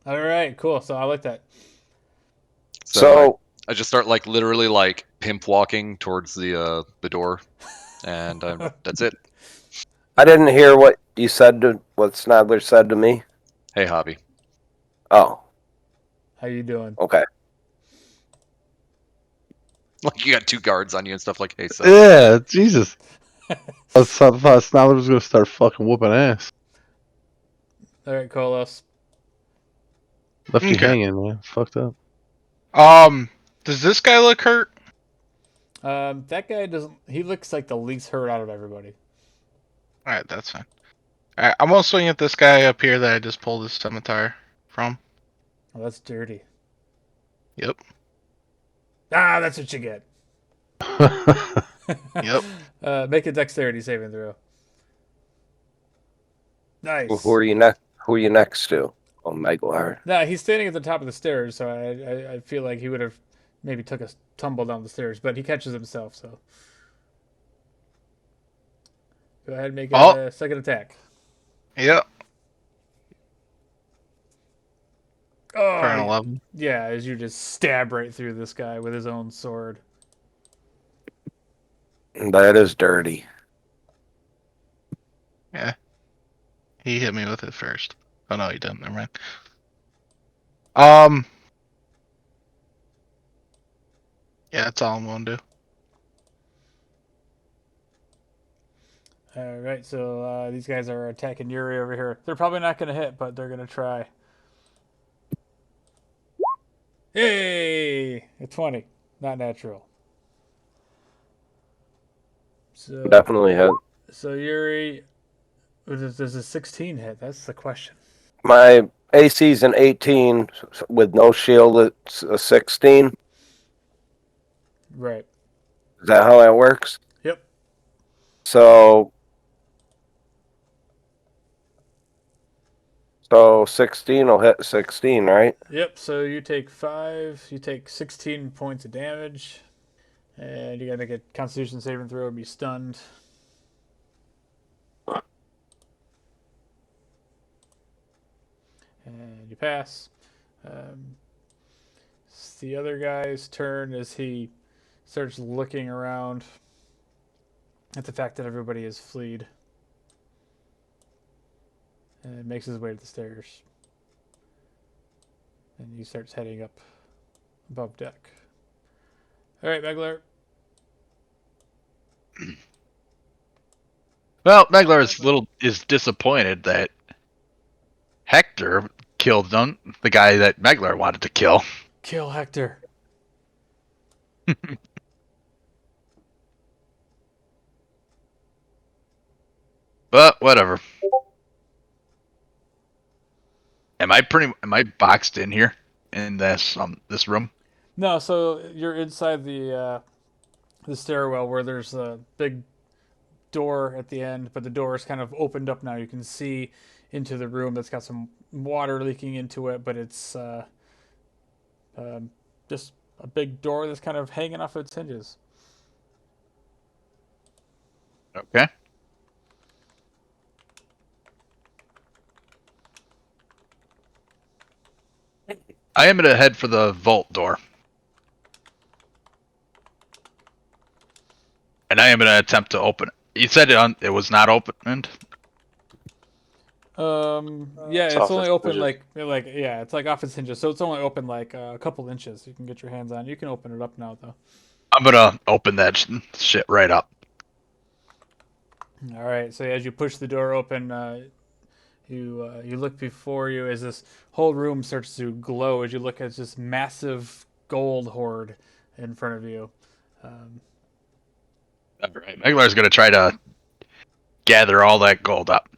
Speaker 1: All right. Cool. So I like that.
Speaker 8: So
Speaker 4: So
Speaker 8: I just start like literally like pimp walking towards the door, and that's it.
Speaker 4: I didn't hear what you said to what Snodler said to me.
Speaker 8: Hey, hobby.
Speaker 4: Oh,
Speaker 1: How you doing?
Speaker 4: okay.
Speaker 8: Like you got two guards on you and stuff. Like, hey, so
Speaker 5: Yeah, Jesus. I thought Snodler was gonna start fucking whooping ass.
Speaker 1: All right, Kolos.
Speaker 5: Left you
Speaker 7: Okay.
Speaker 5: hanging, man. It's fucked up.
Speaker 7: Does this guy look hurt?
Speaker 1: That guy doesn't. He looks like the least hurt out of everybody.
Speaker 7: All right, that's fine. All right, I'm gonna swing at this guy up here that I just pulled his scimitar from.
Speaker 1: Oh, that's dirty.
Speaker 7: Yep.
Speaker 1: Ah, that's what you get.
Speaker 7: Yep.
Speaker 1: Make a dexterity saving throw.
Speaker 4: Well, who
Speaker 1: Nice.
Speaker 4: are you next? Who are you next to? Oh, Meglar.
Speaker 1: Nah, he's standing at the top of the stairs, so I feel like he would have maybe took a tumble down the stairs, but he catches himself. So go ahead and make
Speaker 7: Oh,
Speaker 1: a second attack.
Speaker 7: yep. For an
Speaker 1: Oh,
Speaker 7: 11.
Speaker 1: yeah, as you just stab right through this guy with his own sword.
Speaker 4: That is dirty.
Speaker 7: Yeah. He hit me with it first. Oh no, he didn't. Never mind. Um. Yeah, that's all I'm gonna do.
Speaker 1: All right, so these guys are attacking Yuri over here. They're probably not going to hit, but they're going to try. Hey, a 20, not natural. So,
Speaker 4: Definitely hit.
Speaker 1: so Yuri, does a 16 hit? That's the question.
Speaker 4: My AC's an 18 with no shield. It's a 16. Is
Speaker 1: Right.
Speaker 4: that how that works?
Speaker 1: Yep.
Speaker 4: So 16 will hit 16, right?
Speaker 1: Yep. So you take 5. You take 16 points of damage, and you got to make a Constitution saving throw and be stunned. And you pass. It's the other guy's turn as he starts looking around at the fact that everybody has fled and makes his way to the stairs. And he starts heading up above deck. All right, Megler.
Speaker 6: Well, Meglar is disappointed that Hector killed the guy that Meglar wanted to kill.
Speaker 1: Kill Hector.
Speaker 6: But whatever. Am I boxed in here in this room?
Speaker 1: No, so you're inside the stairwell where there's a big door at the end, but the door is kind of opened up now. You can see into the room that's got some water leaking into it, but it's just a big door that's kind of hanging off its hinges.
Speaker 6: Okay. I am gonna head for the vault door. And I am gonna attempt to open it. You said it was not opened.
Speaker 1: Yeah,
Speaker 2: It's
Speaker 1: it's
Speaker 2: off
Speaker 1: only
Speaker 2: its
Speaker 1: open
Speaker 2: hinges.
Speaker 1: like yeah, it's like off its hinges, so it's only open like a couple inches. You can get your hands on. You can open it up now though.
Speaker 6: I'm gonna open that shit right up.
Speaker 1: All right. So as you push the door open, you look before you as this whole room starts to glow as you look at this massive gold hoard in front of you. Um,
Speaker 6: All right, Meglar's gonna try to gather all that gold up.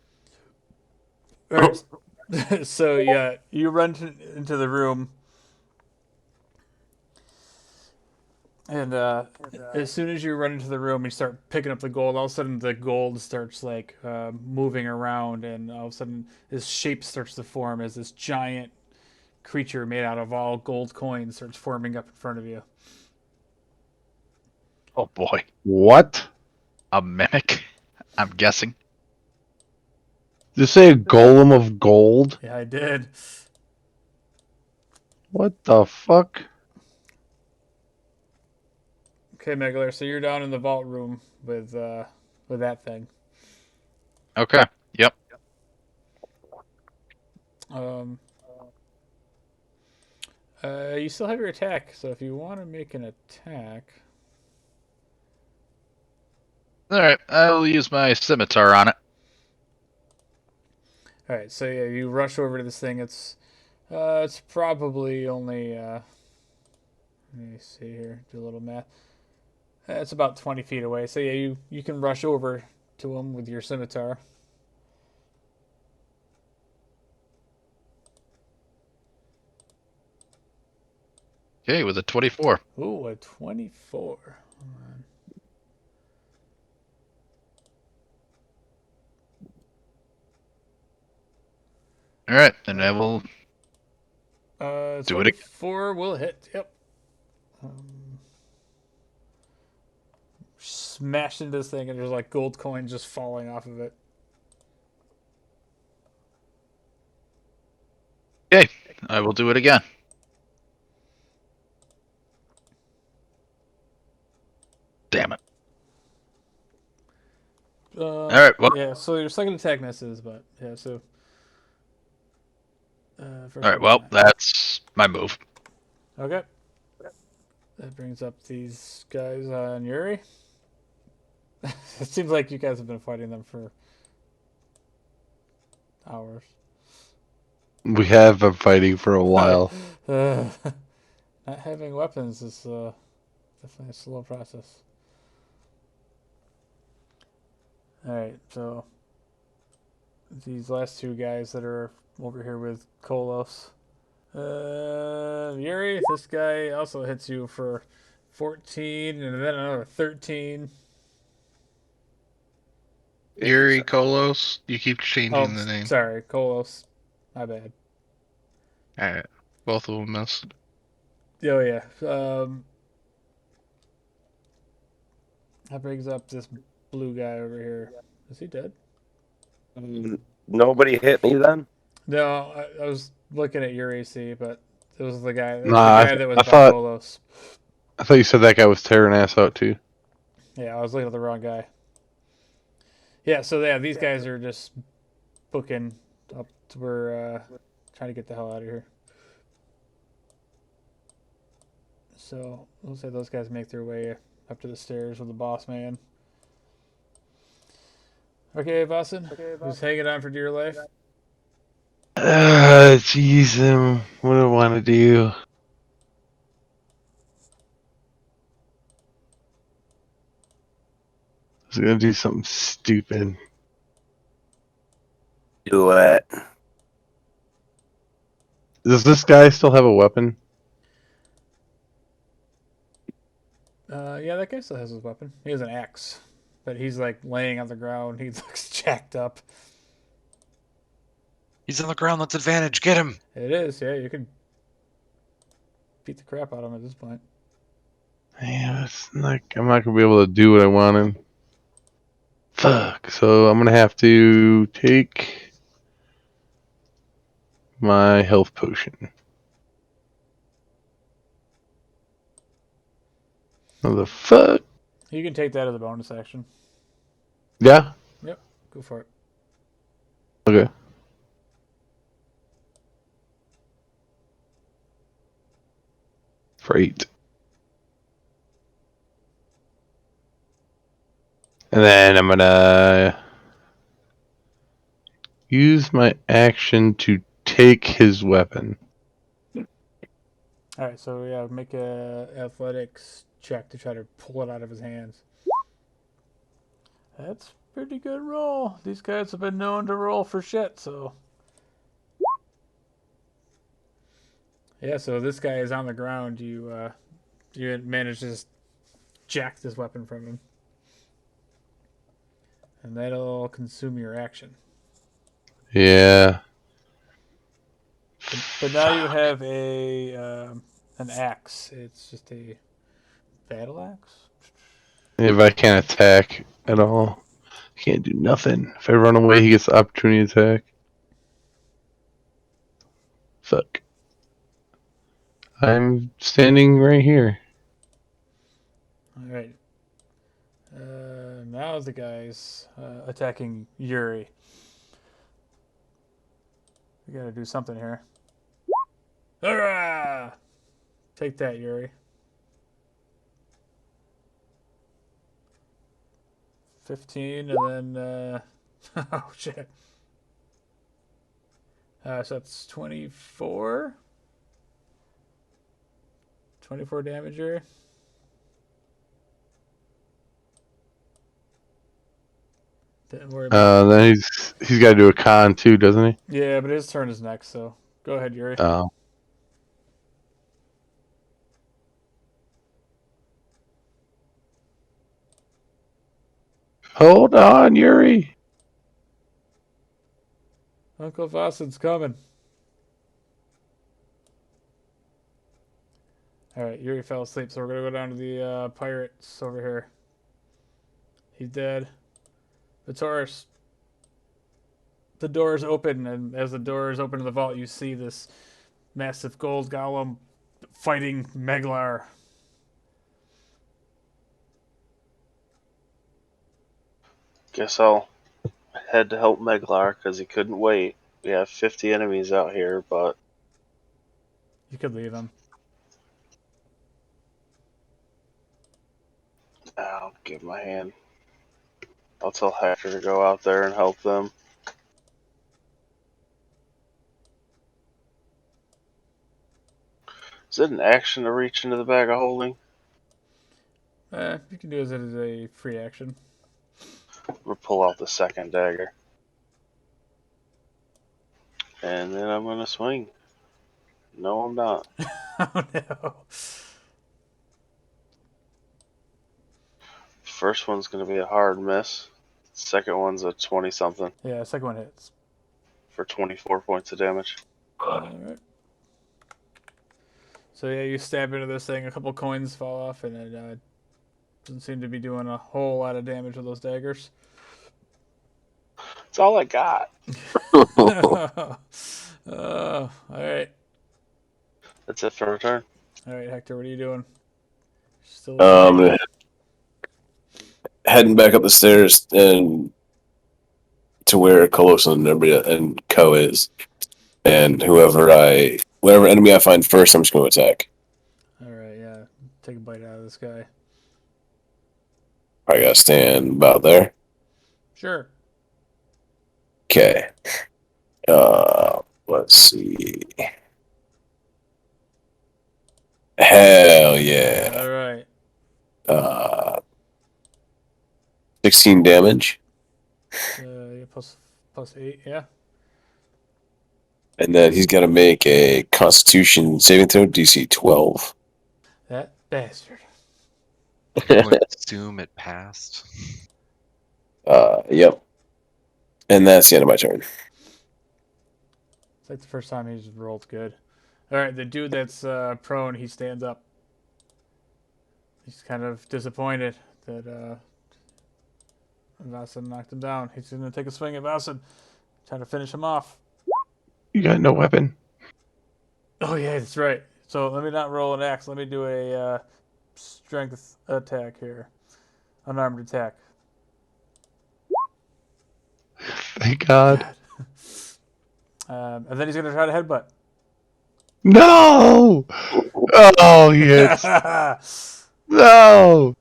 Speaker 1: all right. So yeah, you run into the room, and as soon as you run into the room, you start picking up the gold. All of a sudden, the gold starts like moving around, and all of a sudden, this shape starts to form as this giant creature made out of all gold coins starts forming up in front of you.
Speaker 6: Oh boy,
Speaker 5: What?
Speaker 6: a mimic. I'm guessing.
Speaker 5: Did you say a golem of gold?
Speaker 1: Yeah, I did.
Speaker 5: What the fuck?
Speaker 1: Okay, Megler. So you're down in the vault room with that thing.
Speaker 6: Okay. Yep.
Speaker 1: Um, you still have your attack, so if you want to make an attack,
Speaker 6: All right. I'll use my scimitar on it.
Speaker 1: all right. So yeah, you rush over to this thing. It's probably only let me see here. Do a little math. It's about 20 feet away. So yeah, you can rush over to him with your scimitar.
Speaker 6: Okay, with a 24.
Speaker 1: Ooh, a 24. Hold on.
Speaker 6: All right, and I will do it again.
Speaker 1: 24 will hit. Yep. Um, smashed into this thing, and there's like gold coins just falling off of it.
Speaker 6: Okay, I will do it again. Damn it. All right. Well.
Speaker 1: Yeah. So your second attack misses, but yeah. So first
Speaker 6: All right.
Speaker 1: one.
Speaker 6: Well, that's my move.
Speaker 1: Okay. That brings up these guys on Yuri. It seems like you guys have been fighting them for hours.
Speaker 5: We have been fighting for a while.
Speaker 1: Not having weapons is definitely a slow process. Alright, so these last two guys that are over here with Kolos. Yuri, this guy also hits you for 14 and then another 13.
Speaker 7: Yuri Kolos. You keep
Speaker 1: Oh,
Speaker 7: changing the name.
Speaker 1: sorry, Kolos. My bad.
Speaker 7: Alright. Both of them missed.
Speaker 1: Oh, yeah. That brings up this blue guy over here. Is he dead?
Speaker 4: Nobody hit me then?
Speaker 1: No, I was looking at your AC, but it was the guy. It was the
Speaker 5: Nah,
Speaker 1: guy that was
Speaker 5: I
Speaker 1: by
Speaker 5: thought
Speaker 1: Kolos.
Speaker 5: you said that guy was tearing ass out too.
Speaker 1: Yeah, I was looking at the wrong guy. Yeah, so yeah, these guys are just booking up to where trying to get the hell out of here. So we'll say those guys make their way up to the stairs with the boss man. Okay, Boston, who's hanging on for dear life?
Speaker 5: Jeez, what do I want to do? I was gonna do something stupid.
Speaker 4: Do it.
Speaker 5: Does this guy still have a weapon?
Speaker 1: Yeah, that guy still has his weapon. He has an axe, but he's like laying on the ground. He looks jacked up.
Speaker 8: He's on the ground. That's advantage. Get him.
Speaker 1: It is, yeah. You can beat the crap out of him at this point.
Speaker 5: Yeah, I'm not gonna be able to do what I wanted. Fuck. So I'm gonna have to take my health potion. What the fuck?
Speaker 1: You can take that as a bonus action.
Speaker 5: Yeah.
Speaker 1: Go for it.
Speaker 5: Okay. For 8. And then I'm gonna use my action to take his weapon.
Speaker 1: All right, so yeah, make a athletics check to try to pull it out of his hands. That's a pretty good roll. These guys have been known to roll for shit, so. Yeah, so this guy is on the ground. You manage to just jack this weapon from him, and that'll consume your action.
Speaker 5: Yeah.
Speaker 1: But now you have an axe. It's just a battle axe.
Speaker 5: If I can't attack at all, I can't do nothing. If I run away, he gets the opportunity to attack. Fuck. I'm standing right here.
Speaker 1: All right. Now the guy's attacking Yuri. We gotta do something here. Hurrah! Take that, Yuri. 15, and then oh shit. So that's 24. 24 damage, Yuri. Didn't worry about it.
Speaker 5: Then he's got to do a con too, doesn't he?
Speaker 1: Yeah, but his turn is next, so go ahead, Yuri.
Speaker 5: Oh. Hold on, Yuri.
Speaker 1: Uncle Vassen's coming. Alright, Yuri fell asleep, so we're gonna go down to the pirates over here. He's dead. The Taurus. The door is open, and as the door is open to the vault, you see this massive gold golem fighting Meglar.
Speaker 2: Guess I'll head to help Meglar because he couldn't wait. We have 50 enemies out here, but
Speaker 1: You could leave him.
Speaker 2: I'll give him a hand. I'll tell Hector to go out there and help them. Is it an action to reach into the bag of holding?
Speaker 1: You can do it as a free action.
Speaker 2: Or pull out the second dagger. And then I'm going to swing. No, I'm not.
Speaker 1: Oh no.
Speaker 2: First one's going to be a hard miss. Second one's a 20 something
Speaker 1: Yeah, second one hits.
Speaker 2: for 24 points of damage.
Speaker 1: Alright. So yeah, you stab into this thing, a couple coins fall off, and it doesn't seem to be doing a whole lot of damage with those daggers.
Speaker 2: That's all I got.
Speaker 1: Alright.
Speaker 2: That's it for return.
Speaker 1: Alright, Hector, what are you doing? Still
Speaker 3: Heading back up the stairs and to where Colosso and everybody and Co is, and whatever enemy I find first, I'm just going to attack.
Speaker 1: Alright, yeah. Take a bite out of this guy.
Speaker 3: I gotta stand about there.
Speaker 1: Sure.
Speaker 3: Okay. Let's see. Hell yeah.
Speaker 1: Alright.
Speaker 3: 16 damage.
Speaker 1: Yeah, plus 8, yeah.
Speaker 3: And then he's got to make a Constitution saving throw, DC 12.
Speaker 1: That bastard.
Speaker 8: I'm going to assume it passed.
Speaker 3: Yep. And that's the end of my turn.
Speaker 1: It's like the first time he's rolled good. Alright, the dude that's prone, he stands up. He's kind of disappointed that Vassen knocked him down. He's going to take a swing at Vassen, trying to finish him off.
Speaker 5: You got no weapon.
Speaker 1: Oh, yeah, that's right. So let me not roll an axe. Let me do a strength attack here. Unarmed attack.
Speaker 5: Thank God.
Speaker 1: And then he's gonna try to headbutt.
Speaker 5: No! Oh, he hits. No!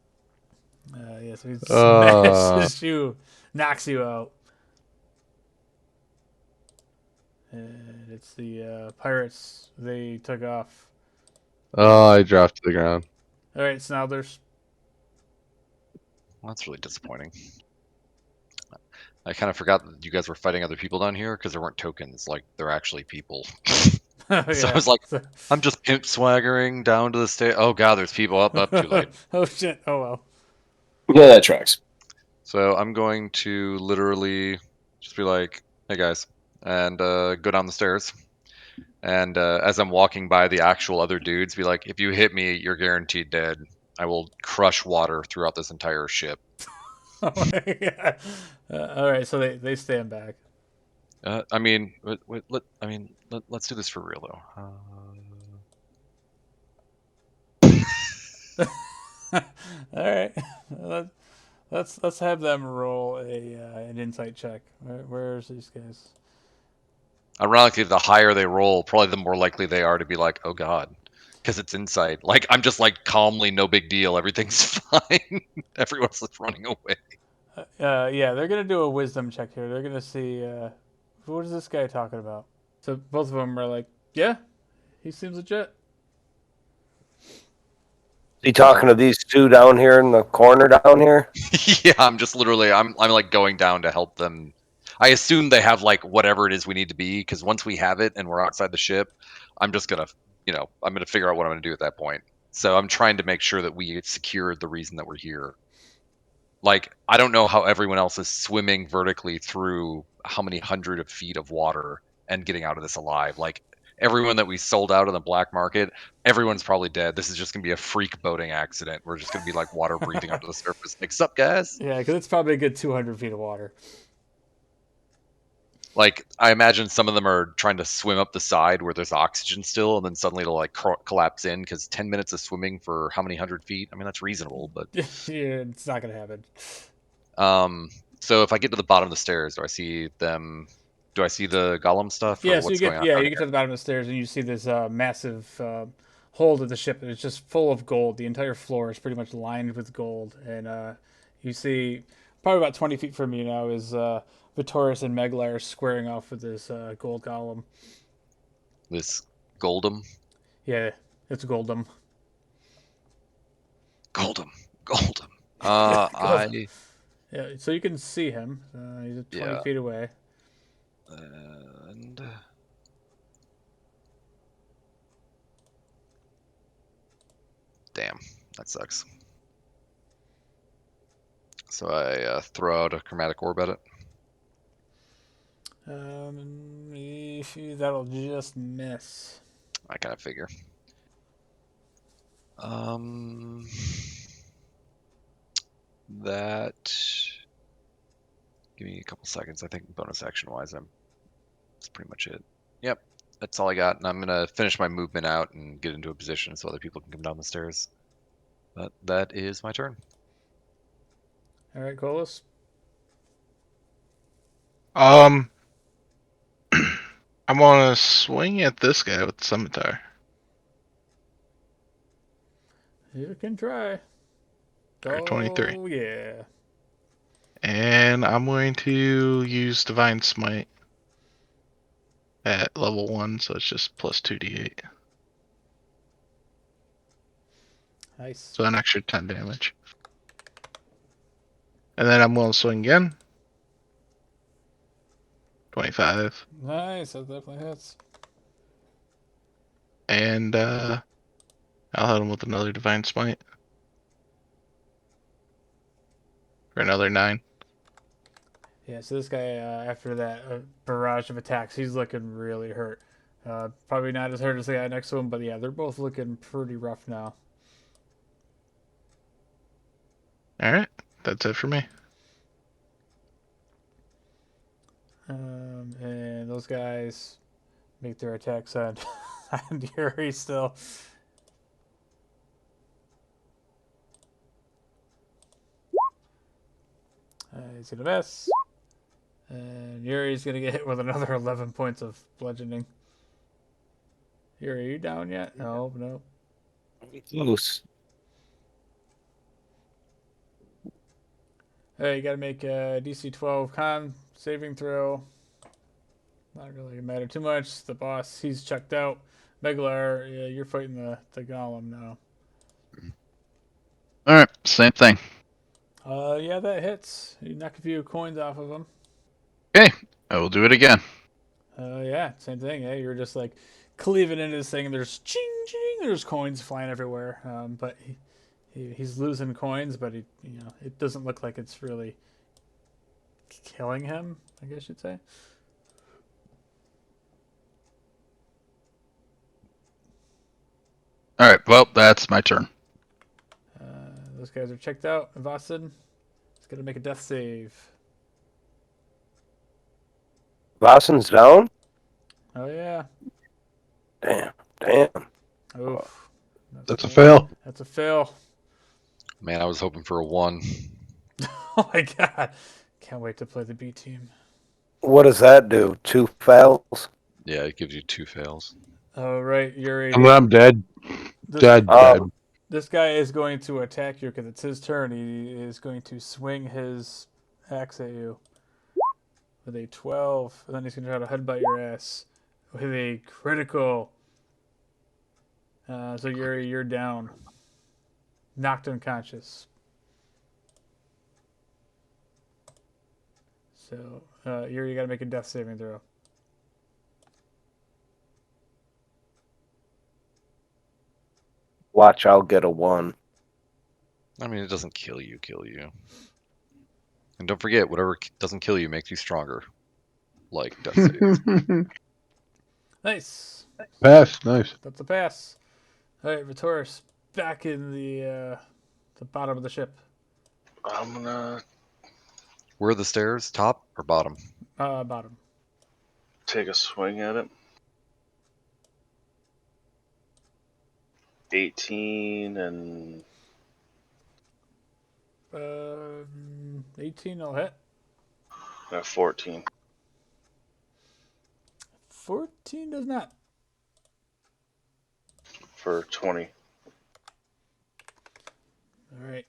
Speaker 1: Yeah, so he
Speaker 5: Uh,
Speaker 1: smashes you, knocks you out. And it's the pirates. They took off.
Speaker 5: oh, I dropped to the ground.
Speaker 1: All right, Snowders.
Speaker 8: Well, that's really disappointing. I kind of forgot that you guys were fighting other people down here because there weren't tokens. Like they're actually people.
Speaker 1: Oh,
Speaker 8: So I
Speaker 1: yeah.
Speaker 8: was like, I'm just pimp swaggering down to the stage. Oh god, there's people up. Too late.
Speaker 1: Oh shit. Oh well.
Speaker 3: Yeah, that tracks.
Speaker 8: So I'm going to literally just be like, "Hey guys," and go down the stairs. And as I'm walking by the actual other dudes, be like, "If you hit me, you're guaranteed dead. I will crush water throughout this entire ship."
Speaker 1: Oh my God. All right, so they stand back.
Speaker 8: I mean, let's do this for real though.
Speaker 1: All right. Let- let's have them roll an insight check. Where's these guys?
Speaker 8: Ironically, the higher they roll, probably the more likely they are to be like, "Oh God," because it's insight. Like I'm just like calmly, no big deal. Everything's fine. Everyone's like running away.
Speaker 1: Yeah, they're gonna do a wisdom check here. They're gonna see what is this guy talking about. So both of them are like, yeah, he seems legit.
Speaker 4: He talking to these two down here in the corner down here?
Speaker 8: Yeah, I'm just literally, I'm like going down to help them. I assume they have like whatever it is we need to be because once we have it and we're outside the ship, I'm just gonna, I'm gonna figure out what I'm gonna do at that point. So I'm trying to make sure that we secured the reason that we're here. Like I don't know how everyone else is swimming vertically through how many hundred of feet of water and getting out of this alive. Like everyone that we sold out on the black market, everyone's probably dead. This is just gonna be a freak boating accident. We're just gonna be like water breathing under the surface. Like, sup, guys?
Speaker 1: Yeah, because it's probably a good 200 feet of water.
Speaker 8: Like I imagine some of them are trying to swim up the side where there's oxygen still, and then suddenly it'll like collapse in because 10 minutes of swimming for how many hundred feet? I mean that's reasonable, but
Speaker 1: Yeah, it's not gonna happen.
Speaker 8: um. So if I get to the bottom of the stairs, do I see them? Do I see the golem stuff, or
Speaker 1: Yeah, so
Speaker 8: what's going on down
Speaker 1: you get
Speaker 8: here?
Speaker 1: to the bottom of the stairs and you see this massive hold of the ship, and it's just full of gold. The entire floor is pretty much lined with gold, and you see probably about 20 feet from you now is Vitoris and Meglar squaring off with this gold golem.
Speaker 8: This Goldum,
Speaker 1: Yeah, it's Goldum.
Speaker 8: Goldum, Goldum.
Speaker 1: Goldum.
Speaker 8: I
Speaker 1: Yeah, so you can see him. He's 20
Speaker 8: yeah,
Speaker 1: feet away.
Speaker 8: and damn, that sucks. So I throw out a chromatic orb at it.
Speaker 1: That'll just miss.
Speaker 8: I kind of figure. Um, that. Give me a couple seconds. I think bonus action wise, that's pretty much it. Yep, that's all I got, and I'm gonna finish my movement out and get into a position so other people can come down the stairs. But that is my turn.
Speaker 1: All right, Colas.
Speaker 7: I'm gonna swing at this guy with the scimitar.
Speaker 1: You can try.
Speaker 7: Or 23.
Speaker 1: Oh yeah.
Speaker 7: And I'm going to use Divine Smite at level 1, so it's just plus 2d8.
Speaker 1: Nice.
Speaker 7: So an extra 10 damage. And then I'm going to swing again. 25.
Speaker 1: Nice. That definitely hits.
Speaker 7: And I'll hit him with another Divine Smite. For another 9.
Speaker 1: Yeah. So this guy, after that barrage of attacks, he's looking really hurt. Probably not as hurt as the guy next to him, but yeah, they're both looking pretty rough now.
Speaker 7: Alright, that's it for me.
Speaker 1: And those guys make their attacks on on Yuri still. He's gonna miss. And Yuri's gonna get hit with another 11 points of bludgeoning. Yuri, are you down yet? No, no.
Speaker 4: Close.
Speaker 1: Hey, you gotta make a DC 12 con saving throw. Not really matter too much. The boss, he's checked out. Meglar, yeah, you're fighting the golem now.
Speaker 6: All right, same thing.
Speaker 1: Yeah, that hits. You knock a few coins off of him.
Speaker 6: Okay, I will do it again.
Speaker 1: Yeah, same thing. Yeah, you're just like cleaving into this thing, and there's ching ching. There's coins flying everywhere. But he's losing coins, but it doesn't look like it's really killing him, I guess you'd say.
Speaker 6: All right, well, that's my turn.
Speaker 1: Those guys are checked out. Vasid is going to make a death save.
Speaker 4: Vassen's down?
Speaker 1: Oh, yeah.
Speaker 4: Damn.
Speaker 1: Oof.
Speaker 5: That's a fail.
Speaker 1: That's a fail.
Speaker 8: Man, I was hoping for a 1.
Speaker 1: Oh, my God. Can't wait to play the B team.
Speaker 4: What does that do? 2 fails?
Speaker 8: Yeah, it gives you 2 fails.
Speaker 1: Oh, right. Yuri.
Speaker 5: I'm dead.
Speaker 1: This,
Speaker 5: Dead.
Speaker 1: this guy is going to attack you because it's his turn. He is going to swing his axe at you with a 12, and then he's going to try to headbutt your ass with a critical. So you're down, knocked unconscious. So you got to make a death saving throw.
Speaker 4: Watch, I'll get a 1.
Speaker 8: I mean, it doesn't kill you. And don't forget, whatever doesn't kill you makes you stronger. Like death saves.
Speaker 1: Nice.
Speaker 5: Pass. Nice.
Speaker 1: That's a pass. All right, Vitoris, back in the bottom of the ship.
Speaker 2: I'm gonna
Speaker 8: Where are the stairs? Top or bottom?
Speaker 1: Bottom.
Speaker 2: take a swing at it. 18 and
Speaker 1: 18 will hit.
Speaker 2: 14
Speaker 1: 14 does not.
Speaker 2: for 20.
Speaker 1: All right.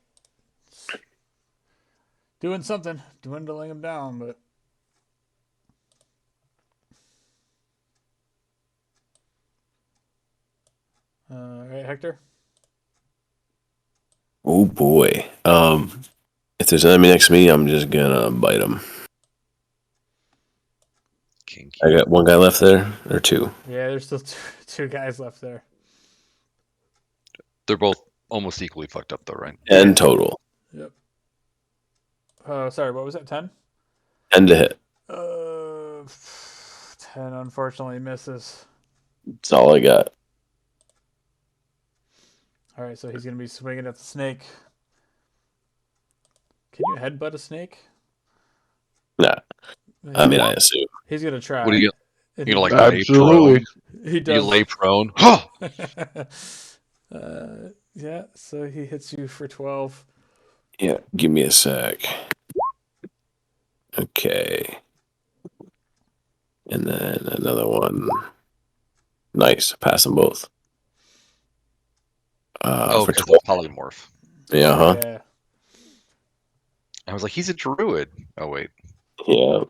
Speaker 1: Doing something, dwindling him down, but. All right, Hector.
Speaker 3: Oh boy. If there's an enemy next to me, I'm just gonna bite him.
Speaker 8: Kinky.
Speaker 3: I got one guy left there, or 2.
Speaker 1: Yeah, there's still two guys left there.
Speaker 8: They're both almost equally fucked up, though, right?
Speaker 3: And total.
Speaker 1: Yep. Sorry, what was that? 10?
Speaker 3: 10 to hit.
Speaker 1: 10 unfortunately misses.
Speaker 3: That's all I got.
Speaker 1: All right, so he's gonna be swinging at the snake. Can you headbutt a snake?
Speaker 3: Nah. I mean, I assume.
Speaker 1: He's gonna try.
Speaker 8: What do you
Speaker 1: And
Speaker 8: You
Speaker 1: he-
Speaker 8: know, like
Speaker 5: Absolutely.
Speaker 8: lay prone.
Speaker 1: he
Speaker 8: You
Speaker 1: does.
Speaker 8: lay prone. Huh!
Speaker 1: Yeah, so he hits you for 12.
Speaker 3: Yeah, give me a sec. Okay. And then another one. Nice. Pass them both.
Speaker 8: Oh,
Speaker 3: For
Speaker 8: because
Speaker 3: 12.
Speaker 8: it's polymorph.
Speaker 3: Yeah, huh?
Speaker 1: Yeah.
Speaker 8: I was like, he's a druid. Oh wait.
Speaker 3: Yeah.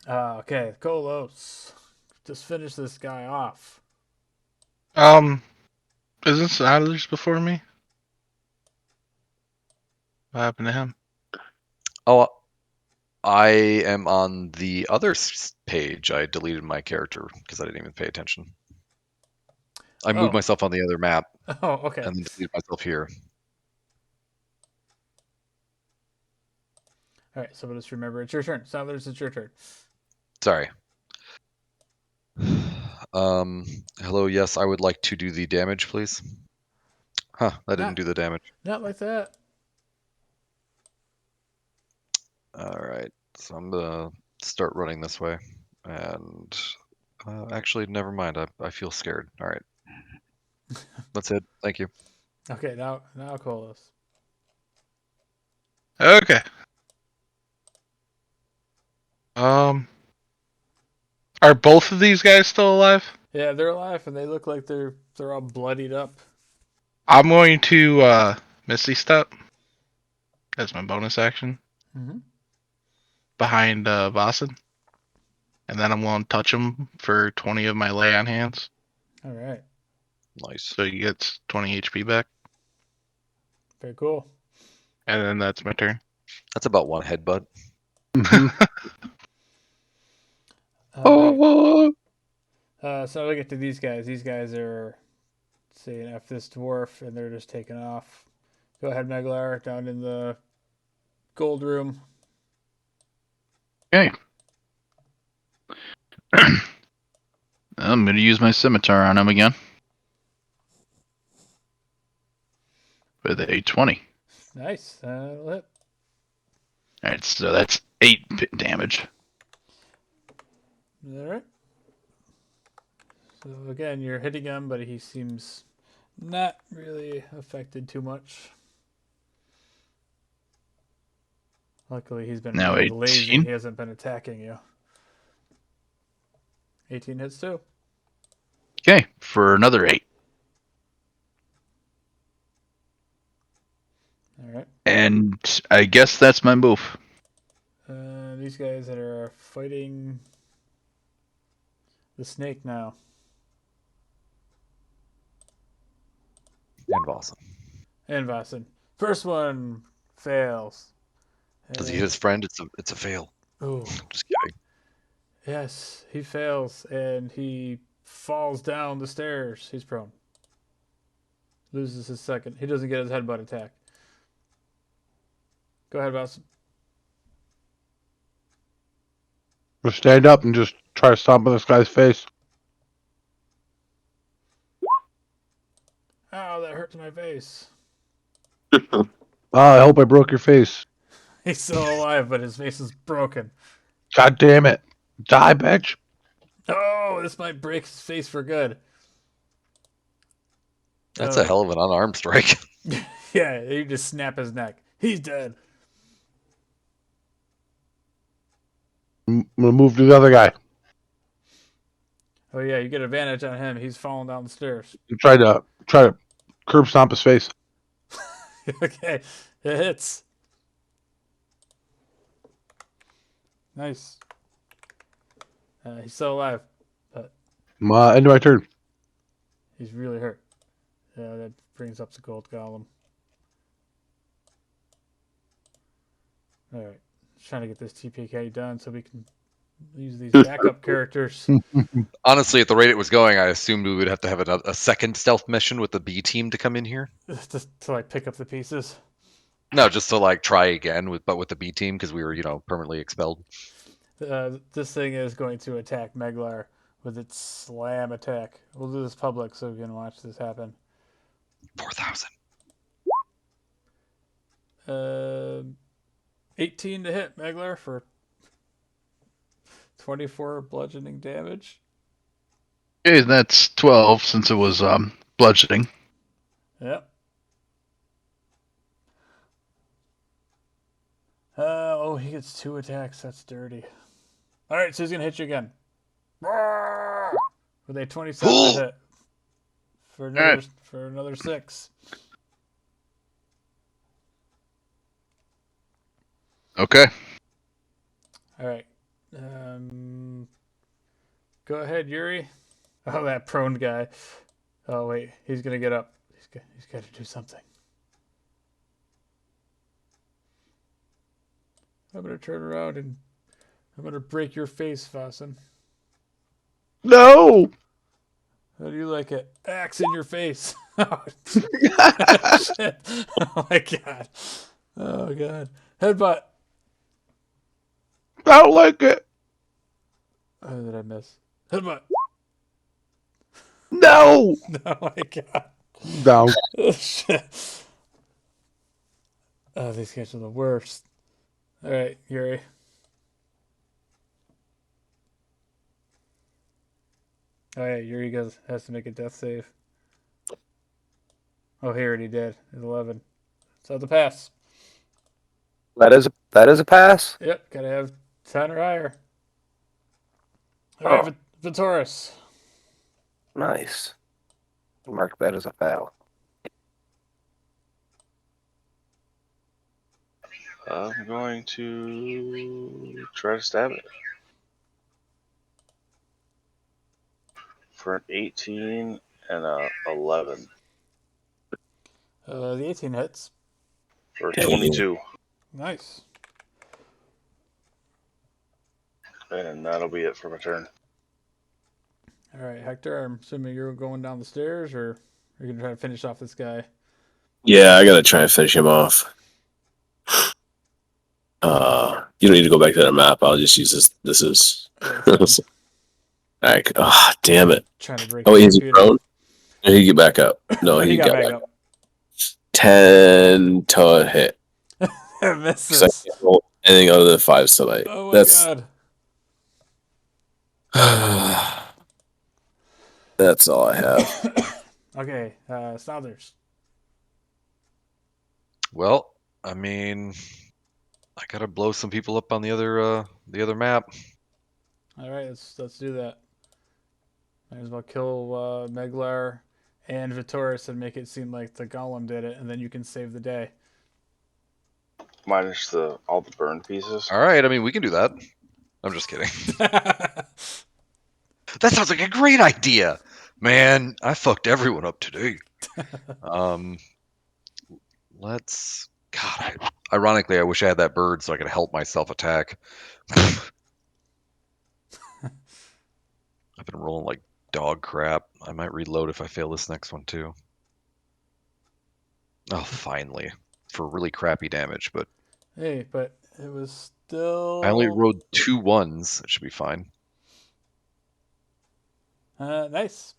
Speaker 1: Okay, Kolos. Just finish this guy off.
Speaker 7: Isn't Sadler's before me? What happened to him?
Speaker 8: Oh, I am on the other page. I deleted my character because I didn't even pay attention. I moved myself on the other map
Speaker 1: Oh, okay.
Speaker 8: and then deleted myself here.
Speaker 1: All right, so just remember, it's your turn. Sadler's, it's your turn.
Speaker 8: Sorry. Hello, yes, I would like to do the damage, please. Huh, that didn't do the damage.
Speaker 1: Not like that.
Speaker 8: Alright, so I'm gonna start running this way. And actually, never mind. I feel scared. Alright. That's it. Thank you.
Speaker 1: Okay, now Kolos.
Speaker 7: Okay. Are both of these guys still alive?
Speaker 1: Yeah, they're alive, and they look like they're all bloodied up.
Speaker 7: I'm going to Misty Step as my bonus action
Speaker 1: Mm-hmm.
Speaker 7: behind Vossen. And then I'm going to touch him for 20 of my lay on hands.
Speaker 1: All right.
Speaker 8: Nice.
Speaker 7: So he gets 20 HP back.
Speaker 1: Very cool.
Speaker 7: And then that's my turn.
Speaker 8: That's about one headbutt.
Speaker 5: Mhm.
Speaker 1: All right. So I look at these guys. These guys are saying F this dwarf, and they're just taking off. Go ahead, Meglar, down in the gold room.
Speaker 6: Okay. I'm going to use my scimitar on him again. With a 20.
Speaker 1: Nice. That'll hit.
Speaker 6: Alright, so that's 8 damage.
Speaker 1: All right. So again, you're hitting him, but he seems not really affected too much. Luckily, he's been
Speaker 6: Now
Speaker 1: really lazy.
Speaker 6: 18.
Speaker 1: He hasn't been attacking you. 18 hits too.
Speaker 6: Okay, for another 8.
Speaker 1: All right.
Speaker 6: And I guess that's my move.
Speaker 1: These guys that are fighting the snake now.
Speaker 8: And Vossen.
Speaker 1: And Vassen. First one fails.
Speaker 8: Does he hit his friend? It's a fail.
Speaker 1: Oh,
Speaker 8: Just kidding.
Speaker 1: yes, he fails and he falls down the stairs. He's prone. Loses his second. He doesn't get his headbutt attack. Go ahead, Vassen.
Speaker 5: Just stand up and just try to stomp on this guy's face.
Speaker 1: Oh, that hurts my face.
Speaker 5: Oh, I hope I broke your face.
Speaker 1: He's still alive, but his face is broken.
Speaker 5: God damn it. Die, bitch.
Speaker 1: Oh, this might break his face for good.
Speaker 8: That's a hell of an unarmed strike.
Speaker 1: Yeah, you just snap his neck. He's dead.
Speaker 5: I'm gonna move to the other guy
Speaker 1: Oh yeah, you get advantage on him. He's falling down the stairs.
Speaker 5: and try to curb stomp his face.
Speaker 1: Okay, it hits. Nice. He's still alive, but
Speaker 5: End of my turn.
Speaker 1: he's really hurt. That brings up the gold golem. All right, trying to get this TPK done so we can use these backup characters.
Speaker 8: Honestly, at the rate it was going, I assumed we would have to have a second stealth mission with the B team to come in here.
Speaker 1: Just to like pick up the pieces.
Speaker 8: No, just to like try again with the B team because we were permanently expelled.
Speaker 1: This thing is going to attack Meglar with its slam attack. We'll do this public so we can watch this happen.
Speaker 8: 4,000.
Speaker 1: 18 to hit Meglar for 24 bludgeoning damage.
Speaker 6: Okay, that's 12 since it was bludgeoning.
Speaker 1: Yep. He gets 2 attacks. That's dirty. All right, so he's gonna hit you again. With a 27 to hit for another 6.
Speaker 6: Okay.
Speaker 1: All right. Go ahead, Yuri. Oh, that prone guy. Oh wait, he's gonna get up. He's got to do something. I'm gonna turn around and I'm gonna break your face, Fasten.
Speaker 5: No.
Speaker 1: How do you like it? Axe in your face. Oh, shit. Oh my god. Oh god. Headbutt.
Speaker 5: I don't like it.
Speaker 1: Oh, did I miss? Headbutt.
Speaker 5: No.
Speaker 1: Oh my god.
Speaker 5: Down.
Speaker 1: Oh shit. Oh, these guys are the worst. All right, Yuri. Oh yeah, Yuri has to make a death save. Oh, he already did. It's 11. So the pass.
Speaker 4: That is a pass.
Speaker 1: Yep, gotta have 10 or higher. All right, Vitoris.
Speaker 4: Nice. Mark that as a foul.
Speaker 2: I'm going to try to stab it. For an 18 and a 11.
Speaker 1: The 18 hits.
Speaker 2: For
Speaker 3: Dang.
Speaker 2: 22.
Speaker 1: Nice.
Speaker 2: And that'll be it for my turn.
Speaker 1: All right, Hector. I'm assuming you're going down the stairs, or you're gonna try to finish off this guy.
Speaker 3: Yeah, I gotta try and finish him off. You don't need to go back to that map. I'll just use this. This is.
Speaker 1: Yeah, it's fine.
Speaker 3: Alright. Oh, damn it.
Speaker 1: Trying to break
Speaker 3: Oh,
Speaker 1: his
Speaker 3: is he
Speaker 1: computer.
Speaker 3: prone? He get back up. No,
Speaker 1: he
Speaker 3: he
Speaker 1: got
Speaker 3: got
Speaker 1: back
Speaker 3: back
Speaker 1: up.
Speaker 3: up. 10 to hit. Because I
Speaker 1: Misses.
Speaker 3: can't roll anything other than 5s tonight.
Speaker 1: Oh my
Speaker 3: That's
Speaker 1: god.
Speaker 3: that's all I have.
Speaker 1: Okay, Snothers.
Speaker 8: Well, I mean, I gotta blow some people up on the other map.
Speaker 1: All right, let's do that. Might as well kill Meglar and Vitoris and make it seem like the Golem did it, and then you can save the day.
Speaker 2: Minus all the burned pieces.
Speaker 8: All right, I mean, we can do that. I'm just kidding. That sounds like a great idea, man. I fucked everyone up today. Let's. God, ironically, I wish I had that bird so I could help myself attack. I've been rolling like dog crap. I might reload if I fail this next one too. Oh, finally, for really crappy damage, but
Speaker 1: Hey, but it was still.
Speaker 8: I only rolled 2 1s. It should be fine.
Speaker 1: Nice.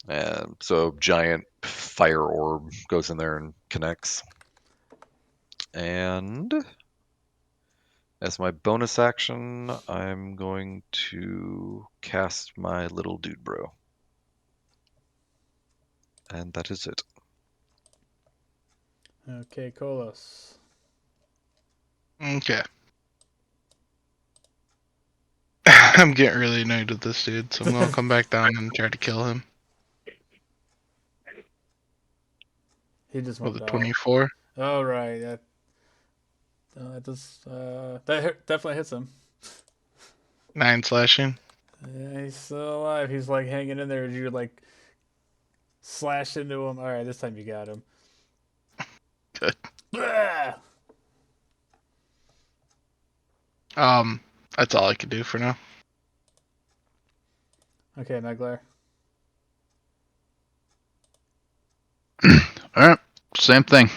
Speaker 8: And so giant fire orb goes in there and connects. And as my bonus action, I'm going to cast my little dude bro. And that is it.
Speaker 1: Okay, Kolos.
Speaker 7: Okay. I'm getting really annoyed with this dude, so I'm gonna come back down and try to kill him.
Speaker 1: He just
Speaker 7: With
Speaker 1: went
Speaker 7: a
Speaker 1: down.
Speaker 7: 24.
Speaker 1: Oh right, that does definitely hits him.
Speaker 7: 9 slashing.
Speaker 1: Yeah, he's still alive. He's like hanging in there as you like slash into him. All right, this time you got him.
Speaker 7: Good.
Speaker 1: Ah!
Speaker 7: That's all I can do for now.
Speaker 1: Okay, Meglar.
Speaker 6: All right, same thing.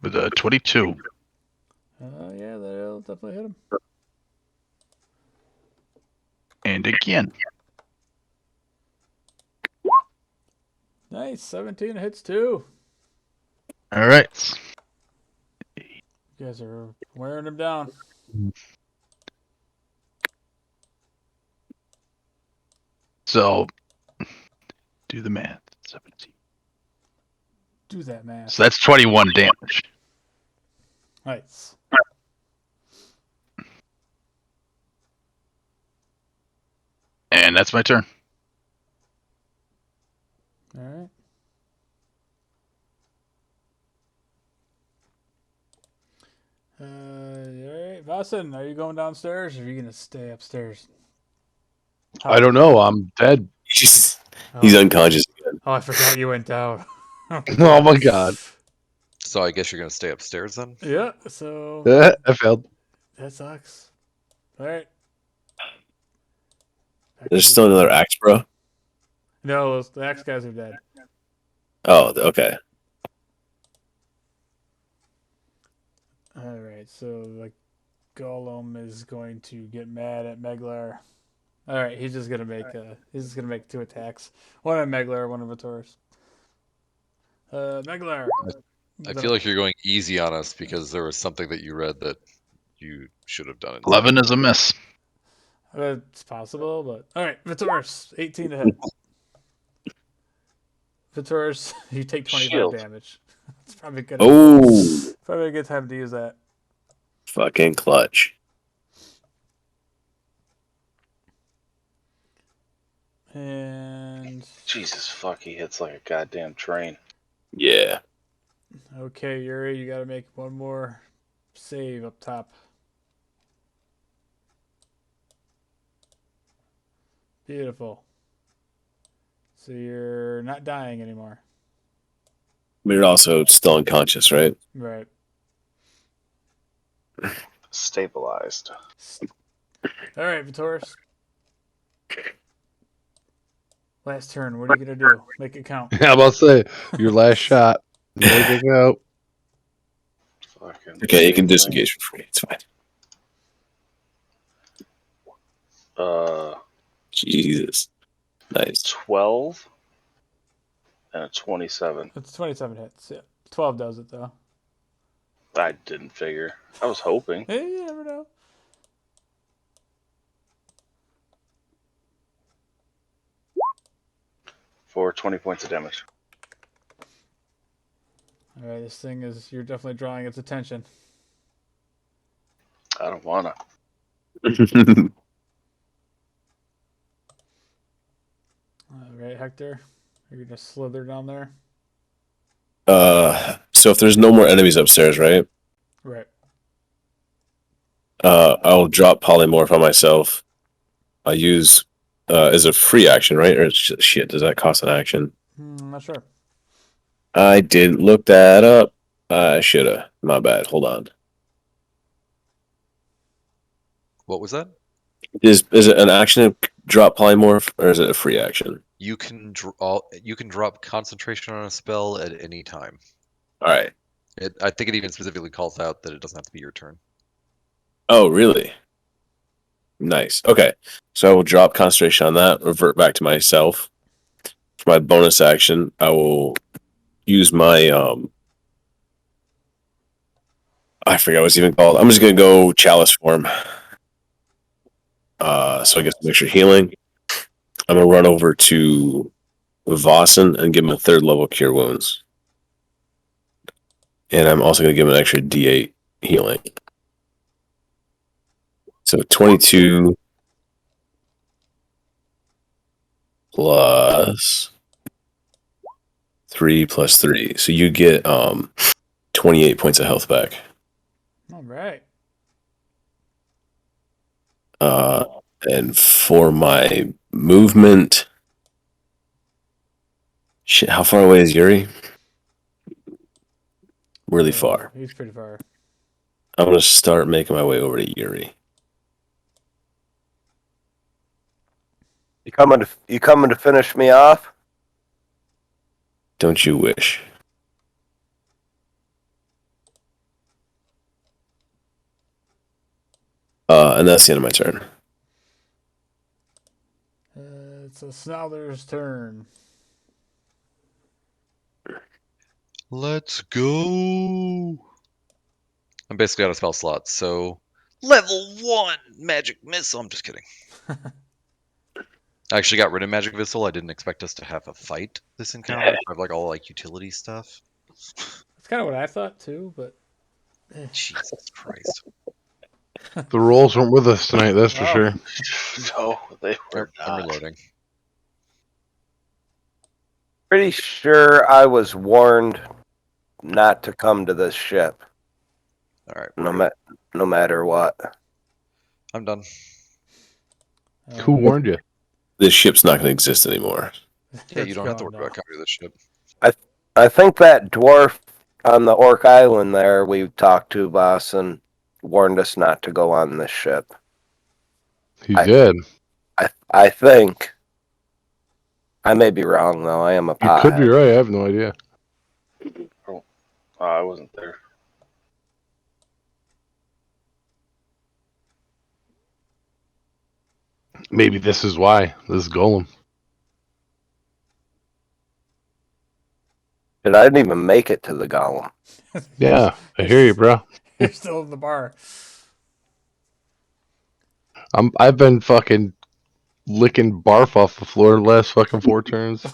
Speaker 6: With a 22.
Speaker 1: Yeah, that'll definitely hit him.
Speaker 6: And again.
Speaker 1: Nice, 17 hits too.
Speaker 6: All right.
Speaker 1: You guys are wearing him down.
Speaker 6: So, do the math. 17.
Speaker 1: Do that, man.
Speaker 6: So that's 21 damage.
Speaker 1: Nice.
Speaker 6: And that's my turn.
Speaker 1: All right. All right, Vassen, are you going downstairs or are you gonna stay upstairs?
Speaker 5: I don't know. I'm dead.
Speaker 3: He's
Speaker 1: Oh,
Speaker 3: unconscious again.
Speaker 1: oh, I forgot you went down.
Speaker 5: Oh my god.
Speaker 8: So I guess you're gonna stay upstairs then?
Speaker 1: Yeah, so
Speaker 5: I failed.
Speaker 1: that sucks. All right. Back to
Speaker 3: There's
Speaker 1: the
Speaker 3: still another
Speaker 1: scene.
Speaker 3: axe, bro.
Speaker 1: No, the axe guys are dead.
Speaker 3: Oh, okay.
Speaker 1: All right, so the golem is going to get mad at Meglar. All right, he's just gonna make 2 attacks. One on Meglar, one on Vitoris. Meglar.
Speaker 8: I feel like you're going easy on us because there was something that you read that you should have done instead.
Speaker 6: 11 is a miss.
Speaker 1: It's possible, but all right, Vitoris, 18 to hit. Vitoris, you take 25
Speaker 2: Shield.
Speaker 1: damage. It's probably good.
Speaker 3: Oh,
Speaker 1: Probably a good time to use that.
Speaker 3: fucking clutch.
Speaker 1: And
Speaker 2: Jesus fuck, he hits like a goddamn train.
Speaker 3: Yeah.
Speaker 1: okay, Yuri, you got to make one more save up top. Beautiful. So you're not dying anymore.
Speaker 3: But you're also still unconscious, right?
Speaker 1: Right.
Speaker 2: Stabilized.
Speaker 1: All right, Vitoris. Last turn. What are you gonna do? Make it count.
Speaker 5: How about say your last shot? Make it go.
Speaker 2: Fucking
Speaker 3: Okay, you can
Speaker 2: save thing.
Speaker 3: disengage for free. It's fine.
Speaker 2: Uh,
Speaker 3: Jesus. Nice.
Speaker 2: 12 and a 27.
Speaker 1: It's 27 hits. Yeah. 12 does it though.
Speaker 2: I didn't figure. I was hoping.
Speaker 1: Hey, you never know.
Speaker 2: For 20 points of damage.
Speaker 1: All right, this thing is. You're definitely drawing its attention.
Speaker 2: I don't wanna.
Speaker 1: All right, Hector. You're gonna slither down there.
Speaker 3: So if there's no more enemies upstairs, right?
Speaker 1: Right.
Speaker 3: I'll drop polymorph on myself. I use is a free action, right? Or shit, does that cost an action?
Speaker 1: I'm not sure.
Speaker 3: I didn't look that up. I shoulda. My bad. Hold on.
Speaker 8: What was that?
Speaker 3: Is it an action to drop polymorph or is it a free action?
Speaker 8: You can drop concentration on a spell at any time.
Speaker 3: All right.
Speaker 8: I think it even specifically calls out that it doesn't have to be your turn.
Speaker 3: Oh, really? Nice. Okay. So I will drop concentration on that, revert back to myself. For my bonus action, I will use my I forget what it's even called. I'm just gonna go chalice form. So I get some extra healing. I'm gonna run over to Vossen and give him a 3rd level cure wounds. And I'm also gonna give him an extra D8 healing. So 22 plus 3 plus 3. So you get 28 points of health back.
Speaker 1: All right.
Speaker 3: And for my movement, shit, how far away is Yuri? Really far.
Speaker 1: He's pretty far.
Speaker 3: I'm gonna start making my way over to Yuri.
Speaker 4: You coming to finish me off?
Speaker 3: Don't you wish? And that's the end of my turn.
Speaker 1: It's a Snarler's turn.
Speaker 8: Let's go. I'm basically out of spell slots, so level 1 magic missile. I'm just kidding. I actually got rid of magic missile. I didn't expect us to have a fight this encounter. I have like all like utility stuff.
Speaker 1: That's kind of what I thought too, but
Speaker 8: Jesus Christ.
Speaker 5: The rolls weren't with us tonight, that's for
Speaker 1: Wow.
Speaker 5: sure.
Speaker 2: No, they were
Speaker 8: I'm
Speaker 2: not.
Speaker 8: reloading.
Speaker 4: Pretty sure I was warned not to come to this ship,
Speaker 8: All right,
Speaker 4: no matter what.
Speaker 8: I'm done.
Speaker 5: Who warned you?
Speaker 3: This ship's not gonna exist anymore.
Speaker 8: Yeah, you don't have to
Speaker 1: gone
Speaker 8: worry about coming to this ship.
Speaker 4: I think that dwarf on the Orc Island there we talked to, boss, and warned us not to go on this ship.
Speaker 5: He
Speaker 4: I-
Speaker 5: did.
Speaker 4: I think. I may be wrong though. I am a
Speaker 5: You could be
Speaker 4: pothead.
Speaker 5: right. I have no idea.
Speaker 2: I wasn't there.
Speaker 5: Maybe this is why. This is Golem.
Speaker 4: And I didn't even make it to the golem.
Speaker 5: Yeah, I hear you, bro.
Speaker 1: You're still in the bar.
Speaker 5: I've been fucking licking barf off the floor the last fucking 4 turns.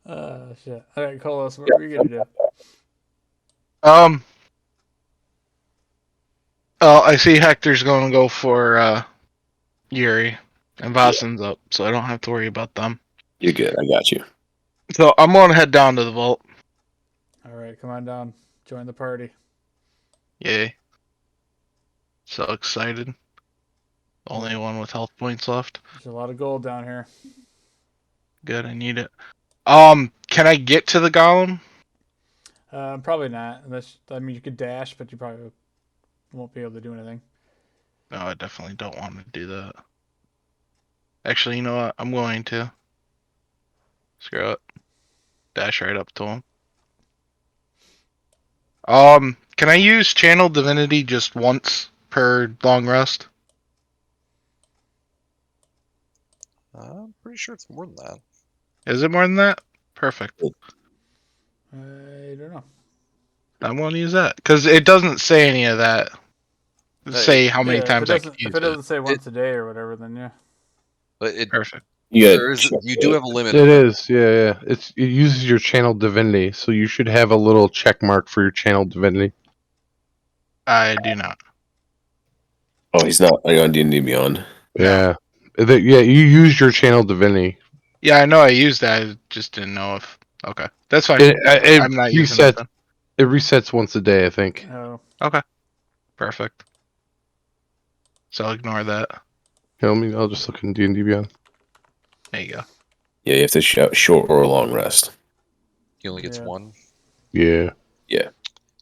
Speaker 1: Shit. All right, Colos, what are you gonna do?
Speaker 7: Oh, I see Hector's going to go for Yuri, and Vasen's up, so I don't have to worry about them.
Speaker 3: You're good. I got you.
Speaker 7: So I'm going to head down to the vault.
Speaker 1: All right, come on down. Join the party.
Speaker 7: Yay. So excited. Only one with health points left.
Speaker 1: There's a lot of gold down here.
Speaker 7: Good, I need it. Can I get to the golem?
Speaker 1: Probably not. Unless you could dash, but you probably won't be able to do anything.
Speaker 7: No, I definitely don't want to do that. Actually, you know what? I'm going to. Screw it. Dash right up to him. Can I use Channel Divinity just once per long rest?
Speaker 8: I'm pretty sure it's more than that.
Speaker 7: Is it more than that? Perfect.
Speaker 1: I don't know.
Speaker 7: I won't use that because it doesn't say any of that. Say how many
Speaker 1: Yeah,
Speaker 7: times I can
Speaker 1: if
Speaker 7: use
Speaker 1: it
Speaker 7: it.
Speaker 1: doesn't say once a day or whatever, then yeah.
Speaker 8: But it
Speaker 7: Perfect.
Speaker 3: You
Speaker 8: there
Speaker 3: got
Speaker 8: is you do have a limit.
Speaker 5: It is, yeah. It uses your channel divinity, so you should have a little check mark for your channel divinity.
Speaker 7: I do not.
Speaker 3: Oh, he's not on D&D Beyond.
Speaker 5: Yeah, yeah. You use your channel divinity.
Speaker 7: Yeah, I know I used that. I just didn't know if. Okay, that's fine.
Speaker 5: It
Speaker 7: I'm not using it
Speaker 5: resets.
Speaker 7: then.
Speaker 5: It resets once a day, I think.
Speaker 1: Oh,
Speaker 7: Okay, perfect. So I'll ignore that.
Speaker 5: You know, I'll just look in D&D Beyond.
Speaker 7: There you go.
Speaker 3: Yeah, you have to short or long rest.
Speaker 8: He only gets
Speaker 1: Yeah.
Speaker 8: one.
Speaker 5: Yeah.
Speaker 3: Yeah.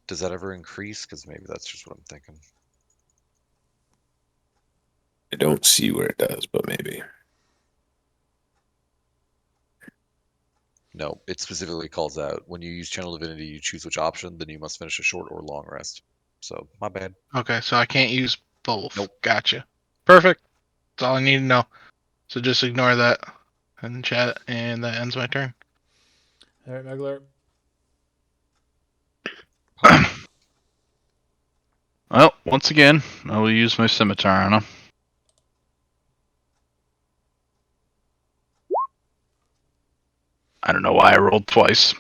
Speaker 8: Does that ever increase? Because maybe that's just what I'm thinking.
Speaker 3: I don't see where it does, but maybe.
Speaker 8: No, it specifically calls out when you use Channel Divinity, you choose which option, then you must finish a short or long rest. So, my bad.
Speaker 7: Okay, so I can't use both.
Speaker 8: Nope.
Speaker 7: Gotcha. Perfect. That's all I need to know. So just ignore that in chat, and that ends my turn.
Speaker 1: all right, Megler.
Speaker 6: Well, once again, I will use my scimitar on him. I don't know why I rolled twice.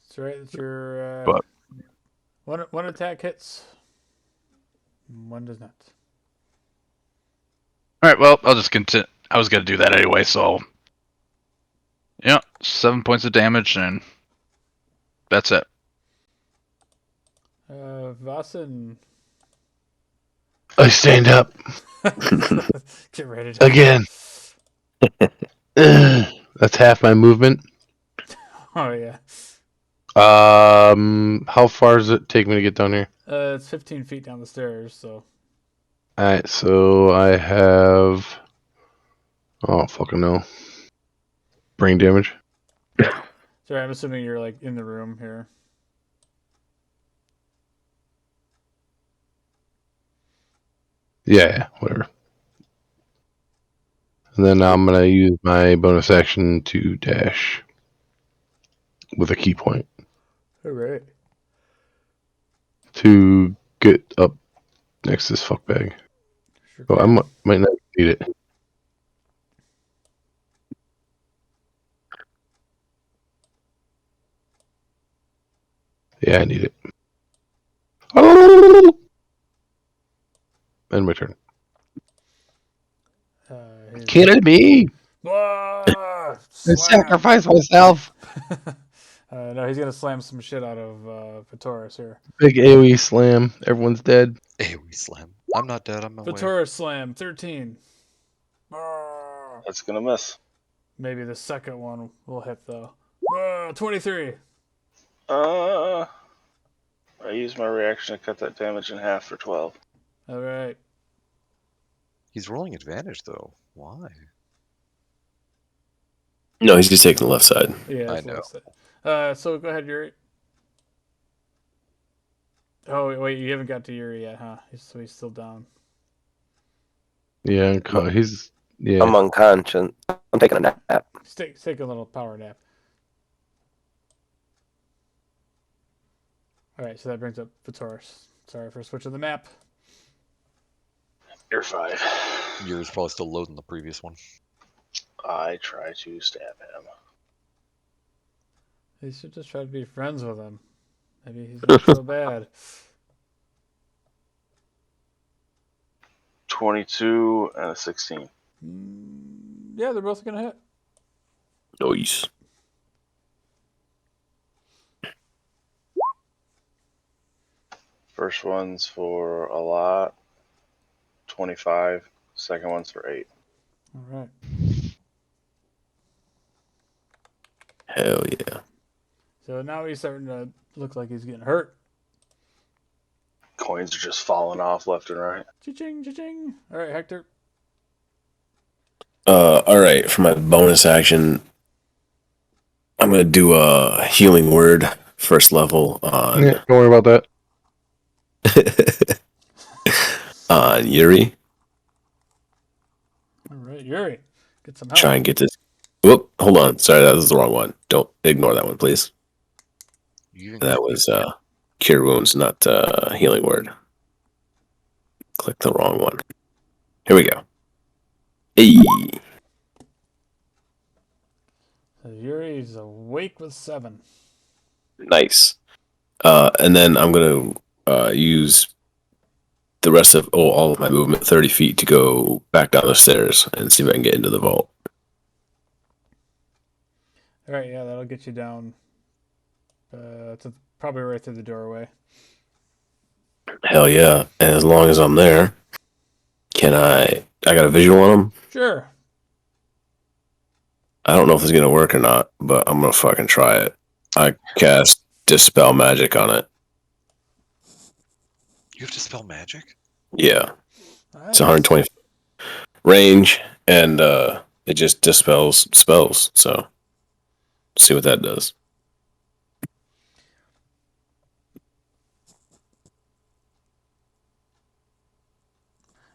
Speaker 1: That's right. That's your
Speaker 6: But-
Speaker 1: one attack hits. One does not.
Speaker 6: All right, well, I'll just continue. I was gonna do that anyway, so yeah, 7 points of damage, and that's it.
Speaker 1: Vasen.
Speaker 5: I stand up
Speaker 1: Get ready to
Speaker 5: again. That's half my movement.
Speaker 1: Oh yeah.
Speaker 5: How far does it take me to get down here?
Speaker 1: It's 15 feet down the stairs, so.
Speaker 5: All right, so I have. Oh fucking no. Brain damage.
Speaker 1: Sorry, I'm assuming you're like in the room here.
Speaker 5: Yeah, whatever. And then I'm gonna use my bonus action to dash with a key point
Speaker 1: All right.
Speaker 5: to get up next to this fuckbag.
Speaker 1: Sure
Speaker 5: Oh, I
Speaker 1: can.
Speaker 5: might not need it. Yeah, I need it. End my turn. Kill me!
Speaker 1: Ah,
Speaker 5: I
Speaker 1: slam.
Speaker 5: sacrifice myself!
Speaker 1: No, he's gonna slam some shit out of Vitoris here.
Speaker 5: Big AoE slam. Everyone's dead.
Speaker 8: AoE slam. I'm not dead. I'm away.
Speaker 1: Vitoris slam 13. Ah.
Speaker 2: That's gonna miss.
Speaker 1: Maybe the second one will hit though. 23.
Speaker 2: I use my reaction to cut that damage in half for 12.
Speaker 1: All right.
Speaker 8: He's rolling advantage though. Why?
Speaker 3: No, he's just taking the left side.
Speaker 1: Yeah,
Speaker 8: I
Speaker 1: that's what
Speaker 8: know.
Speaker 1: said. So go ahead, Yuri. Oh wait, you haven't got to Yuri yet, huh? So he's still down.
Speaker 5: Yeah, he's. Yeah.
Speaker 4: I'm unconscious. I'm taking a nap.
Speaker 1: Take a little power nap. All right, so that brings up Vitoris. Sorry for switching the map.
Speaker 2: You're fine.
Speaker 8: Yuri's probably still loading the previous one.
Speaker 2: I try to stab him.
Speaker 1: They should just try to be friends with him. Maybe he's not so bad.
Speaker 2: 22 and a 16.
Speaker 1: Yeah, they're both gonna hit.
Speaker 3: Nice.
Speaker 2: First one's for a lot, 25. Second one's for 8.
Speaker 1: All right.
Speaker 3: Hell yeah.
Speaker 1: So now he's starting to look like he's getting hurt.
Speaker 2: Coins are just falling off left and right.
Speaker 1: Cha-ching, cha-ching. All right, Hector.
Speaker 3: All right. For my bonus action, I'm gonna do a healing word first level on
Speaker 5: Yeah, don't worry about
Speaker 3: on Yuri.
Speaker 1: All right, Yuri. Get some help.
Speaker 3: Try and get this. Whoop! Hold on. Sorry, that was the wrong one. Don't ignore that one, please. That was cure wounds, not healing word. Click the wrong one. Here we go. Hey.
Speaker 1: So Yuri's awake with 7.
Speaker 3: Nice. And then I'm gonna use the rest of all of my movement, 30 feet, to go back down the stairs and see if I can get into the vault.
Speaker 1: All right, yeah, that'll get you down to probably right through the doorway.
Speaker 3: Hell yeah! And as long as I'm there, can I? I got a visual on him.
Speaker 1: Sure.
Speaker 3: I don't know if it's gonna work or not, but I'm gonna fucking try it. I cast Dispel Magic on it.
Speaker 8: You have to spell magic?
Speaker 3: Yeah,
Speaker 1: Nice.
Speaker 3: it's 120 range, and it just dispels spells. So, see what that does.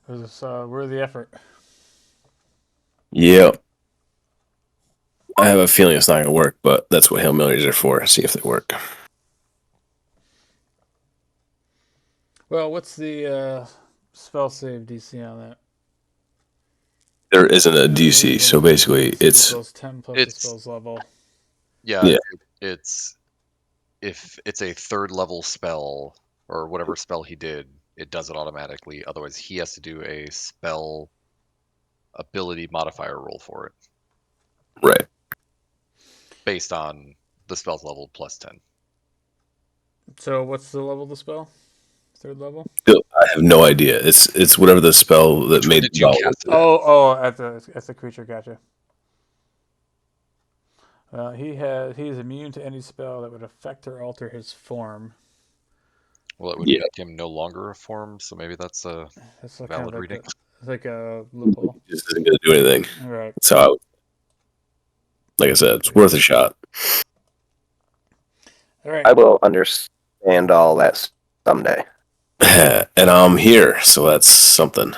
Speaker 1: It was a worthy effort.
Speaker 3: Yep. I have a feeling it's not gonna work, but that's what Hail Marys are for. See if they work.
Speaker 1: Well, what's the spell save DC on that?
Speaker 3: There isn't a DC, so basically it's
Speaker 1: equals 10 plus
Speaker 8: It's-
Speaker 1: the spell's level.
Speaker 3: Yeah.
Speaker 8: It's if it's a third level spell or whatever spell he did, it does it automatically. Otherwise, he has to do a spell ability modifier roll for it
Speaker 3: right.
Speaker 8: based on the spell's level plus 10.
Speaker 1: So what's the level of the spell? Third level?
Speaker 3: I have no idea. It's whatever the spell that
Speaker 8: Which one
Speaker 3: made
Speaker 8: did
Speaker 3: the
Speaker 8: you
Speaker 3: spell.
Speaker 8: cast it?
Speaker 1: Oh, at the creature, gotcha. He's immune to any spell that would affect or alter his form.
Speaker 8: Well, it would
Speaker 3: Yeah.
Speaker 8: make him no longer a form, so maybe that's a
Speaker 1: That's kind
Speaker 8: valid
Speaker 1: of like
Speaker 8: reading.
Speaker 1: it's like a loophole.
Speaker 3: It just isn't going to do anything.
Speaker 1: All right.
Speaker 3: So, like I said, it's worth a shot.
Speaker 1: All right.
Speaker 4: I will understand all that someday.
Speaker 3: And I'm here, so that's something.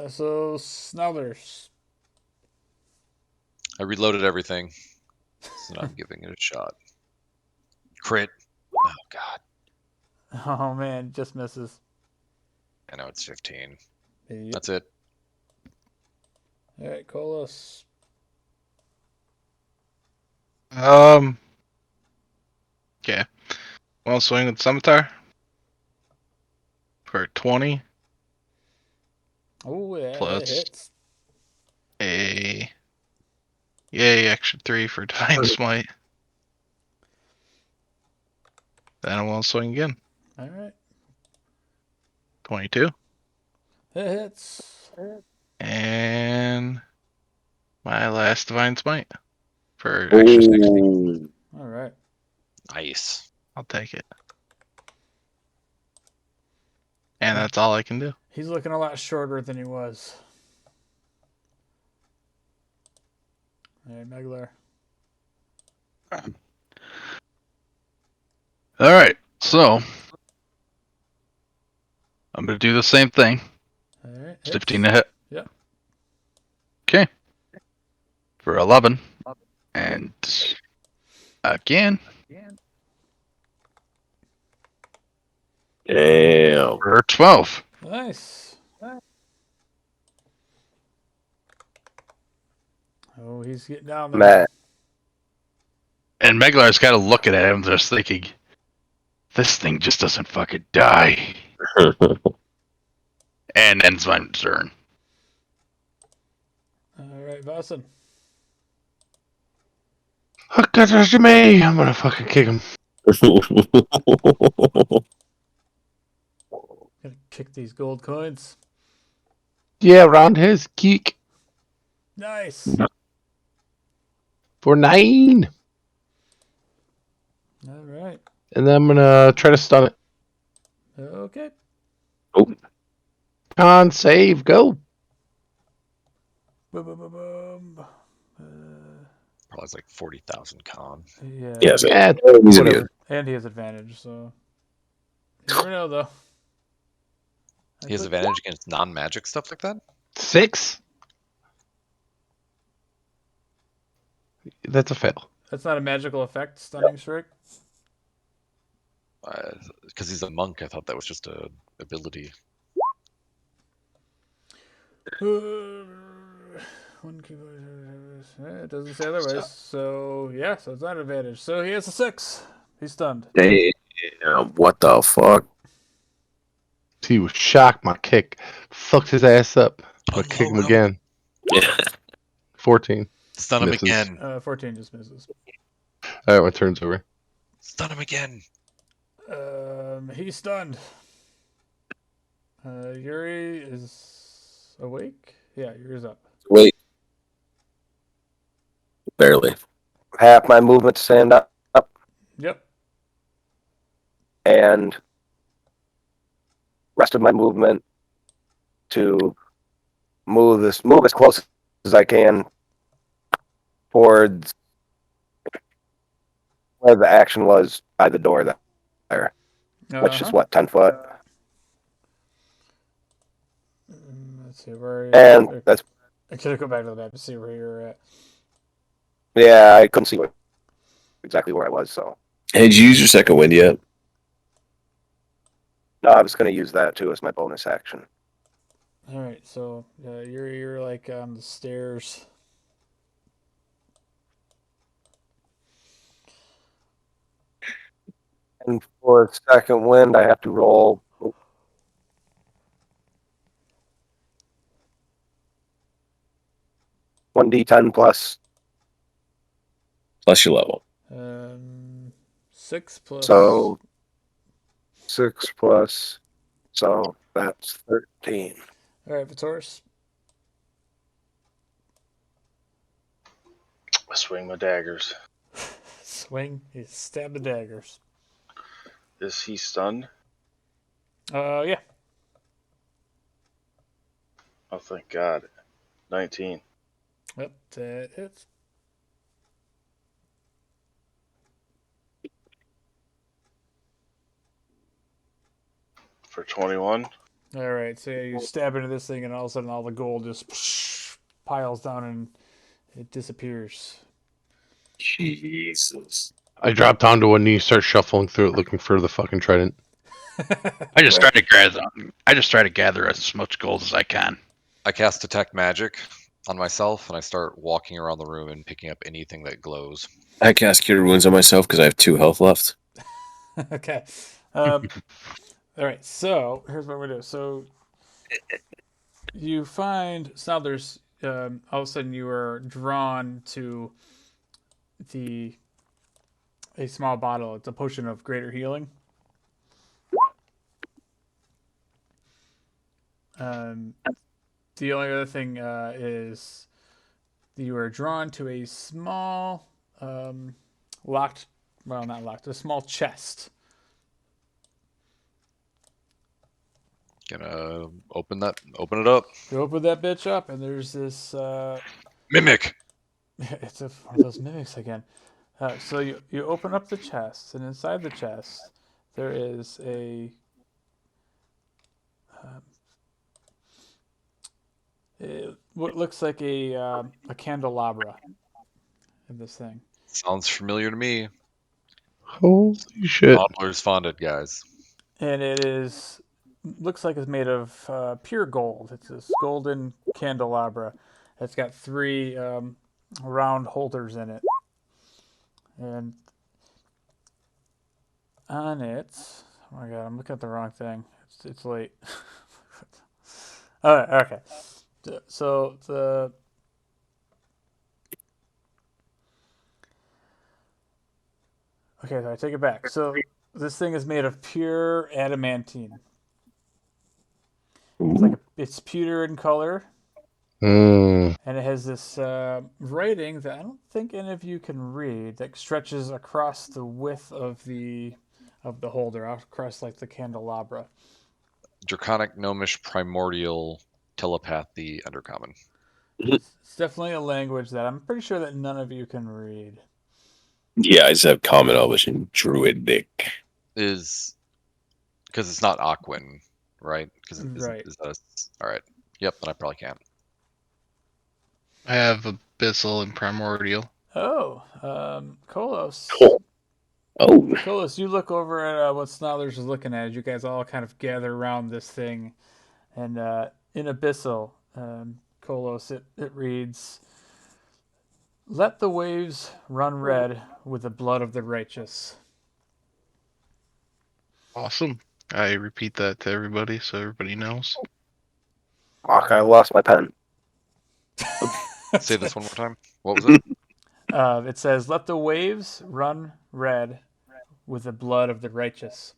Speaker 1: So Snuthers.
Speaker 8: I reloaded everything, so now I'm giving it a shot. Crit. Oh god.
Speaker 1: Oh man, just misses.
Speaker 8: I know it's 15.
Speaker 1: Yep.
Speaker 8: That's it.
Speaker 1: All right, Colos.
Speaker 7: Okay. Well, swing with scimitar for 20
Speaker 1: Oh yeah,
Speaker 7: Plus.
Speaker 1: it hits.
Speaker 7: a extra 3 for divine smite. Then I will swing again.
Speaker 1: All right,
Speaker 7: 22
Speaker 1: it hits.
Speaker 7: and my last divine smite for extra 60.
Speaker 3: Ooh.
Speaker 1: All right.
Speaker 8: Nice.
Speaker 7: I'll take it. And that's all I can do.
Speaker 1: He's looking a lot shorter than he was. All right, Megler.
Speaker 6: All right, so I'm gonna do the same thing.
Speaker 1: All right.
Speaker 6: 15 to hit.
Speaker 1: Yep.
Speaker 6: Okay. For 11, and again
Speaker 3: Damn.
Speaker 6: for 12.
Speaker 1: Nice. Oh, he's getting down there.
Speaker 4: Matt,
Speaker 6: And Meglar's kind of looking at him, just thinking, this thing just doesn't fucking die. And ends my turn.
Speaker 1: All right, Vasan.
Speaker 5: Me. I'm gonna fucking kick him.
Speaker 1: Gonna kick these gold coins.
Speaker 5: Yeah, round his geek
Speaker 1: Nice.
Speaker 5: for 9.
Speaker 1: All right.
Speaker 5: And then I'm gonna try to stun it.
Speaker 1: Okay.
Speaker 5: Con save, go.
Speaker 1: Boom, boom, boom, boom.
Speaker 8: Probably it's like 40,000 con.
Speaker 1: Yeah.
Speaker 3: Yes.
Speaker 5: Yeah,
Speaker 3: Easy to
Speaker 5: whatever.
Speaker 1: And he has advantage, so. You never know, though.
Speaker 8: He has advantage against non-magic stuff like that.
Speaker 5: 6. That's a fail.
Speaker 1: That's not a magical effect, stunning strike.
Speaker 8: Because he's a monk, I thought that was just a ability.
Speaker 1: One keyboard. It doesn't say otherwise. So yeah, so it's not an advantage. So he has a 6. He's stunned.
Speaker 3: Damn, what the fuck?
Speaker 5: He was shocked. My kick fucked his ass up. I'll kick him
Speaker 8: Unload him.
Speaker 5: again. 14.
Speaker 8: Stun him
Speaker 5: Misses.
Speaker 8: again.
Speaker 1: 14 just misses.
Speaker 5: All right, my turn's over.
Speaker 8: Stun him again.
Speaker 1: He's stunned. Yuri is awake. Yeah, Yuri's up.
Speaker 3: Wait. Barely.
Speaker 4: Half my movement to stand up,
Speaker 1: Yep.
Speaker 4: and rest of my movement to move as close as I can towards where the action was by the door there, which is what, 10 foot,
Speaker 1: Let's see where.
Speaker 4: and that's
Speaker 1: I gotta go back to the map to see where you're at.
Speaker 4: yeah. I couldn't see exactly where I was, so
Speaker 3: Hey, did you use your second wind yet?
Speaker 4: no, I was going to use that too as my bonus action.
Speaker 1: All right, so you're like on the stairs.
Speaker 4: And for second wind, I have to roll 1d10 plus,
Speaker 3: Plus your level.
Speaker 1: 6 plus.
Speaker 4: so 6 plus, so that's 13.
Speaker 1: All right, Vitoris.
Speaker 2: I swing my daggers.
Speaker 1: Swing. You stab the daggers.
Speaker 2: Is he stunned?
Speaker 1: Yeah.
Speaker 2: Oh, thank God. 19.
Speaker 1: Yep, that hits.
Speaker 2: For 21.
Speaker 1: All right, so you stab into this thing, and all of a sudden, all the gold just piles down and it disappears.
Speaker 3: Jesus.
Speaker 5: I drop down to one knee, start shuffling through it, looking for the fucking trident.
Speaker 6: I just try to gather as much gold as I can.
Speaker 8: I cast detect magic on myself, and I start walking around the room and picking up anything that glows.
Speaker 3: I cast Cure Wounds on myself because I have 2 health left.
Speaker 1: Okay. All right, so here's what we're doing. So you find now there's all of a sudden you are drawn to a small bottle. It's a potion of greater healing. The only other thing is you are drawn to a small locked, well, not locked, a small chest.
Speaker 8: Gonna open it up.
Speaker 1: You open that bitch up, and there's this.
Speaker 8: Mimic.
Speaker 1: It's one of those mimics again. So you open up the chest, and inside the chest there is what looks like a candelabra in this thing.
Speaker 8: Sounds familiar to me.
Speaker 5: Holy shit.
Speaker 8: Toddlers fonded, guys.
Speaker 1: And it looks like it's made of pure gold. It's this golden candelabra. It's got 3 round holders in it. And on it, oh my god, I'm looking at the wrong thing. It's late. All right, okay. So the okay, so I take it back. So this thing is made of pure adamantine. It's pewter in color,
Speaker 5: Mm.
Speaker 1: and it has this writing that I don't think any of you can read that stretches across the width of the holder, across like the candelabra.
Speaker 8: Draconic, gnomish, primordial, telepathy, undercommon.
Speaker 1: It's definitely a language that I'm pretty sure that none of you can read.
Speaker 3: Yeah, I just have common elvish and druidic.
Speaker 8: Is because it's not Aquan, right? Because
Speaker 1: Right.
Speaker 8: is that all right? Yep, then I probably can't.
Speaker 7: I have abyssal and primordial.
Speaker 1: Oh, Kolos.
Speaker 3: Cool. Oh,
Speaker 1: Kolos, you look over at what Snothers is looking at. You guys all kind of gather around this thing, and in Abyssal, Kolos, it reads, "Let the waves run red with the blood of the righteous."
Speaker 7: Awesome. I repeat that to everybody so everybody knows.
Speaker 4: Fuck, I lost my pen.
Speaker 8: Say this one more time. What was it?
Speaker 1: It says, "Let the waves run red with the blood of the righteous."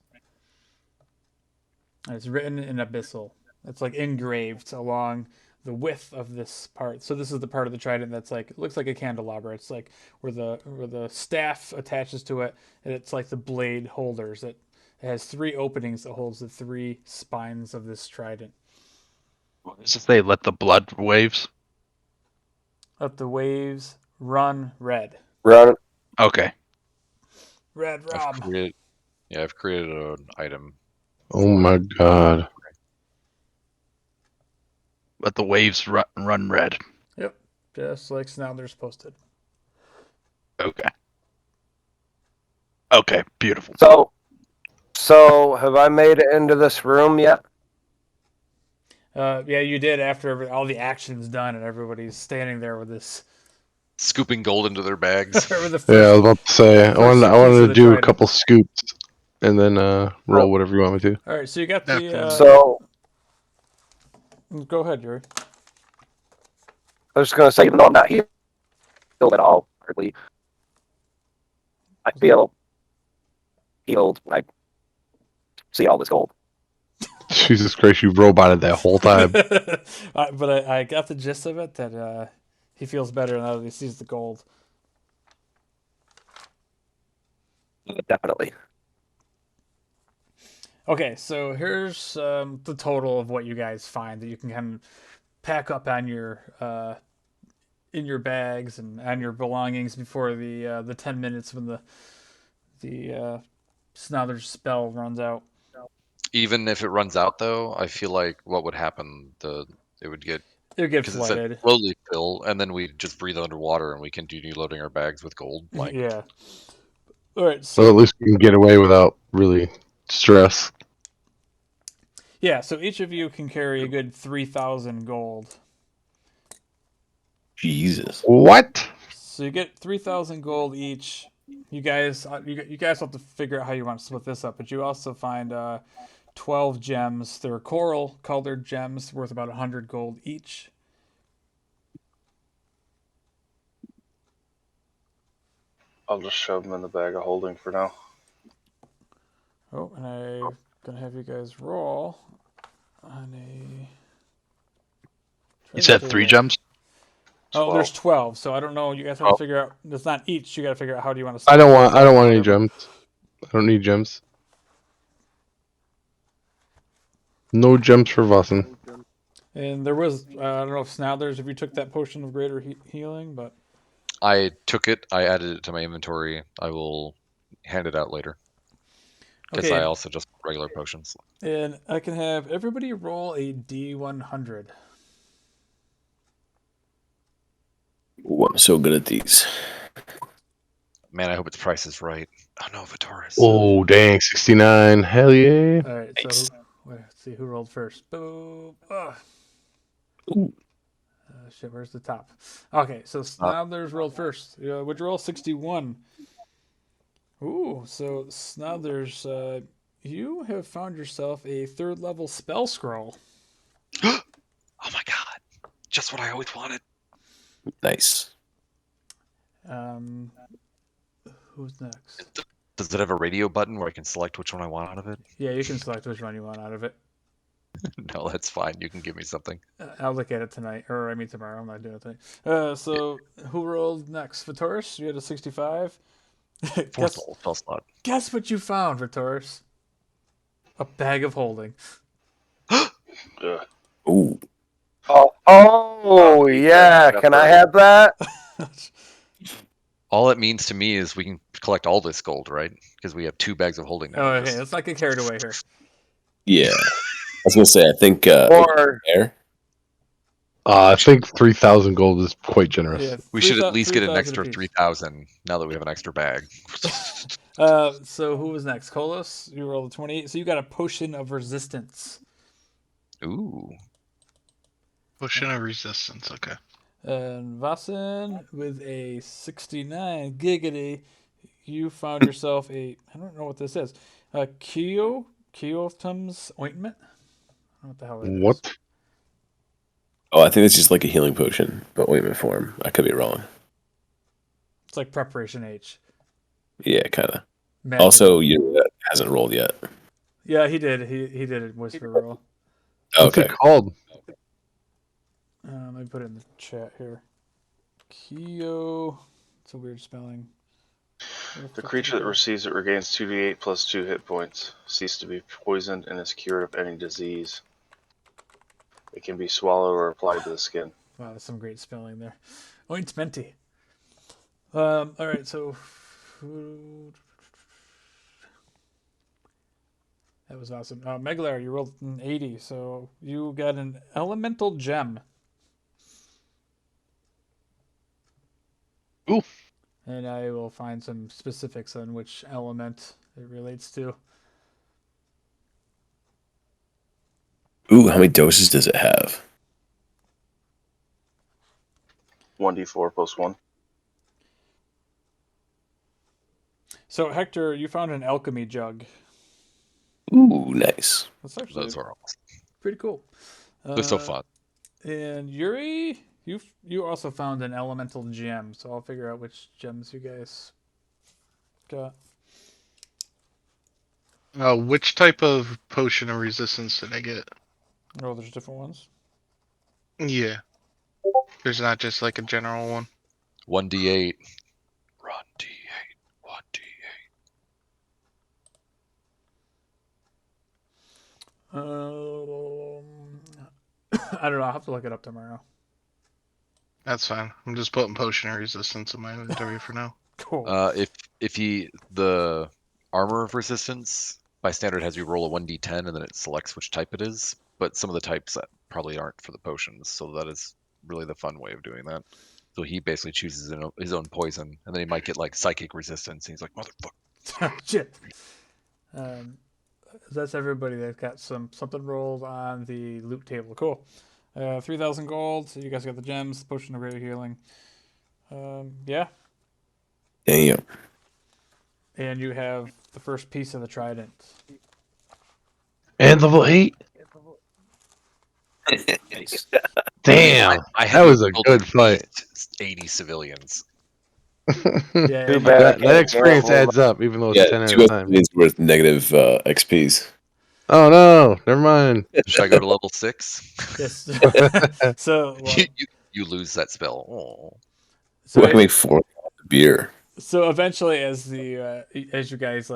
Speaker 1: And it's written in Abyssal. It's like engraved along the width of this part. So this is the part of the trident that's like, it looks like a candelabra. It's like where the staff attaches to it, and it's like the blade holders. It has three openings that holds the three spines of this trident.
Speaker 6: Does it say let the blood waves?
Speaker 1: Let the waves run red.
Speaker 4: Run.
Speaker 6: Okay.
Speaker 1: Red
Speaker 8: I've
Speaker 1: Rob.
Speaker 8: created. Yeah, I've created an item.
Speaker 5: Oh my god.
Speaker 6: Let the waves run red.
Speaker 1: Yep. Just like Snouther's posted.
Speaker 6: Okay. Okay, beautiful.
Speaker 4: So have I made it into this room yet?
Speaker 1: Yeah, you did after all the action's done and everybody's standing there with this.
Speaker 8: Scooping gold into their bags.
Speaker 1: with the
Speaker 5: Yeah, I was
Speaker 1: first,
Speaker 5: about to say I
Speaker 1: first piece
Speaker 5: wanted
Speaker 1: of
Speaker 5: to
Speaker 1: the
Speaker 5: do a
Speaker 1: trident.
Speaker 5: couple scoops and then roll
Speaker 4: Oh.
Speaker 5: whatever you want me to.
Speaker 1: All right, so you got the.
Speaker 7: Definitely.
Speaker 4: So
Speaker 1: Go ahead, Jerry.
Speaker 4: I was going to say, even though I'm not healed at all, hardly, I feel healed when I see all this gold.
Speaker 5: Jesus Christ, you roboted that whole time.
Speaker 1: But I got the gist of it that he feels better now that he sees the gold.
Speaker 4: Definitely.
Speaker 1: Okay, so here's the total of what you guys find that you can kind of pack up on your in your bags and on your belongings before the 10 minutes when the Snother's spell runs out.
Speaker 8: Even if it runs out, though, I feel like what would happen? It would get
Speaker 1: It'll get
Speaker 8: because it said
Speaker 1: flooded.
Speaker 8: slowly fill, and then we just breathe underwater and we continue loading our bags with gold. Like
Speaker 1: Yeah. All right,
Speaker 5: Well, at
Speaker 1: so
Speaker 5: least you can get away without really stress.
Speaker 1: yeah, so each of you can carry a good 3,000 gold.
Speaker 3: Jesus.
Speaker 5: What?
Speaker 1: So you get 3,000 gold each. You guys have to figure out how you want to split this up, but you also find 12 gems. They're coral colored gems worth about 100 gold each.
Speaker 2: I'll just shove them in the bag of holding for now.
Speaker 1: Oh, and I'm gonna have you guys roll on a.
Speaker 6: You said 3 gems?
Speaker 1: Oh,
Speaker 2: 12.
Speaker 1: there's 12, so I don't know. You guys have to figure out. It's not each. You got to figure out how do you want to.
Speaker 5: I
Speaker 1: Split
Speaker 5: don't
Speaker 1: this
Speaker 5: want. I
Speaker 1: up
Speaker 5: don't
Speaker 1: or
Speaker 5: want any
Speaker 1: whatever.
Speaker 5: gems. I don't need gems. No gems for Vossen.
Speaker 1: And there was I don't know if Snowders if you took that potion of greater healing, but
Speaker 8: I took it, I added it to my inventory. I will hand it out later because I
Speaker 1: okay.
Speaker 8: also just regular potions.
Speaker 1: And I can have everybody roll a D100.
Speaker 3: Ooh, I'm so good at these.
Speaker 8: Man, I hope its price is right. Oh no, Vitoris.
Speaker 5: Oh dang, 69. Hell yeah.
Speaker 1: All right,
Speaker 3: Nice.
Speaker 1: so let's see who rolled first. Boom.
Speaker 3: Ooh.
Speaker 1: Shit, where's the top? Okay, so
Speaker 8: Uh,
Speaker 1: Snobblers rolled first. Would you roll 61? Ooh, so now there's you have found yourself a third level spell scroll.
Speaker 8: Oh my god! Just what I always wanted.
Speaker 3: Nice.
Speaker 1: Um, who's next?
Speaker 8: Does it have a radio button where I can select which one I want out of it?
Speaker 1: Yeah, you can select which one you want out of it.
Speaker 8: No, that's fine. You can give me something.
Speaker 1: I'll look at it tonight, or I mean tomorrow. I'm not doing it tonight. So who rolled next? Vitoris, you had a 65.
Speaker 8: Fourth
Speaker 1: guess,
Speaker 8: level spell slot.
Speaker 1: guess what you found, Vitoris? A bag of holding.
Speaker 2: Ugh.
Speaker 3: Ooh.
Speaker 4: Oh, yeah. Can I have that?
Speaker 8: All it means to me is we can collect all this gold, right? Because we have 2 bags of holding now.
Speaker 1: Oh, okay, let's not get carried away here.
Speaker 3: Yeah. I was gonna say, I think
Speaker 4: Or
Speaker 3: there.
Speaker 5: I think 3,000 gold is quite generous.
Speaker 1: Yeah,
Speaker 8: We should at least get an
Speaker 1: 3,000
Speaker 8: extra
Speaker 1: apiece.
Speaker 8: 3,000 now that we have an extra bag.
Speaker 1: So who was next? Kolos, you rolled a 28. So you got a potion of resistance.
Speaker 8: Ooh.
Speaker 7: Potion of resistance. Okay.
Speaker 1: And Vasen with a 69. Giggity. You found yourself a, I don't know what this is. A Keotum's ointment? I don't know what the hell that is.
Speaker 5: What?
Speaker 3: Oh, I think it's just like a healing potion, but ointment form. I could be wrong.
Speaker 1: It's like preparation H.
Speaker 3: Yeah, kind of.
Speaker 1: Magic.
Speaker 3: Also, you hasn't rolled yet.
Speaker 1: Yeah, he did. He did a whisper roll.
Speaker 5: What's
Speaker 3: Okay.
Speaker 5: it called?
Speaker 1: Let me put it in the chat here. Keo. It's a weird spelling.
Speaker 2: The creature that receives it regains 2d8 plus 2 hit points. Cease to be poisoned and is cured of any disease. It can be swallowed or applied to the skin.
Speaker 1: Wow, that's some great spelling there. Ointmenty. All right, so that was awesome. Meglar, you rolled an 80, so you got an elemental gem.
Speaker 5: Ooh.
Speaker 1: And I will find some specifics on which element it relates to.
Speaker 3: Ooh, how many doses does it have?
Speaker 2: 1d4 plus 1.
Speaker 1: So Hector, you found an alchemy jug.
Speaker 3: Ooh, nice.
Speaker 1: That's actually
Speaker 8: Those are awesome.
Speaker 1: pretty cool.
Speaker 8: They're so fun.
Speaker 1: And Yuri, you also found an elemental gem, so I'll figure out which gems you guys got.
Speaker 7: Which type of potion of resistance did I get?
Speaker 1: Oh, there's different ones.
Speaker 7: Yeah. There's not just like a general one.
Speaker 8: 1d8. Run d8. 1d8.
Speaker 1: I don't know. I'll have to look it up tomorrow.
Speaker 7: That's fine. I'm just putting potion of resistance in my inventory for now.
Speaker 1: Cool.
Speaker 8: If the armor of resistance by standard has you roll a 1d10 and then it selects which type it is, but some of the types that probably aren't for the potions, so that is really the fun way of doing that. So he basically chooses his own poison, and then he might get like psychic resistance, and he's like, motherfucker.
Speaker 1: Shit. That's everybody that got something rolled on the loot table. Cool. 3,000 gold. So you guys got the gems, potion of greater healing. Yeah.
Speaker 3: Damn.
Speaker 1: And you have the first piece of the trident.
Speaker 5: And level 8?
Speaker 3: Nice.
Speaker 5: Damn.
Speaker 8: I
Speaker 5: That was a good fight.
Speaker 8: 80 civilians.
Speaker 1: Yeah.
Speaker 4: Too
Speaker 1: and
Speaker 4: bad.
Speaker 5: That, that
Speaker 4: can't
Speaker 5: experience
Speaker 4: gamble.
Speaker 5: adds up, even though it's
Speaker 3: Yeah,
Speaker 5: 10 at
Speaker 3: 2
Speaker 5: a time.
Speaker 3: means worth negative XPs.
Speaker 5: Oh no, never mind.
Speaker 8: Should I go to level 6?
Speaker 1: Yes. So, well,
Speaker 8: you lose that spell. Oh.
Speaker 3: So I can make 4 gallons of beer.
Speaker 1: So eventually, as you guys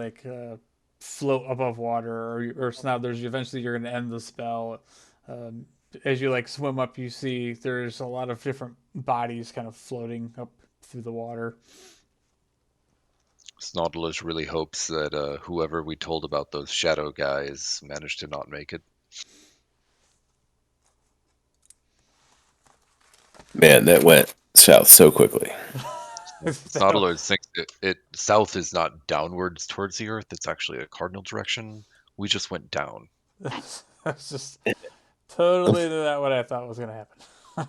Speaker 1: float above water, or now there's eventually you're going to end the spell. As you like swim up, you see there's a lot of different bodies kind of floating up through the water.
Speaker 8: Snodulus really hopes that whoever we told about those shadow guys managed to not make it.
Speaker 3: Man, that went south so quickly.
Speaker 8: Snodulus thinks it south is not downwards towards the earth; it's actually a cardinal direction. We just went down.
Speaker 1: That's just totally not what I thought was going to happen.